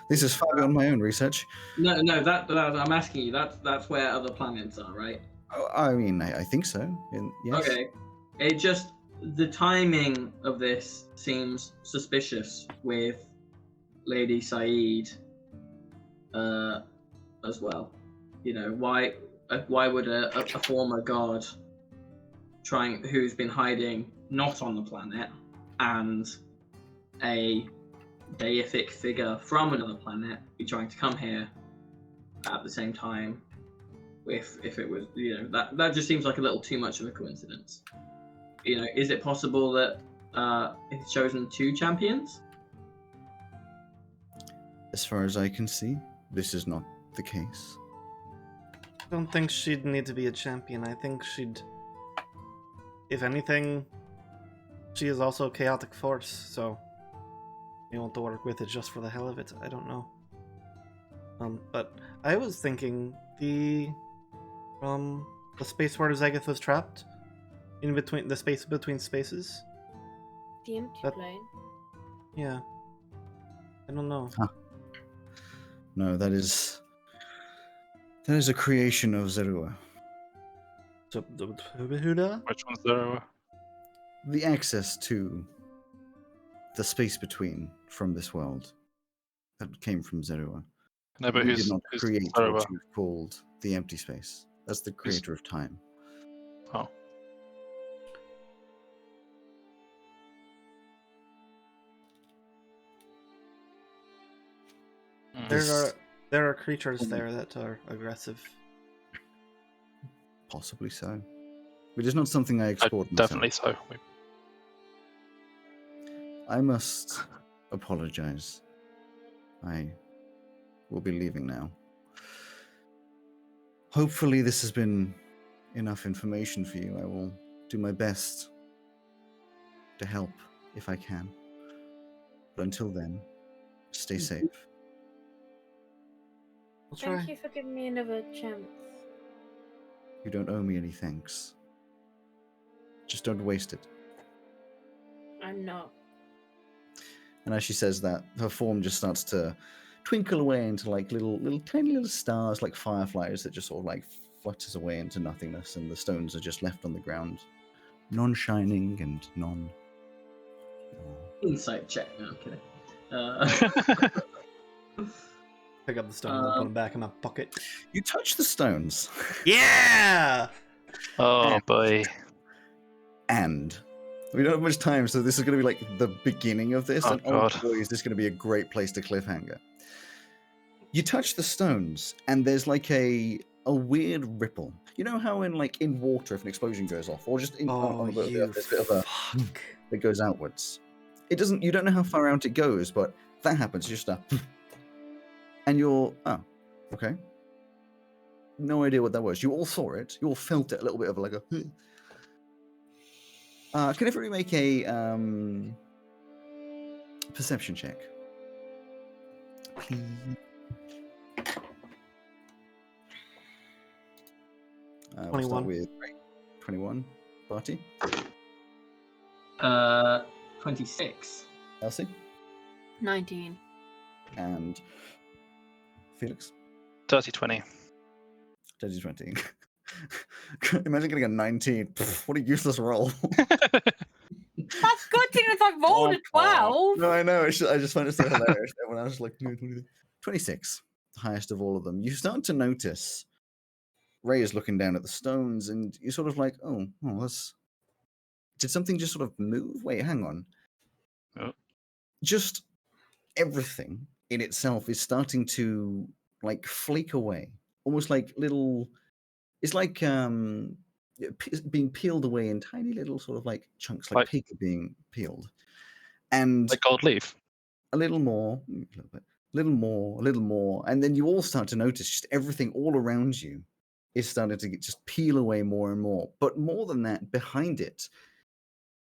This is far beyond my own research. No, that I'm asking you. That's where other planets are, right? Oh, I mean, I think so. Yes. Okay. It just the timing of this seems suspicious with Lady Saeed, as well. You know, why would a former god who's been hiding not on the planet and a deific figure from another planet be trying to come here at the same time? If it was, you know, that just seems like a little too much of a coincidence. You know, is it possible that it's chosen 2 champions? As far as I can see, this is not the case. I don't think she'd need to be a champion. I think she'd, if anything, she is also a chaotic force, so you want to work with it just for the hell of it. I don't know. But I was thinking the space where Zegeth was trapped, in between the space between spaces. The empty That- plane. Yeah. I don't know. No, that is a creation of Zerua. So, Which one's there? The access to the space between from this world that came from Zerua. No, but we did who's not who's create sorry, what well, you called the empty space. That's the creator of time. oh. Hmm. This There are creatures there that are aggressive. possibly so. But it's not something I explored myself. Definitely so. I must apologize. I will be leaving now. Hopefully this has been enough information for you. I will do my best to help if I can. But until then, stay safe. I'll try. Thank you for giving me another chance. You don't owe me any thanks. Just don't waste it. I'm not. And as she says that, her form just starts to twinkle away into like little tiny little stars, like fireflies that just sort of like flutters away into nothingness, and the stones are just left on the ground, non-shining and non. Insight check. No, I'm kidding. Pick up the stone and put them back in my pocket. You touch the stones, Yeah! Oh boy. and we don't have much time, so this is going to be like the beginning of this. Oh, and God. oh boy, is this going to be a great place to cliffhanger. You touch the stones, and there's like a weird ripple. You know how in water, if an explosion goes off, or just on a boat, there's a bit of a that goes outwards. It doesn't. You don't know how far out it goes, but that happens. Just and you're okay. No idea what that was. You all saw it. You all felt it a little bit of like a. Can everybody make a perception check, please? We'll start 21. with 21. Barty, 26. Elsie, 19. and Felix. Dirty 20. 20. Imagine getting a 19. Pff, what a useless roll. That's good thing if I rolled a 12. No, I know. I just find it so hilarious. Everyone else is like, no, 26, the highest of all of them. You start to notice Ray is looking down at the stones, and you're sort of like, oh, that's. Did something just sort of move? Wait, hang on. Oh. Just everything in itself is starting to like flake away, almost like little. It's like being peeled away in tiny little sort of like chunks, like paper being peeled, and Like gold leaf. a little more, a little bit, a little more, and then you all start to notice just everything all around you is starting to just peel away more and more. But more than that, behind it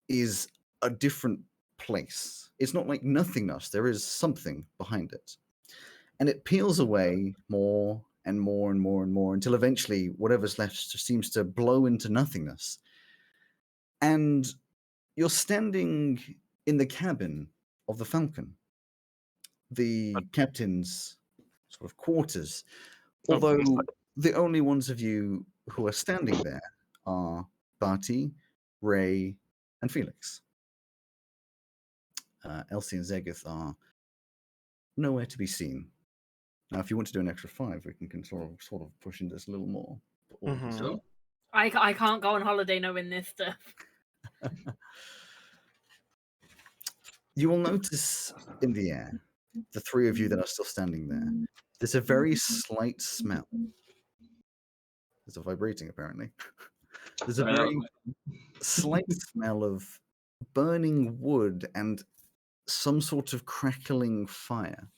is a different place. It's not like nothingness. There is something behind it, and it peels away more and more and more and more until eventually whatever's left just seems to blow into nothingness. And you're standing in the cabin of the Falcon, the captain's sort of quarters. Although the only ones of you who are standing there are Barty, Ray, and Felix. Elsie and Zegeth are nowhere to be seen. Now, if you want to do an extra 5, we can sort of push into this a little more. Sure. I can't go on holiday knowing this stuff. You will notice in the air, the three of you that are still standing there, there's a very slight smell. There's a vibrating, apparently. There's a very slight smell of burning wood and some sort of crackling fire.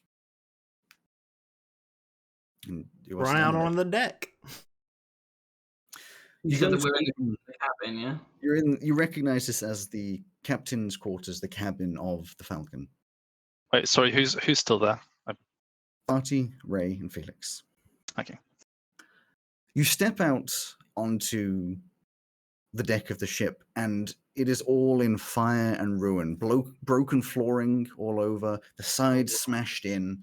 And you are Run out standing on the deck. You go said that to we're in the cabin, yeah? You recognize this as the captain's quarters, the cabin of the Falcon. Wait, sorry, who's still there? Barty, Ray, and Felix. Okay. You step out onto the deck of the ship, and it is all in fire and ruin. Broken flooring all over, the sides smashed in.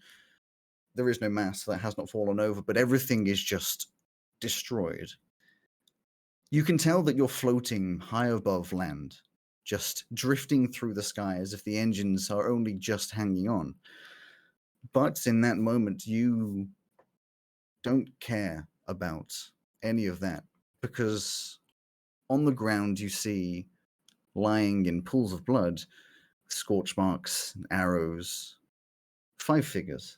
There is no mast that has not fallen over, but everything is just destroyed. You can tell that you're floating high above land, just drifting through the sky as if the engines are only just hanging on. But in that moment, you don't care about any of that, because on the ground you see, lying in pools of blood, scorch marks, and arrows, 5 figures.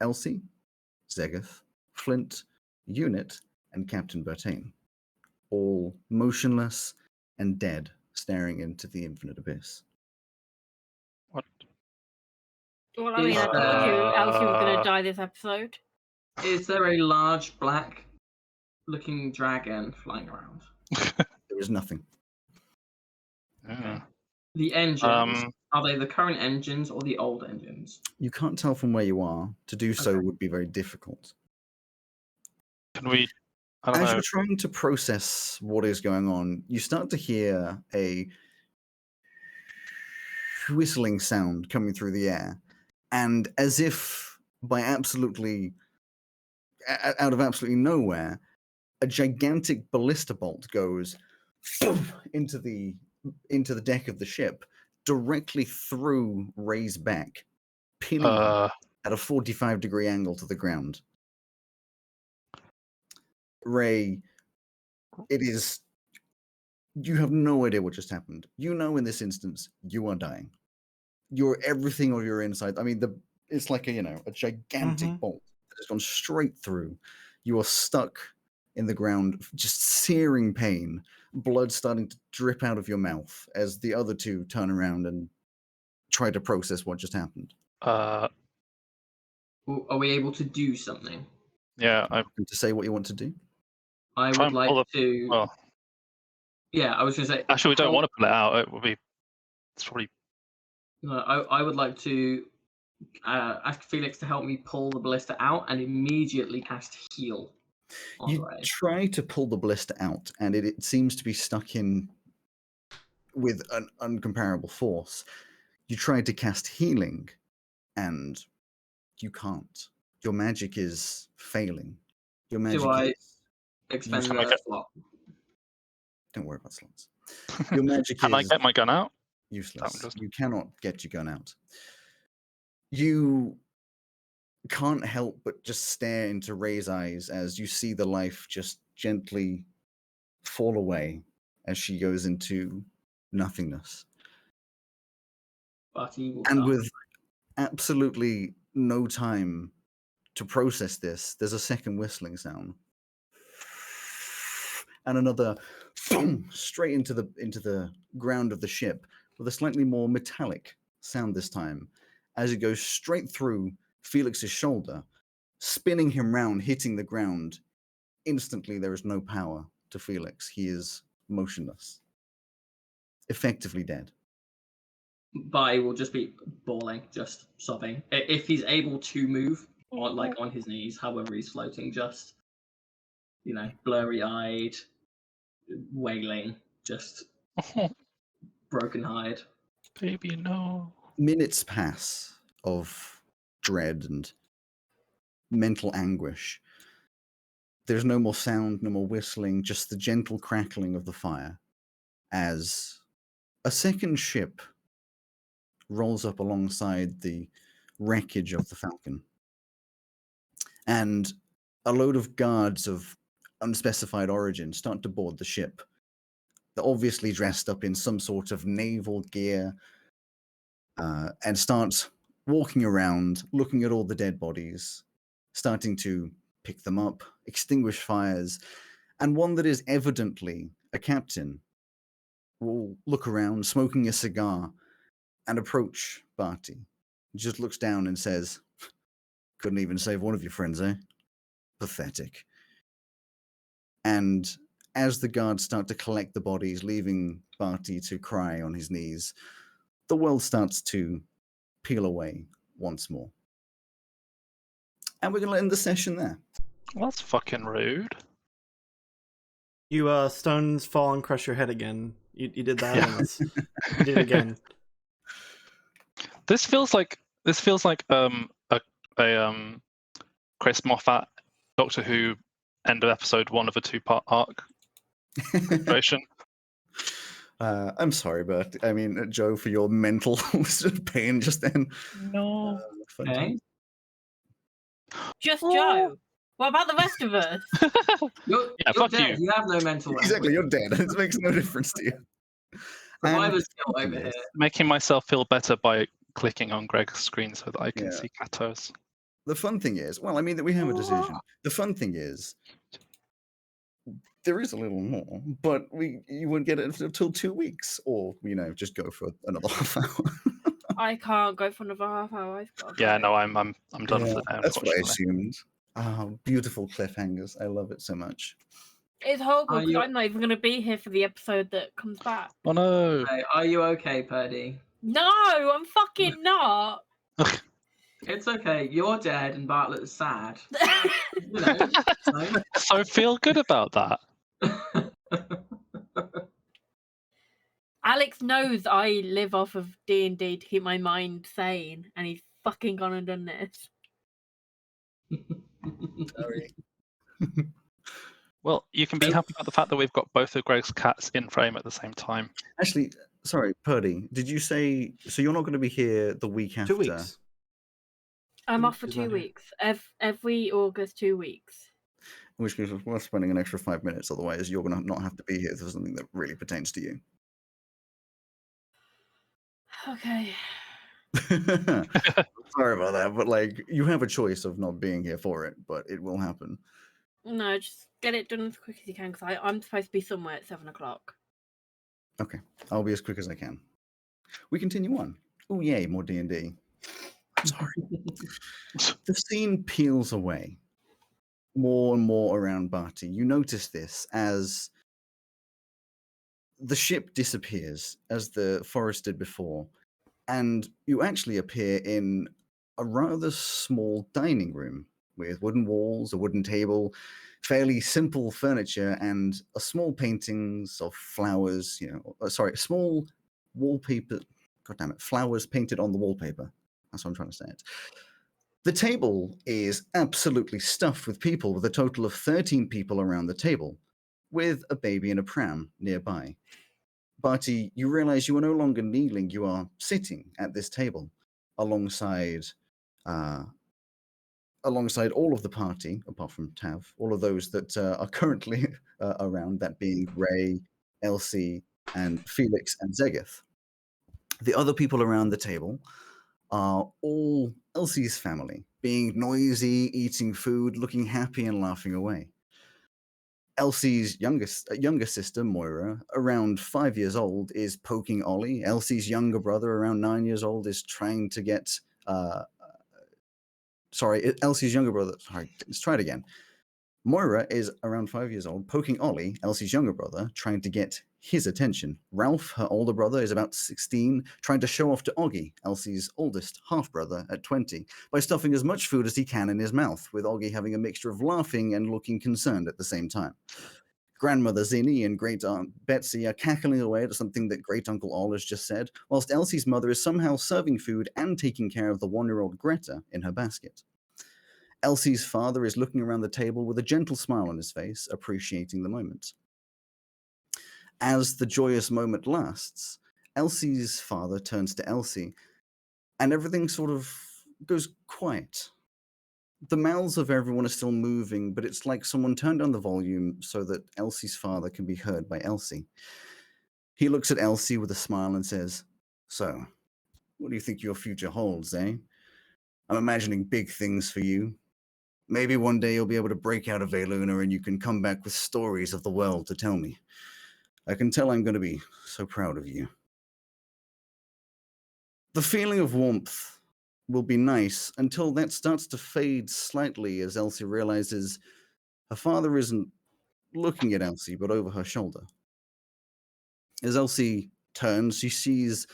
Elsie, Zegeth, Flint, Unit, and Captain Bertain, all motionless and dead, staring into the infinite abyss. What? Well, I mean, I Is, told you Elsie was going uh, to die this episode. Is there a large black-looking dragon flying around? There is nothing. Yeah. The engines, Um, are they the current engines or the old engines? You can't tell from where you are. To do so Okay. would be very difficult. Can we? I don't As know. you're trying to process what is going on, you start to hear a whistling sound coming through the air, and as if by absolutely out of absolutely nowhere, a gigantic ballista bolt goes into the deck of the ship, directly through Ray's back, pinning him at a 45-degree angle to the ground. Ray, it is. You have no idea what just happened. You know, in this instance, you are dying. You're everything of your inside. I mean, it's like a gigantic bolt that has gone straight through. You are stuck in the ground, just searing pain, blood starting to drip out of your mouth as the other two turn around and try to process what just happened. Are we able to do something? Yeah. To say what you want to do? I Try would and like pull to. Well, Yeah, I was going to say. actually, we don't pull- want to pull it out. It would be. It's probably. No, I would like to ask Felix to help me pull the ballista out and immediately cast heal on You Ray. try to pull the ballista out, and it seems to be stuck in with an uncomparable force. You try to cast healing, and you can't. Your magic is failing. Your magic Do I is. expend Can I the get- slot? Don't worry about slots. Your magic Can I is get my gun out? useless. just- You cannot get your gun out. You can't help but just stare into Ray's eyes as you see the life just gently fall away as she goes into nothingness. But he will And come. with absolutely no time to process this, there's a second whistling sound. And another straight into the ground of the ship with a slightly more metallic sound this time, as it goes straight through Felix's shoulder, spinning him round, hitting the ground. Instantly, there is no power to Felix. He is motionless, effectively dead. But he will just be bawling, just sobbing. If he's able to move, on his knees, however he's floating, just blurry-eyed, wailing, just broken-eyed. Baby, no. Minutes pass of dread and mental anguish. There's no more sound, no more whistling, just the gentle crackling of the fire as a second ship rolls up alongside the wreckage of the Falcon. And a load of guards of unspecified origin start to board the ship. They're obviously dressed up in some sort of naval gear and start walking around, looking at all the dead bodies, starting to pick them up, extinguish fires, and one that is evidently a captain will look around, smoking a cigar, and approach Barty. He just looks down and says, "Couldn't even save one of your friends, eh? Pathetic." And as the guards start to collect the bodies, leaving Barty to cry on his knees, the world starts to peel away once more. And we're going to end the session there. Well, that's fucking rude. You stones fall and crush your head again. You did that on us. You did it again. This feels like a Chris Moffat Doctor Who end of episode 1 of a 2-part arc situation. I'm sorry, but I mean, Joe, for your mental pain just then. No. Okay. Just Joe. What about the rest of us? You're fuck dead. you. You have no mental Exactly, anguish. you're dead. It makes no difference to you. Survivor's And guilt over yes, here. Making myself feel better by clicking on Greg's screen so that I can Yeah. see Kato's. The fun thing is, well, I mean that we have a decision. The fun thing is, there is a little more, but you wouldn't get it until 2 weeks, or just go for another half hour. I can't go for another half hour. I've got to Yeah, go. no, I'm done for the day. That's what I Unfortunately. assumed. Oh, beautiful cliffhangers. I love it so much. It's horrible Are because you- I'm not even going to be here for the episode that comes back. Oh no. Hey, are you okay, Purdy? No, I'm fucking not. It's okay. You're dead and Bartlett's sad. You know. So feel good about that. Alex knows I live off of D&D to keep my mind sane, and he's fucking gone and done this. Sorry. Well, you can be happy about the fact that we've got both of Greg's cats in frame at the same time. Actually, sorry, Purdy, did you say, so you're not going to be here the week after? 2 weeks. I'm off for He's 2 not here. weeks. Every August, 2 weeks. In which case, we're spending an extra 5 minutes, otherwise you're going to not have to be here for something that really pertains to you. Okay. Sorry about that, but you have a choice of not being here for it, but it will happen. No, just get it done as quick as you can, because I'm supposed to be somewhere at 7 o'clock. Okay, I'll be as quick as I can. We continue on. Oh yay, more D&D. Sorry. The scene peels away more and more around Barty. You notice this as the ship disappears, as the forest did before, and you actually appear in a rather small dining room with wooden walls, a wooden table, fairly simple furniture, and a small paintings of flowers, small wallpaper. God damn it, flowers painted on the wallpaper. That's what I'm trying to say. The table is absolutely stuffed with people, with a total of 13 people around the table, with a baby in a pram nearby. Barty, you realize you are no longer kneeling, you are sitting at this table alongside all of the party, apart from Tav, all of those that are currently around, that being Ray, Elsie, and Felix and Zegeth. The other people around the table are all Elsie's family, being noisy, eating food, looking happy, and laughing away. Elsie's younger sister, Moira, around 5 years old, is poking Ollie. Elsie's younger brother, around 9 years old, is trying to get. Elsie's younger brother. Sorry, let's try it again. Moira is around 5 years old, poking Ollie, Elsie's younger brother, trying to get his attention. Ralph, her older brother, is about 16, trying to show off to Oggy, Elsie's oldest half-brother, at 20, by stuffing as much food as he can in his mouth, with Oggy having a mixture of laughing and looking concerned at the same time. Grandmother Zinni and Great-Aunt Betsy are cackling away at something that Great-Uncle Ol has just said, whilst Elsie's mother is somehow serving food and taking care of the 1-year-old Greta in her basket. Elsie's father is looking around the table with a gentle smile on his face, appreciating the moment. As the joyous moment lasts, Elsie's father turns to Elsie, and everything sort of goes quiet. The mouths of everyone are still moving, but it's like someone turned down the volume so that Elsie's father can be heard by Elsie. He looks at Elsie with a smile and says, "So, what do you think your future holds, eh? I'm imagining big things for you. Maybe one day you'll be able to break out of Veluna and you can come back with stories of the world to tell me. I can tell I'm going to be so proud of you." The feeling of warmth will be nice until that starts to fade slightly as Elsie realizes her father isn't looking at Elsie but over her shoulder. As Elsie turns, she sees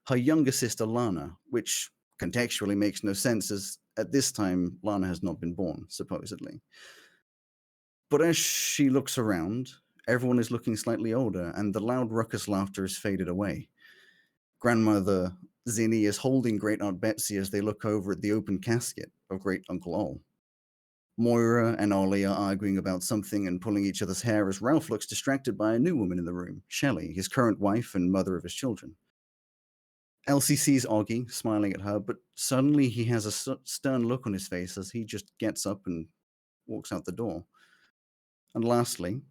her younger sister Lana, which contextually makes no sense as at this time Lana has not been born, supposedly. But as she looks around, everyone is looking slightly older, and the loud ruckus laughter has faded away. Grandmother Zinni is holding Great-Aunt Betsy as they look over at the open casket of Great-Uncle Ol. Moira and Ollie are arguing about something and pulling each other's hair as Ralph looks distracted by a new woman in the room, Shelley, his current wife and mother of his children. Elsie sees Oggy, smiling at her, but suddenly he has a stern look on his face as he just gets up and walks out the door. And lastly,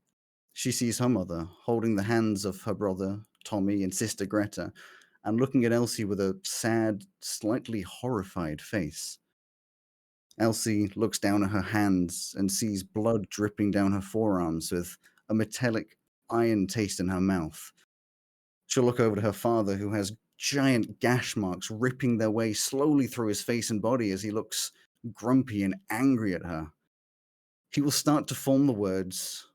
she sees her mother holding the hands of her brother, Tommy, and sister Greta, and looking at Elsie with a sad, slightly horrified face. Elsie looks down at her hands and sees blood dripping down her forearms with a metallic iron taste in her mouth. She'll look over to her father, who has giant gash marks ripping their way slowly through his face and body as he looks grumpy and angry at her. He will start to form the words,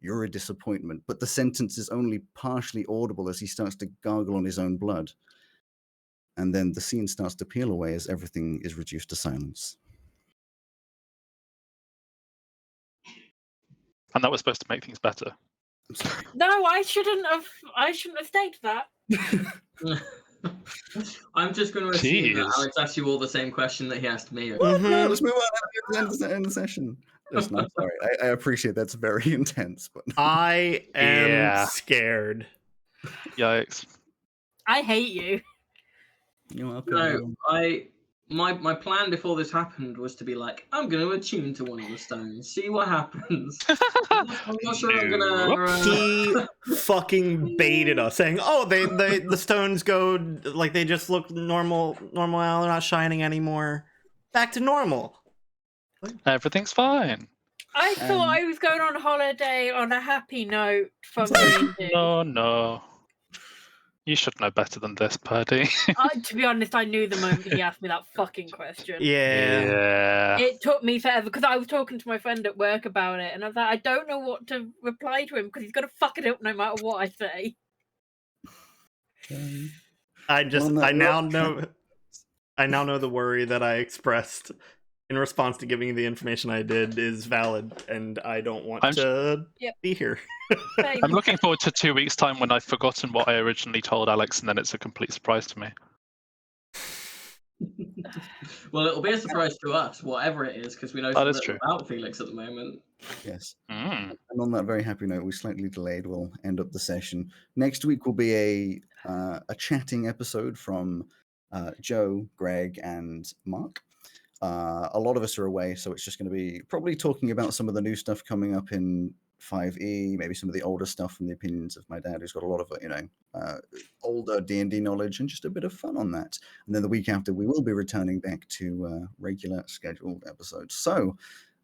"You're a disappointment," but the sentence is only partially audible as he starts to gargle on his own blood. And then the scene starts to peel away as everything is reduced to silence. And that was supposed to make things better. I'm sorry. No, I shouldn't have stated that. I'm just going to assume that Jeez. Alex asked you all the same question that he asked me. No, let's move on. End of the session. Listen, I'm sorry. I appreciate that's very intense, but I am Yeah. scared. Yikes. I hate you. you're welcome. No, my plan before this happened was to be like, I'm going to attune to one of the stones, see what happens. I'm not sure I'm gonna. He fucking baited us, saying, "Oh, the stones go like they just look normal now. They're not shining anymore. Back to normal." Everything's fine. I thought I was going on holiday on a happy note from Green No. You should know better than this, Purdy. To be honest, I knew the moment he asked me that fucking question. Yeah. It took me forever because I was talking to my friend at work about it, and I was like, I don't know what to reply to him because he's gonna fuck it up no matter what I say. I now know the worry that I expressed in response to giving you the information I did is valid, and I don't want to be here. I'm looking forward to 2 weeks' time when I've forgotten what I originally told Alex, and then it's a complete surprise to me. Well, it'll be a surprise to us, whatever it is, because we know That so is little true. about Felix at the moment. Yes. Mm. And on that very happy note, we slightly delayed. We'll end up the session. Next week will be a chatting episode from Joe, Greg, and Mark. A lot of us are away, so it's just going to be probably talking about some of the new stuff coming up in 5e, maybe some of the older stuff from the opinions of my dad, who's got a lot of older D&D knowledge, and just a bit of fun on that. And then the week after, we will be returning back to regular scheduled episodes. So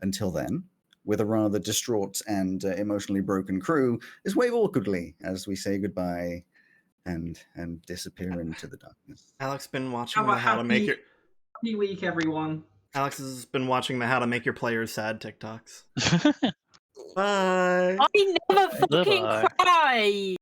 until then, with a rather distraught and emotionally broken crew, is wave awkwardly as we say goodbye and disappear into the darkness. Alex been watching Have a the How to Make Your happy week, everyone. Alex has been watching the How to Make Your Players Sad TikToks. Bye. I never fucking Goodbye. cry.